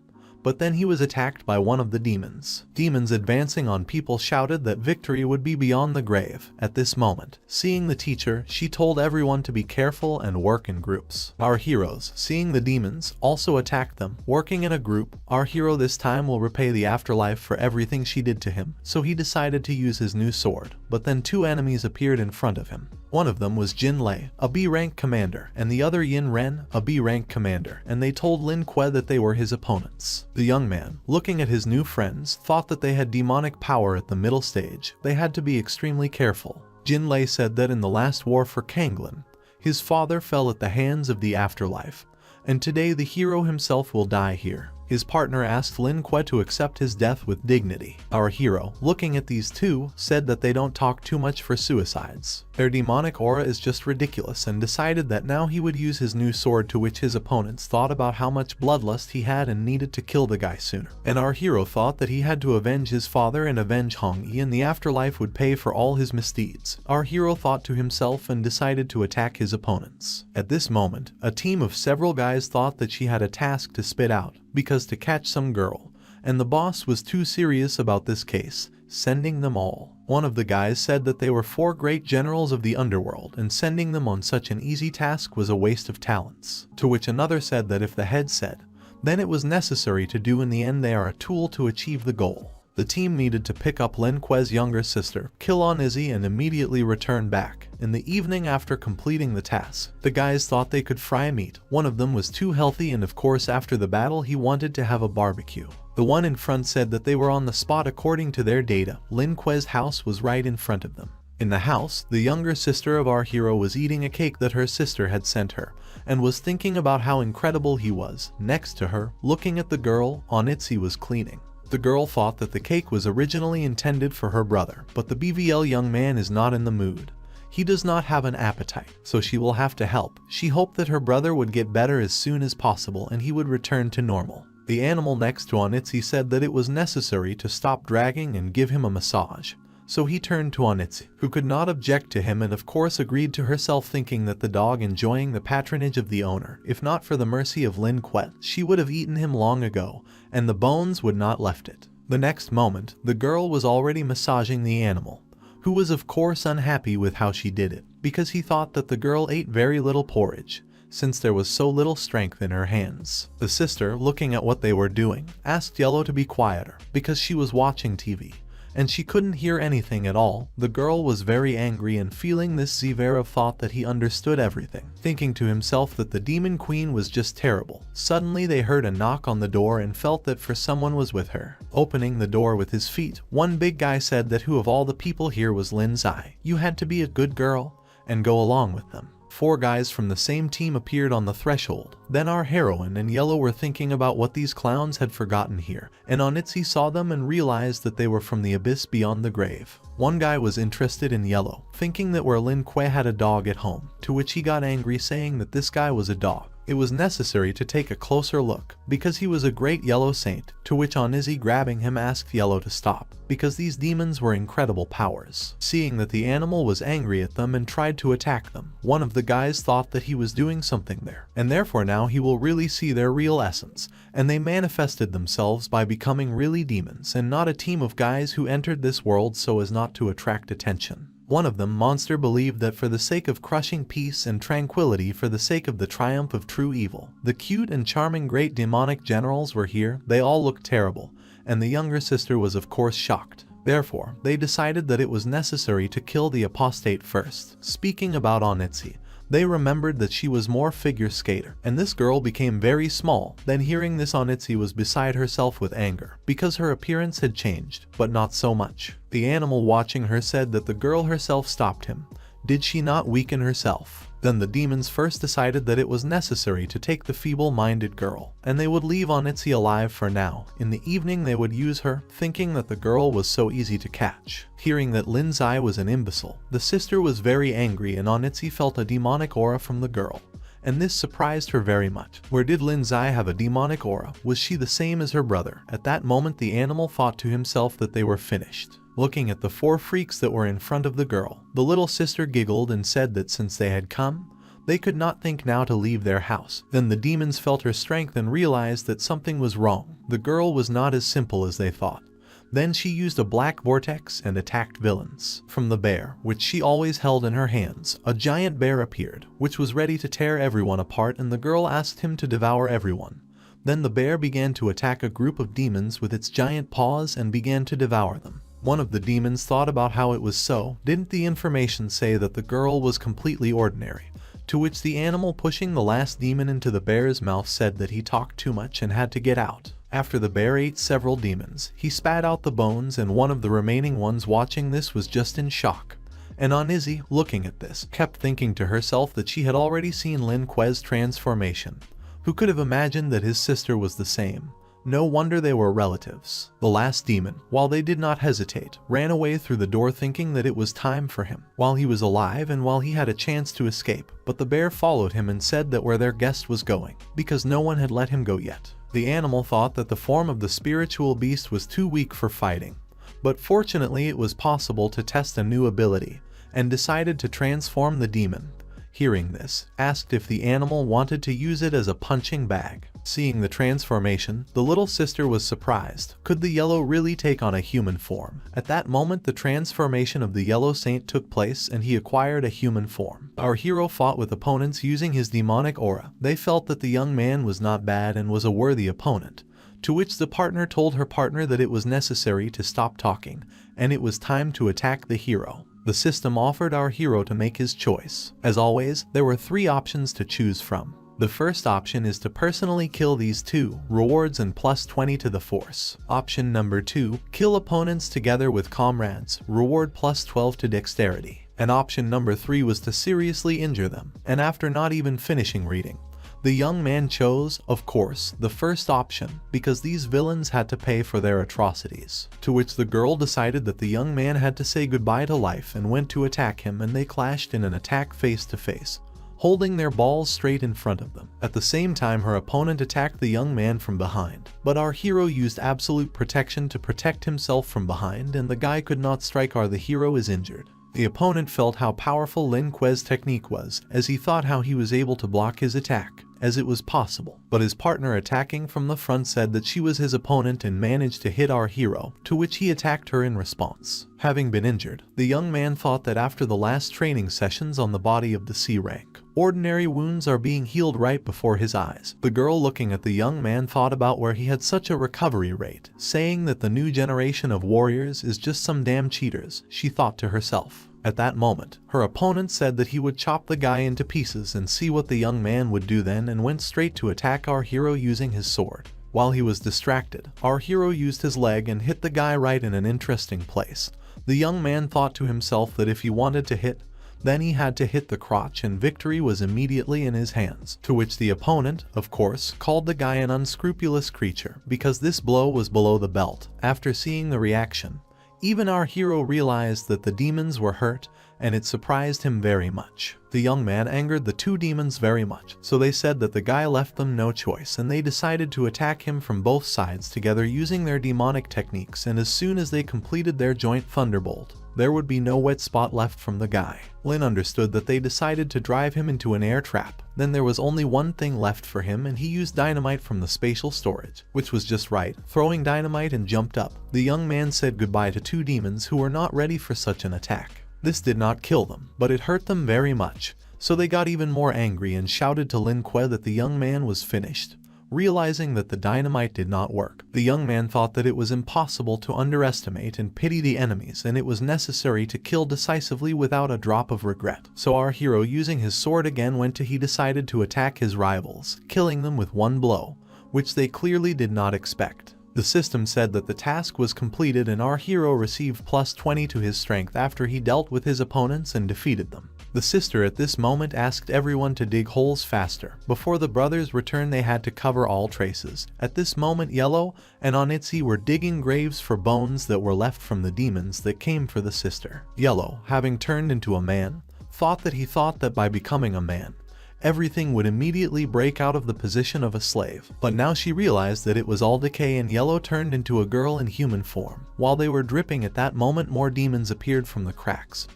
But then he was attacked by one of the demons. Demons advancing on people shouted that victory would be beyond the grave. At this moment, seeing the teacher, she told everyone to be careful and work in groups. Our heroes, seeing the demons, also attacked them. Working in a group, our hero this time will repay the afterlife for everything she did to him, so he decided to use his new sword. But then two enemies appeared in front of him. One of them was Jin Lei, a B-rank commander, and the other Yin Ren, a B-rank commander, and they told Lin Kuei that they were his opponents. The young man, looking at his new friends, thought that they had demonic power at the middle stage. They had to be extremely careful. Jin Lei said that in the last war for Kanglin, his father fell at the hands of the afterlife, and today the hero himself will die here. His partner asked Lin Kuei to accept his death with dignity. Our hero, looking at these two, said that they don't talk too much for suicides. Their demonic aura is just ridiculous, and decided that now he would use his new sword, to which his opponents thought about how much bloodlust he had and needed to kill the guy sooner. And our hero thought that he had to avenge his father and avenge Hong Yi, and the afterlife would pay for all his misdeeds. Our hero thought to himself and decided to attack his opponents. At this moment, a team of several guys thought that she had a task to spit out, because to catch some girl, and the boss was too serious about this case, sending them all. One of the guys said that they were 4 great generals of the underworld, and sending them on such an easy task was a waste of talents. To which another said that if the head said, then it was necessary to do. In the end, they are a tool to achieve the goal. The team needed to pick up Lin Kuei's younger sister, kill on Izzy, and immediately return back. In the evening after completing the task, the guys thought they could fry meat. One of them was too healthy, and of course after the battle he wanted to have a barbecue. The one in front said that they were on the spot. According to their data, Lin Kuei's house was right in front of them. In the house, the younger sister of our hero was eating a cake that her sister had sent her, and was thinking about how incredible he was. Next to her, looking at the girl, Onitsi was cleaning. The girl thought that the cake was originally intended for her brother, but the BVL young man is not in the mood. He does not have an appetite, so she will have to help. She hoped that her brother would get better as soon as possible and he would return to normal. The animal next to Onitsi said that it was necessary to stop dragging and give him a massage. So he turned to Onitsi, who could not object to him, and of course agreed to herself, thinking that the dog enjoying the patronage of the owner. If not for the mercy of Lin Kuei, she would have eaten him long ago, and the bones would not left it. The next moment, the girl was already massaging the animal, who was of course unhappy with how she did it, because he thought that the girl ate very little porridge, since there was so little strength in her hands. The sister, looking at what they were doing, asked Yellow to be quieter, because she was watching TV. And she couldn't hear anything at all. The girl was very angry, and feeling this, Zverev thought that he understood everything, thinking to himself that the demon queen was just terrible. Suddenly they heard a knock on the door and felt that for someone was with her. Opening the door with his feet, one big guy said that who of all the people here was Lin Zai. You had to be a good girl and go along with them. 4 guys from the same team appeared on the threshold. Then our heroine and Yellow were thinking about what these clowns had forgotten here, and Onitsi saw them and realized that they were from the abyss beyond the grave. One guy was interested in Yellow, thinking that where Lin Kuei had a dog at home, to which he got angry, saying that this guy was a dog. It was necessary to take a closer look, because he was a great yellow saint, to which Onitsi, grabbing him, asked Yellow to stop, because these demons were incredible powers. Seeing that the animal was angry at them and tried to attack them, one of the guys thought that he was doing something there, and therefore now he will really see their real essence, and they manifested themselves by becoming really demons and not a team of guys who entered this world so as not to attract attention. One of them, Monster, believed that for the sake of crushing peace and tranquility, for the sake of the triumph of true evil, the cute and charming great demonic generals were here. They all looked terrible, and the younger sister was of course shocked. Therefore, they decided that it was necessary to kill the apostate first. Speaking about Onitsi, they remembered that she was more figure skater, and this girl became very small. Then hearing this, Onitsi was beside herself with anger, because her appearance had changed, but not so much. The animal watching her said that the girl herself stopped him. Did she not weaken herself? Then the demons first decided that it was necessary to take the feeble-minded girl, and they would leave on Itzy alive for now. In the evening they would use her, thinking that the girl was so easy to catch. Hearing that Lin Zai was an imbecile, the sister was very angry and Onitzi felt a demonic aura from the girl, and this surprised her very much. Where did Lin Zai have a demonic aura? Was she the same as her brother? At that moment the animal thought to himself that they were finished. Looking at the 4 freaks that were in front of the girl, the little sister giggled and said that since they had come, they could not think now to leave their house. Then the demons felt her strength and realized that something was wrong. The girl was not as simple as they thought. Then she used a black vortex and attacked villains. From the bear, which she always held in her hands, a giant bear appeared, which was ready to tear everyone apart, and the girl asked him to devour everyone. Then the bear began to attack a group of demons with its giant paws and began to devour them. One of the demons thought about how it was so. Didn't the information say that the girl was completely ordinary? To which the animal pushing the last demon into the bear's mouth said that he talked too much and had to get out. After the bear ate several demons, he spat out the bones, and one of the remaining ones watching this was just in shock. And Onizzi, looking at this, kept thinking to herself that she had already seen Lin Kuei's transformation. Who could have imagined that his sister was the same? No wonder they were relatives. The last demon, while they did not hesitate, ran away through the door thinking that it was time for him, while he was alive and while he had a chance to escape. But the bear followed him and said that where their guest was going, because no one had let him go yet. The animal thought that the form of the spiritual beast was too weak for fighting, but fortunately it was possible to test a new ability, and decided to transform the demon. Hearing this, asked if the animal wanted to use it as a punching bag. Seeing the transformation, the little sister was surprised. Could the yellow really take on a human form? At that moment the transformation of the yellow saint took place and he acquired a human form. Our hero fought with opponents using his demonic aura. They felt that the young man was not bad and was a worthy opponent. To which the partner told her partner that it was necessary to stop talking, and it was time to attack the hero. The system offered our hero to make his choice. As always, there were 3 options to choose from. The first option is to personally kill these 2, rewards and plus 20 to the force. Option number 2, kill opponents together with comrades, reward plus 12 to dexterity. And option number 3 was to seriously injure them. And after not even finishing reading, the young man chose, of course, the first option, because these villains had to pay for their atrocities. To which the girl decided that the young man had to say goodbye to life and went to attack him, and they clashed in an attack face to face, holding their balls straight in front of them. At the same time her opponent attacked the young man from behind, but our hero used absolute protection to protect himself from behind, and the guy could not strike. The hero is injured. The opponent felt how powerful Lin Kuei's technique was, as he thought how he was able to block his attack, as it was possible. But his partner attacking from the front said that she was his opponent and managed to hit our hero, to which he attacked her in response. Having been injured, the young man thought that after the last training sessions on the body of the Sss-Rank, ordinary wounds are being healed right before his eyes. The girl looking at the young man thought about where he had such a recovery rate, saying that the new generation of warriors is just some damn cheaters, she thought to herself. At that moment, her opponent said that he would chop the guy into pieces and see what the young man would do then, and went straight to attack our hero using his sword. While he was distracted, our hero used his leg and hit the guy right in an interesting place. The young man thought to himself that if he wanted to hit, then he had to hit the crotch, and victory was immediately in his hands. To which the opponent, of course, called the guy an unscrupulous creature, because this blow was below the belt. After seeing the reaction, even our hero realized that the demons were hurt, and it surprised him very much. The young man angered the 2 demons very much, so they said that the guy left them no choice, and they decided to attack him from both sides together using their demonic techniques, and as soon as they completed their joint thunderbolt, there would be no wet spot left from the guy. Lin understood that they decided to drive him into an air trap. Then there was only one thing left for him, and he used dynamite from the spatial storage, which was just right, throwing dynamite, and jumped up. The young man said goodbye to 2 demons who were not ready for such an attack. This did not kill them, but it hurt them very much, so they got even more angry and shouted to Lin Kuei that the young man was finished. Realizing that the dynamite did not work, the young man thought that it was impossible to underestimate and pity the enemies, and it was necessary to kill decisively without a drop of regret. So our hero, using his sword again, he decided to attack his rivals, killing them with one blow, which they clearly did not expect. The system said that the task was completed, and our hero received plus 20 to his strength after he dealt with his opponents and defeated them. The sister at this moment asked everyone to dig holes faster. Before the brothers returned, they had to cover all traces. At this moment, Yellow and Onitsi were digging graves for bones that were left from the demons that came for the sister. Yellow, having turned into a man, thought that by becoming a man, everything would immediately break out of the position of a slave. But now she realized that it was all decay, and Yellow turned into a girl in human form. While they were dripping at that moment, more demons appeared from the cracks,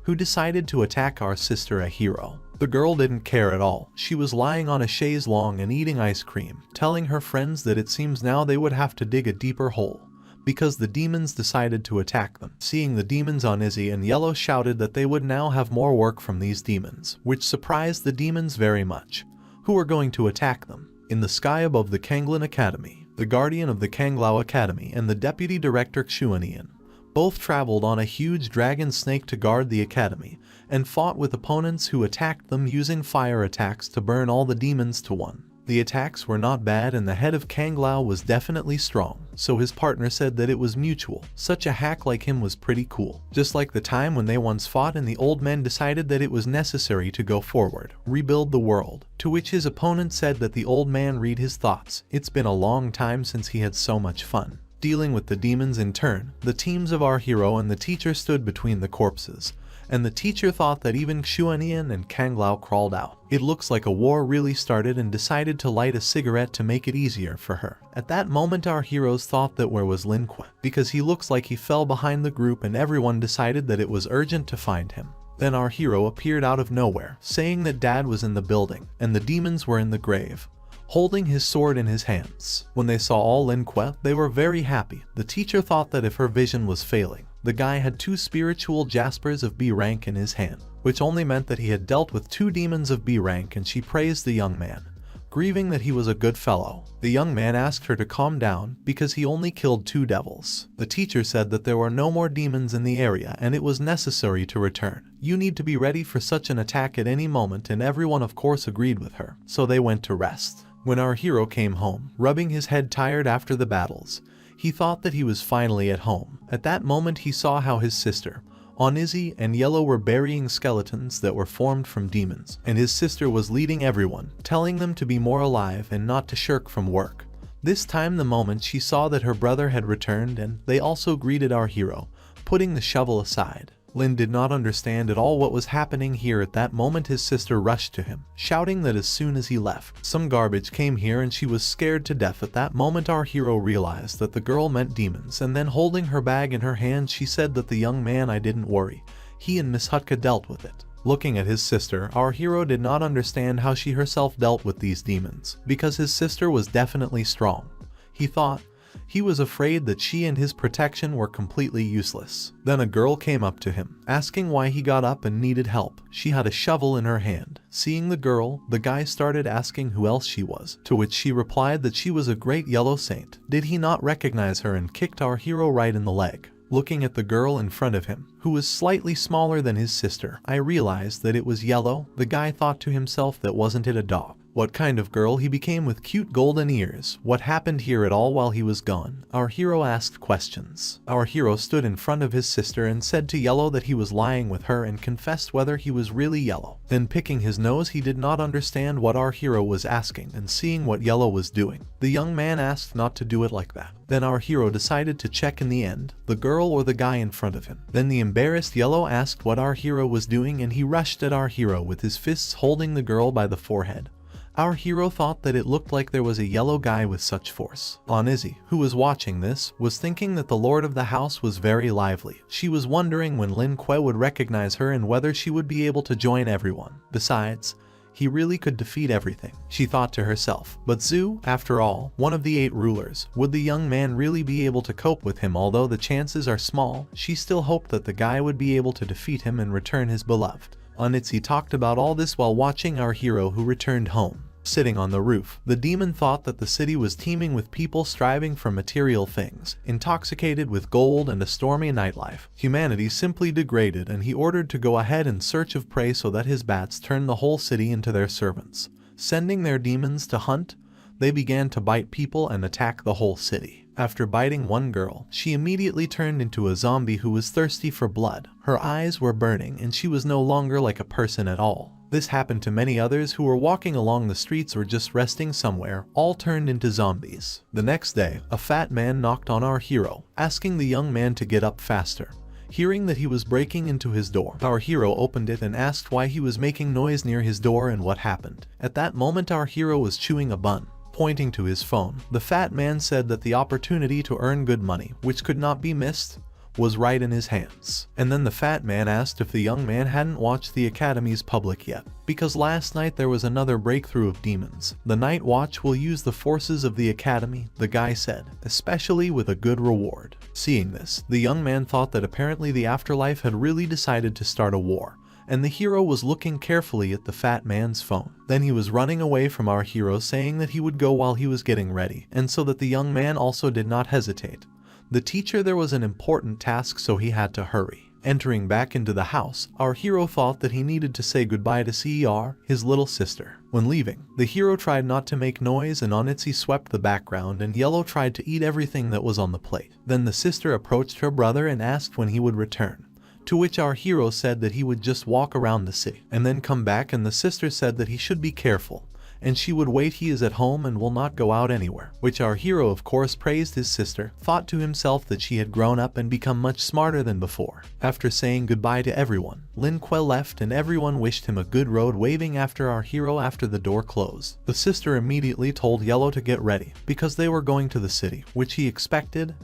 who decided to attack our sister Ahiro. The girl didn't care at all. She was lying on a chaise longue and eating ice cream, telling her friends that it seems now they would have to dig a deeper hole, because the demons decided to attack them. Seeing the demons, Onitsi and Yellow shouted that they would now have more work from these demons, which surprised the demons very much, who were going to attack them. In the sky above the Kanglin Academy, the guardian of the Kanglao Academy and the deputy director Xuanian both traveled on a huge dragon snake to guard the academy, and fought with opponents who attacked them using fire attacks to burn all the demons to one. The attacks were not bad, and the head of Kanglao was definitely strong, so his partner said that it was mutual. Such a hack like him was pretty cool. Just like the time when they once fought and the old men decided that it was necessary to go forward, rebuild the world, to which his opponent said that the old man read his thoughts. It's been a long time since he had so much fun dealing with the demons. In turn, the teams of our hero and the teacher stood between the corpses, and the teacher thought that even Xuanian and Kanglao crawled out. It looks like a war really started, and decided to light a cigarette to make it easier for her. At that moment, our heroes thought that where was Lin Kuei, because he looks like he fell behind the group, and everyone decided that it was urgent to find him. Then our hero appeared out of nowhere, saying that Dad was in the building, and the demons were in the grave, holding his sword in his hands. When they saw all Lin Kuei, they were very happy. The teacher thought that if her vision was failing, the guy had 2 spiritual jaspers of B rank in his hand, which only meant that he had dealt with 2 demons of B rank, and she praised the young man, grieving that he was a good fellow. The young man asked her to calm down because he only killed 2 devils. The teacher said that there were no more demons in the area and it was necessary to return. You need to be ready for such an attack at any moment, and everyone of course agreed with her, so they went to rest. When our hero came home, rubbing his head tired after the battles, he thought that he was finally at home. At that moment he saw how his sister, Onitsi and Yellow were burying skeletons that were formed from demons, and his sister was leading everyone, telling them to be more alive and not to shirk from work. This time the moment she saw that her brother had returned, and they also greeted our hero, putting the shovel aside. Lin did not understand at all what was happening here. At that moment his sister rushed to him, shouting that as soon as he left, some garbage came here, and she was scared to death. At that moment our hero realized that the girl meant demons, and then holding her bag in her hand she said that the young man, I didn't worry, he and Miss Hutka dealt with it. Looking at his sister, our hero did not understand how she herself dealt with these demons, because his sister was definitely strong. He was afraid that she and his protection were completely useless. Then a girl came up to him, asking why he got up and needed help. She had a shovel in her hand. Seeing the girl, the guy started asking who else she was, to which she replied that she was a great yellow saint. Did he not recognize her, and kicked our hero right in the leg. Looking at the girl in front of him, who was slightly smaller than his sister, I realized that it was Yellow. The guy thought to himself, that wasn't it a dog? What kind of girl he became with cute golden ears? What happened here at all while he was gone? Our hero asked questions. Our hero stood in front of his sister and said to Yellow that he was lying with her, and confessed whether he was really Yellow. Then picking his nose, he did not understand what our hero was asking, and seeing what Yellow was doing, the young man asked not to do it like that. Then our hero decided to check in the end, the girl or the guy in front of him. Then the embarrassed Yellow asked what our hero was doing, and he rushed at our hero with his fists holding the girl by the forehead. Our hero thought that it looked like there was a yellow guy with such force. Onitsi, who was watching this, was thinking that the lord of the house was very lively. She was wondering when Lin Kuei would recognize her and whether she would be able to join everyone. Besides, he really could defeat everything, she thought to herself. But Zhu, after all, one of the 8 rulers, would the young man really be able to cope with him? Although the chances are small, she still hoped that the guy would be able to defeat him and return his beloved. Onitsi talked about all this while watching our hero, who returned home. Sitting on the roof, the demon thought that the city was teeming with people striving for material things, intoxicated with gold and a stormy nightlife. Humanity simply degraded, and he ordered to go ahead in search of prey, so that his bats turned the whole city into their servants. Sending their demons to hunt, they began to bite people and attack the whole city. After biting one girl, she immediately turned into a zombie who was thirsty for blood. Her eyes were burning and she was no longer like a person at all. This happened to many others who were walking along the streets or just resting somewhere, all turned into zombies. The next day, a fat man knocked on our hero, asking the young man to get up faster. Hearing that he was breaking into his door, our hero opened it and asked why he was making noise near his door and what happened. At that moment, our hero was chewing a bun. Pointing to his phone, the fat man said that the opportunity to earn good money, which could not be missed, was right in his hands. And then the fat man asked if the young man hadn't watched the Academy's public yet, because last night there was another breakthrough of demons. The Night Watch will use the forces of the Academy, the guy said, especially with a good reward. Seeing this, the young man thought that apparently the afterlife had really decided to start a war, and the hero was looking carefully at the fat man's phone. Then he was running away from our hero, saying that he would go while he was getting ready, and so that the young man also did not hesitate. The teacher there was an important task, so he had to hurry. Entering back into the house, our hero thought that he needed to say goodbye to Cer, his little sister. When leaving, the hero tried not to make noise and on it he swept the background, and Yellow tried to eat everything that was on the plate. Then the sister approached her brother and asked when he would return, to which our hero said that he would just walk around the city and then come back, and the sister said that he should be careful and she would wait. He is at home and will not go out anywhere, which our hero of course praised his sister, thought to himself that she had grown up and become much smarter than before. After saying goodbye to everyone, Lin Kuei left and everyone wished him a good road, waving after our hero after the door closed. The sister immediately told Yellow to get ready because they were going to the city, which he expected,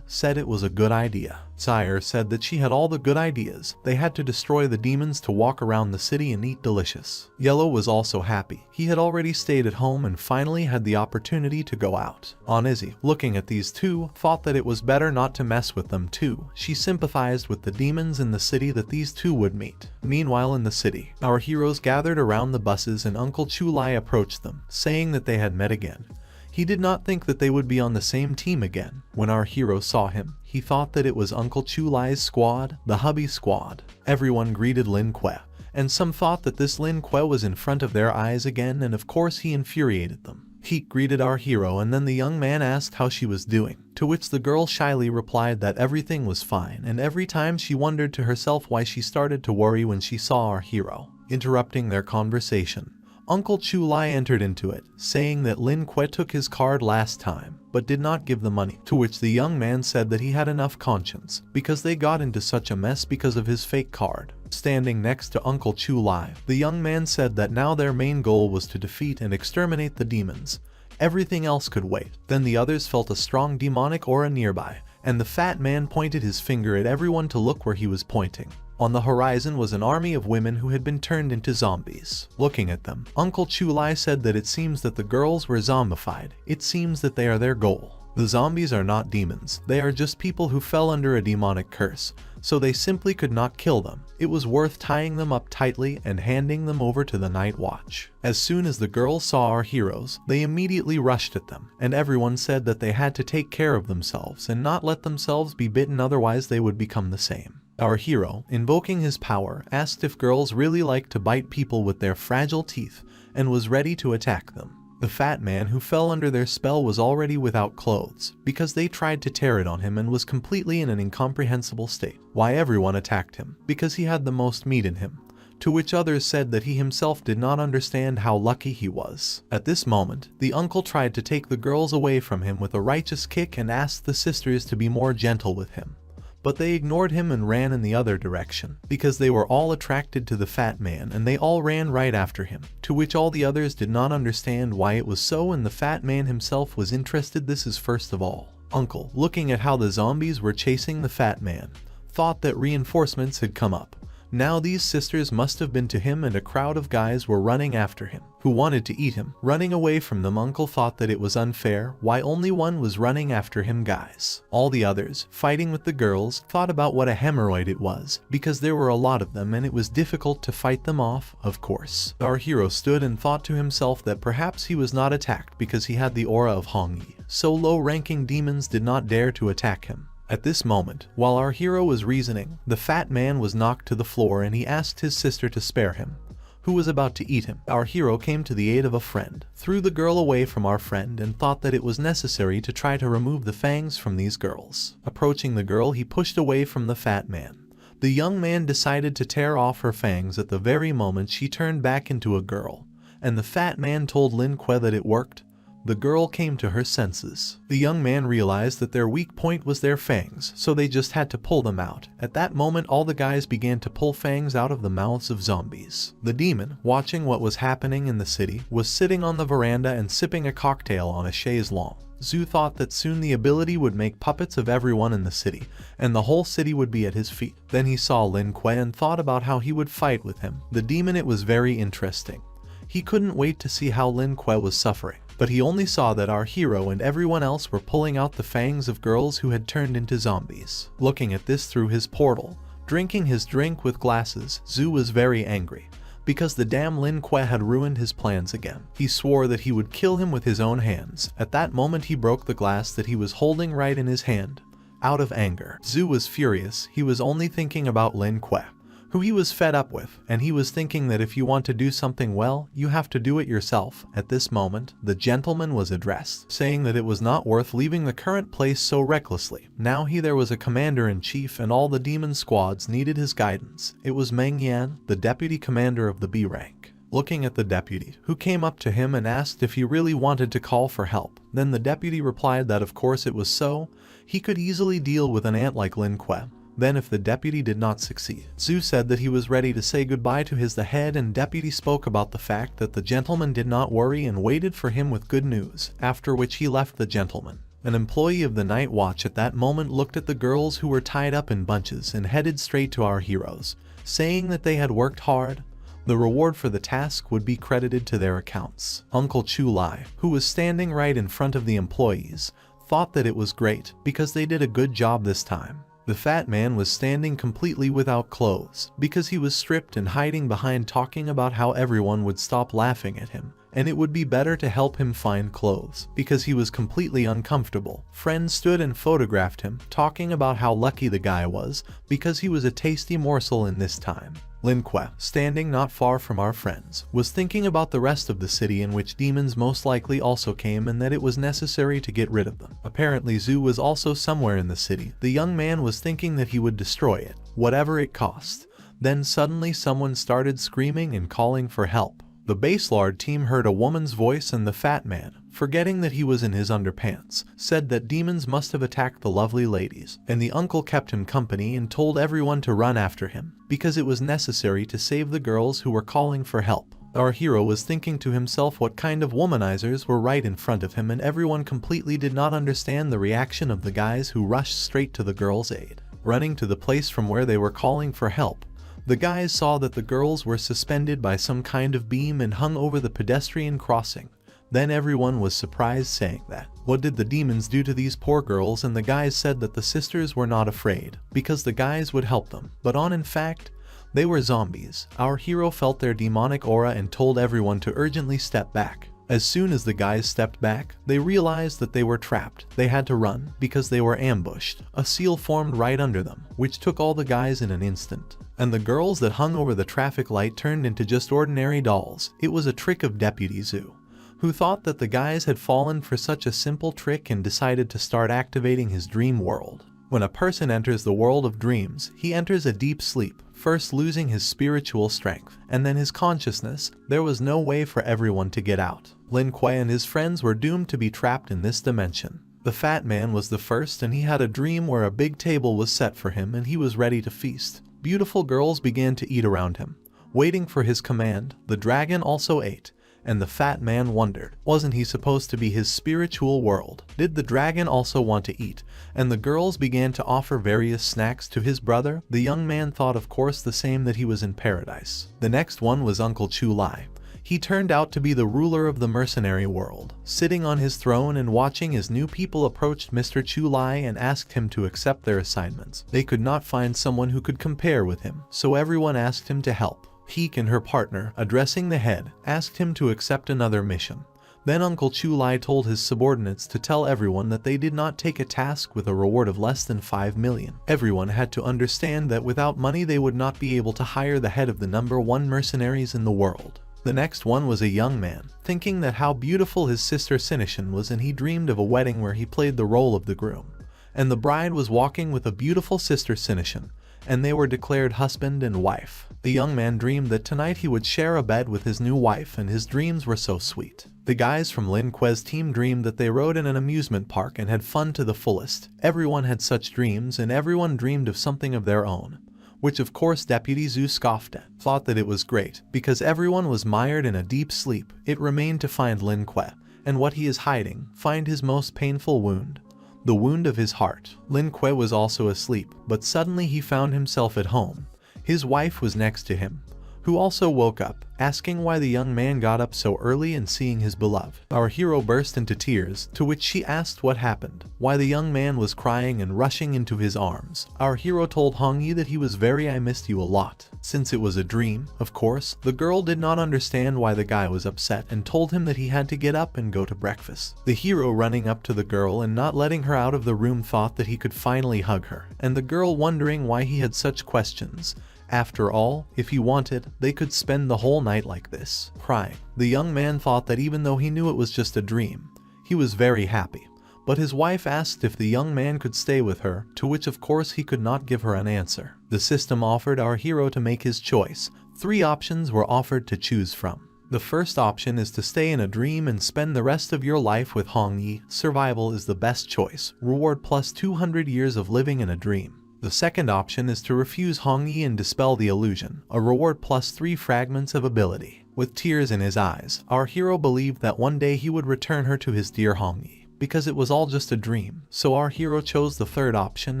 said it was a good idea. Sire said that she had all the good ideas. They had to destroy the demons to walk around the city and eat delicious. Yellow was also happy. He had already stayed at home and finally had the opportunity to go out. Izzy, looking at these two, thought that it was better not to mess with them too. She sympathized with the demons in the city that these two would meet. Meanwhile in the city, our heroes gathered around the buses and Uncle Chu Lai approached them, saying that they had met again. He did not think that they would be on the same team again. When our hero saw him, he thought that it was Uncle Chu Lai's squad, the Hubby Squad. Everyone greeted Lin Kuei, and some thought that this Lin Kuei was in front of their eyes again, and of course he infuriated them. He greeted our hero and then the young man asked how she was doing, to which the girl shyly replied that everything was fine, and every time she wondered to herself why she started to worry when she saw our hero. Interrupting their conversation, Uncle Chu Lai entered into it, saying that Lin Kuei took his card last time, but did not give the money, to which the young man said that he had enough conscience, because they got into such a mess because of his fake card. Standing next to Uncle Chu Lai, the young man said that now their main goal was to defeat and exterminate the demons. Everything else could wait. Then the others felt a strong demonic aura nearby, and the fat man pointed his finger at everyone to look where he was pointing. On the horizon was an army of women who had been turned into zombies. Looking at them, Uncle Chu Lai said that it seems that the girls were zombified. It seems that they are their goal. The zombies are not demons, they are just people who fell under a demonic curse, so they simply could not kill them. It was worth tying them up tightly and handing them over to the Night Watch. As soon as the girls saw our heroes, they immediately rushed at them, and everyone said that they had to take care of themselves and not let themselves be bitten, otherwise they would become the same. Our hero, invoking his power, asked if girls really like to bite people with their fragile teeth and was ready to attack them. The fat man who fell under their spell was already without clothes, because they tried to tear it on him and was completely in an incomprehensible state. Why everyone attacked him? Because he had the most meat in him, to which others said that he himself did not understand how lucky he was. At this moment, the uncle tried to take the girls away from him with a righteous kick and asked the sisters to be more gentle with him. But they ignored him and ran in the other direction, because they were all attracted to the fat man and they all ran right after him, to which all the others did not understand why it was so, and the fat man himself was interested. This is first of all. Uncle, looking at how the zombies were chasing the fat man, thought that reinforcements had come up. Now these sisters must have been to him, and a crowd of guys were running after him, who wanted to eat him. Running away from them, Uncle thought that it was unfair. Why only one was running after him, guys? All the others, fighting with the girls, thought about what a hemorrhoid it was, because there were a lot of them and it was difficult to fight them off, of course. Our hero stood and thought to himself that perhaps he was not attacked because he had the aura of Hongyi, so low-ranking demons did not dare to attack him. At this moment, while our hero was reasoning, the fat man was knocked to the floor and he asked his sister to spare him. who was about to eat him. Our hero came to the aid of a friend, threw the girl away from our friend and thought that it was necessary to try to remove the fangs from these girls. Approaching the girl, he pushed away from the fat man. The young man decided to tear off her fangs at the very moment she turned back into a girl, and the fat man told Lin Kuei that it worked. The girl came to her senses. The young man realized that their weak point was their fangs, so they just had to pull them out. At that moment, all the guys began to pull fangs out of the mouths of zombies. The demon, watching what was happening in the city, was sitting on the veranda and sipping a cocktail on a chaise longue. Zhu thought that soon the ability would make puppets of everyone in the city, and the whole city would be at his feet. Then he saw Lin Kuei and thought about how he would fight with him. The demon, it was very interesting. He couldn't wait to see how Lin Kuei was suffering, but he only saw that our hero and everyone else were pulling out the fangs of girls who had turned into zombies. Looking at this through his portal, drinking his drink with glasses, Zhu was very angry, because the damn Lin Kuei had ruined his plans again. He swore that he would kill him with his own hands. At that moment he broke the glass that he was holding right in his hand. Out of anger, Zhu was furious. He was only thinking about Lin Kuei, who he was fed up with, and he was thinking that if you want to do something well, you have to do it yourself. At this moment, the gentleman was addressed, saying that it was not worth leaving the current place so recklessly. Now there was a commander-in-chief and all the demon squads needed his guidance. It was Meng Yan, the deputy commander of the B rank. Looking at the deputy, who came up to him and asked if he really wanted to call for help. Then the deputy replied that of course it was so. He could easily deal with an ant like Lin Kuei. Then if the deputy did not succeed, Zhu said that he was ready to say goodbye to the head, and deputy spoke about the fact that the gentleman did not worry and waited for him with good news, after which he left the gentleman. An employee of the night watch at that moment looked at the girls who were tied up in bunches and headed straight to our heroes, saying that they had worked hard. The reward for the task would be credited to their accounts. Uncle Chu Lai, who was standing right in front of the employees, thought that it was great because they did a good job this time. The fat man was standing completely without clothes because he was stripped and hiding behind, talking about how everyone would stop laughing at him and it would be better to help him find clothes because he was completely uncomfortable. Friends stood and photographed him, talking about how lucky the guy was because he was a tasty morsel in this time. Lin Kuei, standing not far from our friends, was thinking about the rest of the city in which demons most likely also came and that it was necessary to get rid of them. Apparently Zhu was also somewhere in the city. The young man was thinking that he would destroy it, whatever it cost. Then suddenly someone started screaming and calling for help. The Baselard team heard a woman's voice and the fat man, forgetting that he was in his underpants, said that demons must have attacked the lovely ladies, and the uncle kept him company and told everyone to run after him, because it was necessary to save the girls who were calling for help. Our hero was thinking to himself what kind of womanizers were right in front of him, and everyone completely did not understand the reaction of the guys who rushed straight to the girls' aid. Running to the place from where they were calling for help, the guys saw that the girls were suspended by some kind of beam and hung over the pedestrian crossing. Then everyone was surprised, saying that, what did the demons do to these poor girls? And the guys said that the sisters were not afraid, because the guys would help them. But in fact, they were zombies. Our hero felt their demonic aura and told everyone to urgently step back. As soon as the guys stepped back, they realized that they were trapped. They had to run, because they were ambushed. A seal formed right under them, which took all the guys in an instant. And the girls that hung over the traffic light turned into just ordinary dolls. It was a trick of Deputy Zhu, who thought that the guys had fallen for such a simple trick and decided to start activating his dream world. When a person enters the world of dreams, he enters a deep sleep, first losing his spiritual strength, and then his consciousness. There was no way for everyone to get out. Lin Kuei and his friends were doomed to be trapped in this dimension. The fat man was the first, and he had a dream where a big table was set for him and he was ready to feast. Beautiful girls began to eat around him, waiting for his command. The dragon also ate, and the fat man wondered, wasn't he supposed to be his spiritual world? Did the dragon also want to eat? And the girls began to offer various snacks to his brother. The young man thought of course the same, that he was in paradise. The next one was Uncle Chu Lai. He turned out to be the ruler of the mercenary world, sitting on his throne and watching as new people approached Mr. Chu Lai and asked him to accept their assignments. They could not find someone who could compare with him, so everyone asked him to help. Heek and her partner, addressing the head, asked him to accept another mission. Then Uncle Chu Lai told his subordinates to tell everyone that they did not take a task with a reward of less than 5 million. Everyone had to understand that without money they would not be able to hire the head of the #1 mercenaries in the world. The next one was a young man, thinking that how beautiful his sister Sinishin was, and he dreamed of a wedding where he played the role of the groom. And the bride was walking with a beautiful sister Sinishin, and they were declared husband and wife. The young man dreamed that tonight he would share a bed with his new wife, and his dreams were so sweet. The guys from Lin Kuei's team dreamed that they rode in an amusement park and had fun to the fullest. Everyone had such dreams, and everyone dreamed of something of their own, which of course Deputy Zhu scoffed at, thought that it was great, because everyone was mired in a deep sleep. It remained to find Lin Kuei, and what he is hiding, find his most painful wound, the wound of his heart. Lin Kuei was also asleep, but suddenly he found himself at home. His wife was next to him, who also woke up, asking why the young man got up so early and seeing his beloved. Our hero burst into tears, to which she asked what happened, why the young man was crying and rushing into his arms. Our hero told Hong Yi that he was I missed you a lot. Since it was a dream, of course, the girl did not understand why the guy was upset and told him that he had to get up and go to breakfast. The hero running up to the girl and not letting her out of the room thought that he could finally hug her, and the girl wondering why he had such questions. After all, if he wanted, they could spend the whole night like this, crying. The young man thought that even though he knew it was just a dream, he was very happy. But his wife asked if the young man could stay with her, to which of course he could not give her an answer. The system offered our hero to make his choice. 3 options were offered to choose from. The first option is to stay in a dream and spend the rest of your life with Hong Yi. Survival is the best choice. Reward plus 200 years of living in a dream. The second option is to refuse Hong Yi and dispel the illusion, a reward plus 3 fragments of ability. With tears in his eyes, our hero believed that one day he would return her to his dear Hong Yi, because it was all just a dream. So our hero chose the third option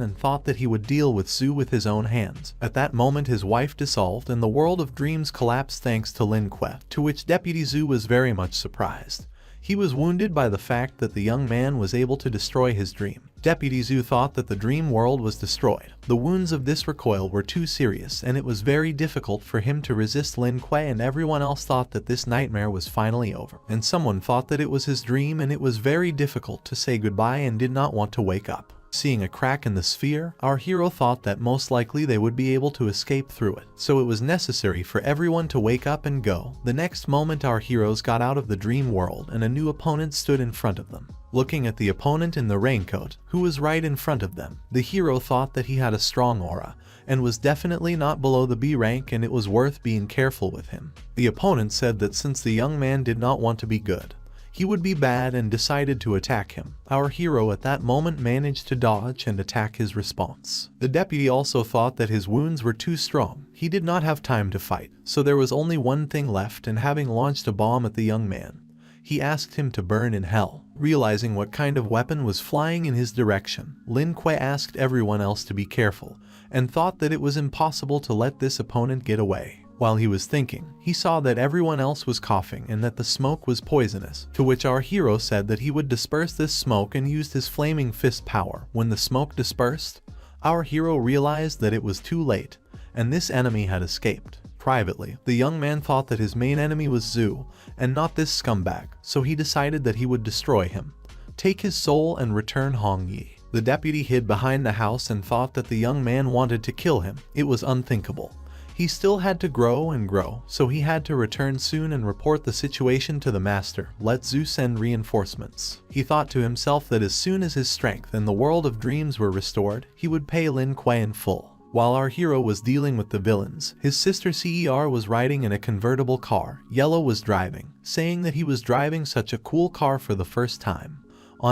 and thought that he would deal with Zhu with his own hands. At that moment his wife dissolved and the world of dreams collapsed thanks to Lin Kuei, to which Deputy Zhu was very much surprised. He was wounded by the fact that the young man was able to destroy his dream. Deputy Zhu thought that the dream world was destroyed. The wounds of this recoil were too serious, and it was very difficult for him to resist Lin Kuei, and everyone else thought that this nightmare was finally over. And someone thought that it was his dream, and it was very difficult to say goodbye and did not want to wake up. Seeing a crack in the sphere, our hero thought that most likely they would be able to escape through it, so it was necessary for everyone to wake up and go. The next moment our heroes got out of the dream world and a new opponent stood in front of them. Looking at the opponent in the raincoat, who was right in front of them, the hero thought that he had a strong aura, and was definitely not below the B rank, and it was worth being careful with him. The opponent said that since the young man did not want to be good, he would be bad, and decided to attack him. Our hero at that moment managed to dodge and attack his response. The deputy also thought that his wounds were too strong. He did not have time to fight, so there was only one thing left, and having launched a bomb at the young man, he asked him to burn in hell. Realizing what kind of weapon was flying in his direction, Lin Kuei asked everyone else to be careful, and thought that it was impossible to let this opponent get away. While he was thinking, he saw that everyone else was coughing and that the smoke was poisonous, to which our hero said that he would disperse this smoke and used his flaming fist power. When the smoke dispersed, our hero realized that it was too late, and this enemy had escaped. Privately, the young man thought that his main enemy was Zhu, and not this scumbag, so he decided that he would destroy him, take his soul and return Hong Yi. The deputy hid behind the house and thought that the young man wanted to kill him. It was unthinkable. He still had to grow and grow, so he had to return soon and report the situation to the master. Let Zhu send reinforcements. He thought to himself that as soon as his strength and the world of dreams were restored, he would pay Lin Kuei in full. While our hero was dealing with the villains, his sister Cer was riding in a convertible car. Yellow was driving, saying that he was driving such a cool car for the first time.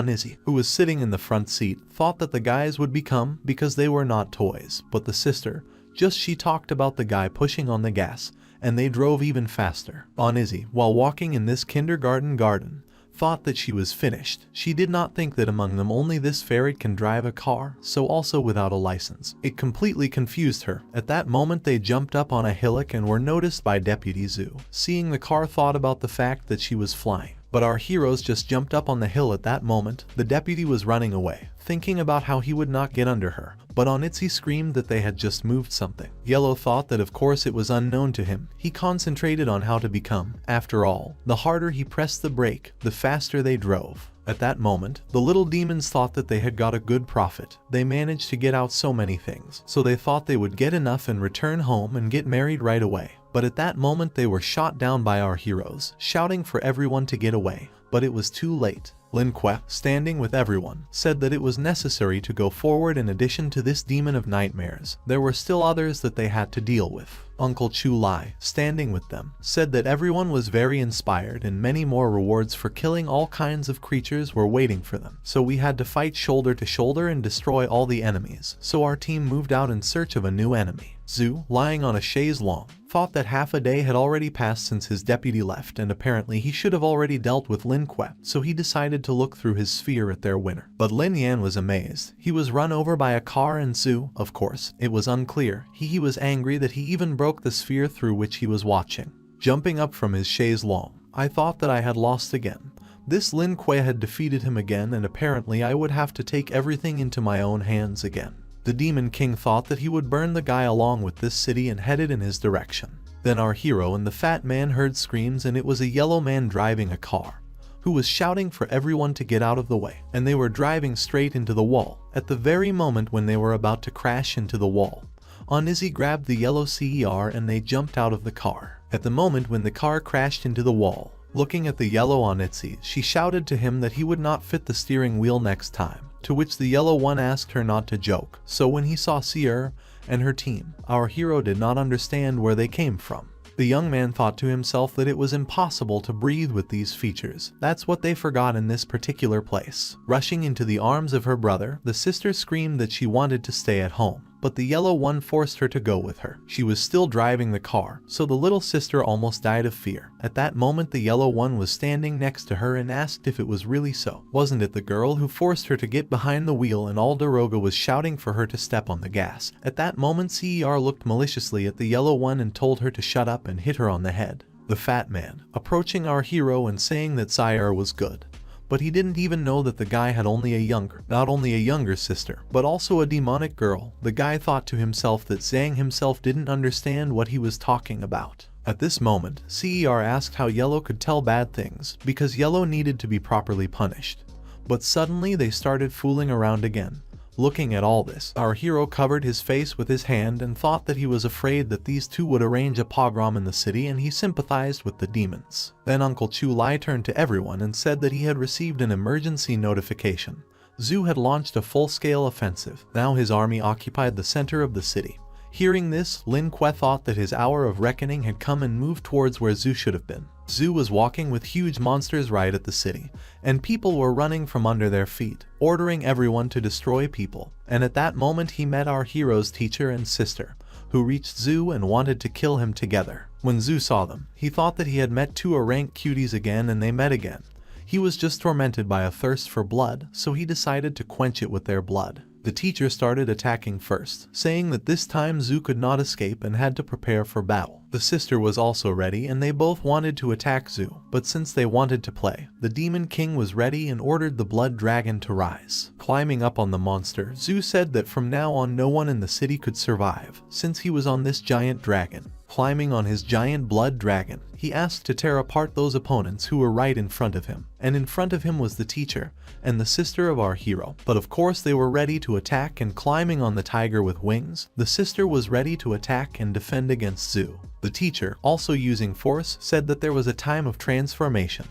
Izzy, who was sitting in the front seat, thought that the guys would become because they were not toys, but the sister, just she talked about the guy pushing on the gas, and they drove even faster. Izzy, while walking in this kindergarten garden, thought that she was finished. She did not think that among them only this ferret can drive a car, so also without a license. It completely confused her. At that moment they jumped up on a hillock and were noticed by Deputy Zhu. Seeing the car, thought about the fact that she was flying. But our heroes just jumped up on the hill at that moment. The deputy was running away, thinking about how he would not get under her. But on Itzy screamed that they had just moved something. Yellow thought that of course it was unknown to him. He concentrated on how to become. After all, the harder he pressed the brake, the faster they drove. At that moment, the little demons thought that they had got a good profit. They managed to get out so many things, so they thought they would get enough and return home and get married right away. But at that moment they were shot down by our heroes, shouting for everyone to get away. But it was too late. Lin Kuei, standing with everyone, said that it was necessary to go forward. In addition to this demon of nightmares, there were still others that they had to deal with. Uncle Chu Lai, standing with them, said that everyone was very inspired and many more rewards for killing all kinds of creatures were waiting for them. So we had to fight shoulder to shoulder and destroy all the enemies. So our team moved out in search of a new enemy. Zhu, lying on a chaise longue, thought that half a day had already passed since his deputy left and apparently he should have already dealt with Lin Kuei, so he decided to look through his sphere at their winner. But Lin Yan was amazed. He was run over by a car and Zhu, of course, it was unclear. He was angry that he even broke the sphere through which he was watching. Jumping up from his chaise longue, I thought that I had lost again. This Lin Kuei had defeated him again and apparently I would have to take everything into my own hands again. The Demon King thought that he would burn the guy along with this city and headed in his direction. Then our hero and the fat man heard screams and it was a yellow man driving a car, who was shouting for everyone to get out of the way, and they were driving straight into the wall. At the very moment when they were about to crash into the wall, Izzy grabbed the yellow CER and they jumped out of the car. At the moment when the car crashed into the wall, looking at the yellow Onitsi, she shouted to him that he would not fit the steering wheel next time, to which the yellow one asked her not to joke. So when he saw Seer and her team, our hero did not understand where they came from. The young man thought to himself that it was impossible to breathe with these features. That's what they forgot in this particular place. Rushing into the arms of her brother, the sister screamed that she wanted to stay at home, but the yellow one forced her to go with her. She was still driving the car, so the little sister almost died of fear. At that moment the yellow one was standing next to her and asked if it was really so. Wasn't it the girl who forced her to get behind the wheel and Aldaroga was shouting for her to step on the gas? At that moment CER looked maliciously at the yellow one and told her to shut up and hit her on the head. The fat man, approaching our hero and saying that Sire was good. But he didn't even know that the guy had not only a younger sister, but also a demonic girl. The guy thought to himself that Zhang himself didn't understand what he was talking about. At this moment, CER asked how Yellow could tell bad things, because Yellow needed to be properly punished. But suddenly they started fooling around again. Looking at all this, our hero covered his face with his hand and thought that he was afraid that these two would arrange a pogrom in the city, and he sympathized with the demons. Then Uncle Chu Lai turned to everyone and said that he had received an emergency notification. Zhu had launched a full-scale offensive. Now his army occupied the center of the city. Hearing this, Lin Kuei thought that his hour of reckoning had come and moved towards where Zhu should have been. Zhu was walking with huge monsters right at the city, and people were running from under their feet, ordering everyone to destroy people. And at that moment he met our hero's teacher and sister, who reached Zhu and wanted to kill him together. When Zhu saw them, he thought that he had met two rank cuties again, and they met again. He was just tormented by a thirst for blood, so he decided to quench it with their blood. The teacher started attacking first, saying that this time Zhu could not escape and had to prepare for battle. The sister was also ready and they both wanted to attack Zhu, but since they wanted to play, the Demon King was ready and ordered the blood dragon to rise. Climbing up on the monster, Zhu said that from now on no one in the city could survive, since he was on this giant dragon. Climbing on his giant blood dragon, he asked to tear apart those opponents who were right in front of him. And in front of him was the teacher and the sister of our hero. But of course they were ready to attack, and climbing on the tiger with wings, the sister was ready to attack and defend against Zhu. The teacher, also using force, said that there was a time of transformation.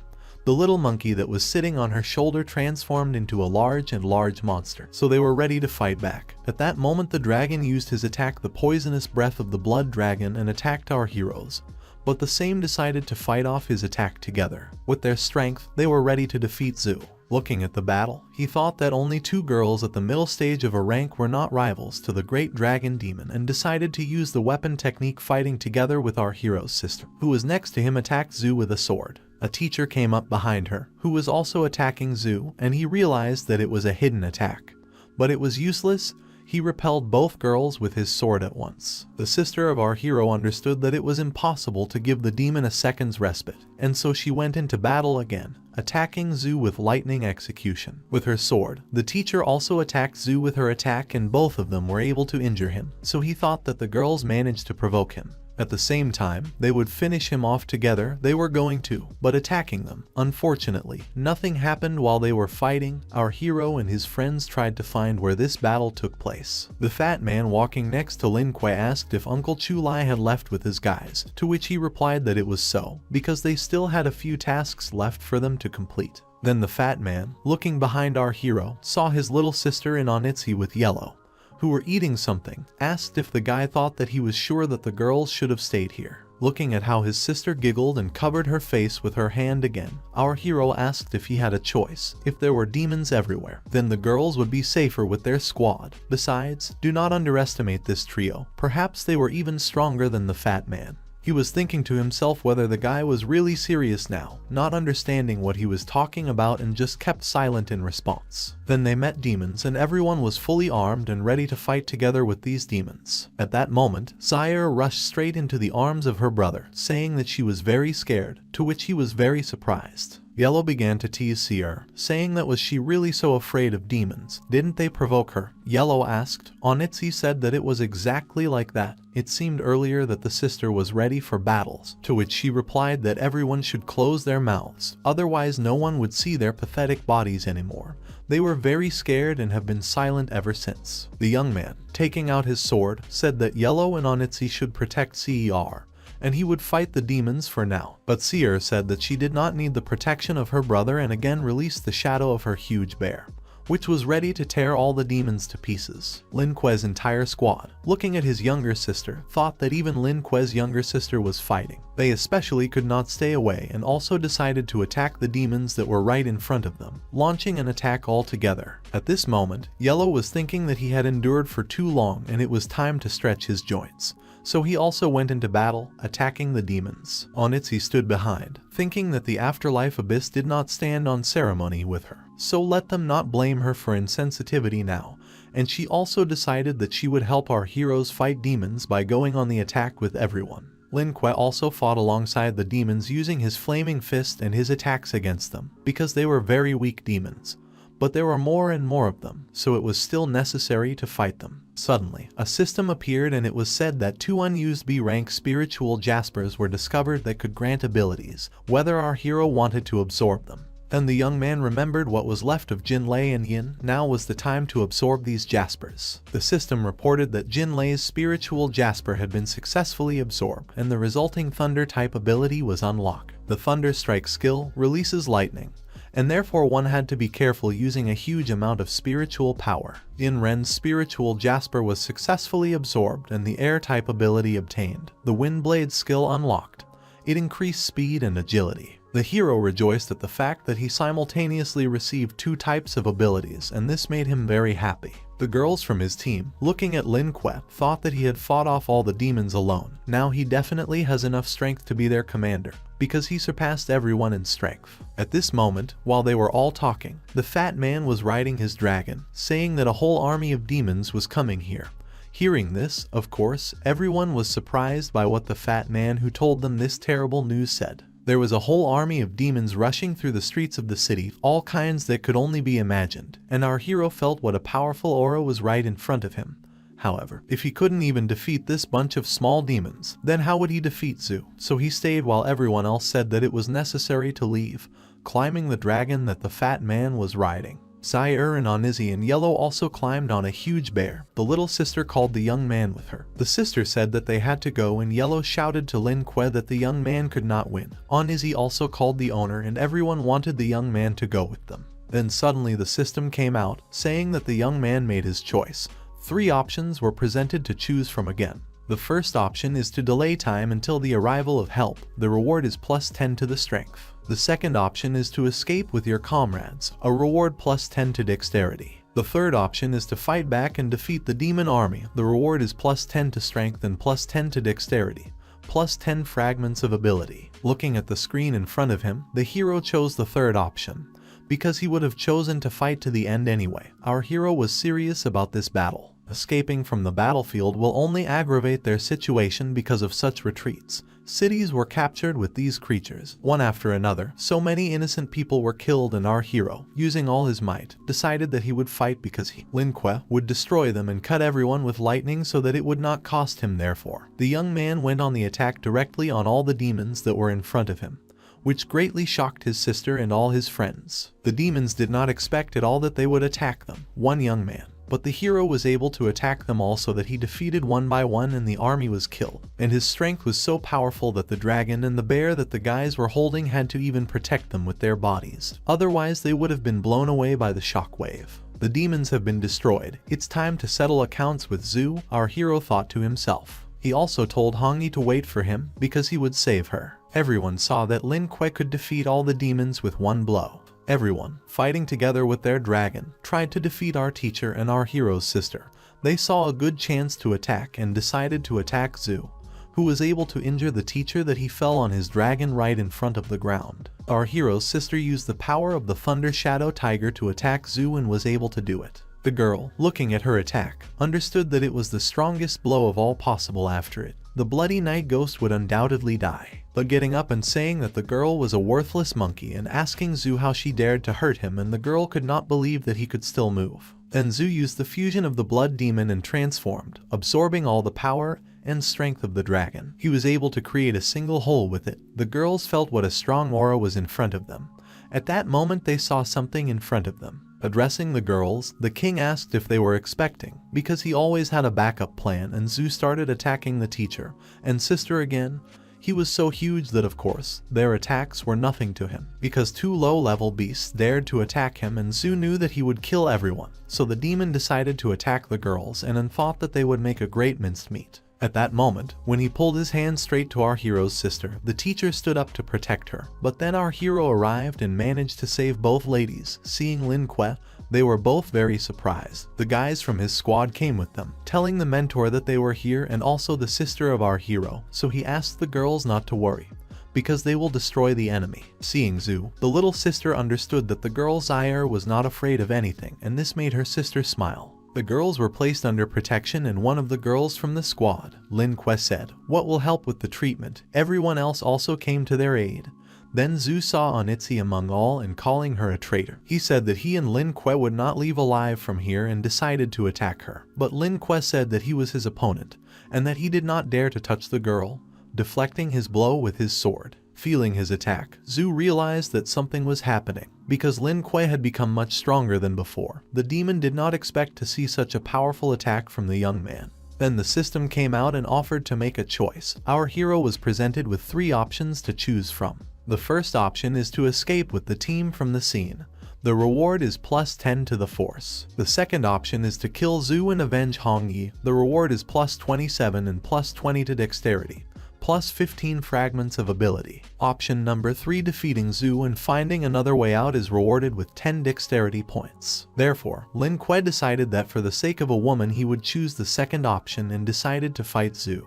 The little monkey that was sitting on her shoulder transformed into a large monster, so they were ready to fight back. At that moment the dragon used his attack, the poisonous breath of the blood dragon, and attacked our heroes. But the same decided to fight off his attack together. With their strength, they were ready to defeat Zhu. Looking at the battle, he thought that only two girls at the middle stage of a rank were not rivals to the great dragon demon, and decided to use the weapon technique, fighting together with our hero's sister, who was next to him, attacked Zhu with a sword. A teacher came up behind her, who was also attacking Zhu, and he realized that it was a hidden attack. But it was useless. He repelled both girls with his sword at once. The sister of our hero understood that it was impossible to give the demon a second's respite, and so she went into battle again, attacking Zhu with lightning execution. With her sword, the teacher also attacked Zhu with her attack, and both of them were able to injure him, so he thought that the girls managed to provoke him. At the same time, they would finish him off together. They were going to, but attacking them. Unfortunately, nothing happened while they were fighting. Our hero and his friends tried to find where this battle took place. The fat man walking next to Lin Kuei asked if Uncle Chu Lai had left with his guys, to which he replied that it was so, because they still had a few tasks left for them to complete. Then the fat man, looking behind our hero, saw his little sister and Onitsi with Yellow, who were eating something, asked if the guy thought that he was sure that the girls should have stayed here. Looking at how his sister giggled and covered her face with her hand again, our hero asked if he had a choice. If there were demons everywhere, then the girls would be safer with their squad. Besides, do not underestimate this trio. Perhaps they were even stronger than the fat man. He was thinking to himself whether the guy was really serious now, not understanding what he was talking about, and just kept silent in response. Then they met demons, and everyone was fully armed and ready to fight together with these demons. At that moment, Zaire rushed straight into the arms of her brother, saying that she was very scared, to which he was very surprised. Yellow began to tease Seer, saying that was she really so afraid of demons? Didn't they provoke her? Yellow asked. Onitsi said that it was exactly like that. It seemed earlier that the sister was ready for battles, to which she replied that everyone should close their mouths, otherwise no one would see their pathetic bodies anymore. They were very scared and have been silent ever since. The young man, taking out his sword, said that Yellow and Onitsi should protect Cer, and he would fight the demons for now. But Seer said that she did not need the protection of her brother, and again released the shadow of her huge bear, which was ready to tear all the demons to pieces. Lin Kuei's entire squad, looking at his younger sister, thought that even Lin Kuei's younger sister was fighting. They especially could not stay away, and also decided to attack the demons that were right in front of them, launching an attack all together. At this moment, Yellow was thinking that he had endured for too long and it was time to stretch his joints. So he also went into battle, attacking the demons. Onitsi stood behind, thinking that the afterlife abyss did not stand on ceremony with her. So let them not blame her for insensitivity now, and she also decided that she would help our heroes fight demons by going on the attack with everyone. Lin Kuei also fought alongside the demons using his flaming fist and his attacks against them, because they were very weak demons. But there were more and more of them, so it was still necessary to fight them. Suddenly, a system appeared, and it was said that 2 unused B-rank spiritual jaspers were discovered that could grant abilities, whether our hero wanted to absorb them. Then the young man remembered what was left of Jin Lei and Yin. Now was the time to absorb these jaspers. The system reported that Jin Lei's spiritual jasper had been successfully absorbed, and the resulting thunder type ability was unlocked. The thunder strike skill releases lightning, and therefore one had to be careful using a huge amount of spiritual power. Yin Ren's spiritual jasper was successfully absorbed and the air type ability obtained. The wind blade skill unlocked. It increased speed and agility. The hero rejoiced at the fact that he simultaneously received 2 types of abilities, and this made him very happy. The girls from his team, looking at Lin Kuei, thought that he had fought off all the demons alone. Now he definitely has enough strength to be their commander, because he surpassed everyone in strength. At this moment, while they were all talking, the fat man was riding his dragon, saying that a whole army of demons was coming here. Hearing this, of course, everyone was surprised by what the fat man who told them this terrible news said. There was a whole army of demons rushing through the streets of the city, all kinds that could only be imagined, and our hero felt what a powerful aura was right in front of him. However, if he couldn't even defeat this bunch of small demons, then how would he defeat Zhu? So he stayed while everyone else said that it was necessary to leave, climbing the dragon that the fat man was riding. Zaire and Onitsi and Yellow also climbed on a huge bear. The little sister called the young man with her. The sister said that they had to go, and Yellow shouted to Lin Kuei that the young man could not win. Onitsi also called the owner, and everyone wanted the young man to go with them. Then suddenly the system came out, saying that the young man made his choice. 3 options were presented to choose from again. The first option is to delay time until the arrival of help. The reward is +10 to the strength. The second option is to escape with your comrades, a reward +10 to dexterity. The third option is to fight back and defeat the demon army. The reward is +10 to strength and +10 to dexterity, +10 fragments of ability. Looking at the screen in front of him, the hero chose the third option, because he would have chosen to fight to the end anyway. Our hero was serious about this battle. Escaping from the battlefield will only aggravate their situation because of such retreats. Cities were captured with these creatures, one after another. So many innocent people were killed, and our hero, using all his might, decided that he would fight because Lin Kuei would destroy them and cut everyone with lightning so that it would not cost him. Therefore, the young man went on the attack directly on all the demons that were in front of him, which greatly shocked his sister and all his friends. The demons did not expect at all that they would attack them, one young man. But the hero was able to attack them all so that he defeated one by one and the army was killed. And his strength was so powerful that the dragon and the bear that the guys were holding had to even protect them with their bodies. Otherwise they would have been blown away by the shockwave. The demons have been destroyed. It's time to settle accounts with Zhu, our hero thought to himself. He also told Hongyi to wait for him because he would save her. Everyone saw that Lin Kuei could defeat all the demons with one blow. Everyone, fighting together with their dragon, tried to defeat our teacher and our hero's sister. They saw a good chance to attack and decided to attack Zhu, who was able to injure the teacher that he fell on his dragon right in front of the ground. Our hero's sister used the power of the Thunder Shadow Tiger to attack Zhu and was able to do it. The girl, looking at her attack, understood that it was the strongest blow of all possible. After it, the bloody night ghost would undoubtedly die. But getting up and saying that the girl was a worthless monkey and asking Zhu how she dared to hurt him, and the girl could not believe that he could still move. Then Zhu used the fusion of the blood demon and transformed, absorbing all the power and strength of the dragon. He was able to create a single hole with it. The girls felt what a strong aura was in front of them. At that moment they saw something in front of them. Addressing the girls, the king asked if they were expecting, because he always had a backup plan, and Zhu started attacking the teacher and sister again. He was so huge that of course, their attacks were nothing to him, because two low-level beasts dared to attack him and Zhu knew that he would kill everyone. So the demon decided to attack the girls and thought that they would make a great minced meat. At that moment, when he pulled his hand straight to our hero's sister, the teacher stood up to protect her. But then our hero arrived and managed to save both ladies. Seeing Lin Kuei, they were both very surprised. The guys from his squad came with them, telling the mentor that they were here and also the sister of our hero. So he asked the girls not to worry, because they will destroy the enemy. Seeing Zhu, the little sister understood that the girl's ire was not afraid of anything, and this made her sister smile. The girls were placed under protection, and one of the girls from the squad, Lin Kuei, said, "What will help with the treatment?" Everyone else also came to their aid. Then Zhu saw Onitzi among all and calling her a traitor. He said that he and Lin Kuei would not leave alive from here and decided to attack her. But Lin Kuei said that he was his opponent and that he did not dare to touch the girl, deflecting his blow with his sword. Feeling his attack, Zhu realized that something was happening, because Lin Kuei had become much stronger than before. The demon did not expect to see such a powerful attack from the young man. Then the system came out and offered to make a choice. Our hero was presented with 3 options to choose from. The first option is to escape with the team from the scene. The reward is +10 to the force. The second option is to kill Zhu and avenge Hongyi. The reward is +27 and +20 to dexterity, +15 fragments of ability. Option number 3, defeating Zhu and finding another way out, is rewarded with 10 dexterity points. Therefore, Lin Kuei decided that for the sake of a woman he would choose the second option and decided to fight Zhu,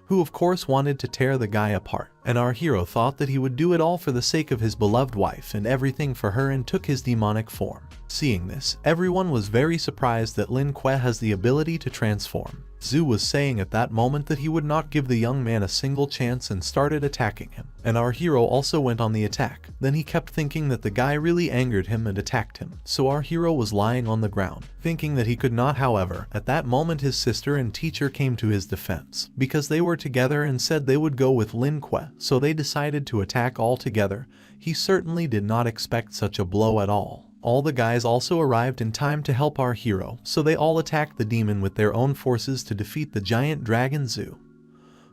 who of course wanted to tear the guy apart. And our hero thought that he would do it all for the sake of his beloved wife and everything for her, and took his demonic form. Seeing this, everyone was very surprised that Lin Kuei has the ability to transform. Zhu was saying at that moment that he would not give the young man a single chance and started attacking him. And our hero also went on the attack. Then he kept thinking that the guy really angered him and attacked him. So our hero was lying on the ground, thinking that he could not. However, at that moment his sister and teacher came to his defense, because they were together and said they would go with Lin Kuei, so they decided to attack all together. He certainly did not expect such a blow at all. All the guys also arrived in time to help our hero, so they all attacked the demon with their own forces to defeat the giant dragon Zhu,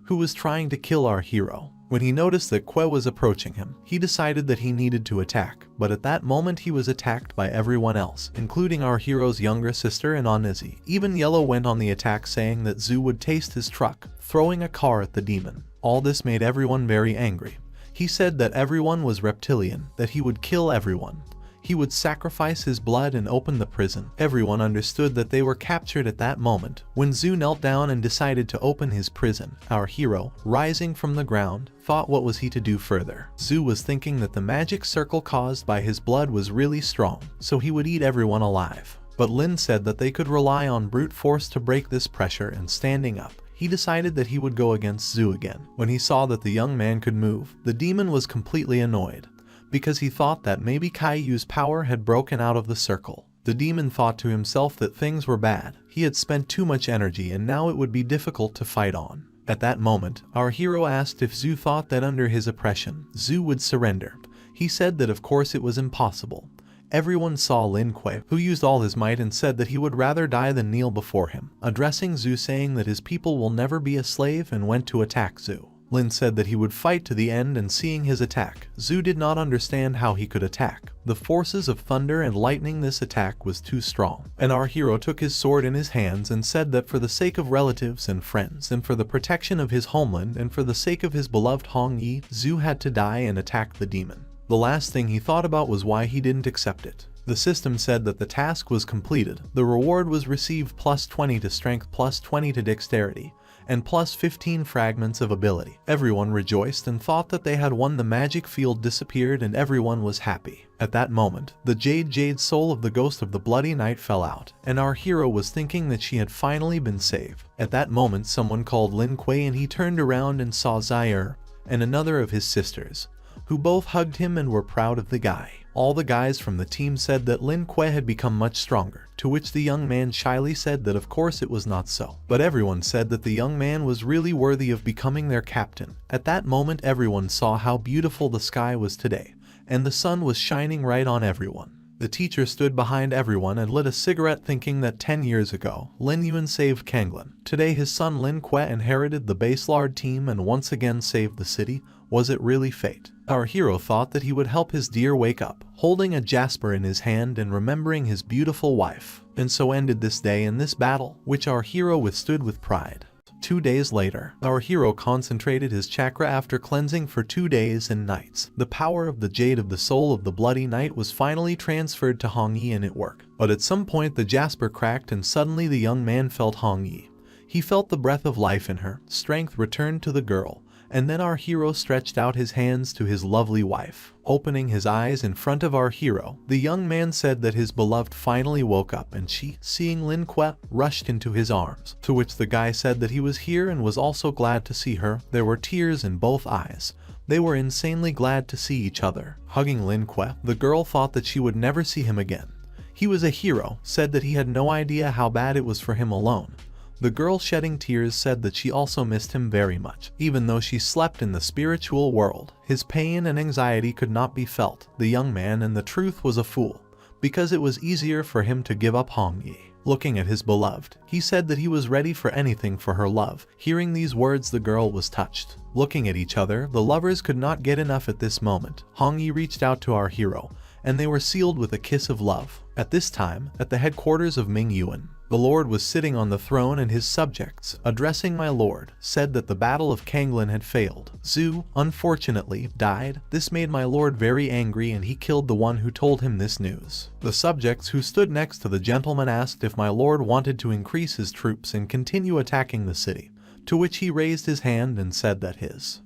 who was trying to kill our hero. When he noticed that Kuei was approaching him, he decided that he needed to attack, but at that moment he was attacked by everyone else, including our hero's younger sister and Onitzi. Even Yellow went on the attack, saying that Zhu would taste his truck, throwing a car at the demon. All this made everyone very angry. He said that everyone was reptilian, that he would kill everyone. He would sacrifice his blood and open the prison. Everyone understood that they were captured at that moment. When Zhu knelt down and decided to open his prison, our hero, rising from the ground, thought what was he to do further. Zhu was thinking that the magic circle caused by his blood was really strong, so he would eat everyone alive. But Lin said that they could rely on brute force to break this pressure, and standing up, he decided that he would go against Zhu again. When he saw that the young man could move, the demon was completely annoyed, because he thought that maybe Kaiyu's power had broken out of the circle. The demon thought to himself that things were bad. He had spent too much energy and now it would be difficult to fight on. At that moment, our hero asked if Zhu thought that under his oppression, Zhu would surrender. He said that of course it was impossible. Everyone saw Lin Kuei, who used all his might and said that he would rather die than kneel before him, addressing Zhu saying that his people will never be a slave, and went to attack Zhu. Lin said that he would fight to the end, and seeing his attack, Zhu did not understand how he could attack. The forces of thunder and lightning, this attack was too strong. And our hero took his sword in his hands and said that for the sake of relatives and friends, and for the protection of his homeland, and for the sake of his beloved Hong Yi, Zhu had to die and attack the demon. The last thing he thought about was why he didn't accept it. The system said that the task was completed. The reward was received +20 to strength, +20 to dexterity, and +15 fragments of ability. Everyone rejoiced and thought that they had won. The magic field disappeared and everyone was happy. At that moment, the jade soul of the ghost of the bloody night fell out, and our hero was thinking that she had finally been saved. At that moment, someone called Lin Kuei and he turned around and saw Zaire and another of his sisters, who both hugged him and were proud of the guy. All the guys from the team said that Lin Kuei had become much stronger, to which the young man shyly said that of course it was not so. But everyone said that the young man was really worthy of becoming their captain. At that moment everyone saw how beautiful the sky was today, and the sun was shining right on everyone. The teacher stood behind everyone and lit a cigarette, thinking that 10 years ago, Lin Yuan saved Kanglin. Today his son Lin Kuei inherited the Baselard team and once again saved the city. Was it really fate? Our hero thought that he would help his dear wake up, holding a jasper in his hand and remembering his beautiful wife. And so ended this day in this battle, which our hero withstood with pride. 2 days later, our hero concentrated his chakra after cleansing for 2 days and nights. The power of the jade of the soul of the bloody night was finally transferred to Hong Yi and it worked. But at some point the jasper cracked and suddenly the young man felt Hong Yi. He felt the breath of life in her, strength returned to the girl, and then our hero stretched out his hands to his lovely wife. Opening his eyes in front of our hero, the young man said that his beloved finally woke up, and she, seeing Lin Kuei, rushed into his arms, to which the guy said that he was here and was also glad to see her. There were tears in both eyes. They were insanely glad to see each other. Hugging Lin Kuei, the girl thought that she would never see him again. He was a hero, said that he had no idea how bad it was for him alone. The girl, shedding tears, said that she also missed him very much. Even though she slept in the spiritual world, his pain and anxiety could not be felt. The young man, in the truth, was a fool, because it was easier for him to give up Hong Yi. Looking at his beloved, he said that he was ready for anything for her love. Hearing these words, the girl was touched. Looking at each other, the lovers could not get enough at this moment. Hong Yi reached out to our hero, and they were sealed with a kiss of love. At this time, at the headquarters of Ming Yuan, the Lord was sitting on the throne and his subjects, addressing my Lord, said that the battle of Kanglin had failed. Zhu, unfortunately, died. This made my Lord very angry and he killed the one who told him this news. The subjects who stood next to the gentleman asked if my Lord wanted to increase his troops and continue attacking the city, to which he raised his hand and said that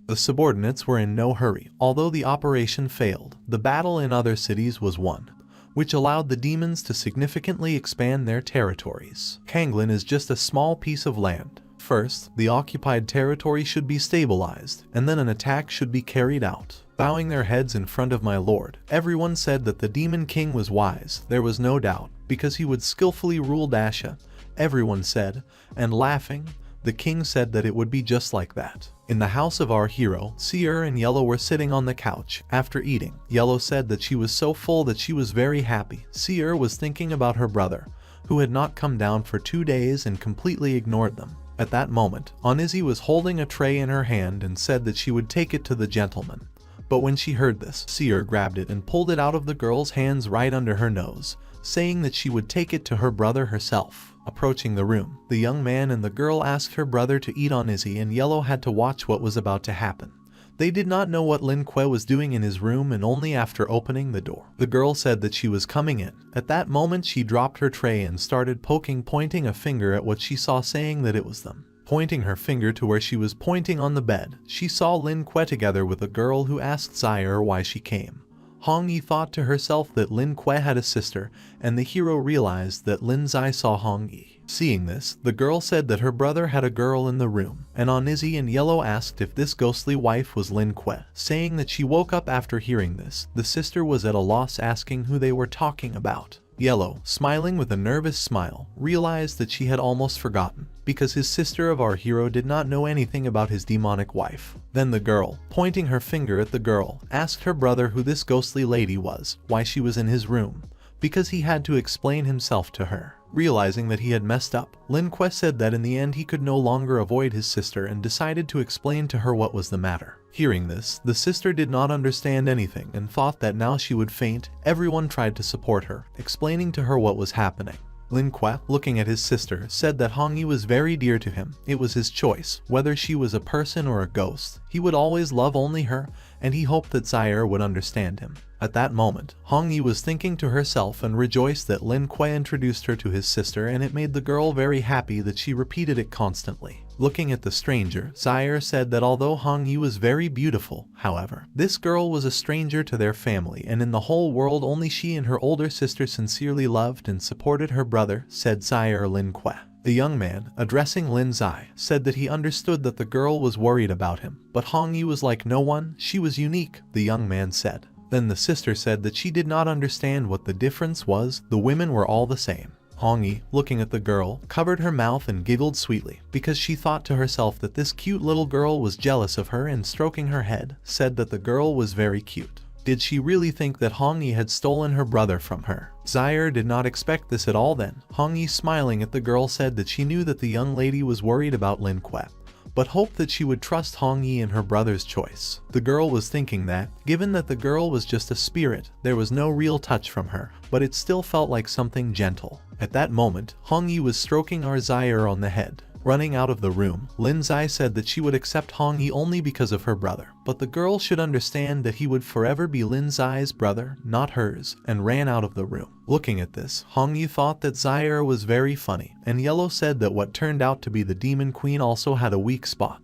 the subordinates were in no hurry. Although the operation failed, the battle in other cities was won, which allowed the demons to significantly expand their territories. Kanglin is just a small piece of land. First, the occupied territory should be stabilized, and then an attack should be carried out. Bowing their heads in front of my Lord, everyone said that the Demon King was wise. There was no doubt, because he would skillfully rule Dasha, everyone said, and laughing, the king said that it would be just like that. In the house of our hero, Seer and Yellow were sitting on the couch. After eating, Yellow said that she was so full that she was very happy. Seer was thinking about her brother, who had not come down for 2 days and completely ignored them. At that moment, Onizzi was holding a tray in her hand and said that she would take it to the gentleman. But when she heard this, Seer grabbed it and pulled it out of the girl's hands right under her nose, saying that she would take it to her brother herself. Approaching the room, the young man and the girl asked her brother to eat on Izzy, and Yellow had to watch what was about to happen. They did not know what Lin Kuei was doing in his room, and only after opening the door, the girl said that she was coming in. At that moment she dropped her tray and started pointing a finger at what she saw, saying that it was them. Pointing her finger to where she was pointing on the bed, she saw Lin Kuei together with a girl who asked Zaire why she came. Hong Yi thought to herself that Lin Kuei had a sister, and the hero realized that Lin Zai saw Hong Yi. Seeing this, the girl said that her brother had a girl in the room, and Onizzy in yellow asked if this ghostly wife was Lin Kuei, saying that she woke up after hearing this. The sister was at a loss, asking who they were talking about. Yellow, smiling with a nervous smile, realized that she had almost forgotten, because his sister of our hero did not know anything about his demonic wife. Then the girl, pointing her finger at the girl, asked her brother who this ghostly lady was, why she was in his room, because he had to explain himself to her. Realizing that he had messed up, Lin Kuei said that in the end he could no longer avoid his sister and decided to explain to her what was the matter. Hearing this, the sister did not understand anything and thought that now she would faint. Everyone tried to support her, explaining to her what was happening. Lin Kuei, looking at his sister, said that Hong Yi was very dear to him. It was his choice, whether she was a person or a ghost. He would always love only her, and he hoped that Zaire would understand him. At that moment, Hong Yi was thinking to herself and rejoiced that Lin Kuei introduced her to his sister, and it made the girl very happy that she repeated it constantly. Looking at the stranger, Zaire said that although Hong Yi was very beautiful, however, this girl was a stranger to their family, and in the whole world only she and her older sister sincerely loved and supported her brother, said Zaire Lin Kuei. The young man, addressing Lin Zai, said that he understood that the girl was worried about him, but Hong Yi was like no one, she was unique, the young man said. Then the sister said that she did not understand what the difference was, the women were all the same. Hong Yi, looking at the girl, covered her mouth and giggled sweetly, because she thought to herself that this cute little girl was jealous of her, and stroking her head, said that the girl was very cute. Did she really think that Hong Yi had stolen her brother from her? Zaire did not expect this at all. Then, Hong Yi, smiling at the girl, said that she knew that the young lady was worried about Lin Kuei, but hoped that she would trust Hong Yi in her brother's choice. The girl was thinking that, given that the girl was just a spirit, there was no real touch from her, but it still felt like something gentle. At that moment, Hong Yi was stroking our Zaire on the head. Running out of the room, Lin Zai said that she would accept Hong Yi only because of her brother, but the girl should understand that he would forever be Lin Zai's brother, not hers, and ran out of the room. Looking at this, Hong Yi thought that Zaire was very funny, and Yellow said that what turned out to be the demon queen also had a weak spot.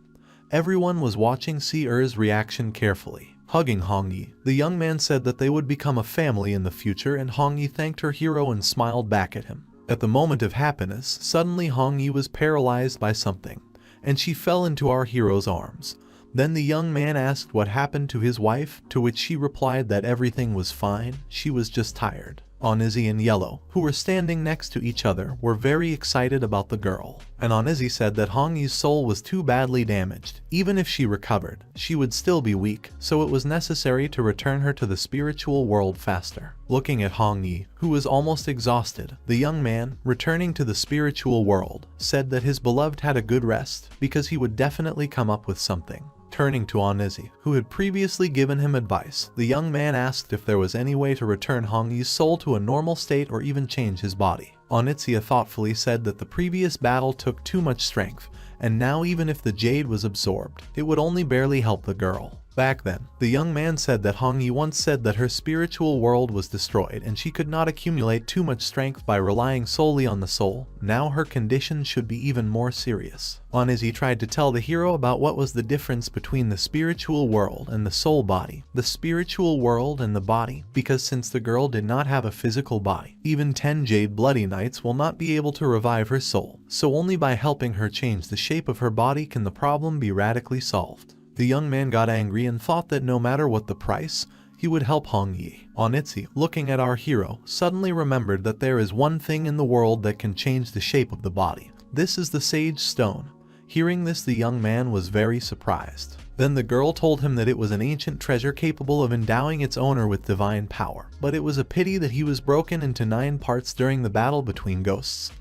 Everyone was watching Er's reaction carefully. Hugging Hong Yi, the young man said that they would become a family in the future, and Hong Yi thanked her hero and smiled back at him. At the moment of happiness, suddenly Hong Yi was paralyzed by something, and she fell into our hero's arms. Then the young man asked what happened to his wife, to which she replied that everything was fine, she was just tired. Onizzy and Yellow, who were standing next to each other, were very excited about the girl, and Onizzy said that Hong Yi's soul was too badly damaged. Even if she recovered, she would still be weak, so it was necessary to return her to the spiritual world faster. Looking at Hong Yi, who was almost exhausted, the young man, returning to the spiritual world, said that his beloved had a good rest, because he would definitely come up with something. Turning to Onizzy, who had previously given him advice, the young man asked if there was any way to return Hong Yi's soul to a normal state or even change his body. Onizzy thoughtfully said that the previous battle took too much strength, and now even if the jade was absorbed, it would only barely help the girl. Back then, the young man said that Hong Yi once said that her spiritual world was destroyed and she could not accumulate too much strength by relying solely on the soul. Now her condition should be even more serious. Onizzy tried to tell the hero about what was the difference between the spiritual world and the soul body, the spiritual world and the body, because since the girl did not have a physical body, even 10 Jade Bloody Knights will not be able to revive her soul, so only by helping her change the shape of her body can the problem be radically solved. The young man got angry and thought that no matter what the price, he would help Hong Yi. Onizzy, looking at our hero, suddenly remembered that there is one thing in the world that can change the shape of the body. This is the Sage Stone. Hearing this, the young man was very surprised. Then the girl told him that it was an ancient treasure capable of endowing its owner with divine power, but it was a pity that he was broken into 9 parts during the battle between ghosts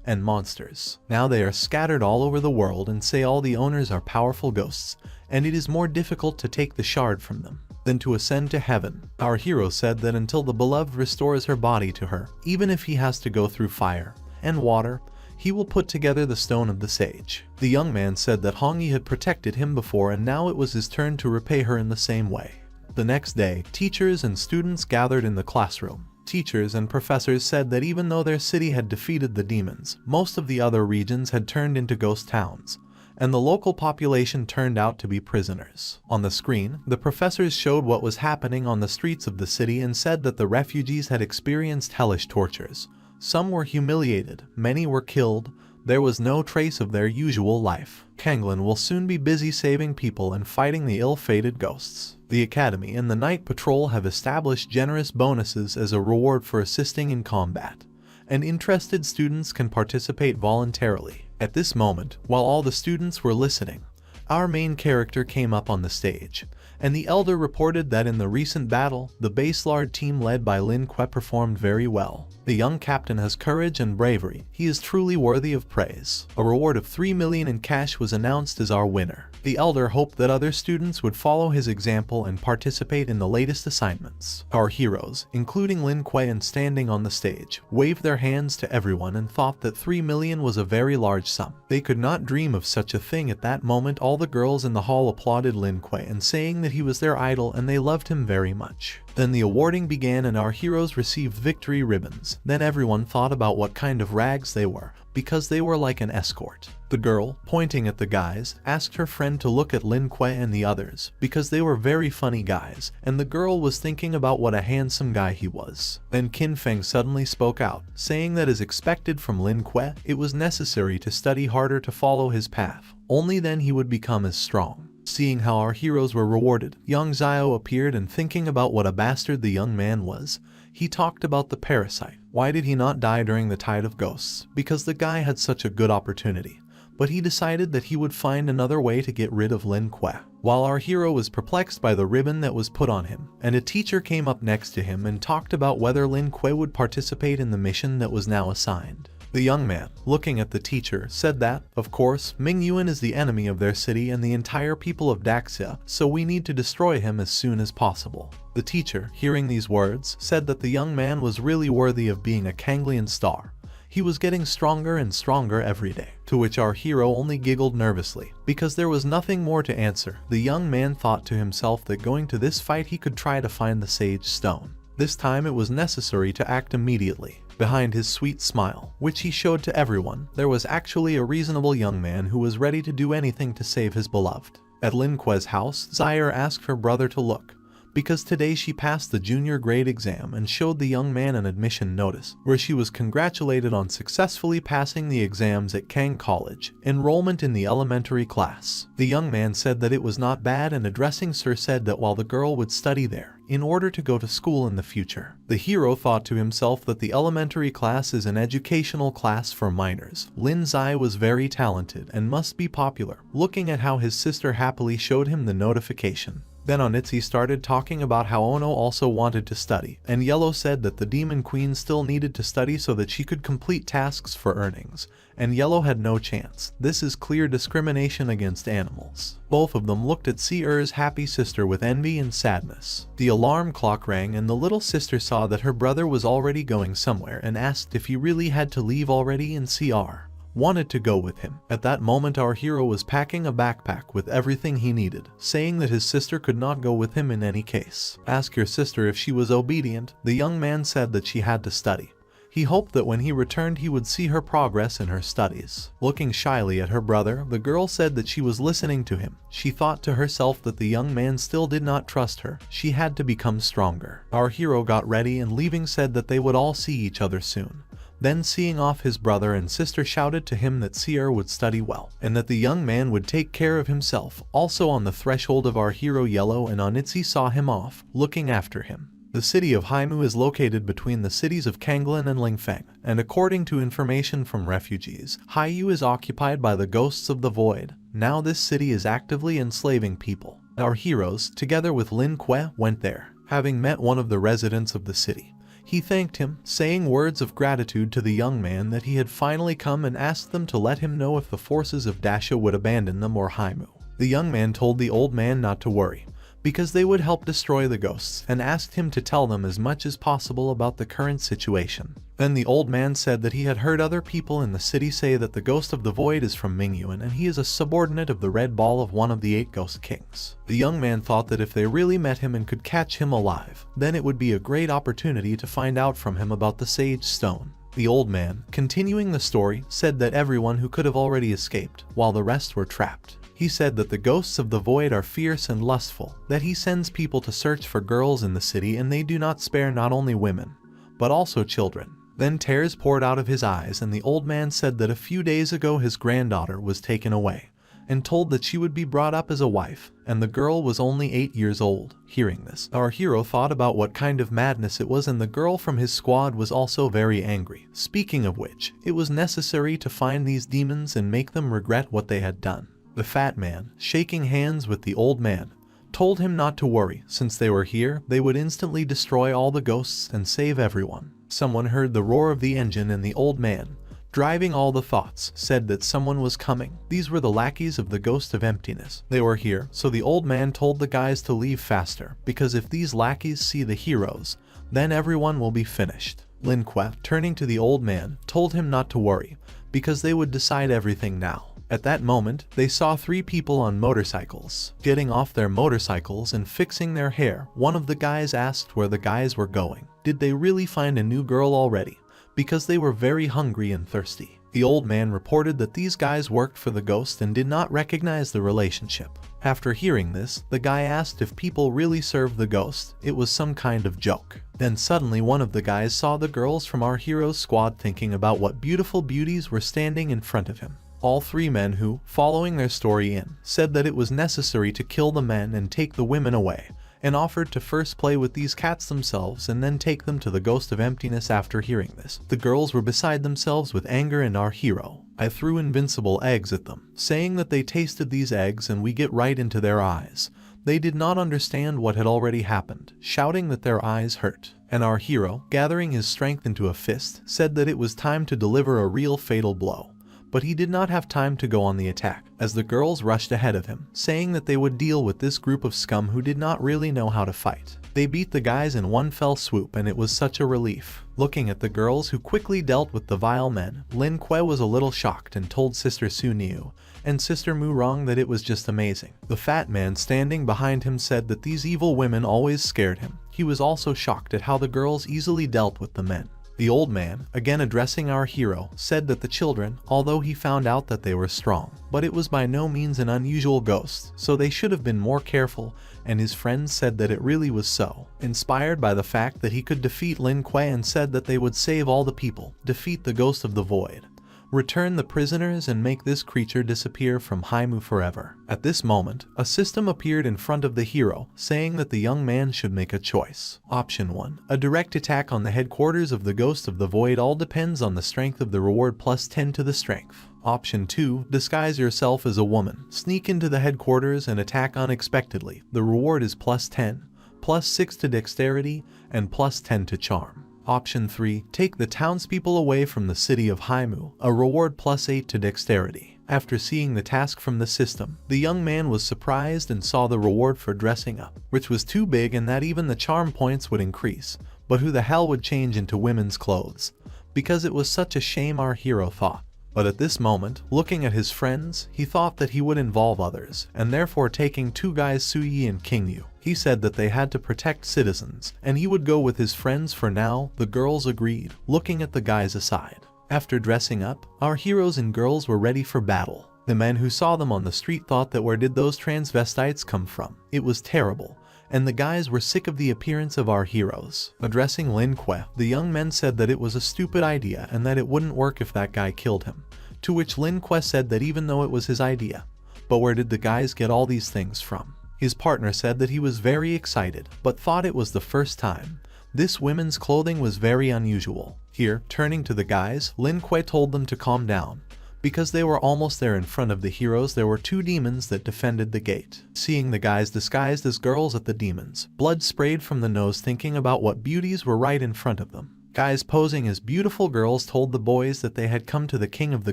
and monsters. Now they are scattered all over the world and say all the owners are powerful ghosts, and it is more difficult to take the shard from them than to ascend to heaven. Our hero said that until the beloved restores her body to her, even if he has to go through fire and water, he will put together the stone of the sage. The young man said that Hong Yi had protected him before, and now it was his turn to repay her in the same way. The next day, teachers and students gathered in the classroom. Teachers and professors said that even though their city had defeated the demons, most of the other regions had turned into ghost towns, and the local population turned out to be prisoners. On the screen, the professors showed what was happening on the streets of the city and said that the refugees had experienced hellish tortures. Some were humiliated, many were killed. There was no trace of their usual life. Kanglin will soon be busy saving people and fighting the ill-fated ghosts. The Academy and the Night Patrol have established generous bonuses as a reward for assisting in combat, and interested students can participate voluntarily. At this moment, while all the students were listening, our main character came up on the stage, and the elder reported that in the recent battle, the Baselard team led by Lin Kuei performed very well. The young captain has courage and bravery. He is truly worthy of praise. A reward of 3 million in cash was announced as our winner. The elder hoped that other students would follow his example and participate in the latest assignments. Our heroes, including Lin Kuei and standing on the stage, waved their hands to everyone and thought that 3 million was a very large sum. They could not dream of such a thing at that moment. All the girls in the hall applauded Lin Kuei and saying that he was their idol and they loved him very much. Then the awarding began and our heroes received victory ribbons. Then everyone thought about what kind of rags they were, because they were like an escort. The girl, pointing at the guys, asked her friend to look at Lin Kuei and the others, because they were very funny guys, and the girl was thinking about what a handsome guy he was. Then Qin Feng suddenly spoke out, saying that as expected from Lin Kuei, it was necessary to study harder to follow his path. Only then he would become as strong. Seeing how our heroes were rewarded, young Zio appeared and thinking about what a bastard the young man was, he talked about the parasite. Why did he not die during the Tide of Ghosts? Because the guy had such a good opportunity. But he decided that he would find another way to get rid of Lin Kuei. While our hero was perplexed by the ribbon that was put on him, and a teacher came up next to him and talked about whether Lin Kuei would participate in the mission that was now assigned. The young man, looking at the teacher, said that, of course, Ming Yuan is the enemy of their city and the entire people of Daxia, so we need to destroy him as soon as possible. The teacher, hearing these words, said that the young man was really worthy of being a Kanglian star. He was getting stronger and stronger every day. To which our hero only giggled nervously, because there was nothing more to answer. The young man thought to himself that going to this fight he could try to find the Sage Stone. This time it was necessary to act immediately. Behind his sweet smile, which he showed to everyone, there was actually a reasonable young man who was ready to do anything to save his beloved. At Lin Kuei's house, Zaire asked her brother to look, because today she passed the junior grade exam and showed the young man an admission notice, where she was congratulated on successfully passing the exams at Kang College, enrollment in the elementary class. The young man said that it was not bad and addressing Sir said that while the girl would study there, in order to go to school in the future. The hero thought to himself that the elementary class is an educational class for minors. Lin Zai was very talented and must be popular, looking at how his sister happily showed him the notification. Then Onitsuki started talking about how Ono also wanted to study, and Yellow said that the Demon Queen still needed to study so that she could complete tasks for earnings, and Yellow had no chance. This is clear discrimination against animals. Both of them looked at Si-Er's happy sister with envy and sadness. The alarm clock rang and the little sister saw that her brother was already going somewhere and asked if he really had to leave already, and Si-Er wanted to go with him. At that moment our hero was packing a backpack with everything he needed, saying that his sister could not go with him in any case. Ask your sister if she was obedient. The young man said that she had to study. He hoped that when he returned he would see her progress in her studies. Looking shyly at her brother, the girl said that she was listening to him. She thought to herself that the young man still did not trust her. She had to become stronger. Our hero got ready and leaving said that they would all see each other soon. Then seeing off his brother and sister shouted to him that Si-Er would study well, and that the young man would take care of himself. Also on the threshold of our hero Yellow and Onitsuki saw him off, looking after him. The city of Haimu is located between the cities of Kanglin and Lingfeng, and according to information from refugees, Haiyu is occupied by the ghosts of the void. Now this city is actively enslaving people. Our heroes, together with Lin Kuei, went there, having met one of the residents of the city. He thanked him, saying words of gratitude to the young man that he had finally come and asked them to let him know if the forces of Dasha would abandon them or Haimu. The young man told the old man not to worry, because they would help destroy the ghosts, and asked him to tell them as much as possible about the current situation. Then the old man said that he had heard other people in the city say that the ghost of the void is from Mingyuan and he is a subordinate of the red ball of one of the 8 ghost kings. The young man thought that if they really met him and could catch him alive, then it would be a great opportunity to find out from him about the Sage Stone. The old man, continuing the story, said that everyone who could have already escaped, while the rest were trapped. He said that the ghosts of the void are fierce and lustful, that he sends people to search for girls in the city and they do not spare not only women, but also children. Then tears poured out of his eyes, and the old man said that a few days ago his granddaughter was taken away, and told that she would be brought up as a wife, and the girl was only 8 years old. Hearing this, our hero thought about what kind of madness it was, and the girl from his squad was also very angry. Speaking of which, it was necessary to find these demons and make them regret what they had done. The fat man, shaking hands with the old man, told him not to worry, since they were here, they would instantly destroy all the ghosts and save everyone. Someone heard the roar of the engine, and the old man, driving all the thoughts, said that someone was coming. These were the lackeys of the ghost of emptiness. They were here, so the old man told the guys to leave faster, because if these lackeys see the heroes, then everyone will be finished. Lin Kuei, turning to the old man, told him not to worry, because they would decide everything now. At that moment, they saw 3 people on motorcycles, getting off their motorcycles and fixing their hair. One of the guys asked where the guys were going. Did they really find a new girl already? Because they were very hungry and thirsty. The old man reported that these guys worked for the ghost and did not recognize the relationship. After hearing this, the guy asked if people really served the ghost. It was some kind of joke. Then suddenly one of the guys saw the girls from our hero's squad thinking about what beautiful beauties were standing in front of him. All 3 men who, following their story in, said that it was necessary to kill the men and take the women away, and offered to first play with these cats themselves and then take them to the ghost of emptiness. After hearing this, the girls were beside themselves with anger, and our hero, I threw invincible eggs at them, saying that they tasted these eggs and we get right into their eyes. They did not understand what had already happened, shouting that their eyes hurt. And our hero, gathering his strength into a fist, said that it was time to deliver a real fatal blow. But he did not have time to go on the attack, as the girls rushed ahead of him, saying that they would deal with this group of scum who did not really know how to fight. They beat the guys in one fell swoop, and it was such a relief. Looking at the girls who quickly dealt with the vile men, Lin Kuei was a little shocked and told Sister Su Niu and Sister Mu Rong that it was just amazing. The fat man standing behind him said that these evil women always scared him. He was also shocked at how the girls easily dealt with the men. The old man, again addressing our hero, said that the children, although he found out that they were strong, but it was by no means an unusual ghost, so they should have been more careful, and his friends said that it really was so. Inspired by the fact that he could defeat Lin Kuei, and said that they would save all the people, defeat the ghost of the void, return the prisoners, and make this creature disappear from Haimu forever. At this moment, a system appeared in front of the hero, saying that the young man should make a choice. Option 1. A direct attack on the headquarters of the ghost of the void. All depends on the strength of the reward, plus 10 to the strength. Option 2. Disguise yourself as a woman. Sneak into the headquarters and attack unexpectedly. The reward is plus 10, plus 6 to dexterity, and plus 10 to charm. Option 3. Take the townspeople away from the city of Haimu. A reward plus 8 to dexterity. After seeing the task from the system, the young man was surprised and saw the reward for dressing up, which was too big and that even the charm points would increase. But who the hell would change into women's clothes? Because it was such a shame, our hero thought. But at this moment, looking at his friends, he thought that he would involve others, and therefore taking 2 guys, Su Yi and King Yu. He said that they had to protect citizens, and he would go with his friends for now. The girls agreed, looking at the guys aside. After dressing up, our heroes and girls were ready for battle. The men who saw them on the street thought that where did those transvestites come from? It was terrible, and the guys were sick of the appearance of our heroes. Addressing Lin Kuei, the young men said that it was a stupid idea and that it wouldn't work if that guy killed him. To which Lin Kuei said that even though it was his idea, but where did the guys get all these things from? His partner said that he was very excited, but thought it was the first time. This women's clothing was very unusual. Here, turning to the guys, Lin Kuei told them to calm down, because they were almost there. In front of the heroes there were 2 demons that defended the gate. Seeing the guys disguised as girls at the demons, blood sprayed from the nose, thinking about what beauties were right in front of them. Guys posing as beautiful girls told the boys that they had come to the king of the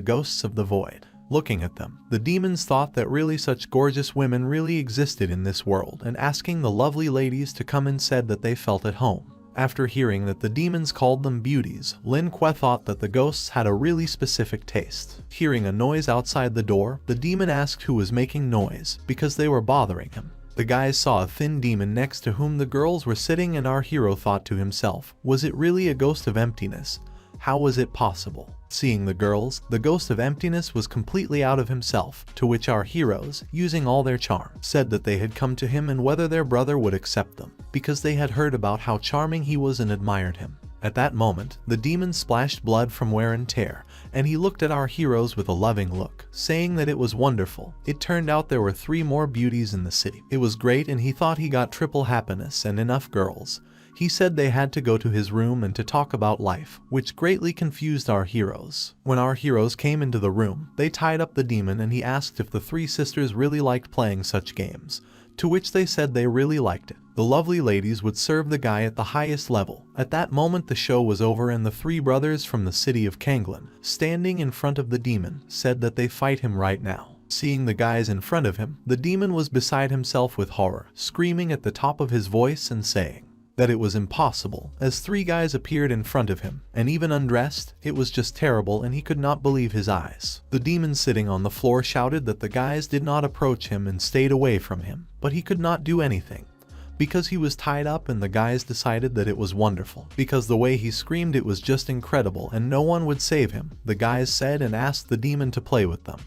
ghosts of the void. Looking at them, the demons thought that really such gorgeous women really existed in this world, and asking the lovely ladies to come in, said that they felt at home. After hearing that the demons called them beauties, Lin Kuei thought that the ghosts had a really specific taste. Hearing a noise outside the door, the demon asked who was making noise, because they were bothering him. The guys saw a thin demon next to whom the girls were sitting, and our hero thought to himself, was it really a ghost of emptiness? How was it possible? Seeing the girls, the ghost of emptiness was completely out of himself, to which our heroes, using all their charm, said that they had come to him and whether their brother would accept them, because they had heard about how charming he was and admired him. At that moment, the demon splashed blood from wear and tear, and he looked at our heroes with a loving look, saying that it was wonderful. It turned out there were 3 more beauties in the city. It was great and he thought he got triple happiness and enough girls. He said they had to go to his room and to talk about life, which greatly confused our heroes. When our heroes came into the room, they tied up the demon and he asked if the 3 sisters really liked playing such games, to which they said they really liked it. The lovely ladies would serve the guy at the highest level. At that moment the show was over and the 3 brothers from the city of Kanglin, standing in front of the demon, said that they fight him right now. Seeing the guys in front of him, the demon was beside himself with horror, screaming at the top of his voice and saying that it was impossible, as 3 guys appeared in front of him, and even undressed. It was just terrible and he could not believe his eyes. The demon sitting on the floor shouted that the guys did not approach him and stayed away from him, but he could not do anything, because he was tied up, and the guys decided that it was wonderful, because the way he screamed it was just incredible and no one would save him. The guys said and asked the demon to play with them,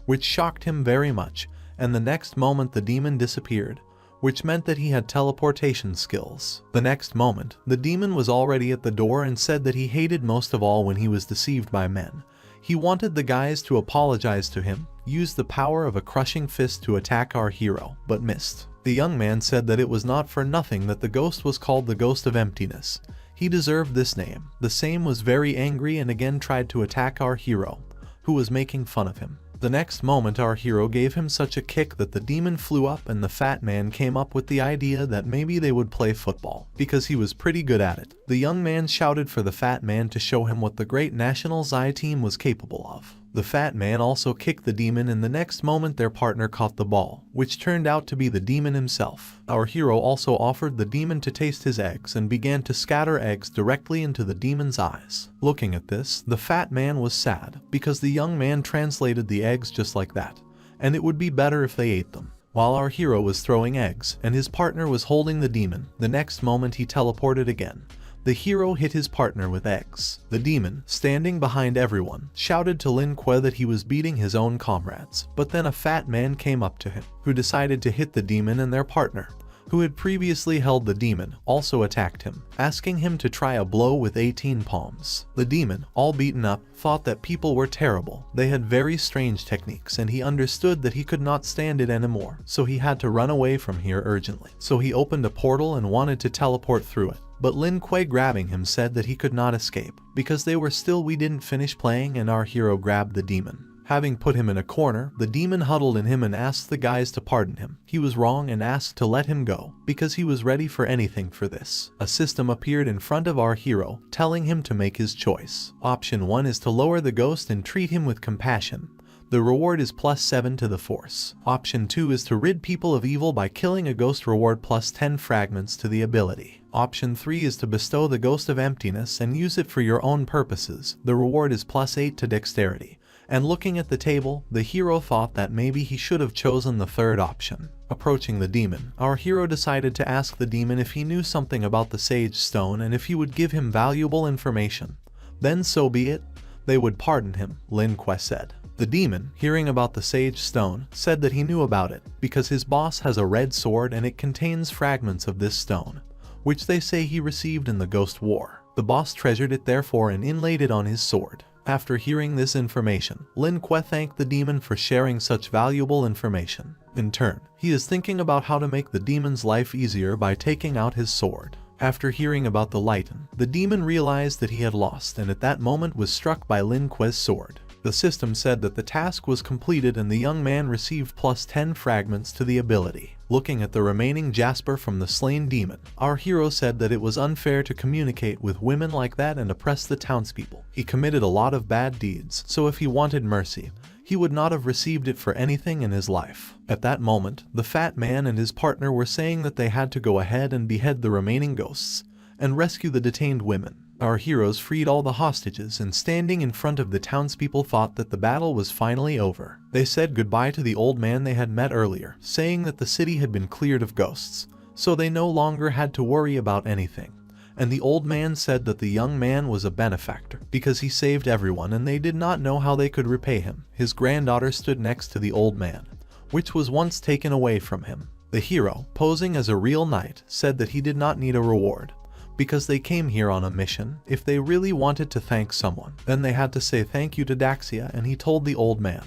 which shocked him very much, and the next moment the demon disappeared, which meant that he had teleportation skills. The next moment, the demon was already at the door and said that he hated most of all when he was deceived by men. He wanted the guys to apologize to him, used the power of a crushing fist to attack our hero, but missed. The young man said that it was not for nothing that the ghost was called the Ghost of Emptiness. He deserved this name. The same was very angry and again tried to attack our hero, who was making fun of him. The next moment our hero gave him such a kick that the demon flew up, and the fat man came up with the idea that maybe they would play football, because he was pretty good at it. The young man shouted for the fat man to show him what the great National Zai team was capable of. The fat man also kicked the demon, and the next moment their partner caught the ball, which turned out to be the demon himself. Our hero also offered the demon to taste his eggs and began to scatter eggs directly into the demon's eyes. Looking at this, the fat man was sad, because the young man translated the eggs just like that, and it would be better if they ate them. While our hero was throwing eggs, and his partner was holding the demon, the next moment he teleported again. The hero hit his partner with eggs. The demon, standing behind everyone, shouted to Lin Kuei that he was beating his own comrades, but then a fat man came up to him, who decided to hit the demon, and their partner, who had previously held the demon, also attacked him, asking him to try a blow with 18 palms. The demon, all beaten up, thought that people were terrible. They had very strange techniques, and he understood that he could not stand it anymore, so he had to run away from here urgently. So he opened a portal and wanted to teleport through it. But Lin Kuei, grabbing him, said that he could not escape, because they were still. We didn't finish playing, and our hero grabbed the demon. Having put him in a corner, the demon huddled in him and asked the guys to pardon him. He was wrong and asked to let him go, because he was ready for anything for this. A system appeared in front of our hero, telling him to make his choice. Option 1 is to lower the ghost and treat him with compassion. The reward is +7 to the force. Option 2 is to rid people of evil by killing a ghost, reward +10 fragments to the ability. Option 3 is to bestow the Ghost of Emptiness and use it for your own purposes. The reward is +8 to dexterity. And looking at the table, the hero thought that maybe he should have chosen the third option. Approaching the demon, our hero decided to ask the demon if he knew something about the Sage Stone and if he would give him valuable information. Then so be it, they would pardon him, Lin Kuei said. The demon, hearing about the Sage Stone, said that he knew about it, because his boss has a red sword and it contains fragments of this stone, which they say he received in the Ghost War. The boss treasured it therefore and inlaid it on his sword. After hearing this information, Lin Kuei thanked the demon for sharing such valuable information. In turn, he is thinking about how to make the demon's life easier by taking out his sword. After hearing about the Lighten, the demon realized that he had lost and at that moment was struck by Lin Kuei's sword. The system said that the task was completed and the young man received +10 fragments to the ability. Looking at the remaining jasper from the slain demon, our hero said that it was unfair to communicate with women like that and oppress the townspeople. He committed a lot of bad deeds, so if he wanted mercy, he would not have received it for anything in his life. At that moment, the fat man and his partner were saying that they had to go ahead and behead the remaining ghosts and rescue the detained women. Our heroes freed all the hostages and standing in front of the townspeople thought that the battle was finally over. They said goodbye to the old man they had met earlier, saying that the city had been cleared of ghosts, so they no longer had to worry about anything. and the old man said that the young man was a benefactor because he saved everyone and they did not know how they could repay him. His granddaughter stood next to the old man, which was once taken away from him. The hero, posing as a real knight, said that he did not need a reward because they came here on a mission. If they really wanted to thank someone, then they had to say thank you to Daxia, and he told the old man,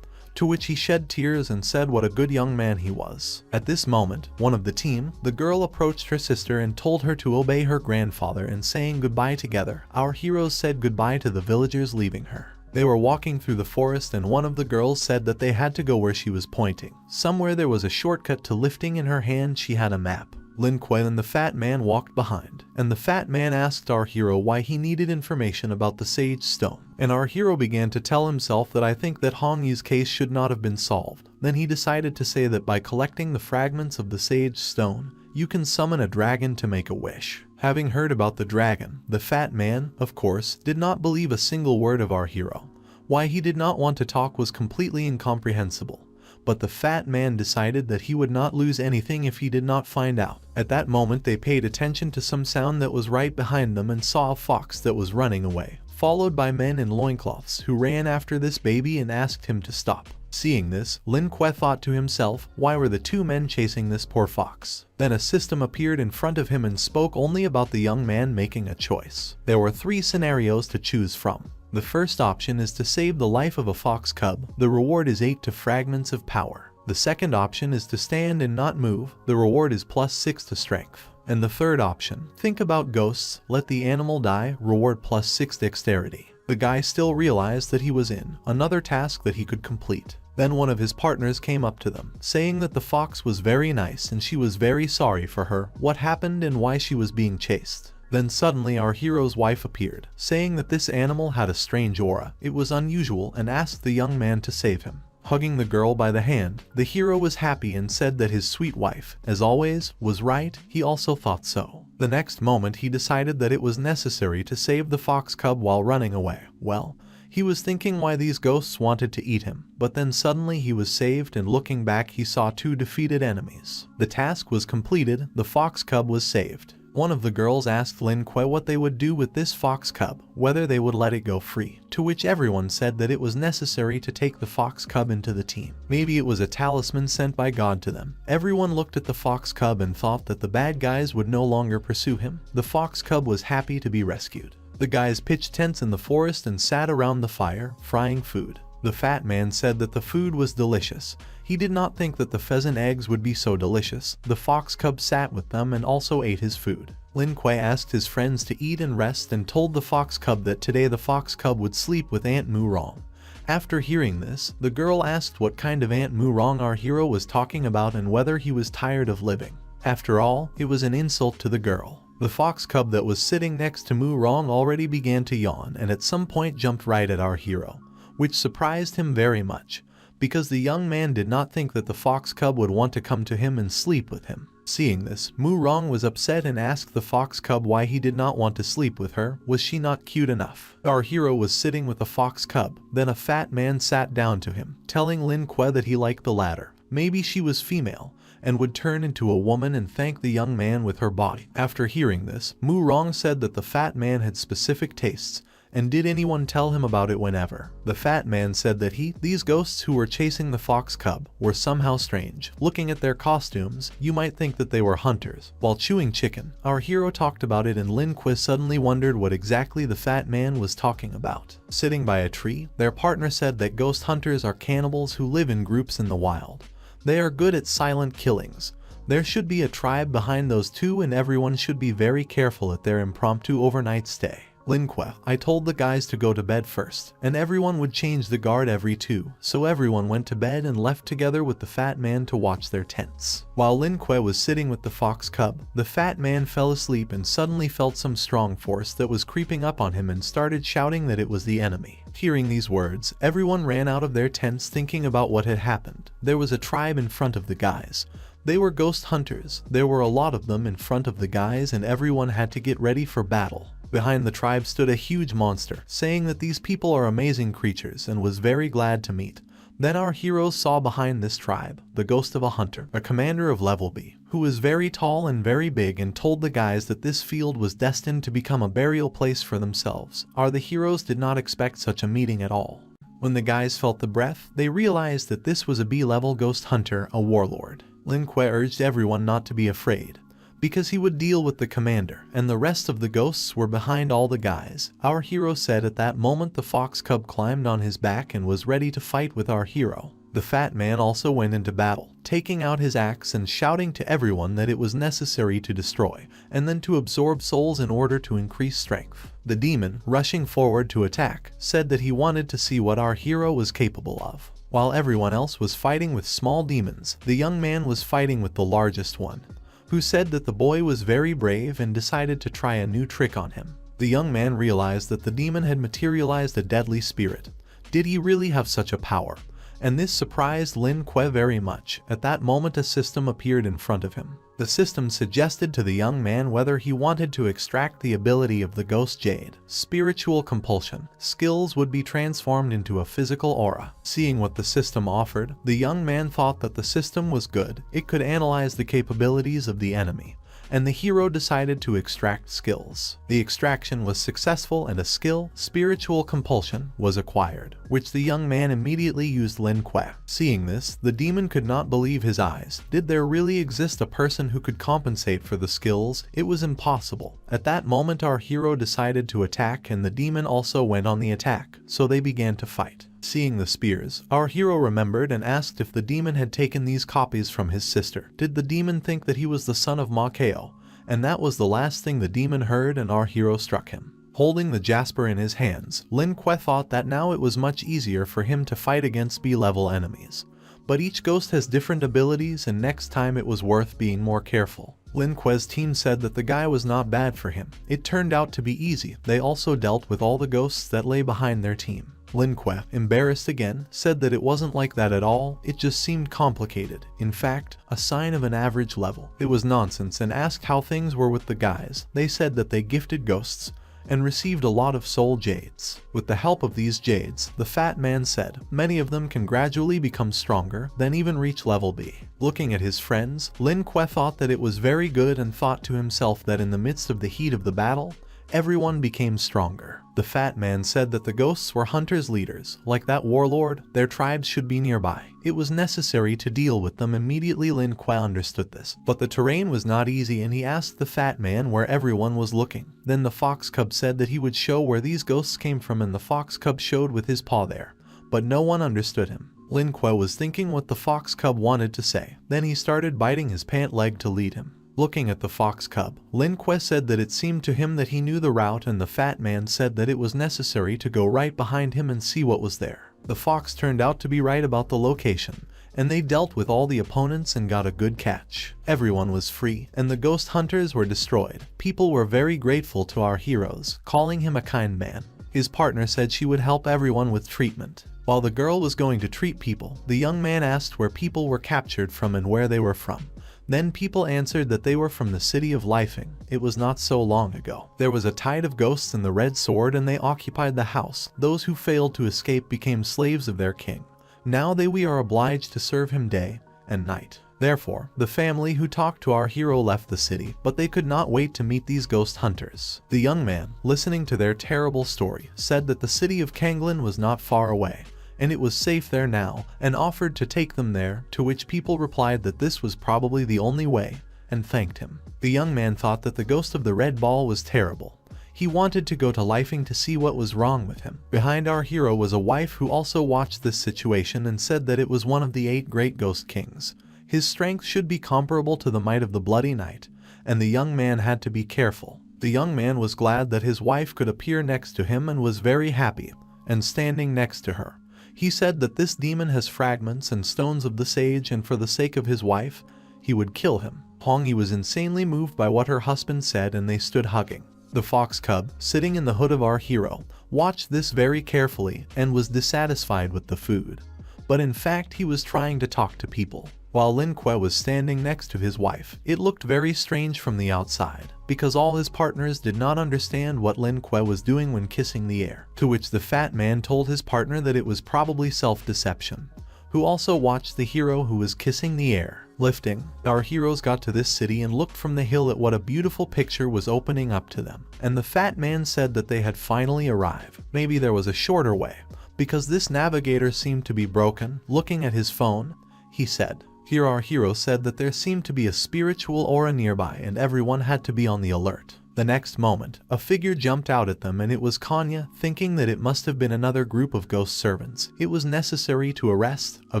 to which he shed tears and said what a good young man he was. At this moment, one of the team, the girl, approached her sister and told her to obey her grandfather, and saying goodbye together, our heroes said goodbye to the villagers, leaving her. They were walking through the forest and one of the girls said that they had to go where she was pointing. Somewhere there was a shortcut to lifting. In her hand she had a map. Lin Kuei and the fat man walked behind, and the fat man asked our hero why he needed information about the Sage Stone. And our hero began to tell himself that I think that Hong Yi's case should not have been solved. Then he decided to say that by collecting the fragments of the Sage Stone, you can summon a dragon to make a wish. Having heard about the dragon, the fat man, of course, did not believe a single word of our hero. Why he did not want to talk was completely incomprehensible. But the fat man decided that he would not lose anything if he did not find out. At that moment they paid attention to some sound that was right behind them and saw a fox that was running away, followed by men in loincloths who ran after this baby and asked him to stop. Seeing this, Lin Kuei thought to himself, why were the two men chasing this poor fox? Then a system appeared in front of him and spoke only about the young man making a choice. There were 3 scenarios to choose from. The first option is to save the life of a fox cub. The reward is 8 to fragments of power. The second option is to stand and not move. The reward is +6 to strength. And the third option, think about ghosts, let the animal die, reward +6 dexterity. The guy still realized that he was in another task that he could complete. Then one of his partners came up to them, saying that the fox was very nice and she was very sorry for her, what happened and why she was being chased. Then suddenly our hero's wife appeared, saying that this animal had a strange aura. It was unusual, and asked the young man to save him. Hugging the girl by the hand, the hero was happy and said that his sweet wife, as always, was right. He also thought so. The next moment he decided that it was necessary to save the fox cub while running away. Well, he was thinking why these ghosts wanted to eat him, but then suddenly he was saved, and looking back he saw 2 defeated enemies. The task was completed, the fox cub was saved. One of the girls asked Lin Kuei what they would do with this fox cub, whether they would let it go free, to which everyone said that it was necessary to take the fox cub into the team. Maybe it was a talisman sent by God to them. Everyone looked at the fox cub and thought that the bad guys would no longer pursue him. The fox cub was happy to be rescued. The guys pitched tents in the forest and sat around the fire, frying food. The fat man said that the food was delicious. He did not think that the pheasant eggs would be so delicious. The fox cub sat with them and also ate his food. Lin Kuei asked his friends to eat and rest and told the fox cub that today the fox cub would sleep with Aunt Mu Rong. After hearing this, the girl asked what kind of Aunt Mu Rong our hero was talking about and whether he was tired of living. After all, it was an insult to the girl. The fox cub that was sitting next to Mu Rong already began to yawn and at some point jumped right at our hero, which surprised him very much, because the young man did not think that the fox cub would want to come to him and sleep with him. Seeing this, Mu Rong was upset and asked the fox cub why he did not want to sleep with her. Was she not cute enough? Our hero was sitting with a fox cub. Then a fat man sat down to him, telling Lin Kuei that he liked the latter. Maybe she was female and would turn into a woman and thank the young man with her body. After hearing this, Mu Rong said that the fat man had specific tastes, and did anyone tell him about it whenever. The fat man said that these ghosts who were chasing the fox cub were somehow strange. Looking at their costumes, you might think that they were hunters. While chewing chicken, our hero talked about it and Lin Kuei suddenly wondered what exactly the fat man was talking about. Sitting by a tree, their partner said that ghost hunters are cannibals who live in groups in the wild. They are good at silent killings. There should be a tribe behind those two and everyone should be very careful at their impromptu overnight stay. Lin Kuei, I told the guys to go to bed first, and everyone would change the guard every 2, so everyone went to bed and left together with the fat man to watch their tents. While Lin Kuei was sitting with the fox cub, the fat man fell asleep and suddenly felt some strong force that was creeping up on him and started shouting that it was the enemy. Hearing these words, everyone ran out of their tents thinking about what had happened. There was a tribe in front of the guys. They were ghost hunters. There were a lot of them in front of the guys and everyone had to get ready for battle. Behind the tribe stood a huge monster, saying that these people are amazing creatures and was very glad to meet, Then our heroes saw behind this tribe the ghost of a hunter, a commander of level B, who was very tall and very big, and told the guys that this field was destined to become a burial place for themselves. The heroes did not expect such a meeting at all. When the guys felt the breath, they realized that this was a B-level ghost hunter, a warlord. Lin Kuei urged everyone not to be afraid, because he would deal with the commander, and the rest of the ghosts were behind all the guys. Our hero said at that moment the fox cub climbed on his back and was ready to fight with our hero. The fat man also went into battle, taking out his axe and shouting to everyone that it was necessary to destroy, and then to absorb souls in order to increase strength. The demon, rushing forward to attack, said that he wanted to see what our hero was capable of. While everyone else was fighting with small demons, the young man was fighting with the largest one, who said that the boy was very brave and decided to try a new trick on him. The young man realized that the demon had materialized a deadly spirit. Did he really have such a power? And this surprised Lin Kuei very much. At that moment a system appeared in front of him. The system suggested to the young man whether he wanted to extract the ability of the ghost jade. Spiritual compulsion. Skills would be transformed into a physical aura. Seeing what the system offered, the young man thought that the system was good. It could analyze the capabilities of the enemy, and the hero decided to extract skills. The extraction was successful and a skill, spiritual compulsion, was acquired, which the young man immediately used Lin Kuei. Seeing this, the demon could not believe his eyes. Did there really exist a person who could compensate for the skills? It was impossible. At that moment our hero decided to attack, and the demon also went on the attack, so they began to fight. Seeing the spears, our hero remembered and asked if the demon had taken these copies from his sister. Did the demon think that he was the son of Makeo? And that was the last thing the demon heard, and our hero struck him. Holding the jasper in his hands, Lin Kuei thought that now it was much easier for him to fight against B-level enemies. But each ghost has different abilities, and next time it was worth being more careful. Lin Kuei's team said that the guy was not bad for him. It turned out to be easy. They also dealt with all the ghosts that lay behind their team. Lin Kuei, embarrassed again, said that it wasn't like that at all, it just seemed complicated. In fact, a sign of an average level. It was nonsense, and asked how things were with the guys. They said that they gifted ghosts and received a lot of soul jades. With the help of these jades, the fat man said, many of them can gradually become stronger, then even reach level B. Looking at his friends, Lin Kuei thought that it was very good and thought to himself that in the midst of the heat of the battle, everyone became stronger. The fat man said that the ghosts were hunters' leaders. Like that warlord, their tribes should be nearby. It was necessary to deal with them immediately. Lin Kuei understood this. But the terrain was not easy, and he asked the fat man where everyone was looking. Then the fox cub said that he would show where these ghosts came from, and the fox cub showed with his paw there. But no one understood him. Lin Kuei was thinking what the fox cub wanted to say. Then he started biting his pant leg to lead him. Looking at the fox cub, Lin Kuei said that it seemed to him that he knew the route, and the fat man said that it was necessary to go right behind him and see what was there. The fox turned out to be right about the location, and they dealt with all the opponents and got a good catch. Everyone was free, and the ghost hunters were destroyed. People were very grateful to our heroes, calling him a kind man. His partner said she would help everyone with treatment. While the girl was going to treat people, the young man asked where people were captured from and where they were from. Then people answered that they were from the city of Lifing. It was not so long ago. There was a tide of ghosts in the Red Sword, and they occupied the house. Those who failed to escape became slaves of their king. Now we are obliged to serve him day and night. Therefore, the family who talked to our hero left the city, but they could not wait to meet these ghost hunters. The young man, listening to their terrible story, said that the city of Kanglin was not far away, and it was safe there now, and offered to take them there, to which people replied that this was probably the only way, and thanked him. The young man thought that the ghost of the red ball was terrible. He wanted to go to Lifing to see what was wrong with him. Behind our hero was a wife who also watched this situation and said that it was one of the 8 great ghost kings. His strength should be comparable to the might of the Bloody Knight, and the young man had to be careful. The young man was glad that his wife could appear next to him and was very happy, and standing next to her. He said that this demon has fragments and stones of the sage, and for the sake of his wife, he would kill him. He was insanely moved by what her husband said, and they stood hugging. The fox cub, sitting in the hood of our hero, watched this very carefully and was dissatisfied with the food. But in fact he was trying to talk to people. While Lin Kuei was standing next to his wife, it looked very strange from the outside, because all his partners did not understand what Lin Kuei was doing when kissing the air, to which the fat man told his partner that it was probably self-deception. who also watched the hero who was kissing the air. Lifting, our heroes got to this city and looked from the hill at what a beautiful picture was opening up to them. And the fat man said that they had finally arrived. Maybe there was a shorter way, because this navigator seemed to be broken. Looking at his phone, he said. Here our hero said that there seemed to be a spiritual aura nearby and everyone had to be on the alert. The next moment, a figure jumped out at them and it was Kanya. Thinking that it must have been another group of ghost servants it was necessary to arrest, a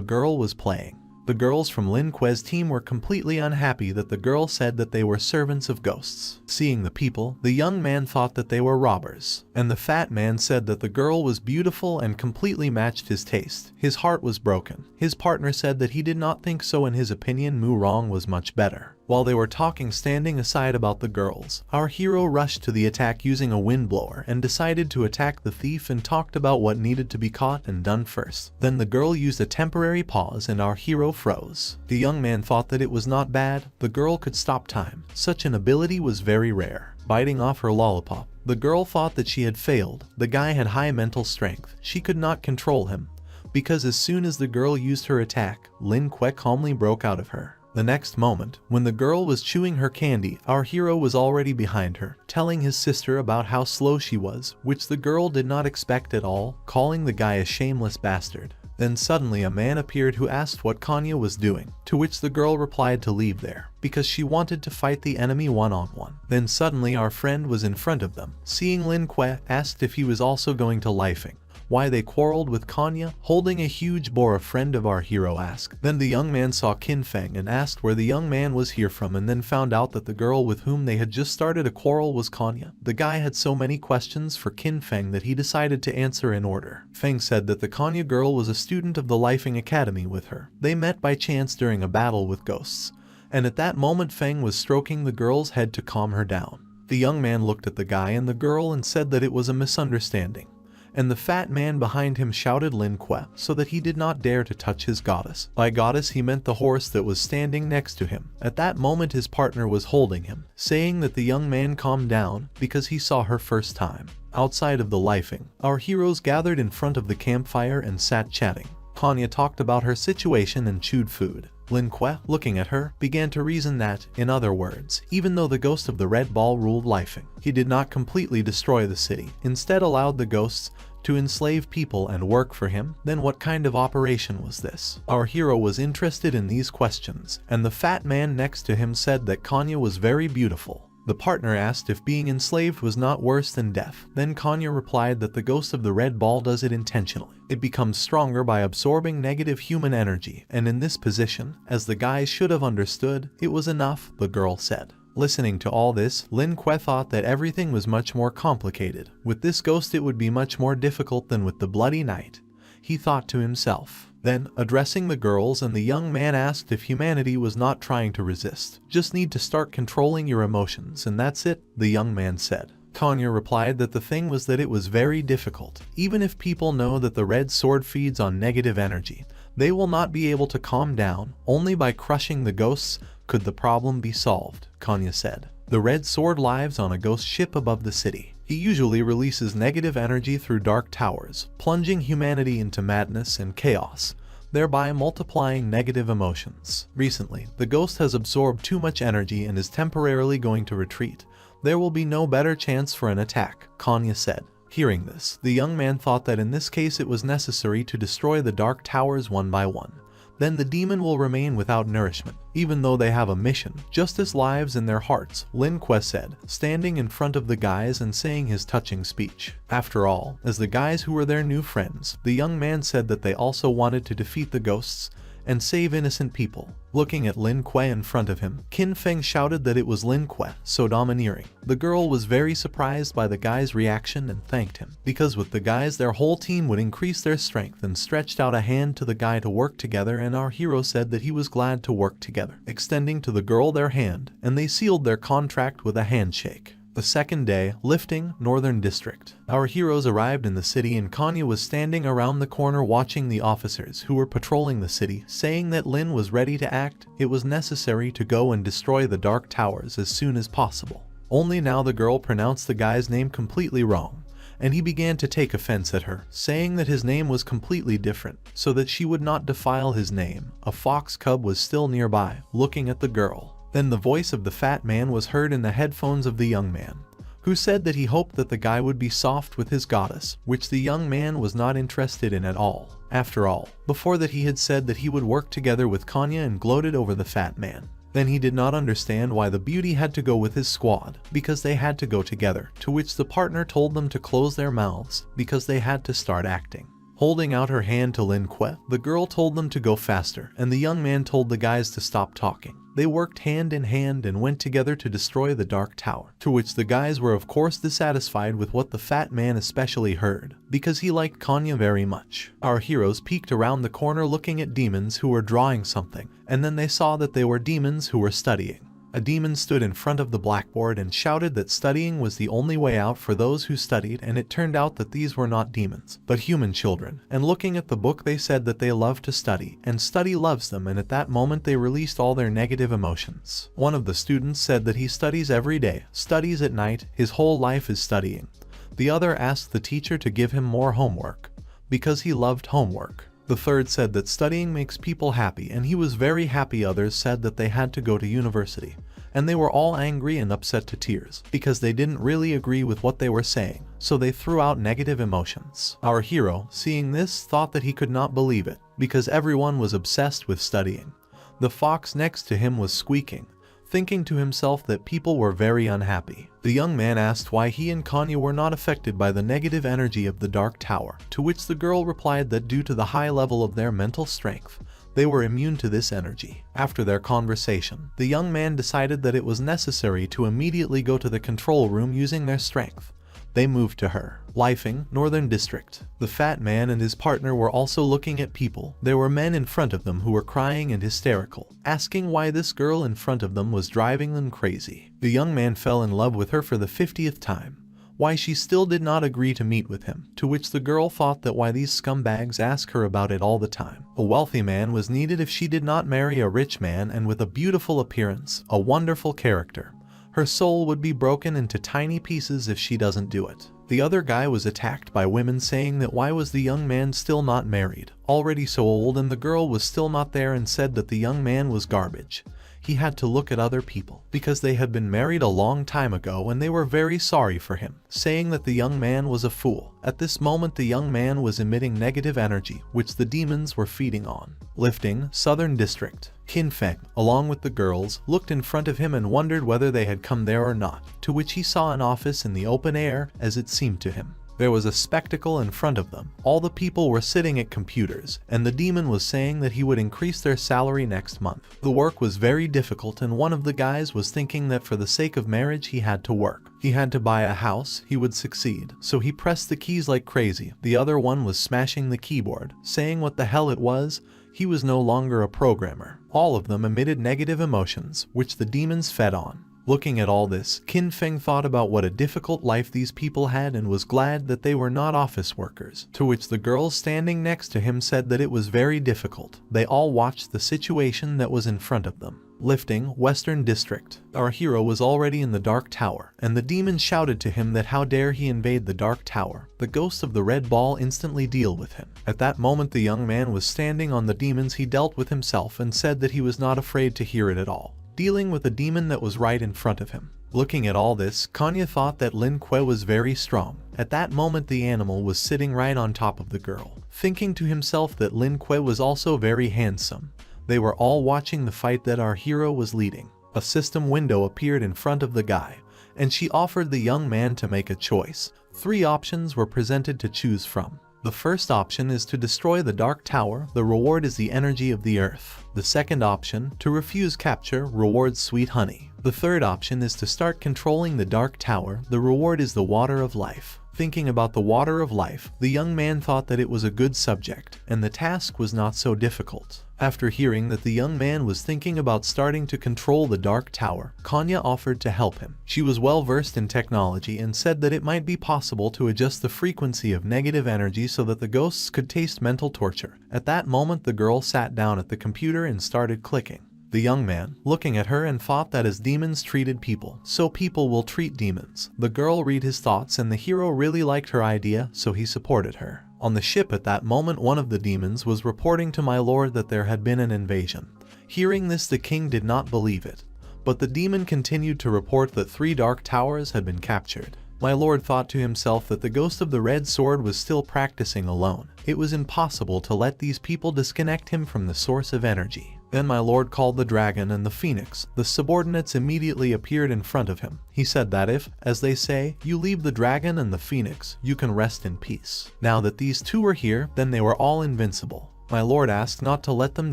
girl was playing. The girls from Lin Kuei's team were completely unhappy that the girl said that they were servants of ghosts. Seeing the people, the young man thought that they were robbers, and the fat man said that the girl was beautiful and completely matched his taste. His heart was broken. His partner said that he did not think so. In his opinion, Mu Rong was much better. While they were talking standing aside about the girls, our hero rushed to the attack using a windblower and decided to attack the thief and talked about what needed to be caught and done first. Then the girl used a temporary pause and our hero froze. The young man thought that it was not bad. The girl could stop time. Such an ability was very rare. Biting off her lollipop, the girl thought that she had failed. The guy had high mental strength. She could not control him, because as soon as the girl used her attack, Lin Kuei calmly broke out of her. The next moment, when the girl was chewing her candy, our hero was already behind her, telling his sister about how slow she was, which the girl did not expect at all, calling the guy a shameless bastard. Then suddenly a man appeared who asked what Kanya was doing, to which the girl replied to leave there, because she wanted to fight the enemy one-on-one. Then suddenly our friend was in front of them. Seeing Lin Kuei, asked if he was also going to lifing. Why they quarreled with Kanya, holding a huge boar, a friend of our hero asked. Then the young man saw Qin Feng and asked where the young man was here from, and then found out that the girl with whom they had just started a quarrel was Kanya. The guy had so many questions for Qin Feng that he decided to answer in order. Feng said that the Kanya girl was a student of the Lifing Academy with her. They met by chance during a battle with ghosts, and at that moment Feng was stroking the girl's head to calm her down. The young man looked at the guy and the girl and said that it was a misunderstanding. And the fat man behind him shouted Lin Kuei, so that he did not dare to touch his goddess. By goddess he meant the horse that was standing next to him. At that moment his partner was holding him, saying that the young man calmed down because he saw her first time. Outside of the lifing, our heroes gathered in front of the campfire and sat chatting. Kanya talked about her situation and chewed food. Lin Kuei, looking at her, began to reason that, in other words, even though the ghost of the Red Ball ruled Lifing, he did not completely destroy the city, instead allowed the ghosts to enslave people and work for him. Then what kind of operation was this? Our hero was interested in these questions, and the fat man next to him said that Kanya was very beautiful. The partner asked if being enslaved was not worse than death. Then Kanya replied that the ghost of the Red Ball does it intentionally. It becomes stronger by absorbing negative human energy, and in this position, as the guys should have understood, it was enough, the girl said. Listening to all this, Lin Kuei thought that everything was much more complicated. With this ghost it would be much more difficult than with the Bloody Knight, he thought to himself. Then, addressing the girls and the young man, asked if humanity was not trying to resist. Just need to start controlling your emotions and that's it, the young man said. Kanya replied that the thing was that it was very difficult. Even if people know that the red sword feeds on negative energy, they will not be able to calm down. Only by crushing the ghosts could the problem be solved, Kanya said. The red sword lives on a ghost ship above the city. He usually releases negative energy through dark towers, plunging humanity into madness and chaos, thereby multiplying negative emotions. Recently, the ghost has absorbed too much energy and is temporarily going to retreat. There will be no better chance for an attack, Kanya said. Hearing this, the young man thought that in this case it was necessary to destroy the dark towers one by one. Then the demon will remain without nourishment, even though they have a mission, justice lives in their hearts, Lin Kuei said, standing in front of the guys and saying his touching speech. After all, as the guys who were their new friends, the young man said that they also wanted to defeat the ghosts and save innocent people. Looking at Lin Kuei in front of him, Qin Feng shouted that it was Lin Kuei, so domineering. The girl was very surprised by the guy's reaction and thanked him, because with the guys their whole team would increase their strength, and stretched out a hand to the guy to work together, and our hero said that he was glad to work together, extending to the girl their hand, and they sealed their contract with a handshake. The second day, lifting, Northern District. Our heroes arrived in the city and Kanya was standing around the corner watching the officers who were patrolling the city, saying that Lin was ready to act. It was necessary to go and destroy the dark towers as soon as possible. Only now the girl pronounced the guy's name completely wrong, and he began to take offense at her, saying that his name was completely different, so that she would not defile his name. A fox cub was still nearby, looking at the girl. Then the voice of the fat man was heard in the headphones of the young man, who said that he hoped that the guy would be soft with his goddess, which the young man was not interested in at all. After all, before that he had said that he would work together with Kanya and gloated over the fat man. Then he did not understand why the beauty had to go with his squad, because they had to go together, to which the partner told them to close their mouths, because they had to start acting. Holding out her hand to Lin Kuei, the girl told them to go faster, and the young man told the guys to stop talking. They worked hand in hand and went together to destroy the Dark Tower, to which the guys were of course dissatisfied with what the fat man especially heard, because he liked Kanya very much. Our heroes peeked around the corner looking at demons who were drawing something, and then they saw that they were demons who were studying. A demon stood in front of the blackboard and shouted that studying was the only way out for those who studied, and it turned out that these were not demons, but human children. And looking at the book they said that they love to study, and study loves them, and at that moment they released all their negative emotions. One of the students said that he studies every day, studies at night, his whole life is studying. The other asked the teacher to give him more homework, because he loved homework. The third said that studying makes people happy, and he was very happy. Others said that they had to go to university, and they were all angry and upset to tears, because they didn't really agree with what they were saying, so they threw out negative emotions. Our hero, seeing this, thought that he could not believe it, because everyone was obsessed with studying. The fox next to him was squeaking, thinking to himself that people were very unhappy. The young man asked why he and Kanya were not affected by the negative energy of the Dark Tower, to which the girl replied that due to the high level of their mental strength, they were immune to this energy. After their conversation, the young man decided that it was necessary to immediately go to the control room using their strength. They moved to her. Lifing, Northern District. The fat man and his partner were also looking at people. There were men in front of them who were crying and hysterical, asking why this girl in front of them was driving them crazy. The young man fell in love with her for the 50th time. Why she still did not agree to meet with him, to which the girl thought that why these scumbags ask her about it all the time. A wealthy man was needed if she did not marry a rich man, and with a beautiful appearance, a wonderful character. Her soul would be broken into tiny pieces if she doesn't do it. The other guy was attacked by women saying that why was the young man still not married, already so old, and the girl was still not there, and said that the young man was garbage. He had to look at other people, because they had been married a long time ago and they were very sorry for him, saying that the young man was a fool. At this moment the young man was emitting negative energy, which the demons were feeding on. Lifting, Southern District. Qin Feng, along with the girls, looked in front of him and wondered whether they had come there or not, to which he saw an office in the open air, as it seemed to him. There was a spectacle in front of them. All the people were sitting at computers, and the demon was saying that he would increase their salary next month. The work was very difficult, and one of the guys was thinking that for the sake of marriage he had to work. He had to buy a house, he would succeed. So he pressed the keys like crazy. The other one was smashing the keyboard, saying what the hell it was. He was no longer a programmer. All of them emitted negative emotions, which the demons fed on. Looking at all this, Qin Feng thought about what a difficult life these people had and was glad that they were not office workers, to which the girls standing next to him said that it was very difficult. They all watched the situation that was in front of them. Lifting, Western District. Our hero was already in the Dark Tower, and the demon shouted to him that how dare he invade the Dark Tower. The ghost of the red ball instantly deal with him. At that moment the young man was standing on the demons. He dealt with himself and said that he was not afraid to hear it at all, dealing with a demon that was right in front of him. Looking at all this, Kanya thought that Lin Kuei was very strong. At that moment the animal was sitting right on top of the girl, thinking to himself that Lin Kuei was also very handsome. They were all watching the fight that our hero was leading. A system window appeared in front of the guy, and she offered the young man to make a choice. 3 options were presented to choose from. The first option is to destroy the Dark Tower. The reward is the energy of the earth. The second option, to refuse capture, rewards sweet honey. The third option is to start controlling the Dark Tower. The reward is the water of life. Thinking about the water of life, the young man thought that it was a good subject, and the task was not so difficult. After hearing that the young man was thinking about starting to control the Dark Tower, Kanya offered to help him. She was well versed in technology and said that it might be possible to adjust the frequency of negative energy so that the ghosts could taste mental torture. At that moment the girl sat down at the computer and started clicking. The young man, looking at her and thought that as demons treated people, so people will treat demons. The girl read his thoughts and the hero really liked her idea, so he supported her. On the ship at that moment, one of the demons was reporting to my lord that there had been an invasion. Hearing this, the king did not believe it, but the demon continued to report that 3 dark towers had been captured. My lord thought to himself that the ghost of the red sword was still practicing alone. It was impossible to let these people disconnect him from the source of energy. Then my lord called the dragon and the phoenix. The subordinates immediately appeared in front of him. He said that if, as they say, you leave the dragon and the phoenix, you can rest in peace. Now that these two were here, then they were all invincible. My lord asked not to let them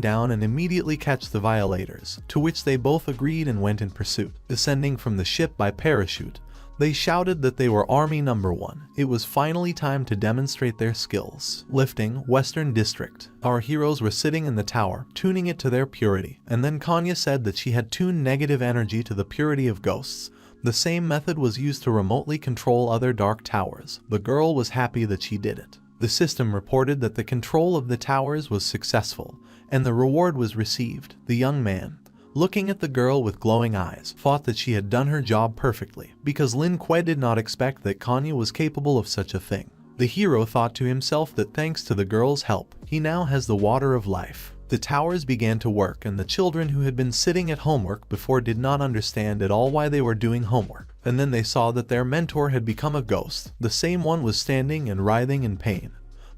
down and immediately catch the violators, to which they both agreed and went in pursuit. Descending from the ship by parachute, they shouted that they were Army Number 1. It was finally time to demonstrate their skills. Lifting, Western District. Our heroes were sitting in the tower, tuning it to their purity, and then Kanya said that she had tuned negative energy to the purity of ghosts. The same method was used to remotely control other dark towers. The girl was happy that she did it. The system reported that the control of the towers was successful, and the reward was received. The young man, looking at the girl with glowing eyes, thought that she had done her job perfectly, because Lin Kuei did not expect that Kanya was capable of such a thing. The hero thought to himself that thanks to the girl's help, he now has the water of life. The towers began to work, and the children who had been sitting at homework before did not understand at all why they were doing homework. And then they saw that their mentor had become a ghost. The same one was standing and writhing in pain,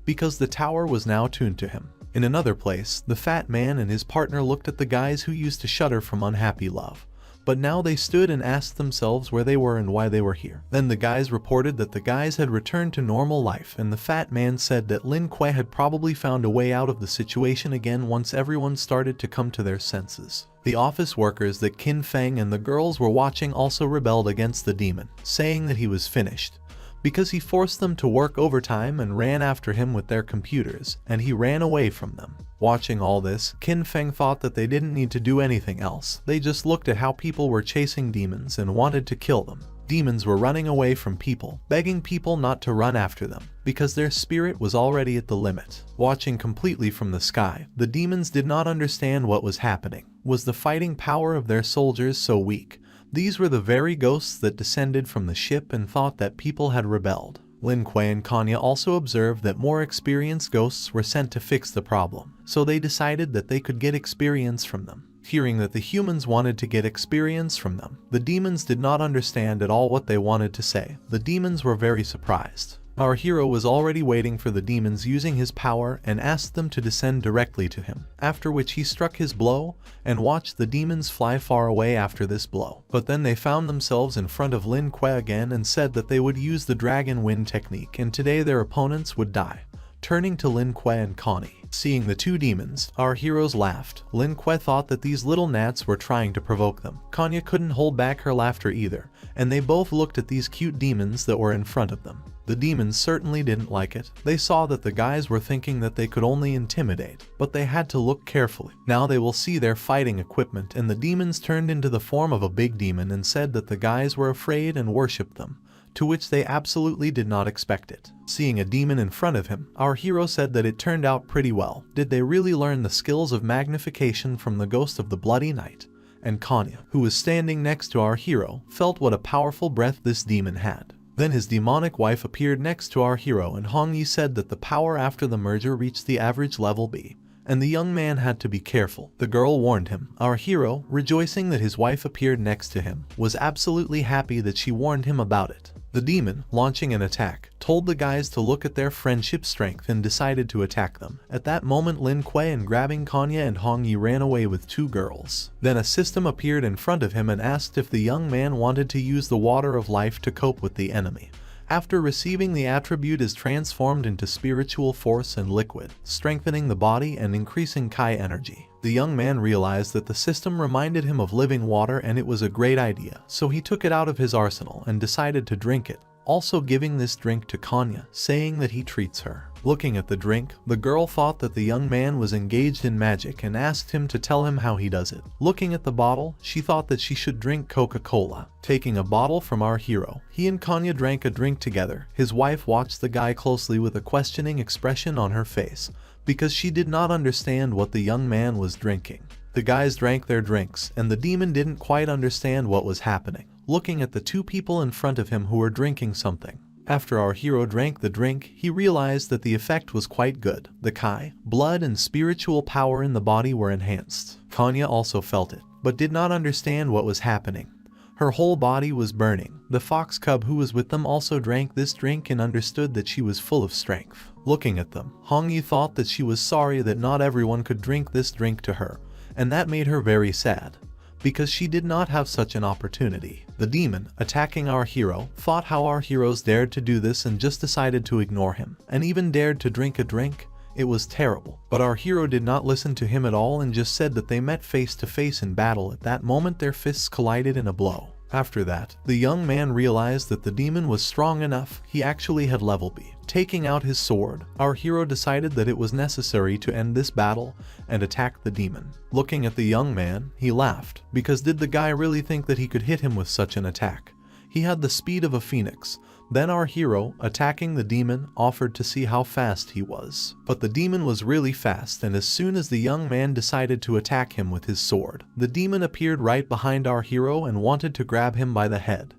because the tower was now tuned to him. In another place, the fat man and his partner looked at the guys who used to shudder from unhappy love. But now they stood and asked themselves where they were and why they were here. Then the guys reported that the guys had returned to normal life, and the fat man said that Lin Kuei had probably found a way out of the situation again once everyone started to come to their senses. The office workers that Qin Feng and the girls were watching also rebelled against the demon, saying that he was finished, because he forced them to work overtime and ran after him with their computers, and he ran away from them. Watching all this, Qin Feng thought that they didn't need to do anything else. They just looked at how people were chasing demons and wanted to kill them. Demons were running away from people, begging people not to run after them, because their spirit was already at the limit. Watching completely from the sky, the demons did not understand what was happening. Was the fighting power of their soldiers so weak? These were the very ghosts that descended from the ship and thought that people had rebelled. Lin Kuei and Kanya also observed that more experienced ghosts were sent to fix the problem, so they decided that they could get experience from them. Hearing that the humans wanted to get experience from them, the demons did not understand at all what they wanted to say. The demons were very surprised. Our hero was already waiting for the demons using his power and asked them to descend directly to him, after which he struck his blow and watched the demons fly far away after this blow. But then they found themselves in front of Lin Kuei again and said that they would use the dragon wind technique and today their opponents would die. Turning to Lin Kuei and Connie, seeing the two demons, our heroes laughed. Lin Kuei thought that these little gnats were trying to provoke them. Kanya couldn't hold back her laughter either, and they both looked at these cute demons that were in front of them. The demons certainly didn't like it. They saw that the guys were thinking that they could only intimidate, but they had to look carefully. Now they will see their fighting equipment, and the demons turned into the form of a big demon and said that the guys were afraid and worshipped them, to which they absolutely did not expect it. Seeing a demon in front of him, our hero said that it turned out pretty well. Did they really learn the skills of magnification from the ghost of the Bloody Knight? And Kanya, who was standing next to our hero, felt what a powerful breath this demon had. Then his demonic wife appeared next to our hero, and Hong Yi said that the power after the merger reached the average level B, and the young man had to be careful. The girl warned him. Our hero, rejoicing that his wife appeared next to him, was absolutely happy that she warned him about it. The demon, launching an attack, told the guys to look at their friendship strength and decided to attack them. At that moment, Lin Kuei and grabbing Kanya and Hong Yi ran away with two girls. Then a system appeared in front of him and asked if the young man wanted to use the water of life to cope with the enemy. After receiving the attribute is transformed into spiritual force and liquid, strengthening the body and increasing Kai energy. The young man realized that the system reminded him of living water and it was a great idea, so he took it out of his arsenal and decided to drink it, also giving this drink to Kanya, saying that he treats her. Looking at the drink, the girl thought that the young man was engaged in magic and asked him to tell him how he does it. Looking at the bottle, she thought that she should drink Coca-Cola. Taking a bottle from our hero, he and Kanya drank a drink together. His wife watched the guy closely with a questioning expression on her face, because she did not understand what the young man was drinking. The guys drank their drinks, and the demon didn't quite understand what was happening, looking at the two people in front of him who were drinking something. After our hero drank the drink, he realized that the effect was quite good. The Kai, blood and spiritual power in the body were enhanced. Kanya also felt it, but did not understand what was happening. Her whole body was burning. The fox cub who was with them also drank this drink and understood that she was full of strength. Looking at them, Hongyi thought that she was sorry that not everyone could drink this drink to her, and that made her very sad, because she did not have such an opportunity. The demon, attacking our hero, thought how our heroes dared to do this and just decided to ignore him, and even dared to drink a drink. It was terrible. But our hero did not listen to him at all and just said that they met face to face in battle. At that moment their fists collided in a blow. After that, the young man realized that the demon was strong enough. He actually had level B. Taking out his sword, our hero decided that it was necessary to end this battle and attack the demon. Looking at the young man, he laughed, because did the guy really think that he could hit him with such an attack? He had the speed of a phoenix. Then our hero, attacking the demon, offered to see how fast he was. But the demon was really fast, and as soon as the young man decided to attack him with his sword, the demon appeared right behind our hero and wanted to grab him by the head.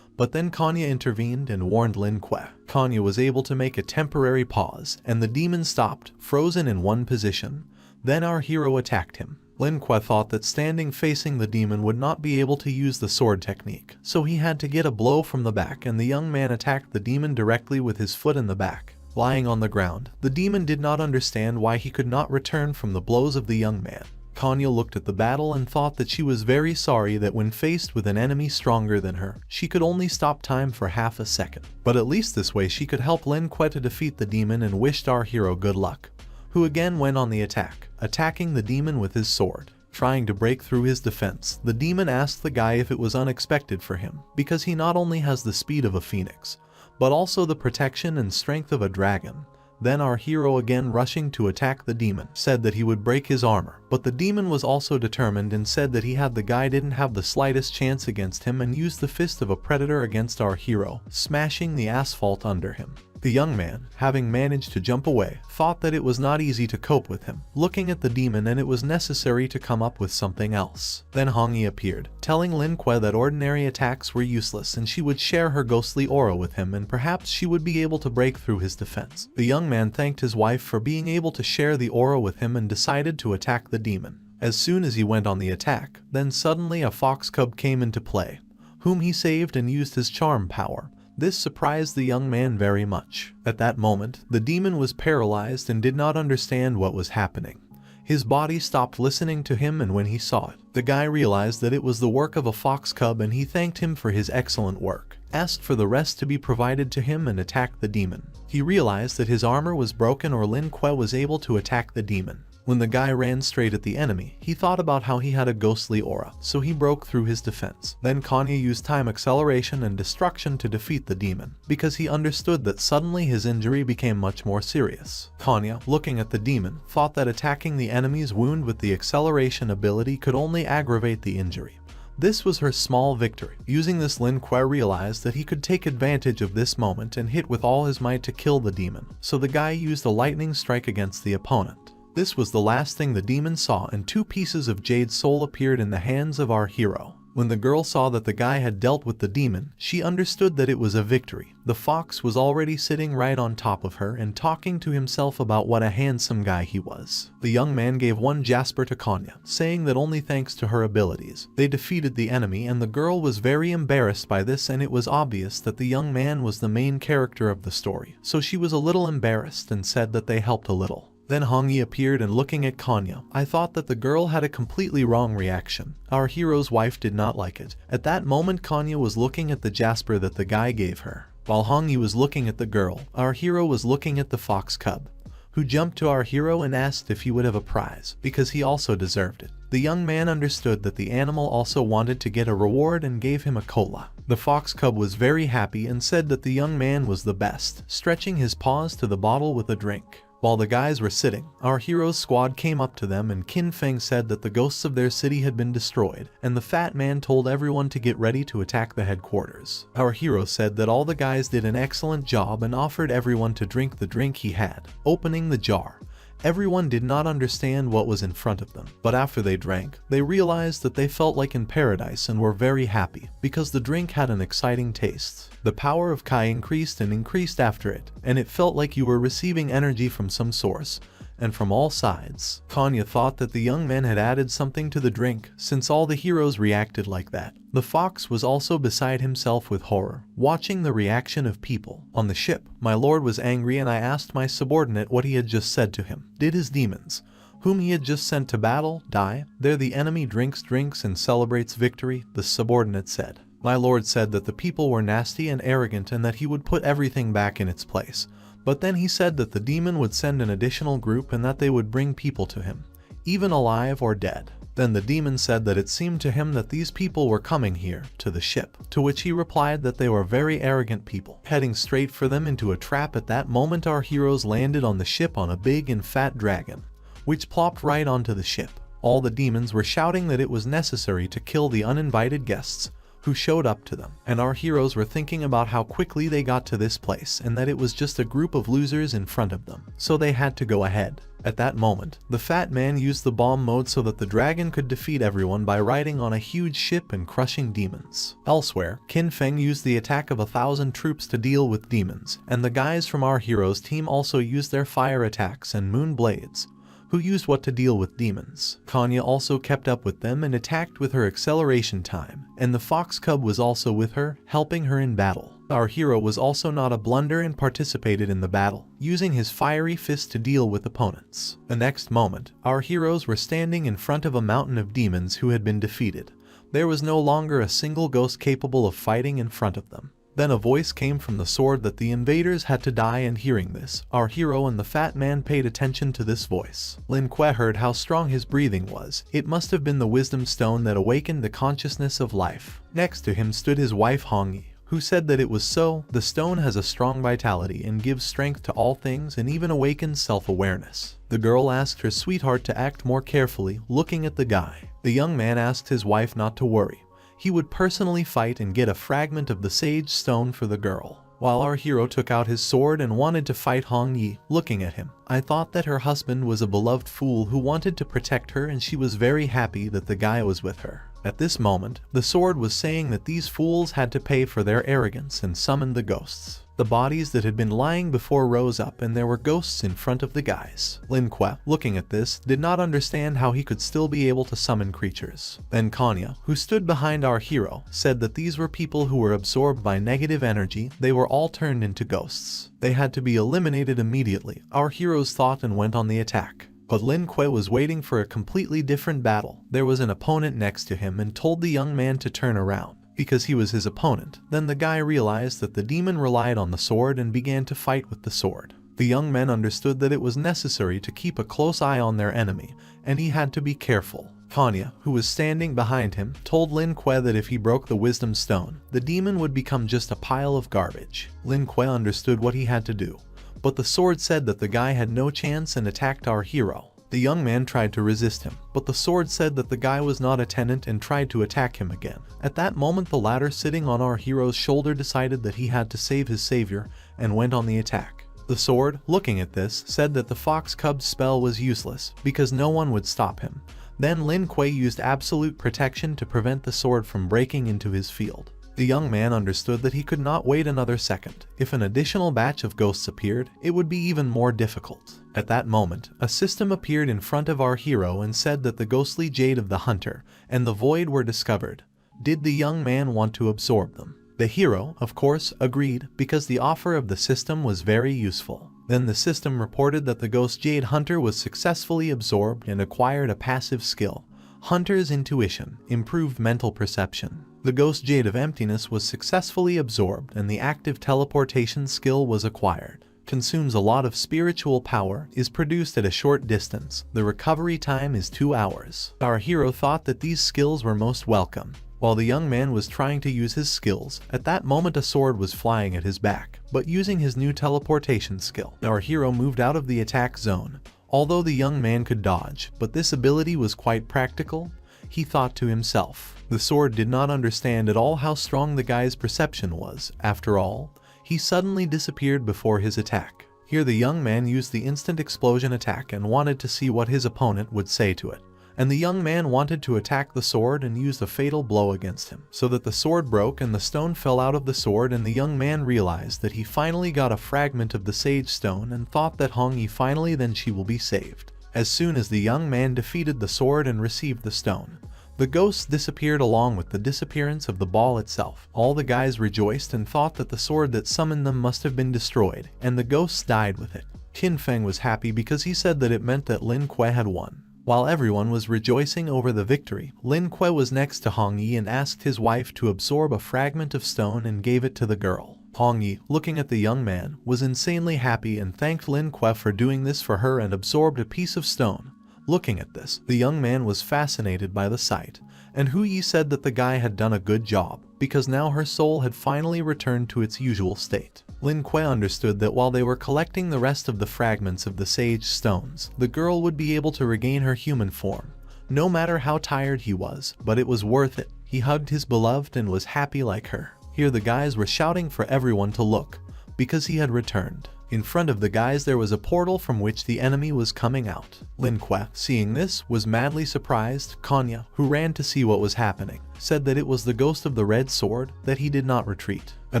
But then Kanya intervened and warned Lin Kuei. Kanya was able to make a temporary pause, and the demon stopped, frozen in one position. Then our hero attacked him. Lin Kuei thought that standing facing the demon would not be able to use the sword technique, so he had to get a blow from the back, and the young man attacked the demon directly with his foot in the back. Lying on the ground, the demon did not understand why he could not return from the blows of the young man. Kanya looked at the battle and thought that she was very sorry that when faced with an enemy stronger than her, she could only stop time for half a second. But at least this way she could help Lin Kuei to defeat the demon, and wished our hero good luck, who again went on the attack, attacking the demon with his sword. Trying to break through his defense, the demon asked the guy if it was unexpected for him, because he not only has the speed of a phoenix, but also the protection and strength of a dragon. Then our hero, again rushing to attack the demon, said that he would break his armor, but the demon was also determined and said that the guy didn't have the slightest chance against him, and used the fist of a predator against our hero, smashing the asphalt under him. The young man, having managed to jump away, thought that it was not easy to cope with him, looking at the demon, and it was necessary to come up with something else. Then Hongyi appeared, telling Lin Kuei that ordinary attacks were useless and she would share her ghostly aura with him, and perhaps she would be able to break through his defense. The young man thanked his wife for being able to share the aura with him and decided to attack the demon. As soon as he went on the attack, then suddenly a fox cub came into play, whom he saved and used his charm power. This surprised the young man very much. At that moment, the demon was paralyzed and did not understand what was happening. His body stopped listening to him, and when he saw it, the guy realized that it was the work of a fox cub, and he thanked him for his excellent work, asked for the rest to be provided to him, and attacked the demon. He realized that his armor was broken, or Lin Kuei was able to attack the demon. When the guy ran straight at the enemy, he thought about how he had a ghostly aura, so he broke through his defense. Then Kanya used time acceleration and destruction to defeat the demon, because he understood that suddenly his injury became much more serious. Kanya, looking at the demon, thought that attacking the enemy's wound with the acceleration ability could only aggravate the injury. This was her small victory. Using this, Lin Kuei realized that he could take advantage of this moment and hit with all his might to kill the demon, so the guy used a lightning strike against the opponent. This was the last thing the demon saw, and 2 pieces of jade soul appeared in the hands of our hero. When the girl saw that the guy had dealt with the demon, she understood that it was a victory. The fox was already sitting right on top of her and talking to himself about what a handsome guy he was. The young man gave 1 jasper to Kanya, saying that only thanks to her abilities, they defeated the enemy, and the girl was very embarrassed by this, and it was obvious that the young man was the main character of the story, so she was a little embarrassed and said that they helped a little. Then Hongyi appeared, and looking at Kanya, I thought that the girl had a completely wrong reaction. Our hero's wife did not like it. At that moment Kanya was looking at the jasper that the guy gave her. While Hongyi was looking at the girl, our hero was looking at the fox cub, who jumped to our hero and asked if he would have a prize, because he also deserved it. The young man understood that the animal also wanted to get a reward and gave him a cola. The fox cub was very happy and said that the young man was the best, stretching his paws to the bottle with a drink. While the guys were sitting, our hero's squad came up to them, and Qin Feng said that the ghosts of their city had been destroyed, and the fat man told everyone to get ready to attack the headquarters. Our hero said that all the guys did an excellent job and offered everyone to drink the drink he had, opening the jar, Everyone did not understand what was in front of them, but after they drank, they realized that they felt like in paradise and were very happy, because the drink had an exciting taste. The power of Kai increased and increased after it, and it felt like you were receiving energy from some source, and from all sides. Kanya thought that the young men had added something to the drink, since all the heroes reacted like that. The fox was also beside himself with horror, watching the reaction of people. On the ship, my lord was angry and I asked my subordinate what he had just said to him. Did his demons, whom he had just sent to battle, die? There the enemy drinks and celebrates victory, the subordinate said. My lord said that the people were nasty and arrogant and that he would put everything back in its place. But then he said that the demon would send an additional group and that they would bring people to him, even alive or dead. Then the demon said that it seemed to him that these people were coming here, to the ship, to which he replied that they were very arrogant people, heading straight for them into a trap. At that moment our heroes landed on the ship on a big and fat dragon, which plopped right onto the ship. All the demons were shouting that it was necessary to kill the uninvited guests who showed up to them, and our heroes were thinking about how quickly they got to this place and that it was just a group of losers in front of them, so they had to go ahead. At that moment, the fat man used the bomb mode so that the dragon could defeat everyone by riding on a huge ship and crushing demons. Elsewhere, Qin Feng used the attack of 1,000 troops to deal with demons, and the guys from our heroes team also used their fire attacks and moon blades, who used what to deal with demons. Kanya also kept up with them and attacked with her acceleration time, and the fox cub was also with her, helping her in battle. Our hero was also not a blunder and participated in the battle, using his fiery fist to deal with opponents. The next moment, our heroes were standing in front of a mountain of demons who had been defeated. There was no longer a single ghost capable of fighting in front of them. Then a voice came from the sword that the invaders had to die, and hearing this, our hero and the fat man paid attention to this voice. Lin Kuei heard how strong his breathing was. It must have been the wisdom stone that awakened the consciousness of life. Next to him stood his wife Hong Yi, who said that it was so. The stone has a strong vitality and gives strength to all things and even awakens self-awareness. The girl asked her sweetheart to act more carefully, looking at the guy. The young man asked his wife not to worry. He would personally fight and get a fragment of the sage stone for the girl. While our hero took out his sword and wanted to fight Hong Yi, looking at him, I thought that her husband was a beloved fool who wanted to protect her, and she was very happy that the guy was with her. At this moment, the sword was saying that these fools had to pay for their arrogance and summoned the ghosts. The bodies that had been lying before rose up and there were ghosts in front of the guys. Lin Kuei, looking at this, did not understand how he could still be able to summon creatures. Then Kanya, who stood behind our hero, said that these were people who were absorbed by negative energy. They were all turned into ghosts. They had to be eliminated immediately. Our heroes thought and went on the attack. But Lin Kuei was waiting for a completely different battle. There was an opponent next to him and told the young man to turn around, because he was his opponent. Then the guy realized that the demon relied on the sword and began to fight with the sword. The young men understood that it was necessary to keep a close eye on their enemy, and he had to be careful. Kanya, who was standing behind him, told Lin Kuei that if he broke the wisdom stone, the demon would become just a pile of garbage. Lin Kuei understood what he had to do, but the sword said that the guy had no chance and attacked our hero. The young man tried to resist him, but the sword said that the guy was not a tenant and tried to attack him again. At that moment the latter sitting on our hero's shoulder decided that he had to save his savior and went on the attack. The sword, looking at this, said that the fox cub's spell was useless because no one would stop him. Then Lin Kuei used absolute protection to prevent the sword from breaking into his field. The young man understood that he could not wait another second. If an additional batch of ghosts appeared, it would be even more difficult. At that moment, a system appeared in front of our hero and said that the ghostly jade of the hunter and the void were discovered. Did the young man want to absorb them? The hero, of course, agreed because the offer of the system was very useful. Then the system reported that the ghost jade hunter was successfully absorbed and acquired a passive skill. Hunter's intuition, improved mental perception. The ghost jade of emptiness was successfully absorbed and the active teleportation skill was acquired. Consumes a lot of spiritual power, is produced at a short distance. The recovery time is 2 hours. Our hero thought that these skills were most welcome. While the young man was trying to use his skills, at that moment a sword was flying at his back, but using his new teleportation skill, our hero moved out of the attack zone. Although the young man could dodge, but this ability was quite practical, he thought to himself. The sword did not understand at all how strong the guy's perception was. After all, he suddenly disappeared before his attack. Here the young man used the instant explosion attack and wanted to see what his opponent would say to it. And the young man wanted to attack the sword and used a fatal blow against him, so that the sword broke and the stone fell out of the sword, and the young man realized that he finally got a fragment of the sage stone and thought that Hong Yi finally then she will be saved. As soon as the young man defeated the sword and received the stone, the ghosts disappeared along with the disappearance of the ball itself. All the guys rejoiced and thought that the sword that summoned them must have been destroyed, and the ghosts died with it. Qin Feng was happy because he said that it meant that Lin Kuei had won. While everyone was rejoicing over the victory, Lin Kuei was next to Hong Yi and asked his wife to absorb a fragment of stone and gave it to the girl. Hong Yi, looking at the young man, was insanely happy and thanked Lin Kuei for doing this for her and absorbed a piece of stone. Looking at this, the young man was fascinated by the sight, and Hu Yi said that the guy had done a good job, because now her soul had finally returned to its usual state. Lin Kuei understood that while they were collecting the rest of the fragments of the sage stones, the girl would be able to regain her human form, no matter how tired he was, but it was worth it. He hugged his beloved and was happy like her. Here the guys were shouting for everyone to look, because he had returned. In front of the guys there was a portal from which the enemy was coming out. Lin Kuei, seeing this, was madly surprised. Kanya, who ran to see what was happening, said that it was the ghost of the red sword, that he did not retreat. A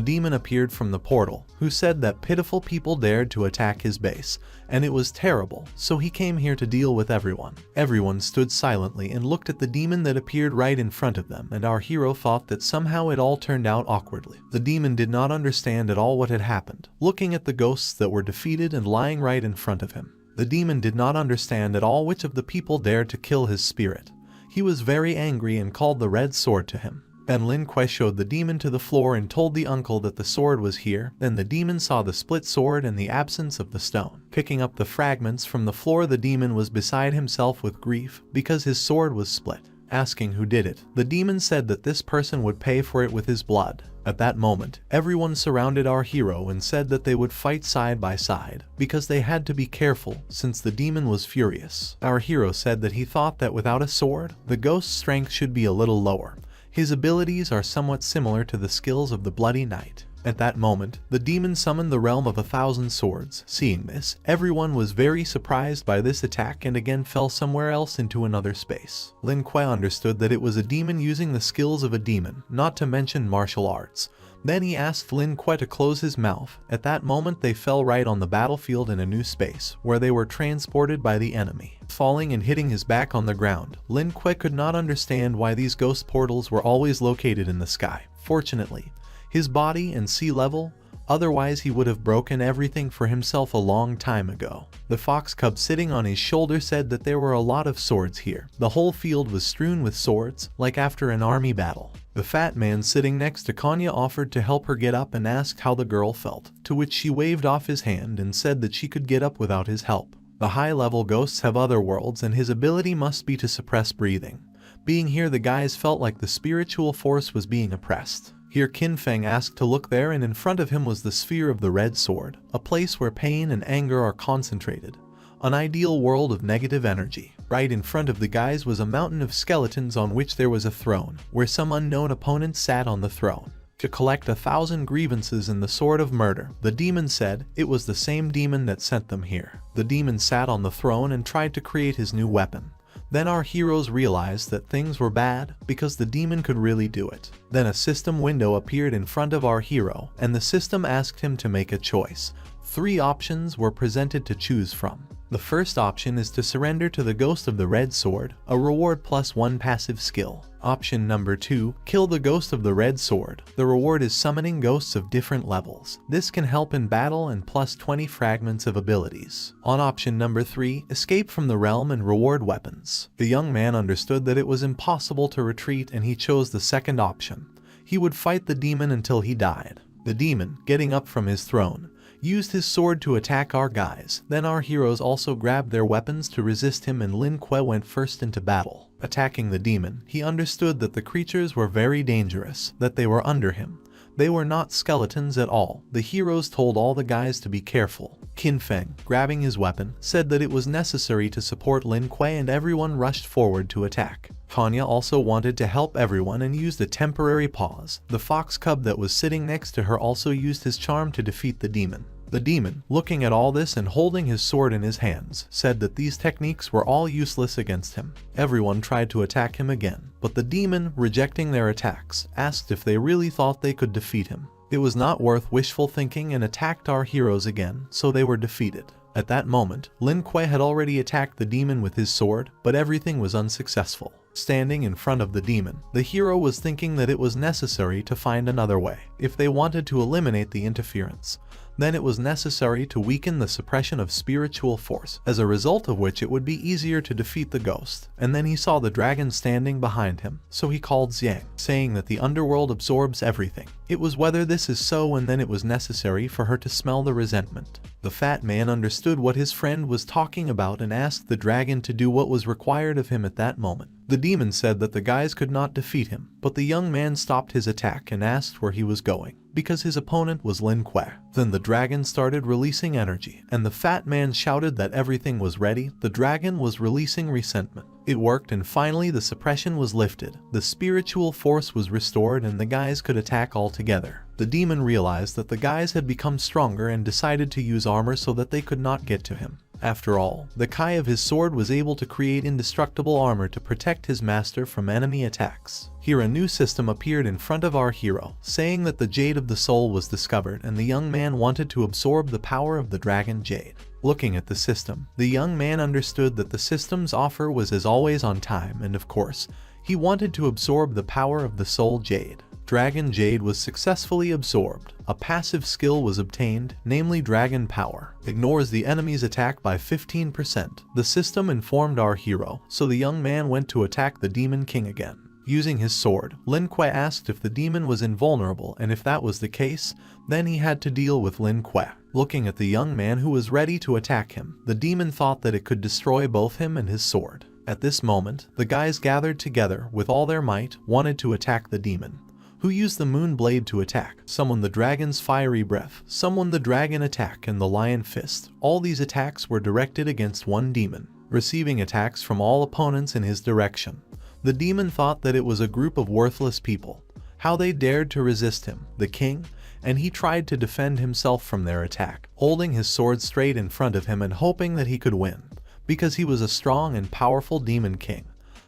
demon appeared from the portal, who said that pitiful people dared to attack his base, and it was terrible, so he came here to deal with everyone. Everyone stood silently and looked at the demon that appeared right in front of them, and our hero thought that somehow it all turned out awkwardly. The demon did not understand at all what had happened, looking at the ghosts that were defeated and lying right in front of him. The demon did not understand at all which of the people dared to kill his spirit. He was very angry and called the red sword to him. Then Lin Kuei showed the demon to the floor and told the uncle that the sword was here. Then the demon saw the split sword and the absence of the stone. Picking up the fragments from the floor, the demon was beside himself with grief because his sword was split. Asking who did it, the demon said that this person would pay for it with his blood. At that moment, everyone surrounded our hero and said that they would fight side by side, because they had to be careful since the demon was furious. Our hero said that he thought that without a sword, the ghost's strength should be a little lower. His abilities are somewhat similar to the skills of the Bloody Knight. At that moment, the demon summoned the realm of 1,000 swords. Seeing this, everyone was very surprised by this attack and again fell somewhere else into another space. Lin Kuei understood that it was a demon using the skills of a demon, not to mention martial arts. Then he asked Lin Kuei to close his mouth. At that moment they fell right on the battlefield in a new space, where they were transported by the enemy. Falling and hitting his back on the ground, Lin Kuei could not understand why these ghost portals were always located in the sky. Fortunately, his body and sea level, otherwise he would have broken everything for himself a long time ago. The fox cub sitting on his shoulder said that there were a lot of swords here. The whole field was strewn with swords, like after an army battle. The fat man sitting next to Kanya offered to help her get up and asked how the girl felt, to which she waved off his hand and said that she could get up without his help. The high-level ghosts have other worlds and his ability must be to suppress breathing. Being here, the guys felt like the spiritual force was being oppressed. Here Qin Feng asked to look there, and in front of him was the sphere of the red sword, a place where pain and anger are concentrated. An ideal world of negative energy. Right in front of the guys was a mountain of skeletons on which there was a throne, where some unknown opponent sat on the throne. To collect 1,000 grievances in the sword of murder, the demon said it was the same demon that sent them here. The demon sat on the throne and tried to create his new weapon. Then our heroes realized that things were bad because the demon could really do it. Then a system window appeared in front of our hero, and the system asked him to make a choice. 3 options were presented to choose from. The first option is to surrender to the ghost of the red sword, a reward +1 passive skill. Option number 2, kill the ghost of the red sword. The reward is summoning ghosts of different levels. This can help in battle and +20 fragments of abilities. On option number 3, escape from the realm and reward weapons. The young man understood that it was impossible to retreat and he chose the second option. He would fight the demon until he died. The demon, getting up from his throne, used his sword to attack our guys. Then our heroes also grabbed their weapons to resist him, and Lin Kuei went first into battle. Attacking the demon, he understood that the creatures were very dangerous, that they were under him. They were not skeletons at all. The heroes told all the guys to be careful. Qin Feng, grabbing his weapon, said that it was necessary to support Lin Kuei, and everyone rushed forward to attack. Kanya also wanted to help everyone and used a temporary pause. The fox cub that was sitting next to her also used his charm to defeat the demon. The demon, looking at all this and holding his sword in his hands, said that these techniques were all useless against him. Everyone tried to attack him again, but the demon, rejecting their attacks, asked if they really thought they could defeat him. It was not worth wishful thinking and attacked our heroes again, so they were defeated. At that moment, Lin Kuei had already attacked the demon with his sword, but everything was unsuccessful. Standing in front of the demon, the hero was thinking that it was necessary to find another way. If they wanted to eliminate the interference, then it was necessary to weaken the suppression of spiritual force, as a result of which it would be easier to defeat the ghost. And then he saw the dragon standing behind him, so he called Xiang, saying that the underworld absorbs everything. It was whether this is so, and then it was necessary for her to smell the resentment. The fat man understood what his friend was talking about and asked the dragon to do what was required of him at that moment. The demon said that the guys could not defeat him, but the young man stopped his attack and asked where he was going, because his opponent was Lin Kuei. Then the dragon started releasing energy, and the fat man shouted that everything was ready. The dragon was releasing resentment. It worked, and finally the suppression was lifted. The spiritual force was restored and the guys could attack all together. The demon realized that the guys had become stronger and decided to use armor so that they could not get to him. After all, the kai of his sword was able to create indestructible armor to protect his master from enemy attacks. Here a new system appeared in front of our hero, saying that the Jade of the Soul was discovered and the young man wanted to absorb the power of the dragon Jade. Looking at the system, the young man understood that the system's offer was as always on time, and of course, he wanted to absorb the power of the Soul Jade. Dragon Jade was successfully absorbed. A passive skill was obtained, namely Dragon Power. Ignores the enemy's attack by 15%. The system informed our hero, so the young man went to attack the Demon King again. Using his sword, Lin Kuei asked if the demon was invulnerable, and if that was the case, then he had to deal with Lin Kuei. Looking at the young man who was ready to attack him, the demon thought that it could destroy both him and his sword. At this moment, the guys gathered together with all their might, wanted to attack the demon, who used the moon blade to attack. Someone the dragon's fiery breath, someone the dragon attack, and the lion fist. All these attacks were directed against one demon, receiving attacks from all opponents in his direction. The demon thought that it was a group of worthless people. How they dared to resist him, the king, and he tried to defend himself from their attack, holding his sword straight in front of him and hoping that he could win, because he was a strong and powerful demon king.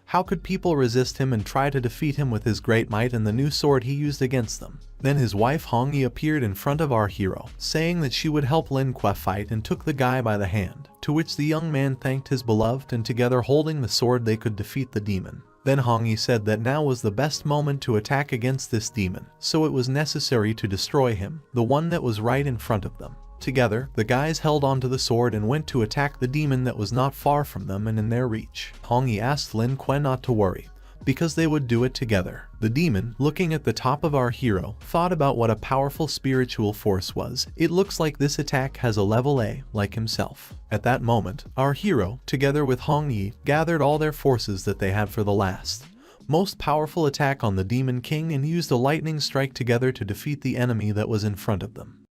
How could people resist him and try to defeat him with his great might and the new sword he used against them? Then his wife Hong Yi appeared in front of our hero, saying that she would help Lin Kuei fight, and took the guy by the hand, to which the young man thanked his beloved, and together holding the sword they could defeat the demon. Then Hong Yi said that now was the best moment to attack against this demon, so it was necessary to destroy him, the one that was right in front of them. Together, the guys held onto the sword and went to attack the demon that was not far from them and in their reach. Hong Yi asked Lin Kuei not to worry, because they would do it together. The demon, looking at the top of our hero, thought about what a powerful spiritual force was. It looks like this attack has a level A, like himself. At that moment, our hero, together with Hong Yi, gathered all their forces that they had for the last, most powerful attack on the Demon King and used a lightning strike together to defeat the enemy that was in front of them.